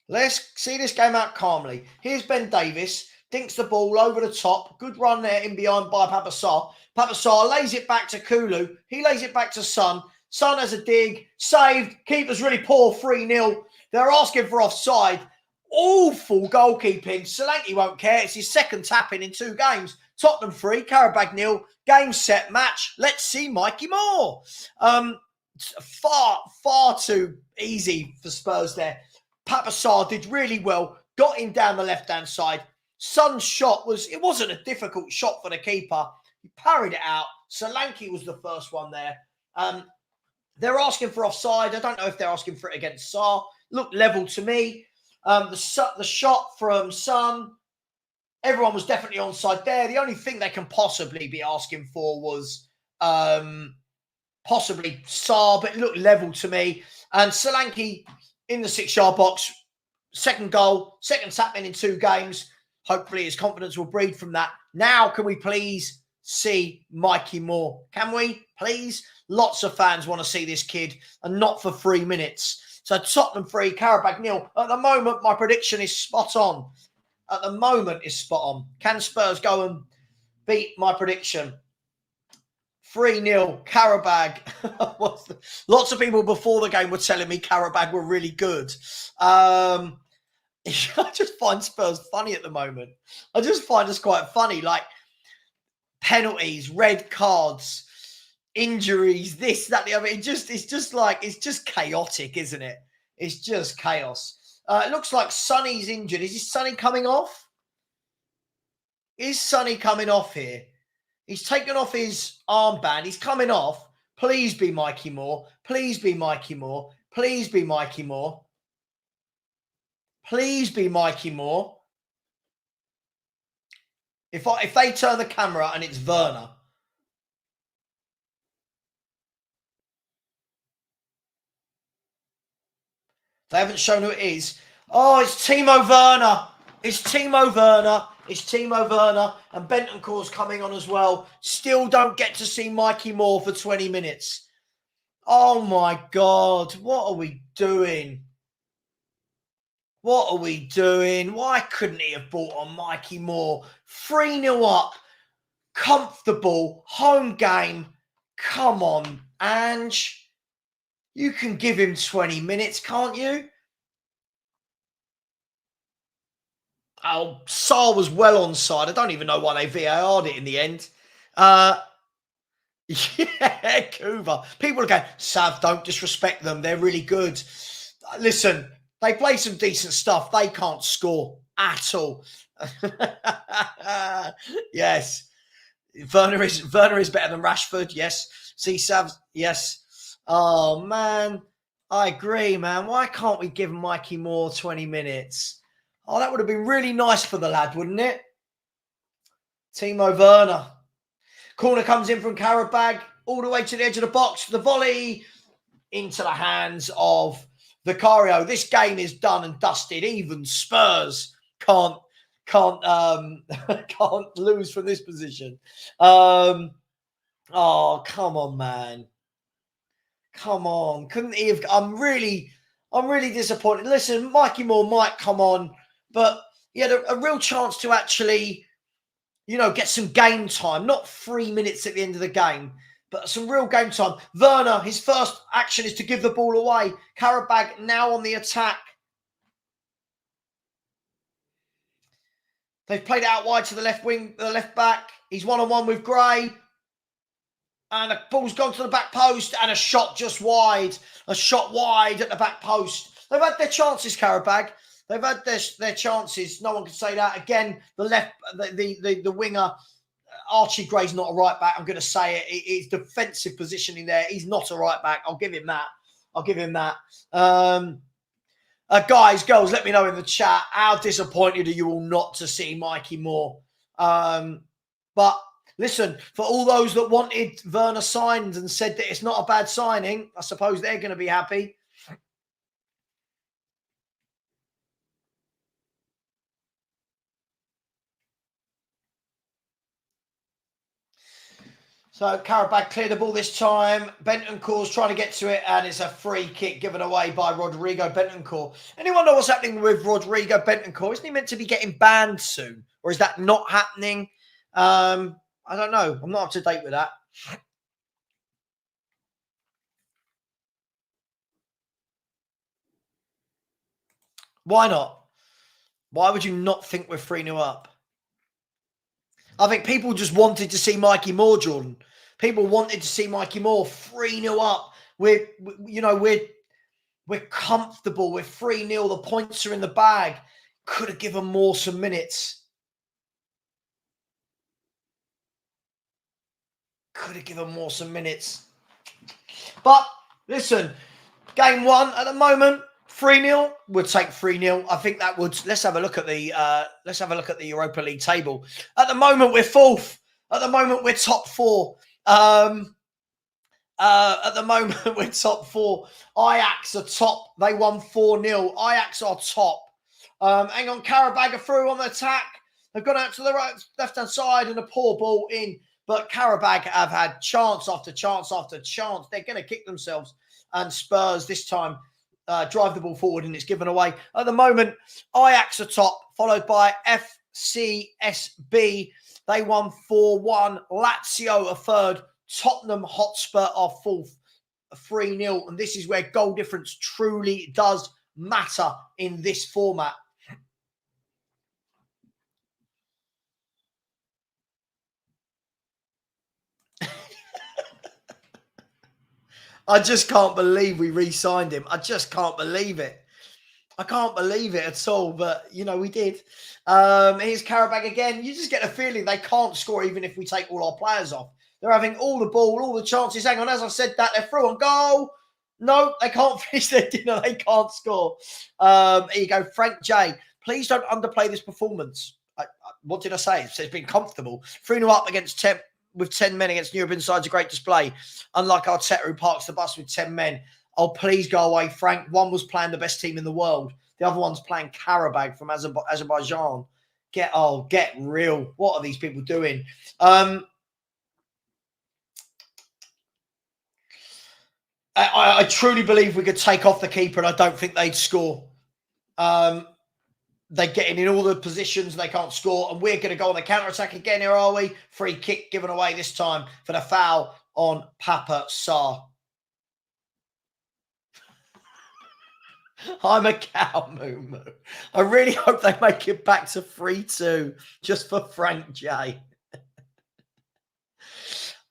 S1: Let's see this game out calmly. Here's Ben Davis. Dinks the ball over the top. Good run there in behind by Papa Sarr. Papa Sarr lays it back to Kulu. He lays it back to Son. Son has a dig. Saved. Keeper's really poor. 3-0. They're asking for offside. Awful goalkeeping. Solanke won't care. It's his second tapping in 2 games. Tottenham 3, Qarabag 0. Game, set, match. Let's see Mikey Moore. Far too easy for Spurs there. Papa Sarr did really well. Got him down the left-hand side. Son's shot wasn't a difficult shot for the keeper. He parried it out. Solanke was the first one there. They're asking for offside. I don't know if they're asking for it against Sarr. Looked level to me. The shot from Son, everyone was definitely onside there. The only thing they can possibly be asking for was possibly Sarr, but it looked level to me. And Solanke in the 6-yard box, second goal, second tap-in 2 games. Hopefully his confidence will breed from that. Now, can we please see Mikey Moore? Can we, please? Lots of fans want to see this kid, and not for 3 minutes. So Tottenham 3, Qarabag 0. At the moment, my prediction is spot on. At the moment, is spot on. Can Spurs go and beat my prediction? 3-0, Qarabag. Lots of people before the game were telling me Qarabag were really good. I just find Spurs funny at the moment. I just find us quite funny. Like penalties, red cards, injuries, this, that, the other. It's just chaotic, isn't it? It's just chaos. It looks like Sonny's injured. Is Sonny coming off? Is Sonny coming off here? He's taken off his armband. He's coming off. Please be Mikey Moore. Please be Mikey Moore. Please be Mikey Moore. Please be Mikey Moore. If they turn the camera and it's Werner. They haven't shown who it is. Oh, it's Timo Werner. It's Timo Werner. It's Timo Werner. And Bentancur's coming on as well. Still don't get to see Mikey Moore for 20 minutes. Oh, my God. What are we doing? What are we doing? Why couldn't he have brought on Mikey Moore? 3-0 up. Comfortable. Home game. Come on, Ange. You can give him 20 minutes, can't you? Oh, Sarr was well onside. I don't even know why they VAR'd it in the end. Yeah, Kuva. People are going, Sav, don't disrespect them. They're really good. Listen, they play some decent stuff. They can't score at all. Yes. Werner is better than Rashford. Yes. See, Sav. Yes. Oh, man. I agree, man. Why can't we give Mikey Moore 20 minutes? Oh, that would have been really nice for the lad, wouldn't it? Timo Werner. Corner comes in from Qarabag all the way to the edge of the box. The volley into the hands of Vicario. This game is done and dusted. Even Spurs can't lose from this position. Oh, come on, man. Come on. Couldn't he have... I'm really disappointed. Listen, Mikey Moore might come on, but he had a real chance to actually, get some game time. Not 3 minutes at the end of the game, but some real game time. Werner, his first action is to give the ball away. Qarabag now on the attack. They've played it out wide to the left wing, the left back. He's one-on-one with Gray. And the ball's gone to the back post and a shot just wide. A shot wide at the back post. They've had their chances, Qarabag. They've had their chances. No one can say that. Again, the winger, Archie Gray's not a right back. I'm going to say it. It's defensive positioning there. He's not a right back. I'll give him that. Guys, girls, let me know in the chat. How disappointed are you all not to see Mikey Moore? But listen, for all those that wanted Werner signed and said that it's not a bad signing, I suppose they're going to be happy. So Qarabag cleared the ball this time. Bentancur's trying to get to it, and it's a free kick given away by Rodrigo Bentancur. Anyone know what's happening with Rodrigo Bentancur? Isn't he meant to be getting banned soon? Or is that not happening? I don't know. I'm not up to date with that. Why not? Why would you not think we're 3-0 up? I think people just wanted to see Mikey Moore, Jordan. People wanted to see Mikey Moore 3-0 up. We're comfortable. We're 3-0. The points are in the bag. Could have given Moore some minutes. Could have given Moore some minutes. But listen, game one at the moment, 3-0. We'll take 3-0. I think that would. Let's have a look at the Europa League table. At the moment, we're fourth. At the moment, we're top four. At the moment, we're top four. Ajax are top. They won 4-0. Ajax are top. Hang on, Qarabag are through on the attack. They've gone out to the right, left-hand side and a poor ball in. But Qarabag have had chance after chance after chance. They're going to kick themselves. And Spurs this time drive the ball forward and it's given away. At the moment, Ajax are top, followed by FCSB. They won 4-1. Lazio are third. Tottenham Hotspur are fourth, 3-0. And this is where goal difference truly does matter in this format. I just can't believe we re-signed him. I just can't believe it. I can't believe it at all, but, you know, we did. Here's Qarabag again. You just get a feeling they can't score even if we take all our players off. They're having all the ball, all the chances. Hang on, as I said that, they're through on goal. No, they can't finish their dinner. They can't score. Here you go, Frank J. Please don't underplay this performance. What did I say? It's been comfortable. 3-0 up against 10, with 10 men against European sides, a great display. Unlike Arteta, who parks the bus with 10 men. Oh, please go away, Frank. One was playing the best team in the world. The other one's playing Qarabag from Azerbaijan. Get real. What are these people doing? I truly believe we could take off the keeper, and I don't think they'd score. They're getting in all the positions, they can't score, and we're going to go on the counter-attack again here, are we? Free kick given away this time for the foul on Papa Sarr. I'm a cow, Moo Moo. I really hope they make it back to 3-2 just for Frank J.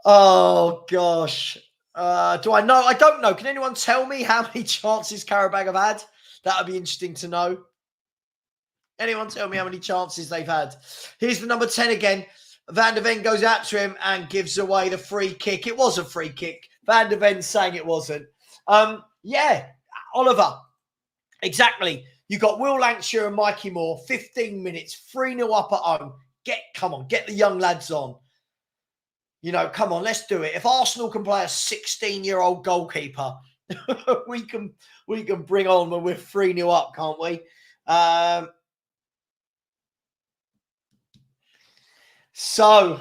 S1: Oh, gosh. Do I know? I don't know. Can anyone tell me how many chances Qarabag have had? That would be interesting to know. Anyone tell me how many chances they've had? Here's the number 10 again. Van der Ven goes out to him and gives away the free kick. It was a free kick. Van der Ven saying it wasn't. Yeah, Oliver. Exactly. You got Will Lancashire and Mikey Moore. 15 minutes. 3-0 up at home. Come on, get the young lads on. You know, come on, let's do it. If Arsenal can play a 16-year-old goalkeeper, we can bring on when we're 3-0 up, can't we? So,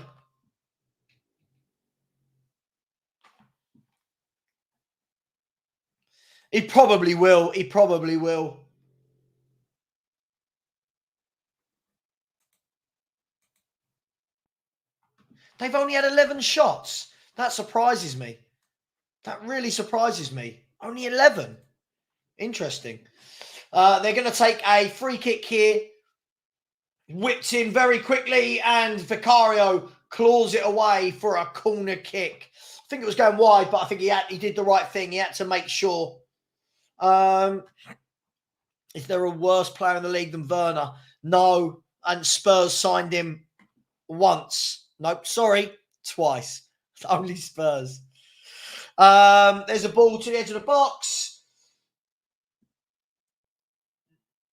S1: he probably will. He probably will. They've only had 11 shots. That surprises me. That really surprises me. Only 11. Interesting. They're going to take a free kick here. Whipped in very quickly, and Vicario claws it away for a corner kick. I think it was going wide, but I think he did the right thing. He had to make sure. Is there a worse player in the league than Werner? No. And Spurs signed him once. Nope, sorry, twice. It's only Spurs. There's a ball to the edge of the box.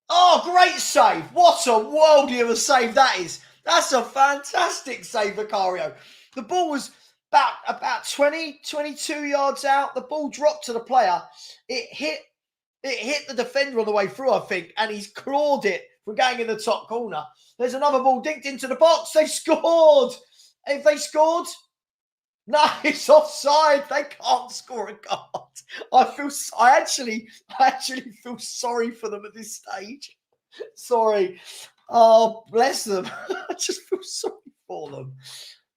S1: Oh, great save. What a worldie of a save that is. That's a fantastic save, Vicario. The ball was about 20, 22 yards out. The ball dropped to the player. It hit the defender on the way through, I think, and he's clawed it from going in the top corner. There's another ball dinked into the box. They scored. If they scored, no, it's offside. They can't score a goal. I actually feel sorry for them at this stage. Sorry. Oh, bless them. I just feel sorry for them.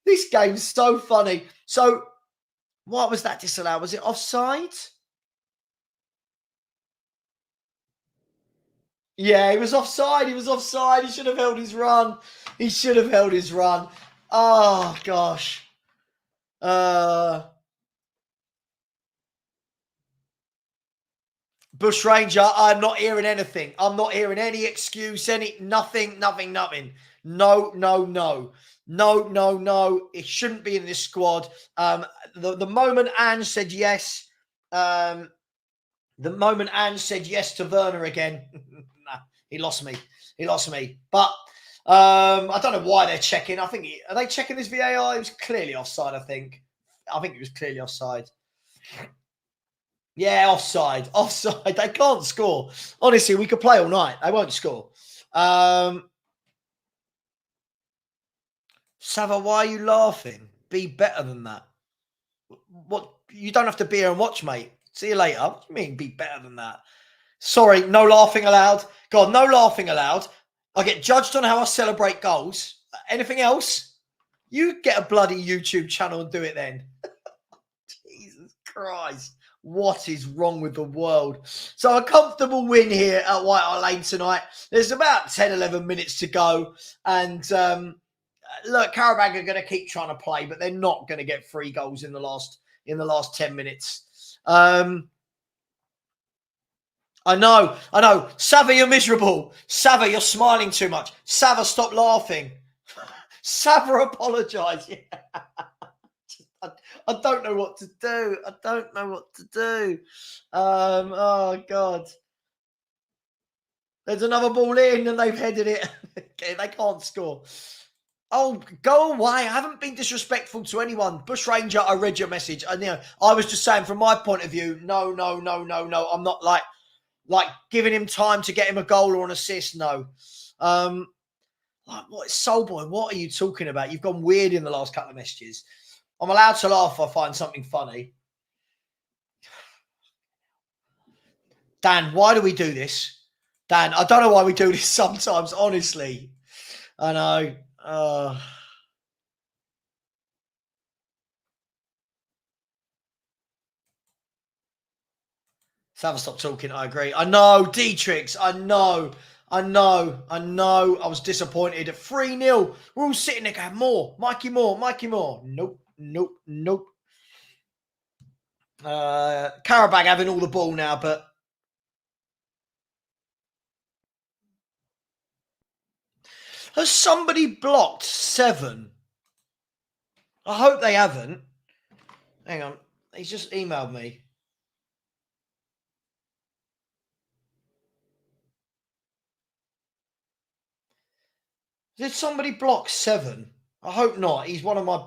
S1: This game's so funny. So, what was that disallowed? Was it offside? Yeah, he was offside. He was offside. He should have held his run. He should have held his run. Oh, gosh. Bush Ranger, I'm not hearing anything. I'm not hearing any excuse, nothing. No. It shouldn't be in this squad. The moment Ange said yes, to Werner again, nah, he lost me. But I don't know why they're checking. I think are they checking this VAR? It was clearly offside. I think it was clearly offside. Yeah, offside. They can't score. Honestly, we could play all night. They won't score. Savva, why are you laughing? Be better than that. What? You don't have to be here and watch, mate. See you later. What do you mean, be better than that? Sorry, no laughing allowed. God, no laughing allowed. I get judged on how I celebrate goals. Anything else? You get a bloody YouTube channel and do it then. Jesus Christ. What is wrong with the world? So a comfortable win here at White Hart Lane tonight. There's about 10, 11 minutes to go. And look, Qarabag are going to keep trying to play, but they're not going to get 3 goals in the last 10 minutes. I know. Savva, you're miserable. Savva, you're smiling too much. Savva, stop laughing. Savva, apologise. Yeah. I don't know what to do. Oh, God. There's another ball in and they've headed it. Okay, they can't score. Oh, go away. I haven't been disrespectful to anyone. Bush Ranger, I read your message. I was just saying from my point of view, no. I'm not like giving him time to get him a goal or an assist. No. What, Soulboy, what are you talking about? You've gone weird in the last couple of messages. I'm allowed to laugh if I find something funny. Dan, why do we do this? Dan, I don't know why we do this sometimes, honestly. I know. Savva, stop talking. I agree. I know. D-Tricks. I know. I was disappointed. 3-0. We're all sitting there going, more. Mikey Moore. Nope. Qarabag having all the ball now, but has somebody blocked 7? I hope they haven't. Hang on. He's just emailed me. Did somebody block 7? I hope not. He's one of my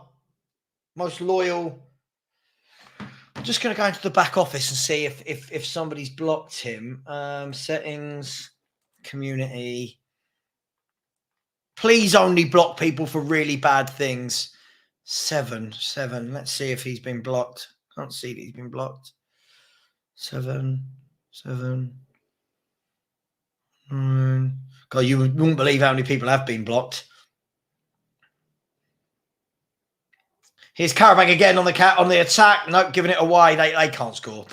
S1: most loyal. I'm just going to go into the back office and see if somebody's blocked him. Settings, community. Please only block people for really bad things. 7. Let's see if he's been blocked. Can't see that he's been blocked. 7. God, you wouldn't believe how many people have been blocked. Here's Qarabag again on the attack. Nope, giving it away. They can't score.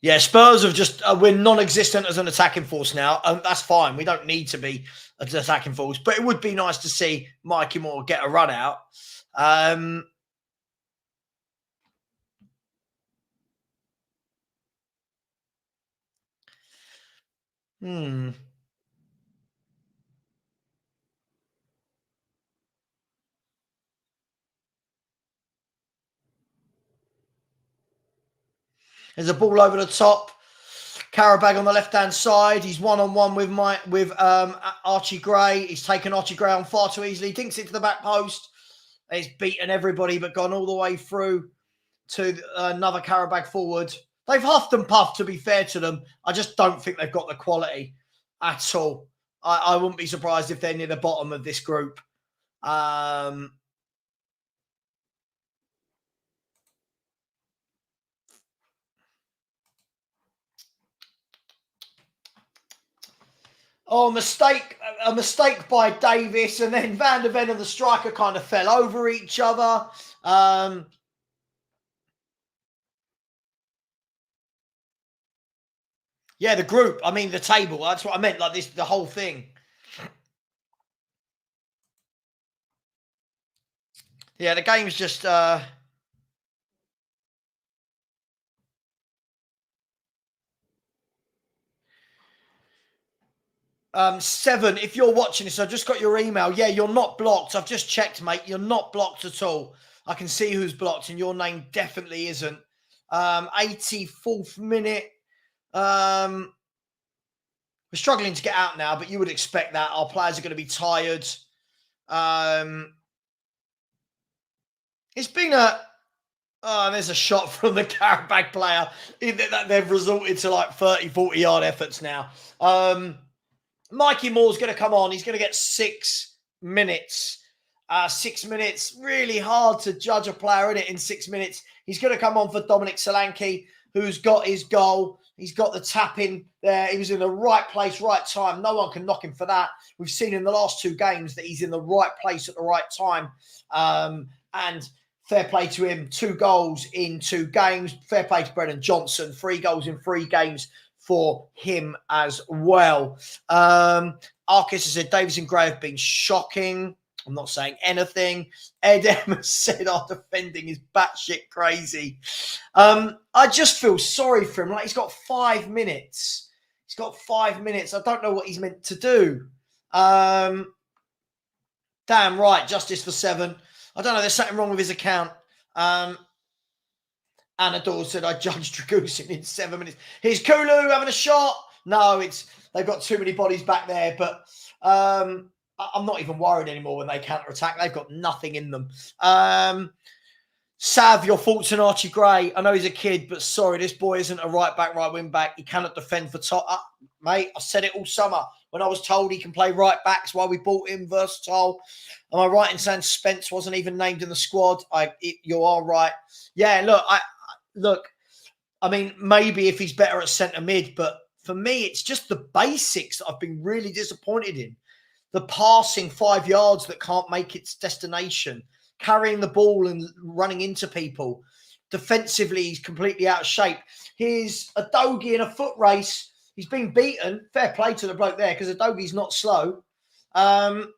S1: Yeah, Spurs have just we're non-existent as an attacking force now. That's fine. We don't need to be an attacking force, but it would be nice to see Mikey Moore get a run out. There's a ball over the top. Qarabag on the left-hand side. He's one-on-one with Archie Gray. He's taken Archie Gray on far too easily. Dinks it to the back post. He's beaten everybody but gone all the way through to another Qarabag forward. They've huffed and puffed, to be fair to them. I just don't think they've got the quality at all. I wouldn't be surprised if they're near the bottom of this group. Oh, a mistake by Davis, and then Van der Ven and the striker kind of fell over each other. Yeah, the group. I mean, the table. That's what I meant. Like this, the whole thing. Yeah, the game's just. 7, if you're watching this, I just got your email. Yeah, you're not blocked. I've just checked, mate. You're not blocked at all. I can see who's blocked, and your name definitely isn't. 84th minute. We're struggling to get out now, but you would expect that. Our players are going to be tired. It's been a... Oh, there's a shot from the Qarabag player. They've resorted to like 30, 40-yard efforts now. Mikey Moore's going to come on. He's going to get 6 minutes. 6 minutes. Really hard to judge a player in it in 6 minutes. He's going to come on for Dominic Solanke, who's got his goal. He's got the tap in there. He was in the right place, right time. No one can knock him for that. We've seen in the last 2 games that he's in the right place at the right time. And fair play to him. 2 goals in 2 games. Fair play to Brennan Johnson. 3 goals in 3 games for him as well. Arcus has said Davis and Gray have been shocking. I'm not saying anything. Ed M has said our defending is batshit crazy. I just feel sorry for him. Like, he's got 5 minutes. He's got 5 minutes. I don't know what he's meant to do. Damn right. Justice for 7. I don't know. There's something wrong with his account. Anador said, I judged Dragusin in 7 minutes. Here's Kulu having a shot. No, they've got too many bodies back there. But I'm not even worried anymore when they counter-attack. They've got nothing in them. Sav, your thoughts on Archie Gray? I know he's a kid, but sorry, this boy isn't a right-back, right-wing-back. He cannot defend for Tottenham. Mate, I said it all summer. When I was told he can play right-backs while we bought him, versatile. Am I right in saying Spence wasn't even named in the squad? You are right. Yeah, look, I mean, maybe if he's better at centre mid, but for me, it's just the basics that I've been really disappointed in. The passing 5 yards that can't make its destination, carrying the ball and running into people. Defensively, he's completely out of shape. Here's a Dogie in a foot race. He's been beaten. Fair play to the bloke there because Adogie's not slow. Qarabag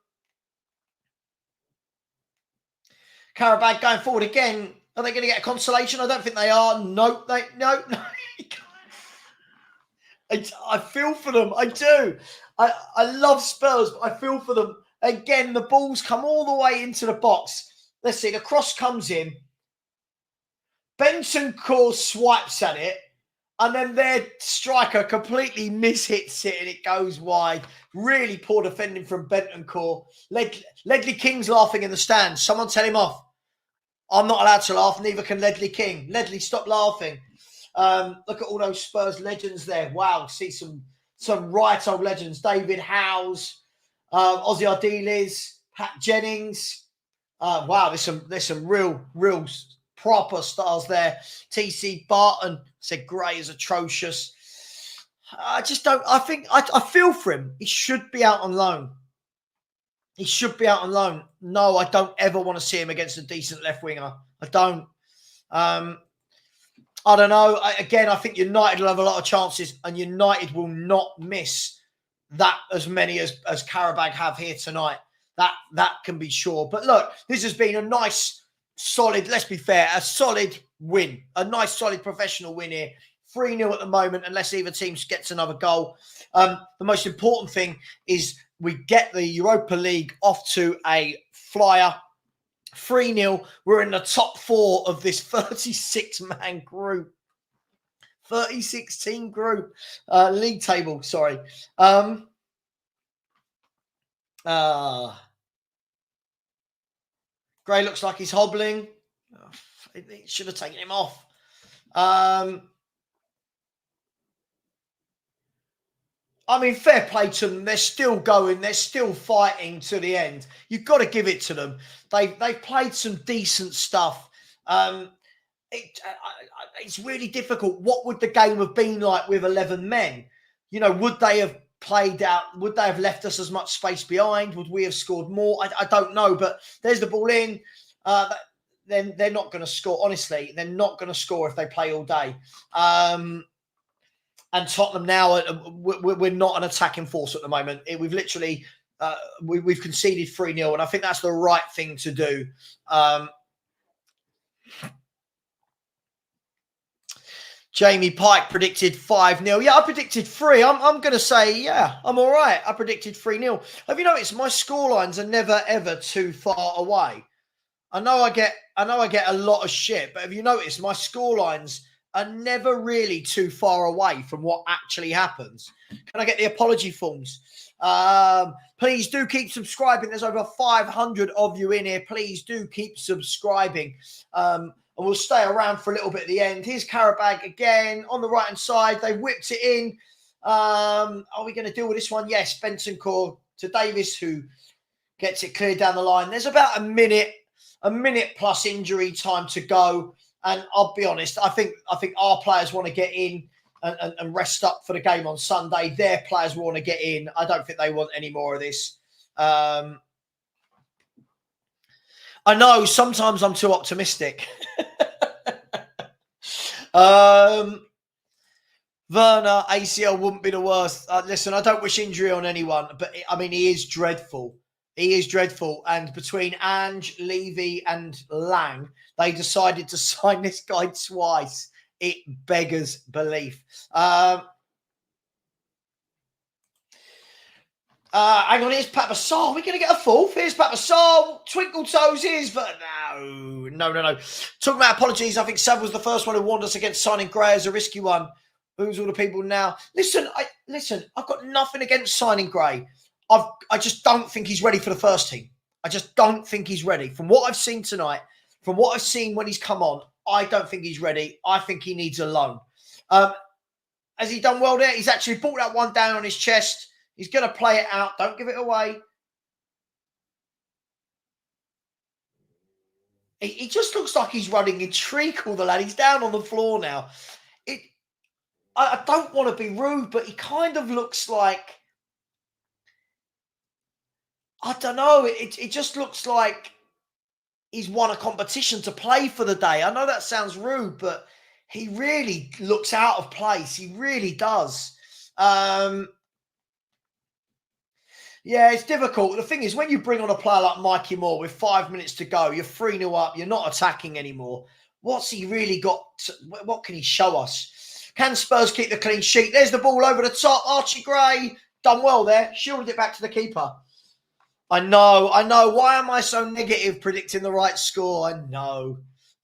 S1: going forward again. Are they going to get a consolation? I don't think they are. No. I feel for them. I do. I love Spurs, but I feel for them. Again, the balls come all the way into the box. Let's see. The cross comes in. Bentancur swipes at it. And then their striker completely mishits it and it goes wide. Really poor defending from Bentancur. Ledley King's laughing in the stands. Someone tell him off. I'm not allowed to laugh. Neither can Ledley King. Ledley, stop laughing. Look at all those Spurs legends there. Wow. See some right old legends. David Howes, Ozzy Ardiles, Pat Jennings. Wow. There's some real proper stars there. TC Barton said Gray is atrocious. I just don't. I feel for him. He should be out on loan. He should be out on loan. No, I don't ever want to see him against a decent left winger. I don't. I don't know. I think United will have a lot of chances, and United will not miss that as many as Qarabag have here tonight. That can be sure. But look, this has been a nice, solid, let's be fair, a solid win. A nice, solid professional win here. 3-0 at the moment, unless either team gets another goal. The most important thing is we get the Europa League off to a flyer. 3-0. We're in the top 4 of this 36-man group. 30-16 group league table. Sorry. Gray looks like he's hobbling. Oh, it should have taken him off. I mean, fair play to them. They're still going. They're still fighting to the end. You've got to give it to them. They've played some decent stuff. It's really difficult. What would the game have been like with 11 men? You know, would they have played out? Would they have left us as much space behind? Would we have scored more? I don't know. But there's the ball in. Then they're not going to score. Honestly, they're not going to score if they play all day. And Tottenham now, we're not an attacking force at the moment. We've literally, we've conceded 3-0, and I think that's the right thing to do. Jamie Pike predicted 5-0. Yeah, I predicted 3. I'm going to say, yeah, I'm all right. I predicted 3-0. Have you noticed my scorelines are never, ever too far away? I know I get a lot of shit, but have you noticed my scorelines are never really too far away from what actually happens? Can I get the apology forms? Please do keep subscribing. There's over 500 of you in here. Please do keep subscribing. And we'll stay around for a little bit at the end. Here's Qarabag again on the right-hand side. They whipped it in. Are we going to deal with this one? Yes, Benson Core to Davis, who gets it cleared down the line. There's about a minute plus injury time to go. And I'll be honest, I think our players want to get in and rest up for the game on Sunday. Their players want to get in. I don't think they want any more of this. I know sometimes I'm too optimistic. Werner, ACL wouldn't be the worst. Listen, I don't wish injury on anyone, but I mean, he is dreadful. He is dreadful. And between Ange, Levy and Lang, they decided to sign this guy twice. It beggars belief. Hang on, here's Papa Sarr. We're going to get a fourth. Here's Papa Sarr. Twinkle toes is, but no. Talking about apologies, I think Savva was the first one who warned us against signing Gray as a risky one. Who's all the people now? Listen, I've got nothing against signing Gray. I just don't think he's ready for the first team. I just don't think he's ready. From what I've seen tonight, from what I've seen when he's come on, I don't think he's ready. I think he needs a loan. Has he done well there? He's actually brought that one down on his chest. He's going to play it out. Don't give it away. He just looks like he's running in treacle, the lad. He's down on the floor now. I don't want to be rude, but he kind of looks like, I don't know. It just looks like he's won a competition to play for the day. I know that sounds rude, but he really looks out of place. He really does. Yeah, it's difficult. The thing is, when you bring on a player like Mikey Moore with 5 minutes to go, you're 3-0 up, you're not attacking anymore. What's he really got? What can he show us? Can Spurs keep the clean sheet? There's the ball over the top. Archie Gray done well there. Shielded it back to the keeper. I know. Why am I so negative predicting the right score? I know.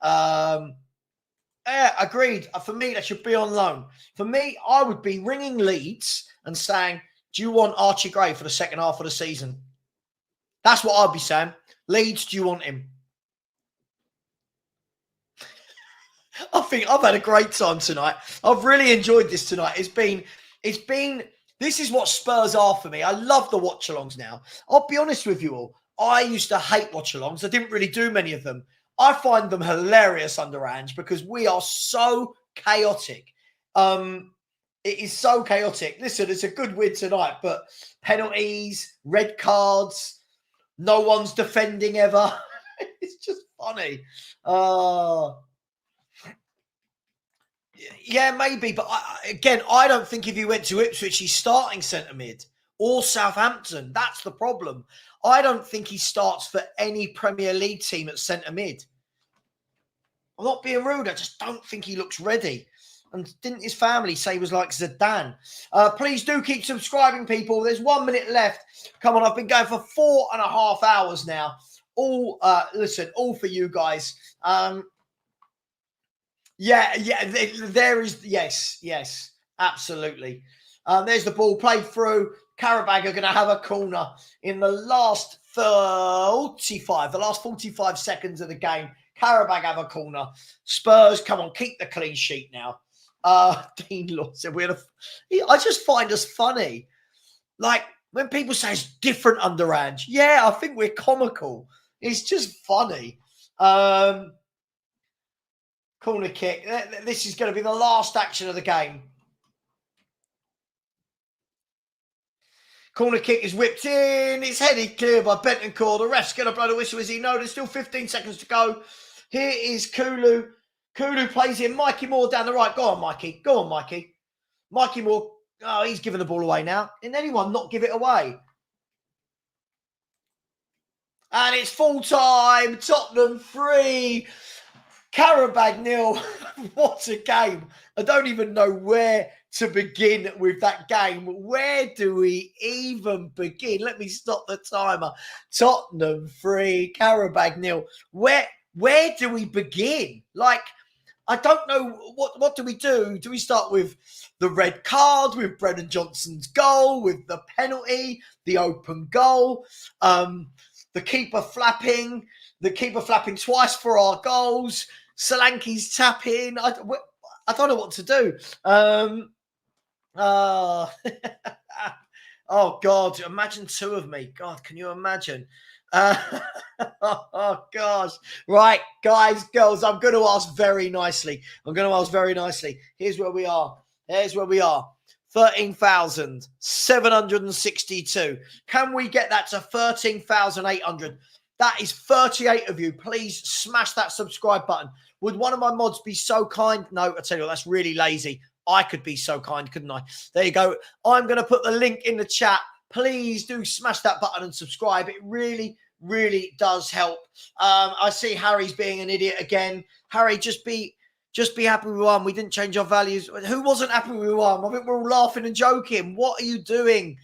S1: Yeah, agreed. For me, that should be on loan. For me, I would be ringing Leeds and saying, do you want Archie Gray for the second half of the season? That's what I'd be saying. Leeds, do you want him? I think I've had a great time tonight. I've really enjoyed this tonight. This is what Spurs are for me. I love the watch-alongs now. I'll be honest with you all. I used to hate watch-alongs. I didn't really do many of them. I find them hilarious under Ange because we are so chaotic. It is so chaotic. Listen, it's a good win tonight, but penalties, red cards, no one's defending ever. It's just funny. Yeah, maybe. But I don't think if he went to Ipswich, he's starting centre mid or Southampton. That's the problem. I don't think he starts for any Premier League team at centre mid. I'm not being rude. I just don't think he looks ready. And didn't his family say he was like Zidane? Please do keep subscribing, people. There's 1 minute left. Come on, I've been going for 4.5 hours now. All for you guys. Yeah, there is. Yes, absolutely. There's the ball played through. Qarabag are going to have a corner in the last 45 seconds of the game. Qarabag have a corner. Spurs, come on, keep the clean sheet now. Dean Law said, I just find us funny. Like, when people say it's different under Ange, yeah, I think we're comical. It's just funny. Corner kick. This is going to be the last action of the game. Corner kick is whipped in. It's headed clear by Bentancur. The ref's going to blow the whistle. Is he? No, there's still 15 seconds to go. Here is Kulu. Kulu plays in. Mikey Moore down the right. Go on, Mikey. Go on, Mikey. Mikey Moore. Oh, he's giving the ball away now. Can anyone not give it away? And it's full time. Tottenham 3. Qarabag 0. What a game. I don't even know where to begin with that game. Where do we even begin? Let me stop the timer. Tottenham 3, Qarabag 0. Where do we begin? Like, I don't know. What do we do? Do we start with the red card, with Brennan Johnson's goal, with the penalty, the open goal, the keeper flapping twice for our goals, Solanke's tap in? I don't know what to do. Oh, God, imagine two of me. God, can you imagine? Oh, gosh. Right, guys, girls, I'm going to ask very nicely. Here's where we are. 13,762. Can we get that to 13,800? That is 38 of you. Please smash that subscribe button. Would one of my mods be so kind? No, I tell you what, that's really lazy. I could be so kind, couldn't I? There you go. I'm going to put the link in the chat. Please do smash that button and subscribe. It really, really does help. I see Harry's being an idiot again. Harry, just be happy we won. We didn't change our values. Who wasn't happy we won? I think we're all laughing and joking. What are you doing?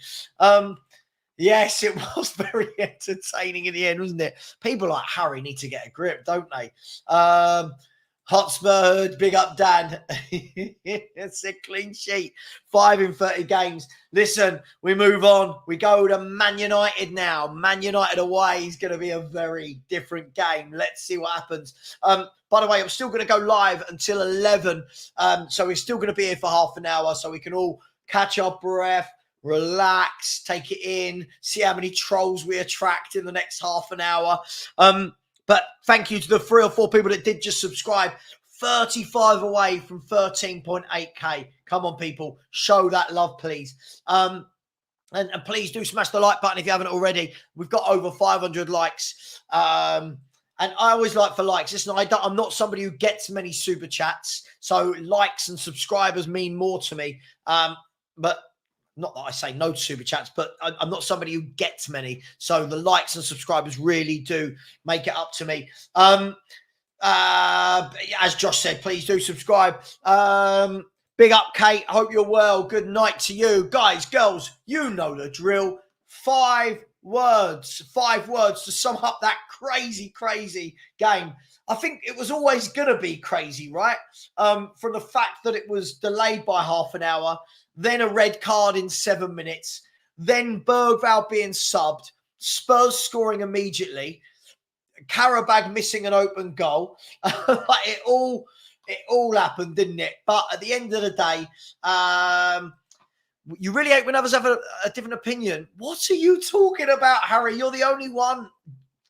S1: Yes, it was very entertaining in the end, wasn't it? People like Harry need to get a grip, don't they? Hotspur, big up, Dan. It's a clean sheet. 5 in 30 games. Listen, we move on. We go to Man United now. Man United away is going to be a very different game. Let's see what happens. By the way, I'm still going to go live until 11. So we're still going to be here for half an hour so we can all catch our breath, relax, take it in, see how many trolls we attract in the next half an hour. But thank you to the 3 or 4 people that did just subscribe. 35 away from 13.8k. Come on, people. Show that love, please. And please do smash the like button if you haven't already. We've got over 500 likes. And I always like for likes. Listen, I'm not somebody who gets many super chats. So likes and subscribers mean more to me. But not that I say no to super chats, but I'm not somebody who gets many. So the likes and subscribers really do make it up to me. As Josh said, please do subscribe. Big up, Kate. Hope you're well. Good night to you. Guys, girls, you know the drill. 5 words to sum up that crazy, crazy game. I think it was always going to be crazy, right? From the fact that it was delayed by half an hour, then a red card in 7 minutes, then Bergvall being subbed, Spurs scoring immediately, Qarabag missing an open goal. It all happened, didn't it? But at the end of the day, you really hate when others have a different opinion. What are you talking about, Harry? You're the only one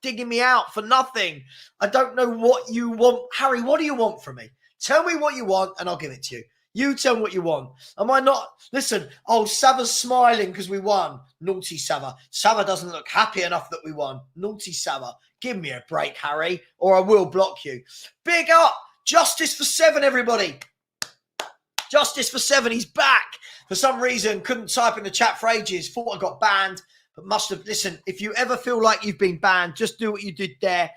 S1: digging me out for nothing. I don't know what you want. Harry, what do you want from me? Tell me what you want and I'll give it to you. You tell me what you want. Am I not? Listen, Savva's smiling because we won. Naughty Savva. Savva doesn't look happy enough that we won. Naughty Savva. Give me a break, Harry, or I will block you. Big up. Justice for 7, everybody. Justice for 7. He's back. For some reason, couldn't type in the chat for ages. Thought I got banned, but must have. Listen, if you ever feel like you've been banned, just do what you did there.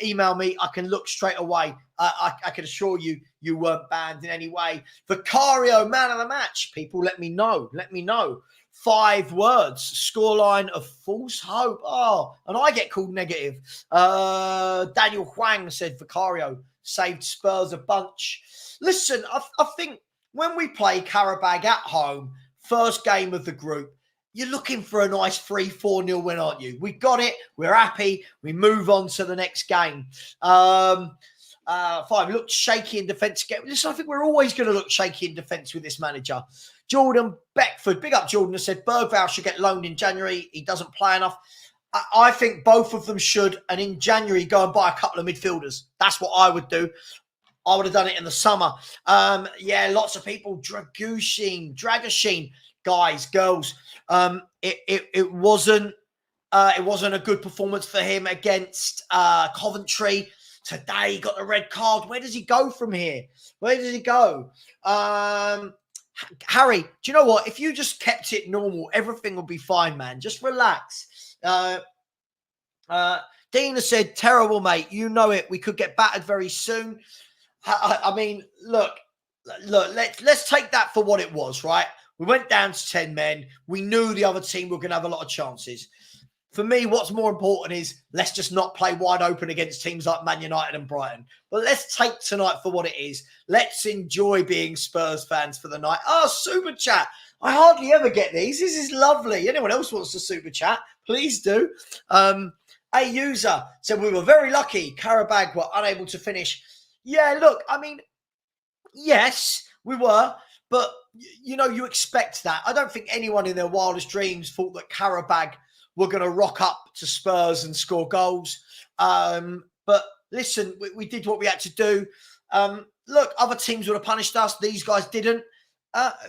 S1: Email me. I can look straight away. I can assure you, you weren't banned in any way. Vicario, man of the match. People, let me know. Let me know. 5 words. Scoreline of false hope. Oh, and I get called negative. Daniel Huang said Vicario saved Spurs a bunch. Listen, I think when we play Qarabag at home, first game of the group, you're looking for a nice 3-4-0 win, aren't you? We got it. We're happy. We move on to the next game. 5 looked shaky in defence. Listen, I think we're always going to look shaky in defence with this manager. Jordan Beckford, big up Jordan, has said Bergvall should get loaned in January. He doesn't play enough. I think both of them should. And in January, go and buy a couple of midfielders. That's what I would do. I would have done it in the summer. Yeah, lots of people. Dragoshin, guys, girls. It wasn't a good performance for him against Coventry. Today he got the red card. Where does he go from here? Where does he go? Harry, do you know what? If you just kept it normal, everything will be fine, man. Just relax. Dina said, terrible, mate. You know it. We could get battered very soon. I mean, look, let's take that for what it was, right? We went down to 10 men. We knew the other team were going to have a lot of chances. For me, what's more important is let's just not play wide open against teams like Man United and Brighton. But let's take tonight for what it is. Let's enjoy being Spurs fans for the night. Oh, super chat. I hardly ever get these. This is lovely. Anyone else wants to super chat, please do. A user said we were very lucky. Qarabag were unable to finish. Yeah, look, I mean, yes, we were. But, you know, you expect that. I don't think anyone in their wildest dreams thought that Qarabag were going to rock up to Spurs and score goals. But listen, we did what we had to do. Look, other teams would have punished us. These guys didn't.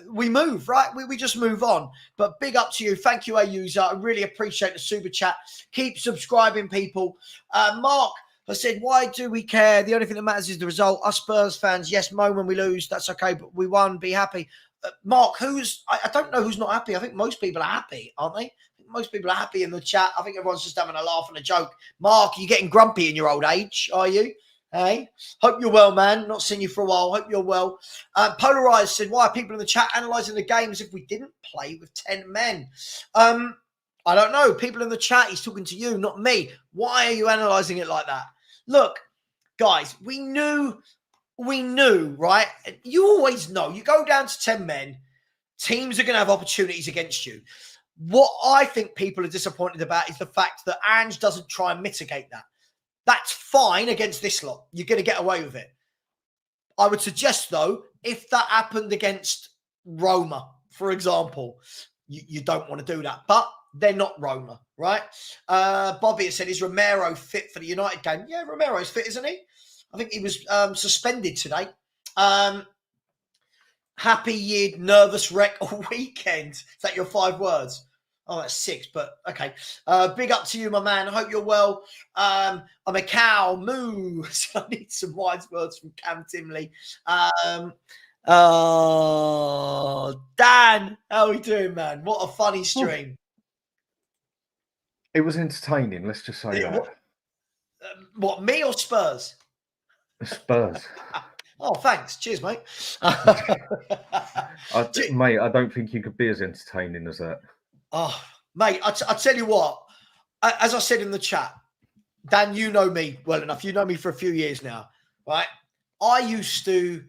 S1: We move, right? We just move on. But big up to you. Thank you, a user. I really appreciate the super chat. Keep subscribing, people. Mark has said, why do we care? The only thing that matters is the result. Us Spurs fans, yes, moan when we lose. That's okay, but we won. Be happy. Mark, I don't know who's not happy. I think most people are happy, aren't they? Most people are happy in the chat. I think everyone's just having a laugh and a joke. Mark, are you getting grumpy in your old age? Are you? Hey, hope you're well, man. Not seen you for a while. Hope you're well. Polarized said, why are people in the chat analysing the game as if we didn't play with 10 men? I don't know. People in the chat, he's talking to you, not me. Why are you analysing it like that? Look, guys, we knew, right? You always know. You go down to 10 men, teams are going to have opportunities against you. What I think people are disappointed about is the fact that Ange doesn't try and mitigate that. That's fine against this lot. You're going to get away with it. I would suggest, though, if that happened against Roma, for example, you don't want to do that. But they're not Roma, right? Bobby has said, is Romero fit for the United game? Yeah, Romero's fit, isn't he? I think he was suspended today. Happy year, nervous wreck all weekend. Is that your 5 words? Oh, that's 6, but okay. Big up to you, my man. I hope you're well. I'm a cow. Moo. So I need some wise words from Cam Timley. Dan, how are we doing, man? What a funny stream.
S2: It was entertaining, let's just say that.
S1: What, me or Spurs?
S2: Spurs.
S1: Oh, thanks. Cheers, mate.
S2: Mate, I don't think you could be as entertaining as that.
S1: Oh, mate, I tell you what, as I said in the chat, Dan, you know me well enough. You know me for a few years now, right? I used to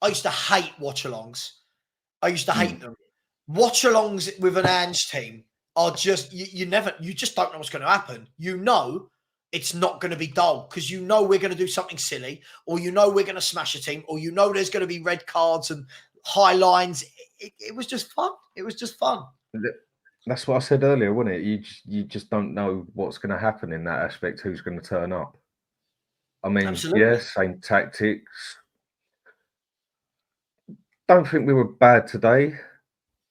S1: hate watchalongs. I used to hate them. Watchalongs with an Ange team are just, you just don't know what's going to happen. You know it's not going to be dull because you know we're going to do something silly, or you know we're going to smash a team, or you know there's going to be red cards and high lines. It was just fun. It was just fun.
S2: That's what I said earlier, wasn't it? You just don't know what's going to happen in that aspect, who's going to turn up. I mean,
S1: Absolutely.
S2: Yeah, same tactics. Don't think we were bad today.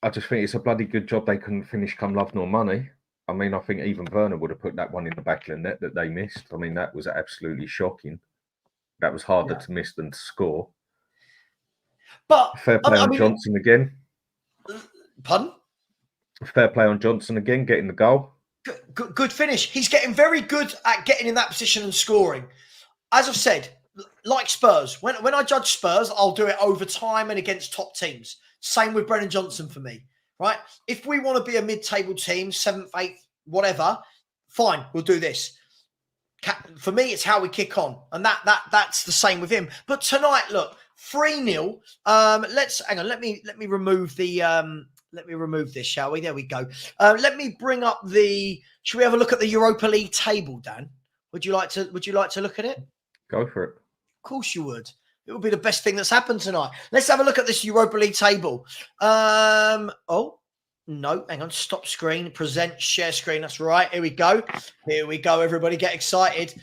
S2: I just think it's a bloody good job they couldn't finish come love nor money. I mean, I think even Werner would have put that one in the back of the net that they missed. I mean, that was absolutely shocking. That was harder to miss than to score.
S1: But
S2: fair play on Johnson again.
S1: Pardon?
S2: Fair play on Johnson again, getting the goal.
S1: Good finish. He's getting very good at getting in that position and scoring. As I've said, like Spurs, when I judge Spurs, I'll do it over time and against top teams. Same with Brennan Johnson for me, right? If we want to be a mid-table team, 7th, 8th, whatever, fine, we'll do this. For me, it's how we kick on. And that's the same with him. But tonight, look, 3-0. Hang on, let me remove the let me remove this, shall we? There we go. Let me bring up should we have a look at the Europa League table, Dan? Would you like to look at it?
S2: Go for it.
S1: Of course you would. It would be the best thing that's happened tonight. Let's have a look at this Europa League table. Oh, no, hang on. Stop screen. Present, share screen. That's right. Here we go. Here we go, everybody. Get excited.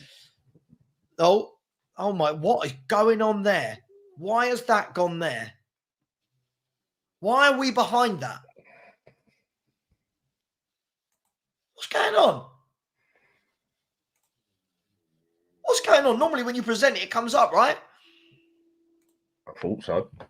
S1: Oh my, what is going on there? Why has that gone there? Why are we behind that? What's going on? What's going on? Normally when you present it, it comes up, right?
S2: I thought so. I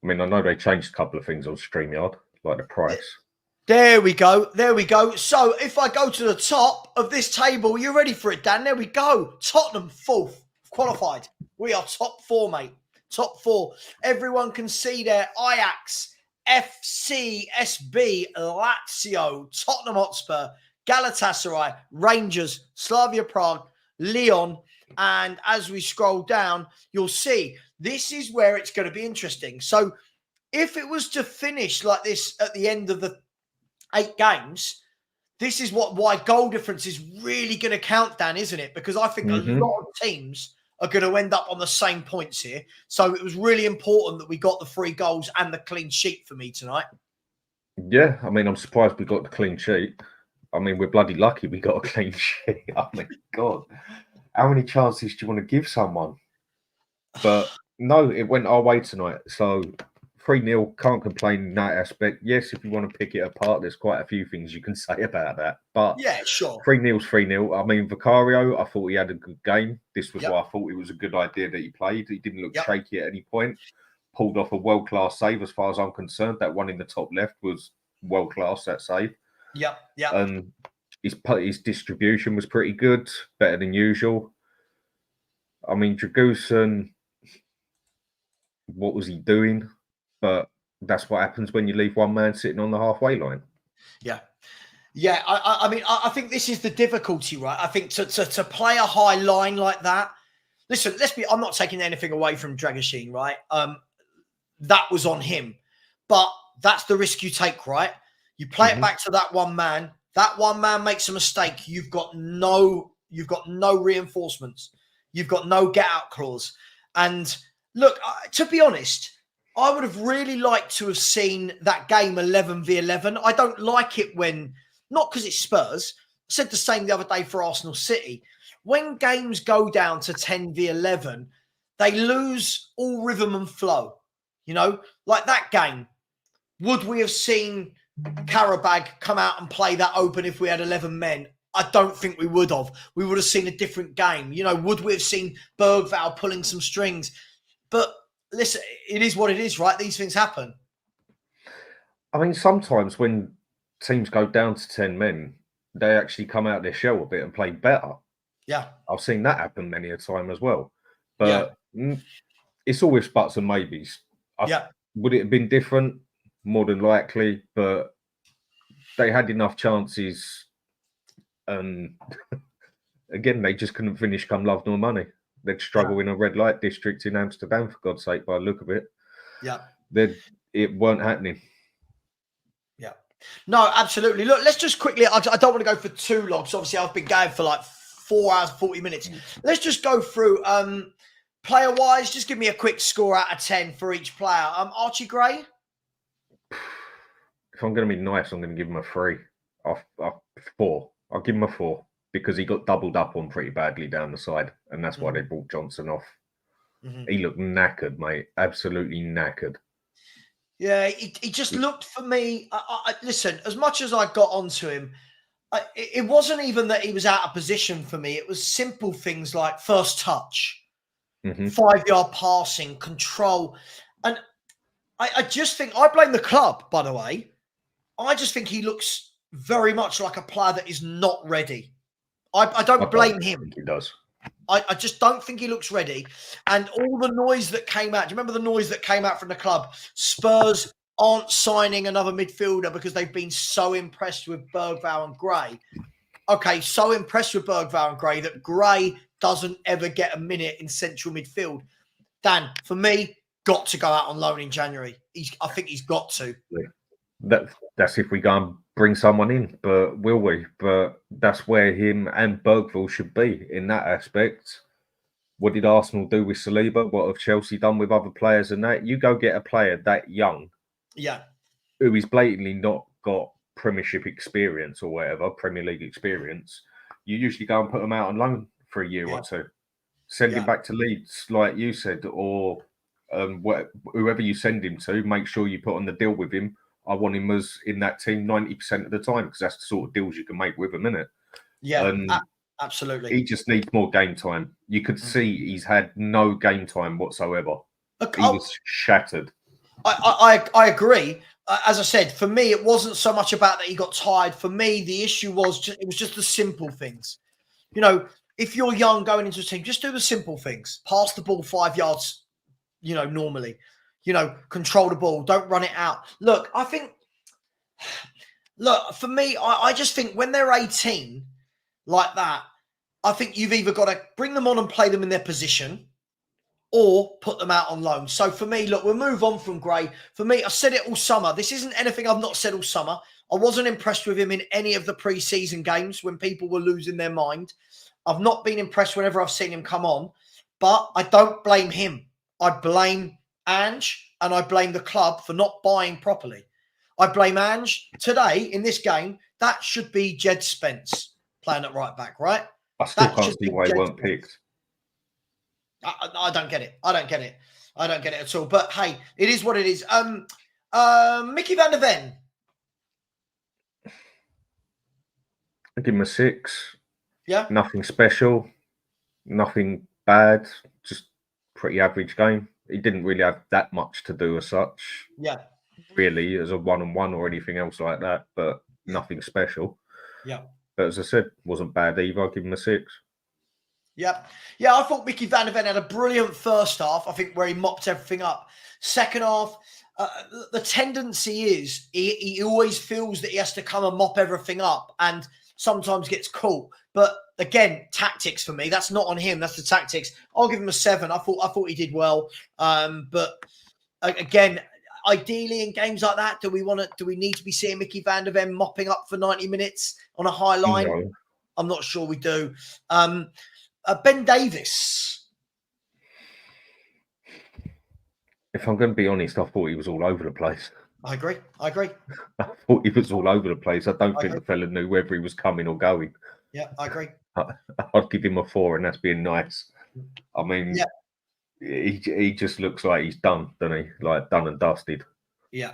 S2: mean, I know they changed a couple of things on StreamYard, like the price.
S1: There we go. There we go. So if I go to the top of this table, you ready for it, Dan? There we go. Tottenham 4th, qualified. We are top 4, mate. Top 4. Everyone can see there. Ajax, FCSB, Lazio, Tottenham Hotspur, Galatasaray, Rangers, Slavia Prague, Lyon. And as we scroll down, you'll see this is where it's going to be interesting. So if it was to finish like this at the end of the 8 games, this is why goal difference is really going to count, Dan, isn't it? Because I think a lot of teams are going to end up on the same points here. So it was really important that we got the 3 goals and the clean sheet for me tonight.
S2: Yeah, I mean, I'm surprised we got the clean sheet. I mean, we're bloody lucky we got a clean sheet. I mean, God, how many chances do you want to give someone? But no, it went our way tonight. So 3-0, can't complain in that aspect. Yes, if you want to pick it apart, there's quite a few things you can say about that. But
S1: yeah, sure.
S2: 3-0's 3-0. I mean, Vicario, I thought he had a good game. This was why I thought it was a good idea that he played. He didn't look shaky at any point. Pulled off a world-class save as far as I'm concerned. That one in the top left was world-class, that save.
S1: Yeah.
S2: His distribution was pretty good, better than usual. I mean, Dragusin, what was he doing? But that's what happens when you leave one man sitting on the halfway line. Yeah.
S1: Yeah, I mean, I think this is the difficulty, right? I think to play a high line like that. Listen, I'm not taking anything away from Dragusin, right? That was on him. But that's the risk you take, right? You play it back to that one man. That one man makes a mistake. You've got no reinforcements. You've got no get out clause. And look, to be honest, I would have really liked to have seen that game 11v11. I don't like it when, not because it's Spurs. I said the same the other day for Arsenal City. When games go down to 10v11, they lose all rhythm and flow. You know, like that game. Would we have seen Qarabag come out and play that open if we had 11 men? I don't think we would have. We would have seen a different game. You know, would we have seen Bergvall pulling some strings? But listen, it is what it is, right? These things happen.
S2: I mean, sometimes when teams go down to 10 men, they actually come out of their shell a bit and play better.
S1: Yeah.
S2: I've seen that happen many a time as well. But it's always buts and maybes. Would it have been different? More than likely. But they had enough chances. And again, they just couldn't finish come love nor money. They'd struggle in a red light district in Amsterdam, for God's sake, by the look of it.
S1: Yeah.
S2: It weren't happening.
S1: Yeah. No, absolutely. Look, let's just quickly, I don't want to go for too long. So obviously I've been going for like 4 hours, 40 minutes. Let's just go through player-wise. Just give me a quick score out of 10 for each player. Archie Gray?
S2: If I'm going to be nice, I'm going to give him a 3. 4. I'll give him a 4 because he got doubled up on pretty badly down the side, and that's why they brought Johnson off. He looked knackered, mate. Absolutely knackered.
S1: Yeah, he just looked for me. Listen, as much as I got onto him, it wasn't even that he was out of position for me. It was simple things like first touch, 5-yard passing, control. And I just think, I blame the club, by the way. I just think he looks very much like a player that is not ready. I don't blame him.
S2: He does.
S1: I just don't think he looks ready. And all the noise that came out, do you remember the noise that came out from the club? Spurs aren't signing another midfielder because they've been so impressed with Bergvall and Gray. Okay, so impressed with Bergvall and Gray that Gray doesn't ever get a minute in central midfield. Dan, for me, got to go out on loan in January. I think he's got to.
S2: That's if we go and bring someone in, but will we? But that's where him and Bergvall should be in that aspect. What did Arsenal do with Saliba? What have Chelsea done with other players and that? You go get a player that young, who is blatantly not got Premiership experience or whatever, Premier League experience. You usually go and put them out on loan for a year or two. Send him back to Leeds, like you said, or whoever you send him to, make sure you put on the deal with him. I want him as in that team 90% of the time because that's the sort of deals you can make with him, isn't it?
S1: Yeah, absolutely.
S2: He just needs more game time. You could see he's had no game time whatsoever. He was shattered.
S1: I agree. As I said, for me, it wasn't so much about that he got tired. For me, the issue was it was just the simple things. You know, if you're young going into a team, just do the simple things. Pass the ball 5 yards, normally. Control the ball. Don't run it out. Look, for me, I just think when they're 18 like that, I think you've either got to bring them on and play them in their position or put them out on loan. So for me, look, we'll move on from Gray. For me, I said it all summer. This isn't anything I've not said all summer. I wasn't impressed with him in any of the pre-season games when people were losing their mind. I've not been impressed whenever I've seen him come on, but I don't blame him. I blame Ange and I blame the club for not buying properly. I blame Ange today in this game. That should be Jed Spence playing at right back, right?
S2: I still can't see why he weren't picked.
S1: I don't get it. I don't get it at all. But hey, it is what it is. Mickey van der Ven.
S2: I give him a 6.
S1: Yeah.
S2: Nothing special. Nothing bad. Just pretty average game. He didn't really have that much to do as such.
S1: Yeah.
S2: Really, as a one-on-one or anything else like that, but nothing special.
S1: Yeah.
S2: But as I said, wasn't bad either. I'll give him a 6.
S1: Yeah. Yeah, I thought Mickey van der Ven had a brilliant first half, I think, where he mopped everything up. Second half, the tendency is he always feels that he has to come and mop everything up and sometimes gets caught. But again, tactics for me. That's not on him. That's the tactics. I'll give him a 7. I thought he did well. But again, ideally in games like that, do we need to be seeing Mickey van der Ven mopping up for 90 minutes on a high line?
S2: No.
S1: I'm not sure we do. Ben Davies.
S2: If I'm going to be honest, I thought he was all over the place.
S1: I agree.
S2: I thought he was all over the place. I don't think the fella knew whether he was coming or going.
S1: Yeah, I agree.
S2: I'd give him a 4, and that's being nice. I mean, he just looks like he's done, doesn't he? Like done and dusted.
S1: Yeah.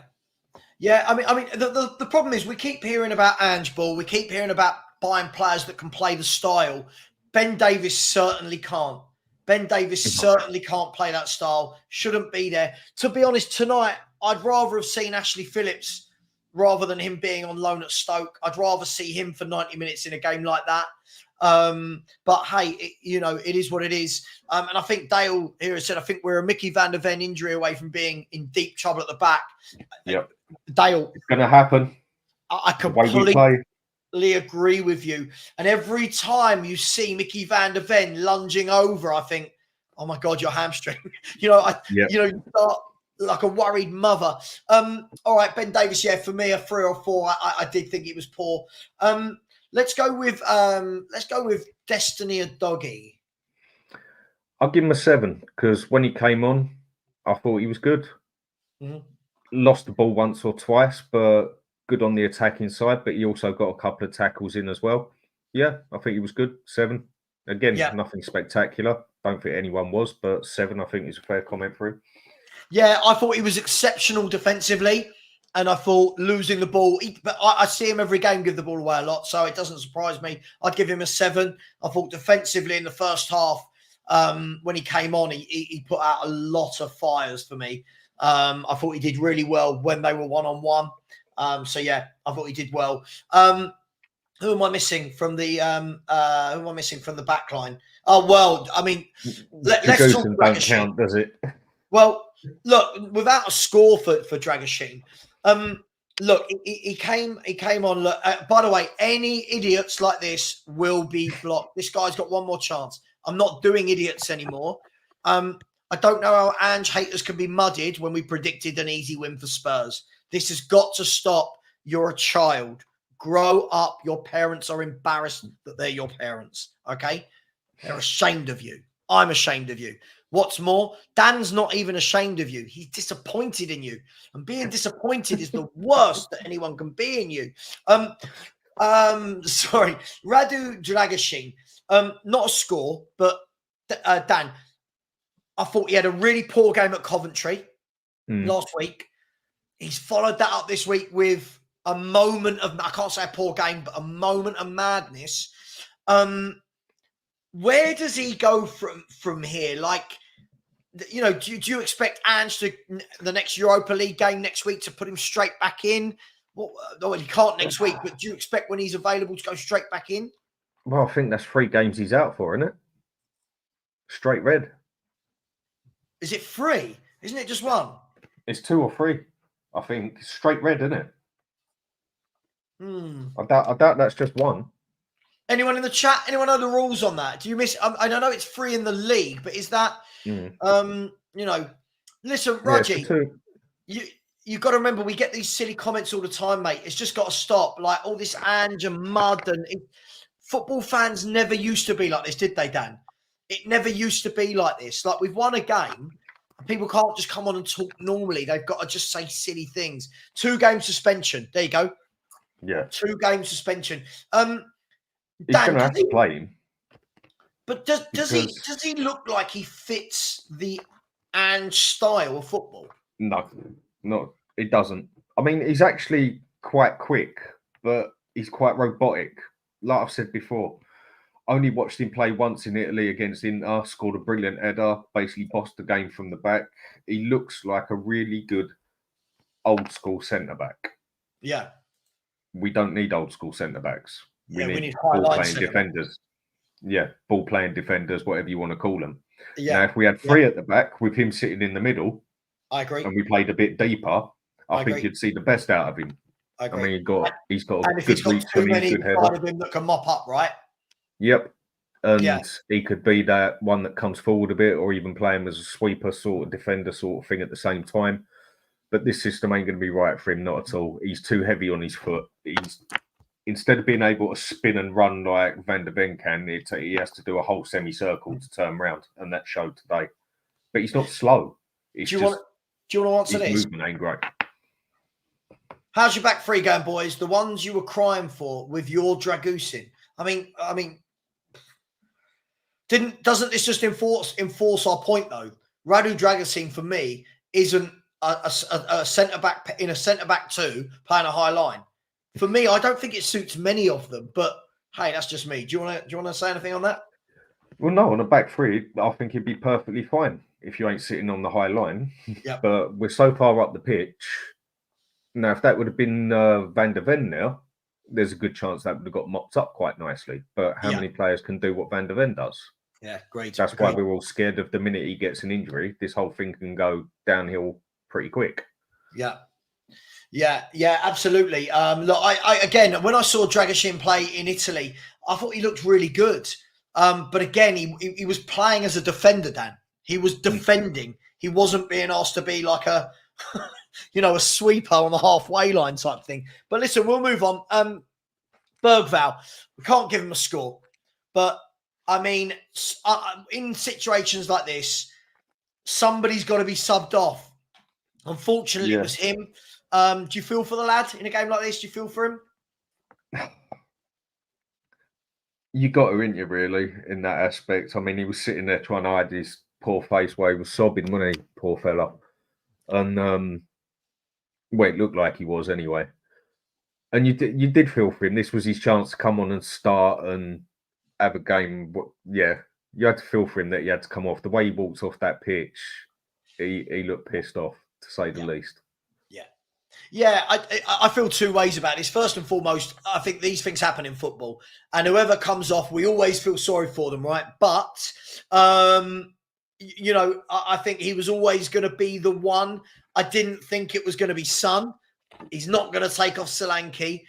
S1: Yeah, I mean, the problem is we keep hearing about Ange Ball. We keep hearing about buying players that can play the style. Ben Davies certainly can't. Ben Davies certainly can't play that style. Shouldn't be there. To be honest, tonight, I'd rather have seen Ashley Phillips rather than him being on loan at Stoke. I'd rather see him for 90 minutes in a game like that. But hey, it is what it is. And I think Dale here has said, I think we're a Mickey van der Ven injury away from being in deep trouble at the back.
S2: Yep.
S1: Dale.
S2: It's going to happen.
S1: I completely agree with you. And every time you see Mickey van der Ven lunging over, I think, oh my God, your hamstring. You start like a worried mother. All right, Ben Davies, for me, a 3 or 4. I did think it was poor. Let's go with Destiny Udogie.
S2: I'll give him a 7 because when he came on, I thought he was good.
S1: Mm-hmm.
S2: Lost the ball once or twice, but good on the attacking side. But he also got a couple of tackles in as well. Yeah, I think he was good. 7. Again, nothing spectacular. Don't think anyone was, but 7, I think, is a fair comment for him.
S1: Yeah, I thought he was exceptional defensively. And I thought losing the ball, but I see him every game give the ball away a lot, so it doesn't surprise me. I'd give him a 7. I thought defensively in the first half, when he came on, he put out a lot of fires for me. I thought he did really well when they were one-on-one. So yeah, I thought he did well. Who am I missing from the back line? Oh well, I mean, let's talk about
S2: don't count, does it?
S1: Well, look, without a score for Dragoshin, look, he came on. Look, by the way, any idiots like this will be blocked. This guy's got one more chance. I'm not doing idiots anymore. I don't know how Ange haters can be muddied when we predicted an easy win for Spurs. This has got to stop. You're a child. Grow up. Your parents are embarrassed that they're your parents. Okay? They're ashamed of you. I'm ashamed of you. What's more, Dan's not even ashamed of you. He's disappointed in you. And being disappointed is the worst that anyone can be in you. Sorry. Radu Dragoshin. Not a score, but Dan, I thought he had a really poor game at Coventry last week. He's followed that up this week with a moment of, I can't say a poor game, but a moment of madness. Where does he go from here? Like, you know, do you expect Ange to, the next Europa League game next week, to put him straight back in? Well, he can't next week, but do you expect when he's available to go straight back in?
S2: Well, I think that's 3 games he's out for, isn't it? Straight red.
S1: Is it 3? Isn't it just 1?
S2: It's 2 or 3. I think straight red, isn't it? I doubt that's just 1.
S1: Anyone in the chat? Anyone know the rules on that? Do you miss? I don't know. It's 3 in the league, but is that? You know, listen, Raji, you got to remember, we get these silly comments all the time, mate. It's just got to stop. Like all this Ange and mud and football fans never used to be like this, did they, Dan? It never used to be like this. Like we've won a game. People can't just come on and talk normally. They've got to just say silly things. 2-game suspension. There you go.
S2: Yeah.
S1: 2-game suspension.
S2: He's going to have to play him.
S1: But does he look like he fits the Ange style of football?
S2: No, it doesn't. I mean, he's actually quite quick, but he's quite robotic. Like I've said before, I only watched him play once in Italy against Inter, scored a brilliant header, basically bossed the game from the back. He looks like a really good old school centre-back. Yeah. We don't need old school centre-backs. We need ball-playing defenders. Yeah, ball-playing defenders, whatever you want to call them. Yeah. Now, if we had 3 at the back with him sitting in the middle,
S1: I agree,
S2: and we played a bit deeper, I think you'd see the best out of him. I agree. I mean, he's got a good reach and he's good header.
S1: Of him that can mop up, right?
S2: Yep. And he could be that one that comes forward a bit, or even play him as a sweeper sort of defender sort of thing at the same time. But this system ain't going to be right for him, not at all. He's too heavy on his foot. Instead of being able to spin and run like Van der Ven can, he has to do a whole semicircle to turn around, and that showed today. But he's not slow.
S1: Do you want to answer this?
S2: His movement ain't great.
S1: How's your back 3 going, boys? The ones you were crying for with your Dragusin. I mean, doesn't this just enforce our point though? Radu Dragusin for me isn't a centre back in a centre back 2 playing a high line. For me, I don't think it suits many of them. But hey, that's just me. Do you want to say anything on that?
S2: Well, no, on a back 3, I think he'd be perfectly fine if you ain't sitting on the high line.
S1: Yeah.
S2: But we're so far up the pitch. Now, if that would have been Van der Ven now, there's a good chance that would have got mopped up quite nicely. But how many players can do what Van der Ven does?
S1: Yeah, great.
S2: That's why we're all scared of the minute he gets an injury. This whole thing can go downhill pretty quick.
S1: Yeah, absolutely. Look, I again, when I saw Dragoshin play in Italy, I thought he looked really good. But again, he was playing as a defender, Dan. He was defending. He wasn't being asked to be like a, a sweeper on the halfway line type thing. But listen, we'll move on. Bergvall, we can't give him a score. But, I mean, in situations like this, somebody's got to be subbed off. Unfortunately, it was him. Do you feel for the lad in a game like this? Do you feel for him?
S2: You got to, ain't you, really, in that aspect. I mean, he was sitting there trying to hide his poor face while he was sobbing, wasn't he? Poor fella. And, it looked like he was anyway. And you did feel for him. This was his chance to come on and start and have a game. Yeah, you had to feel for him that he had to come off. The way he walked off that pitch, he looked pissed off, to say the least.
S1: Yeah, I feel 2 ways about this. First and foremost, I think these things happen in football. And whoever comes off, we always feel sorry for them, right? But, you know, I think he was always going to be the one. I didn't think it was going to be Son. He's not going to take off Solanke.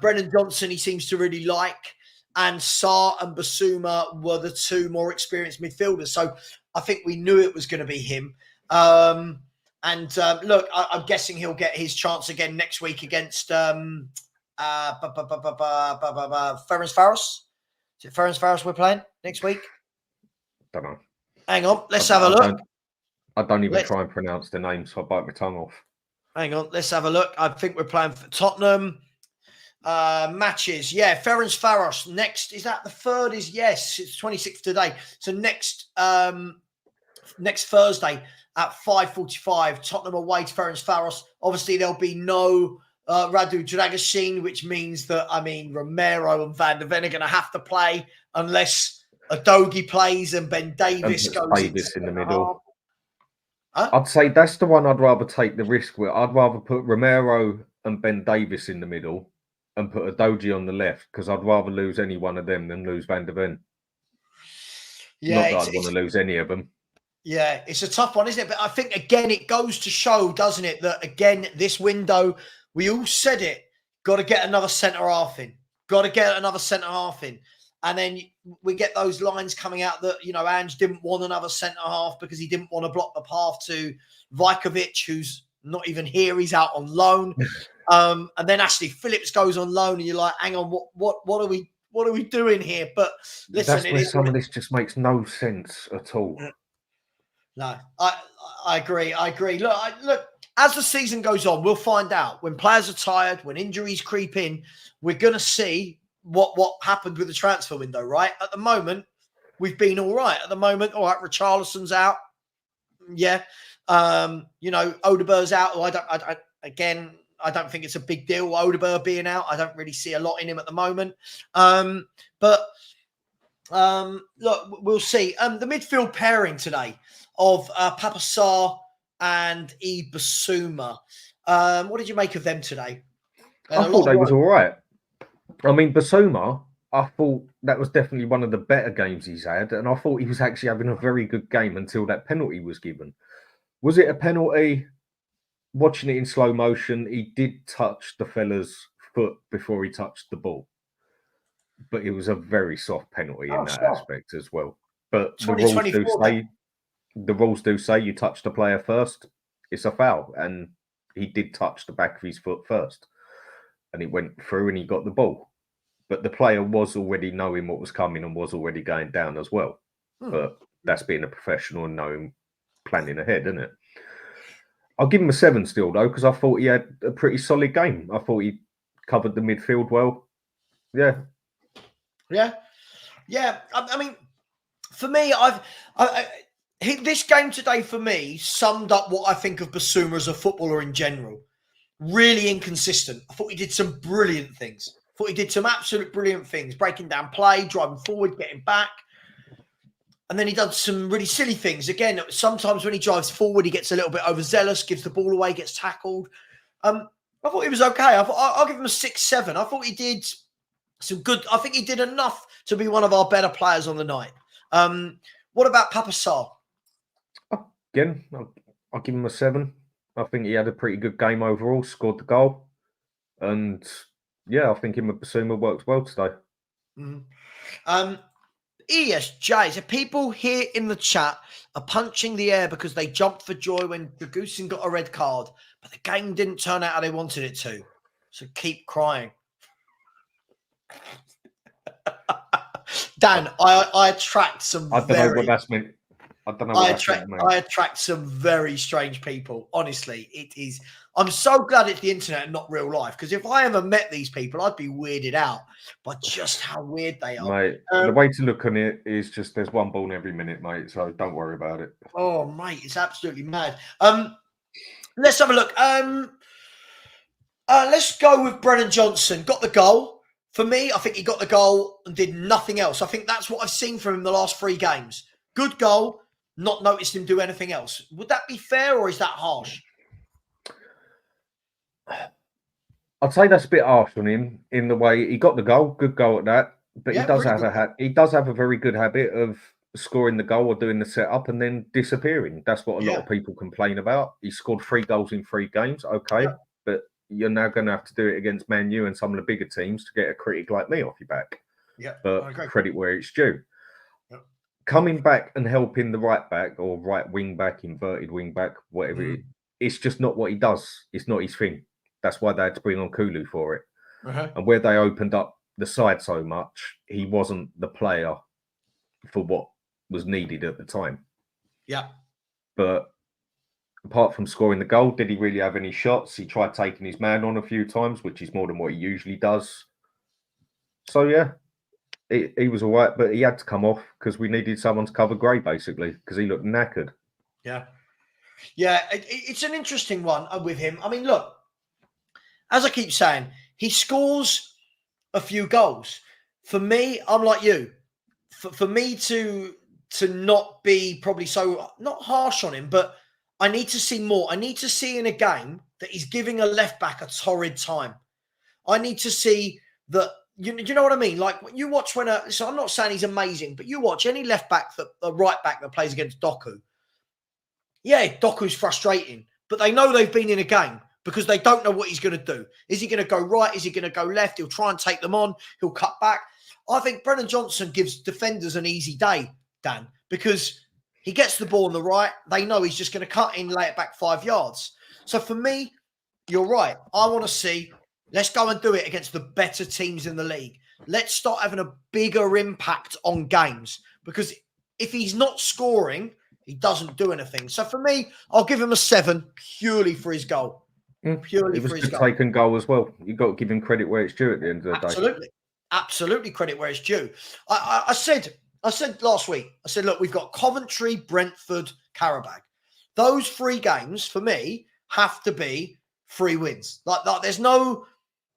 S1: Brennan Johnson, he seems to really like. And Sarr and Basuma were the two more experienced midfielders. So I think we knew it was going to be him. Look, I'm guessing he'll get his chance again next week against Ferencvaros. Is it Ferencvaros we're playing next week?
S2: Don't know.
S1: Hang on, let's have a look.
S2: I don't even try and pronounce the name, so I bite my tongue off. Hang
S1: on, let's have a look. I think we're playing for Tottenham. Matches, yeah. Ferencvaros next. Is that the third? Is yes. It's 26th today. So next Thursday at 5:45, Tottenham away to Ferencvaros. Obviously, there'll be no Radu Dragashin, which means that Romero and Van der Ven are going to have to play unless Adogi plays and Ben Davies goes
S2: Davis in the middle. Huh? I'd say that's the one I'd rather take the risk with. I'd rather put Romero and Ben Davies in the middle and put Adogi on the left, because I'd rather lose any one of them than lose Van der Ven.
S1: Yeah,
S2: not that I'd want to lose any of them.
S1: Yeah, it's a tough one, isn't it? But I think, again, it goes to show, doesn't it, that, again, this window, we all said it, got to get another centre-half in. Got to get another centre-half in. And then we get those lines coming out that, you know, Ange didn't want another centre-half because he didn't want to block the path to Vajkovic, who's not even here. He's out on loan. And then Ashley Phillips goes on loan, and you're like, hang on, what are we doing here? But listen,
S2: that's where some of this just makes no sense at all.
S1: No, I agree. Look, as the season goes on, we'll find out. When players are tired, when injuries creep in, we're going to see what happened with the transfer window, right? At the moment, we've been all right. At the moment, all right, Richarlison's out. Yeah. You know, Odeberg's out. I don't think it's a big deal, Odeberg being out. I don't really see a lot in him at the moment. But look, we'll see. The midfield pairing today of Papa Sarr and Basuma. What did you make of them today?
S2: I thought they was all right. I mean, Basuma, I thought that was definitely one of the better games he's had, and I thought he was actually having a very good game until that penalty was given. Was it a penalty? Watching it in slow motion, he did touch the fella's foot before he touched the ball. But it was a very soft penalty in that aspect as well. But the rules do say you touch the player first, it's a foul. And he did touch the back of his foot first. And it went through and he got the ball. But the player was already knowing what was coming and was already going down as well. But that's being a professional and knowing, planning ahead, isn't it? I'll give him a 7 still, though, because I thought he had a pretty solid game. I thought he covered the midfield well. Yeah.
S1: I mean, for me, this game today for me summed up what I think of Basuma as a footballer in general. Really inconsistent. I thought he did some brilliant things. I thought he did some absolute brilliant things, breaking down play, driving forward, getting back. And then he does some really silly things. Again, sometimes when he drives forward, he gets a little bit overzealous, gives the ball away, gets tackled. I thought he was okay. I'll give him a 6-7. I thought he did some good. I think he did enough to be one of our better players on the night. What about Papa Sarr?
S2: Again, I'll give him a 7. I think he had a pretty good game overall, scored the goal. And yeah, I think him and Basuma worked well today.
S1: ESJ, so people here in the chat are punching the air because they jumped for joy when Dragusin got a red card, but the game didn't turn out how they wanted it to. So keep crying. Dan, I attract some
S2: I don't know what that's meant. I don't know what
S1: I attract some very strange people. Honestly, it is. I'm so glad it's the internet and not real life, because if I ever met these people, I'd be weirded out by just how weird they are.
S2: Mate, the way to look on it is just there's one ball every minute, mate, so don't worry about it.
S1: Oh, mate, it's absolutely mad. Let's have a look. Let's go with Brennan Johnson. Got the goal. For me, I think he got the goal and did nothing else. I think that's what I've seen from him the last 3 games. Good goal, not noticed him do anything else. Would that be fair, or is that harsh?
S2: I'd say that's a bit harsh on him in the way he got the goal, good goal at that. But he does have a very good habit of scoring the goal or doing the setup and then disappearing. That's what a lot of people complain about. He scored 3 goals in 3 games, okay, but you're now going to have to do it against Man U and some of the bigger teams to get a critic like me off your back.
S1: Yeah,
S2: but credit where it's due. Coming back and helping the right back or right wing back, inverted wing back, whatever it is, it's just not what he does. It's not his thing. That's why they had to bring on Kulu for it. And where they opened up the side so much, he wasn't the player for what was needed at the time.
S1: Yeah.
S2: But apart from scoring the goal, did he really have any shots? He tried taking his man on a few times, which is more than what he usually does. So, yeah, he was all right, but he had to come off because we needed someone to cover Gray, basically, because he looked knackered.
S1: Yeah. Yeah, it's an interesting one with him. I mean, look, as I keep saying, he scores a few goals. For me, I'm like you. For me to not be probably so, not harsh on him, but I need to see more. I need to see in a game that he's giving a left back a torrid time. I need to see that, you know what I mean? Like when you watch so I'm not saying he's amazing, but you watch any left back, a right back that plays against Doku. Yeah, Doku's frustrating, but they know they've been in a game because they don't know what he's going to do. Is he going to go right? Is he going to go left? He'll try and take them on. He'll cut back. I think Brennan Johnson gives defenders an easy day, Dan, because he gets the ball on the right. They know he's just going to cut in, lay it back 5 yards. So for me, you're right. I want to see, let's go and do it against the better teams in the league. Let's start having a bigger impact on games, because if he's not scoring, he doesn't do anything. So for me, I'll give him a 7 purely for his goal. Purely for his goal.
S2: It was a taken goal as well. You've got to give him credit where it's due at the end of the day.
S1: Absolutely credit where it's due. I said last week, I said, look, we've got Coventry, Brentford, Qarabag. Those 3 games for me have to be 3 wins. Like there's no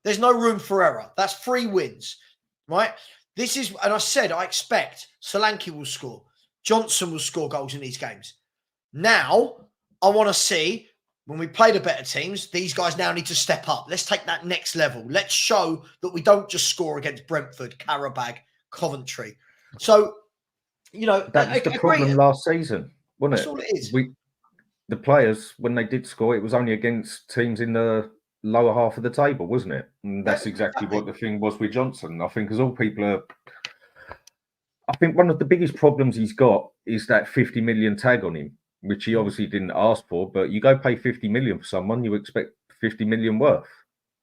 S1: room for error. That's 3 wins, right? And I said I expect Solanke will score. Johnson will score goals in these games. Now, I want to see, when we play the better teams, these guys now need to step up. Let's take that next level. Let's show that we don't just score against Brentford, Qarabag, Coventry. So,
S2: that was the problem last season, wasn't it?
S1: That's all it is.
S2: The players, when they did score, it was only against teams in the lower half of the table, wasn't it? And that's exactly what the thing was with Johnson. I think because all people are... I think one of the biggest problems he's got is that 50 million tag on him, which he obviously didn't ask for. But you go pay 50 million for someone, you expect 50 million worth.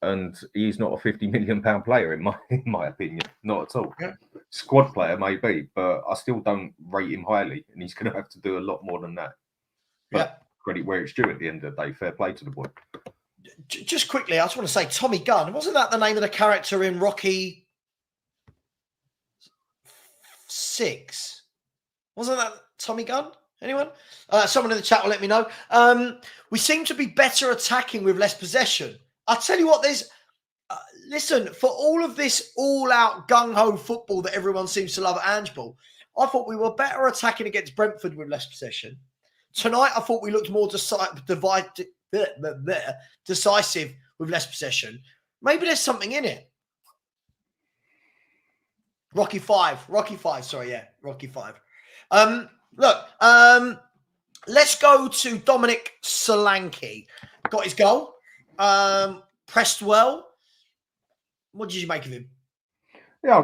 S2: And he's not a 50 million pound player, in my opinion. Not at all.
S1: Yeah.
S2: Squad player, maybe, but I still don't rate him highly. And he's going to have to do a lot more than that. But credit where it's due at the end of the day. Fair play to the boy.
S1: Just quickly, I just want to say Tommy Gunn. Wasn't that the name of the character in Rocky 6? Wasn't that Tommy Gunn? Anyone? Someone in the chat will let me know. We seem to be better attacking with less possession. I'll tell you what, listen, for all of this all-out gung-ho football that everyone seems to love at Angeball, I thought we were better attacking against Brentford with less possession. Tonight, I thought we looked more decisive with less possession. Maybe there's something in it. Rocky 5, sorry, yeah, Rocky 5. Look, let's go to Dominic Solanke. Got his goal. Pressed well. What did you make of him?
S2: Yeah,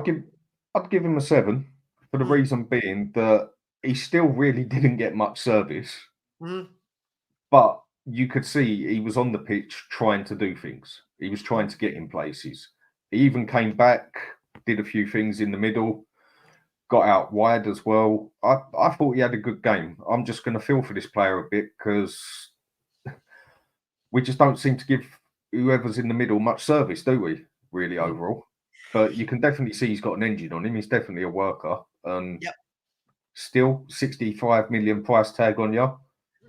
S2: I'd give him a 7 for the reason being that he still really didn't get much service. But you could see he was on the pitch trying to do things. He was trying to get in places. He even came back, did a few things in the middle, got out wide as well. I thought he had a good game. I'm just going to feel for this player a bit because we just don't seem to give whoever's in the middle much service, do we, really, overall? But you can definitely see he's got an engine on him. He's definitely a worker. Still, 65 million price tag on you.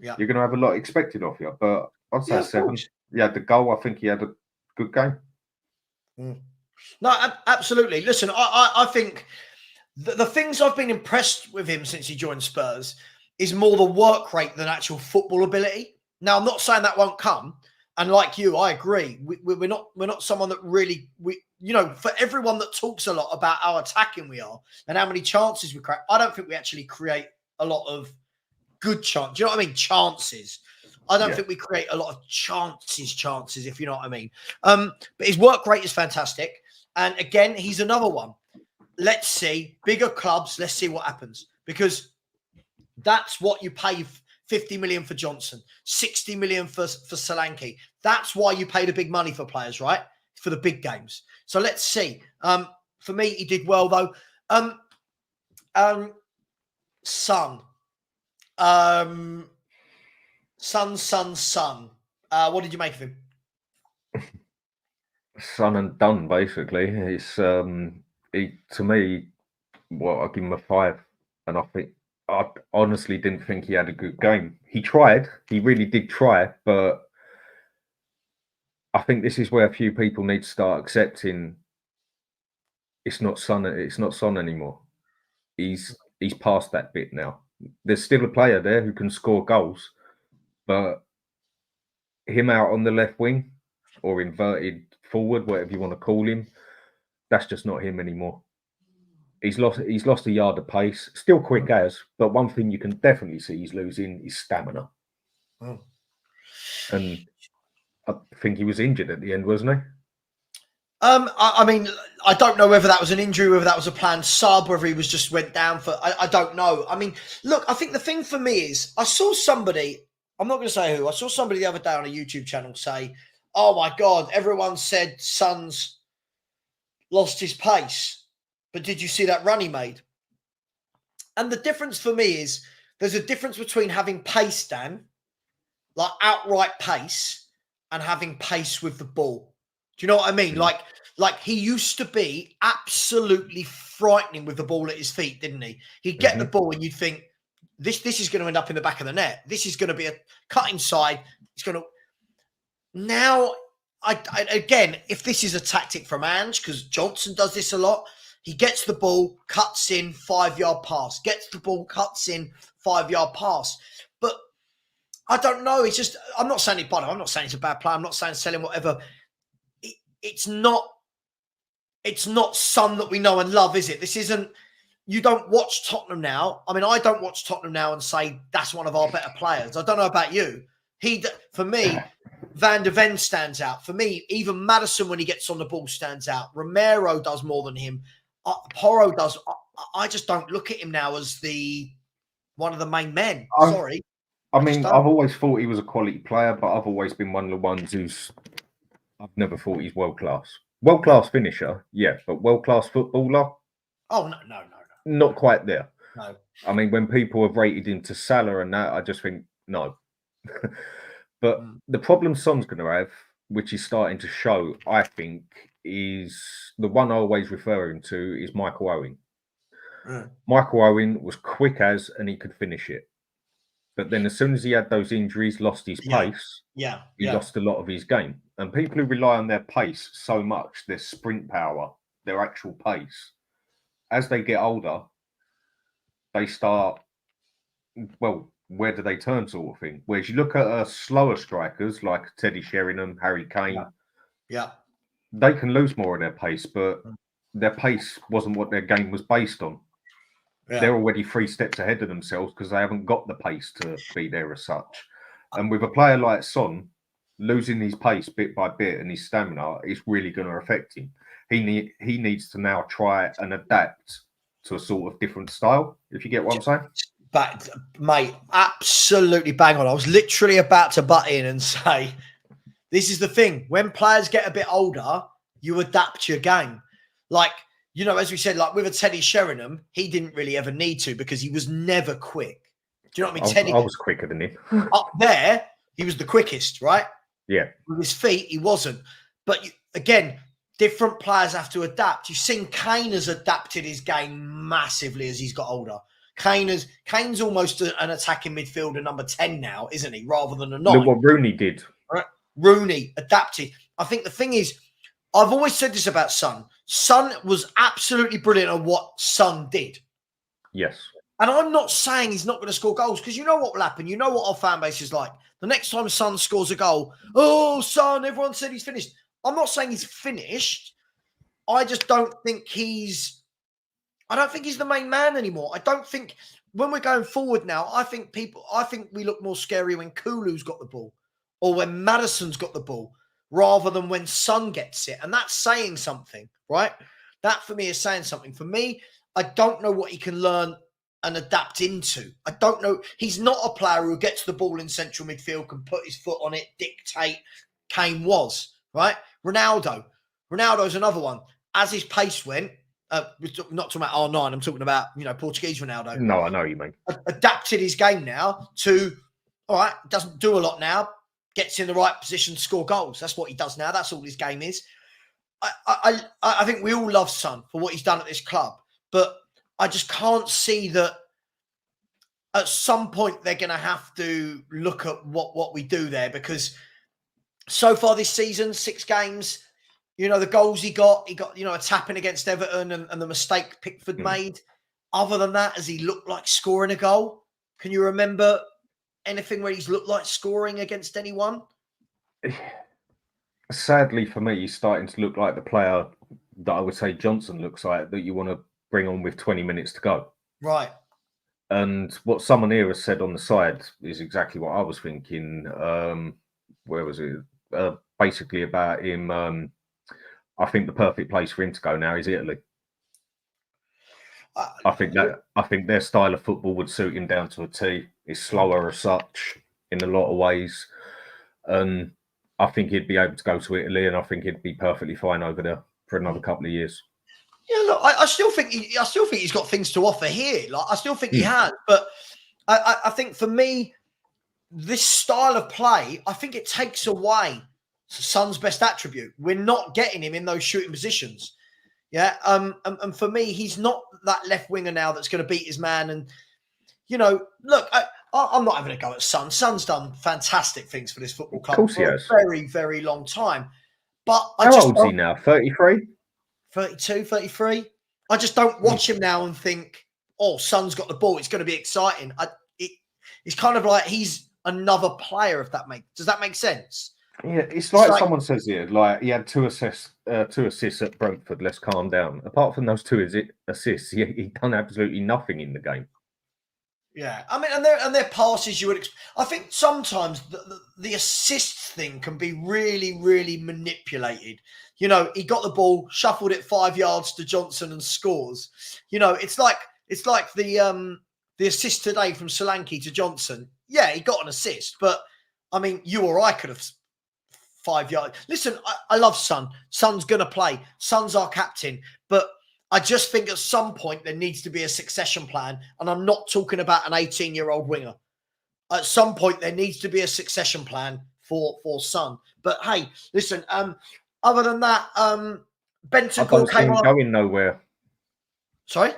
S2: You're going to have a lot expected of you. But I'd say 7. Yeah, the goal, I think he had a good game.
S1: No, absolutely. Listen, I think the things I've been impressed with him since he joined Spurs is more the work rate than actual football ability. Now, I'm not saying that won't come. And like you, I agree. We're not someone that really for everyone that talks a lot about how attacking we are and how many chances we create, I don't think we actually create a lot of good chances. Do you know what I mean? Chances. I don't think we create a lot of chances, if you know what I mean. But his work rate is fantastic. And again, he's another one. Let's see. Bigger clubs, let's see what happens. Because that's what you pay 50 million for Johnson, 60 million for Solanke. That's why you pay the big money for players, right? For the big games. So let's see. For me, he did well, though. Son. Son. What did you make of him?
S2: Son and done, basically. It's to me, well, I'll give him a 5, and I honestly didn't think he had a good game. He tried, he really did try, but I think this is where a few people need to start accepting it's not Son anymore. He's past that bit now. There's still a player there who can score goals, but him out on the left wing or inverted forward, whatever you want to call him, that's just not him anymore. He's lost a yard of pace. Still quick as, but one thing you can definitely see he's losing is stamina.
S1: Oh.
S2: And I think he was injured at the end, wasn't he?
S1: I mean, I don't know whether that was an injury, whether that was a planned sub, whether he was just went down for. I don't know. I mean, look, I think the thing for me is I saw somebody. I'm not going to say who. I saw somebody the other day on a YouTube channel say, "Oh my God, everyone said Son's lost his pace, but did you see that run he made?" And the difference for me is there's a difference between having pace, Dan, like outright pace, and having pace with the ball. Do you know what I mean? Like he used to be absolutely frightening with the ball at his feet, didn't he? He'd get the ball and you'd think, this is going to end up in the back of the net. This is going to be a cut inside. It's going to... Now, again, if this is a tactic from Ange, because Johnson does this a lot, he gets the ball, cuts in, 5-yard pass. Gets the ball, cuts in, 5-yard pass. But I don't know. It's just, I'm not saying he's bad. I'm not saying he's a bad player. I'm not saying sell him, whatever. It's not Son that we know and love, is it? This isn't, you don't watch Tottenham now. I mean, I don't watch Tottenham now and say that's one of our better players. I don't know about you. For me, Van de Ven stands out. For me, even Maddison, when he gets on the ball, stands out. Romero does more than him. Porro does. I just don't look at him now as one of the main men. Sorry.
S2: I mean, I've always thought he was a quality player, but I've always been one of the ones who's... I've never thought he's world-class. World-class finisher, yeah, but world-class footballer?
S1: Oh, no.
S2: Not quite there.
S1: No.
S2: I mean, when people have rated him to Salah and that, I just think, no. But the problem Son's going to have, which is starting to show, I think, is the one I always refer him to is Michael Owen. Michael Owen was quick as, and he could finish it. But then as soon as he had those injuries, lost his pace, he lost a lot of his game. And people who rely on their pace so much, their sprint power, their actual pace, as they get older, they start, well, where do they turn sort of thing? Whereas you look at slower strikers like Teddy Sheringham, Harry Kane, they can lose more of their pace, but their pace wasn't what their game was based on. They're already 3 steps ahead of themselves because they haven't got the pace to be there as such. And with a player like Son, losing his pace bit by bit and his stamina is really going to affect him. He needs to now try and adapt to a sort of different style, if you get what I'm saying.
S1: But, mate, absolutely bang on. I was literally about to butt in and say, this is the thing. When players get a bit older, you adapt your game. Like, you know, as we said, like with a Teddy Sheringham, he didn't really ever need to because he was never quick. Do you know what I mean? Teddy,
S2: I was quicker than him.
S1: Up there, he was the quickest, right?
S2: Yeah.
S1: With his feet, he wasn't. But again, different players have to adapt. You've seen Kane has adapted his game massively as he's got older. Kane's almost an attacking midfielder number 10 now, isn't he? Rather than a 9.
S2: Look what Rooney did.
S1: Right? Rooney adapted. I think the thing is, I've always said this about Son. Son was absolutely brilliant at what Son did.
S2: Yes.
S1: And I'm not saying he's not going to score goals, because you know what will happen. You know what our fan base is like. The next time Son scores a goal, oh, Son, everyone said he's finished. I'm not saying he's finished. I just don't think he's the main man anymore. I don't think when we're going forward now, I think we look more scary when Kulu's got the ball or when Maddison's got the ball rather than when Son gets it. And that's saying something, right? That for me is saying something. For me, I don't know what he can learn and adapt into. I don't know. He's not a player who gets the ball in central midfield, can put his foot on it, dictate. Kane was, right? Ronaldo's another one. As his pace went, we're not talking about R9, I'm talking about, Portuguese Ronaldo.
S2: No, I know what you mean.
S1: Adapted his game now to, all right, doesn't do a lot now, gets in the right position to score goals. That's what he does now. That's all his game is. I think we all love Son for what he's done at this club, but I just can't see that at some point they're going to have to look at what we do there, because so far this season, 6 games, the goals he got, a tapping against Everton and the mistake Pickford made. Other than that, has he looked like scoring a goal? Can you remember anything where he's looked like scoring against anyone?
S2: Sadly for me, he's starting to look like the player that I would say Johnson looks like, that you want to bring on with 20 minutes to go.
S1: Right.
S2: And what someone here has said on the side is exactly what I was thinking. Where was it? Basically about him. I think the perfect place for him to go now is Italy. I think their style of football would suit him down to a T. It's slower as such in a lot of ways, and I think he'd be able to go to Italy, and I think he'd be perfectly fine over there for another couple of years.
S1: Yeah, look, I still think he's got things to offer here. Like, I still think he has, but I think for me, this style of play, I think it takes away Son's best attribute. We're not getting him in those shooting positions. Yeah. And for me, he's not that left winger now that's going to beat his man. And, look, I'm not having a go at Son. Son's done fantastic things for this football club for a very, very long time. But
S2: how old is he now? 33?
S1: 32, 33. I just don't watch him now and think, oh, Son's got the ball, it's going to be exciting. It's kind of like he's another player, does that make sense?
S2: Yeah, it's like someone says here, like he had 2 assists at Brentford. Let's calm down. Apart from those 2 assists, he done absolutely nothing in the game.
S1: Yeah, I mean, and their passes, I think sometimes the assist thing can be really, really manipulated. He got the ball, shuffled it 5 yards to Johnson and scores. It's like the assist today from Solanke to Johnson. Yeah, he got an assist, but I mean, you or I could have 5 yards. Listen, I love Son. Son's going to play. Son's our captain. But I just think at some point there needs to be a succession plan. And I'm not talking about an 18-year-old winger. At some point there needs to be a succession plan for Son. But hey, listen, other than that, Bentancur came on.
S2: Going nowhere.
S1: Sorry?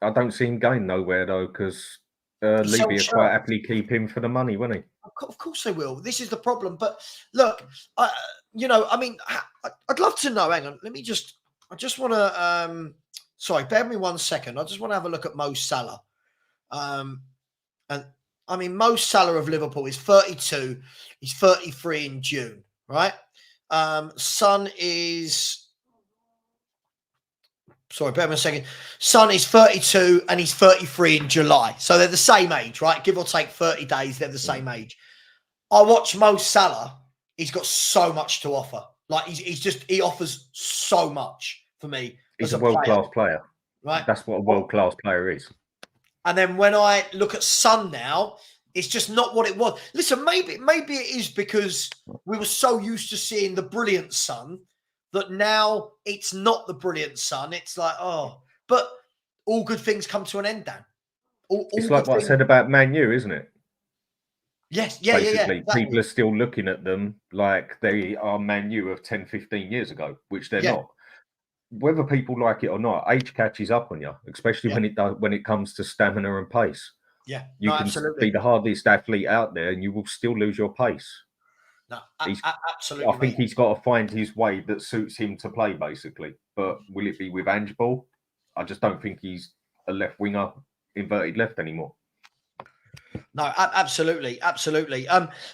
S2: I don't see him going nowhere, though, because Levy will quite happily keep him for the money, won't he?
S1: Of course they will. This is the problem. But look, I mean, I'd love to know. Hang on. I just want to, sorry, bear with me 1 second. I just want to have a look at Mo Salah. And I mean, Mo Salah of Liverpool is 32. He's 33 in June, right? Son is, sorry, bear with me a second. Son is 32 and he's 33 in July. So they're the same age, right? Give or take 30 days, they're the same age. I watch Mo Salah. He's got so much to offer. Like, he offers so much for me.
S2: He's a world-class player.
S1: Right?
S2: That's what a world-class player is.
S1: And then when I look at Son now, it's just not what it was. Listen, maybe it is because we were so used to seeing the brilliant Son that now it's not the brilliant Son. It's like, oh, but all good things come to an end, Dan.
S2: It's like what I said about Man U, isn't it?
S1: Yes,
S2: Basically,
S1: exactly.
S2: people are still looking at them like they are Man U of 10, 15 years ago, which they're not. Whether people like it or not, age catches up on you, especially when it comes to stamina and pace.
S1: Yeah,
S2: you can be the hardest athlete out there, and you will still lose your pace.
S1: No, absolutely.
S2: I think he's got to find his way that suits him to play, basically. But will it be with Ange Ball? I just don't think he's a left winger inverted left anymore.
S1: No, absolutely, absolutely.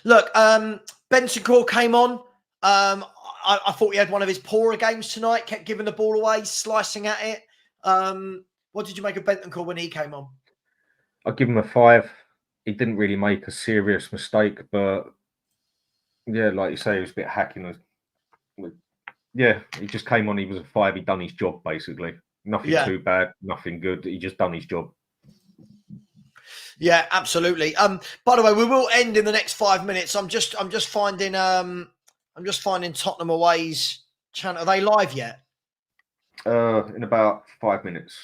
S1: Look, Bentancur came on. I thought he had one of his poorer games tonight. Kept giving the ball away, slicing at it. What did you make of Bentancur when he came on?
S2: I'll give him a 5. He didn't really make a serious mistake, but yeah, like you say, he was a bit hacking. Yeah, he just came on. He was a 5. He done his job basically. Nothing too bad, nothing good. He just done his job.
S1: Yeah, absolutely. By the way, we will end in the next 5 minutes. I'm just finding Tottenham Away's channel. Are they live yet?
S2: In about 5 minutes,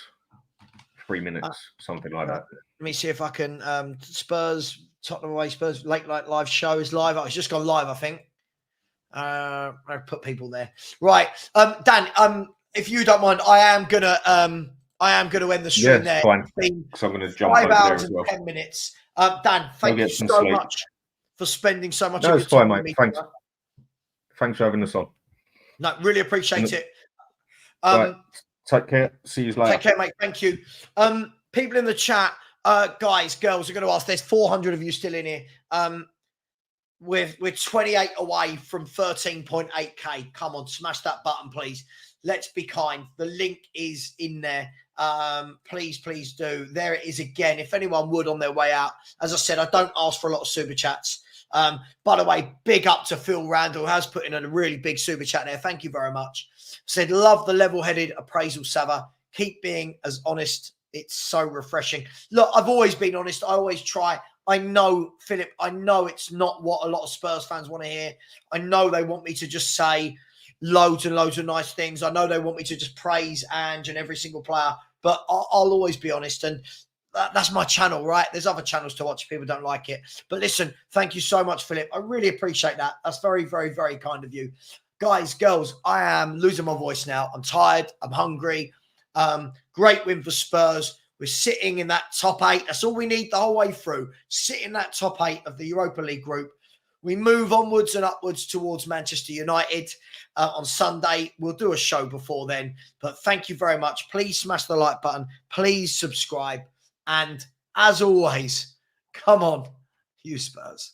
S2: 3 minutes, something like that.
S1: Let me see if I can. Spurs, Tottenham Away, Spurs Late Night Live show is live. It's just gone live, I think. I put people there. Right, Dan. If you don't mind, I am gonna end the stream there.
S2: Fine. So I'm gonna jump
S1: 5
S2: over
S1: hours
S2: there as well.
S1: and 10 minutes. Dan, thank you so much for spending so much
S2: of your
S1: time
S2: mate.
S1: with me.
S2: Thanks for having us on.
S1: No, really appreciate it.
S2: Right. Take care. See you later.
S1: Take care, mate. Thank you. People in the chat, guys, girls, are going to ask. There's 400 of you still in here. We're 28 away from 13.8k. Come on, smash that button, please. Let's be kind. The link is in there. Please do. There it is again. If anyone would on their way out, as I said, I don't ask for a lot of super chats. By the way, big up to Phil Randall, who has put in a really big super chat there. Thank you very much. Said, love the level-headed appraisal, Savva. Keep being as honest. It's so refreshing. Look, I've always been honest. I always try. I know, Philip, I know it's not what a lot of Spurs fans want to hear. I know they want me to just say loads and loads of nice things. I know they want me to just praise Ange and every single player, but I'll always be honest. And that's my channel, right? There's other channels to watch if people don't like it. But listen, thank you so much, Philip. I really appreciate that. That's very, very, very kind of you. Guys, girls, I am losing my voice now. I'm tired. I'm hungry. Great win for Spurs. We're sitting in that top 8. That's all we need the whole way through. Sit in that top 8 of the Europa League group. We move onwards and upwards towards Manchester United on Sunday. We'll do a show before then. But thank you very much. Please smash the like button. Please subscribe. And as always, come on, you Spurs.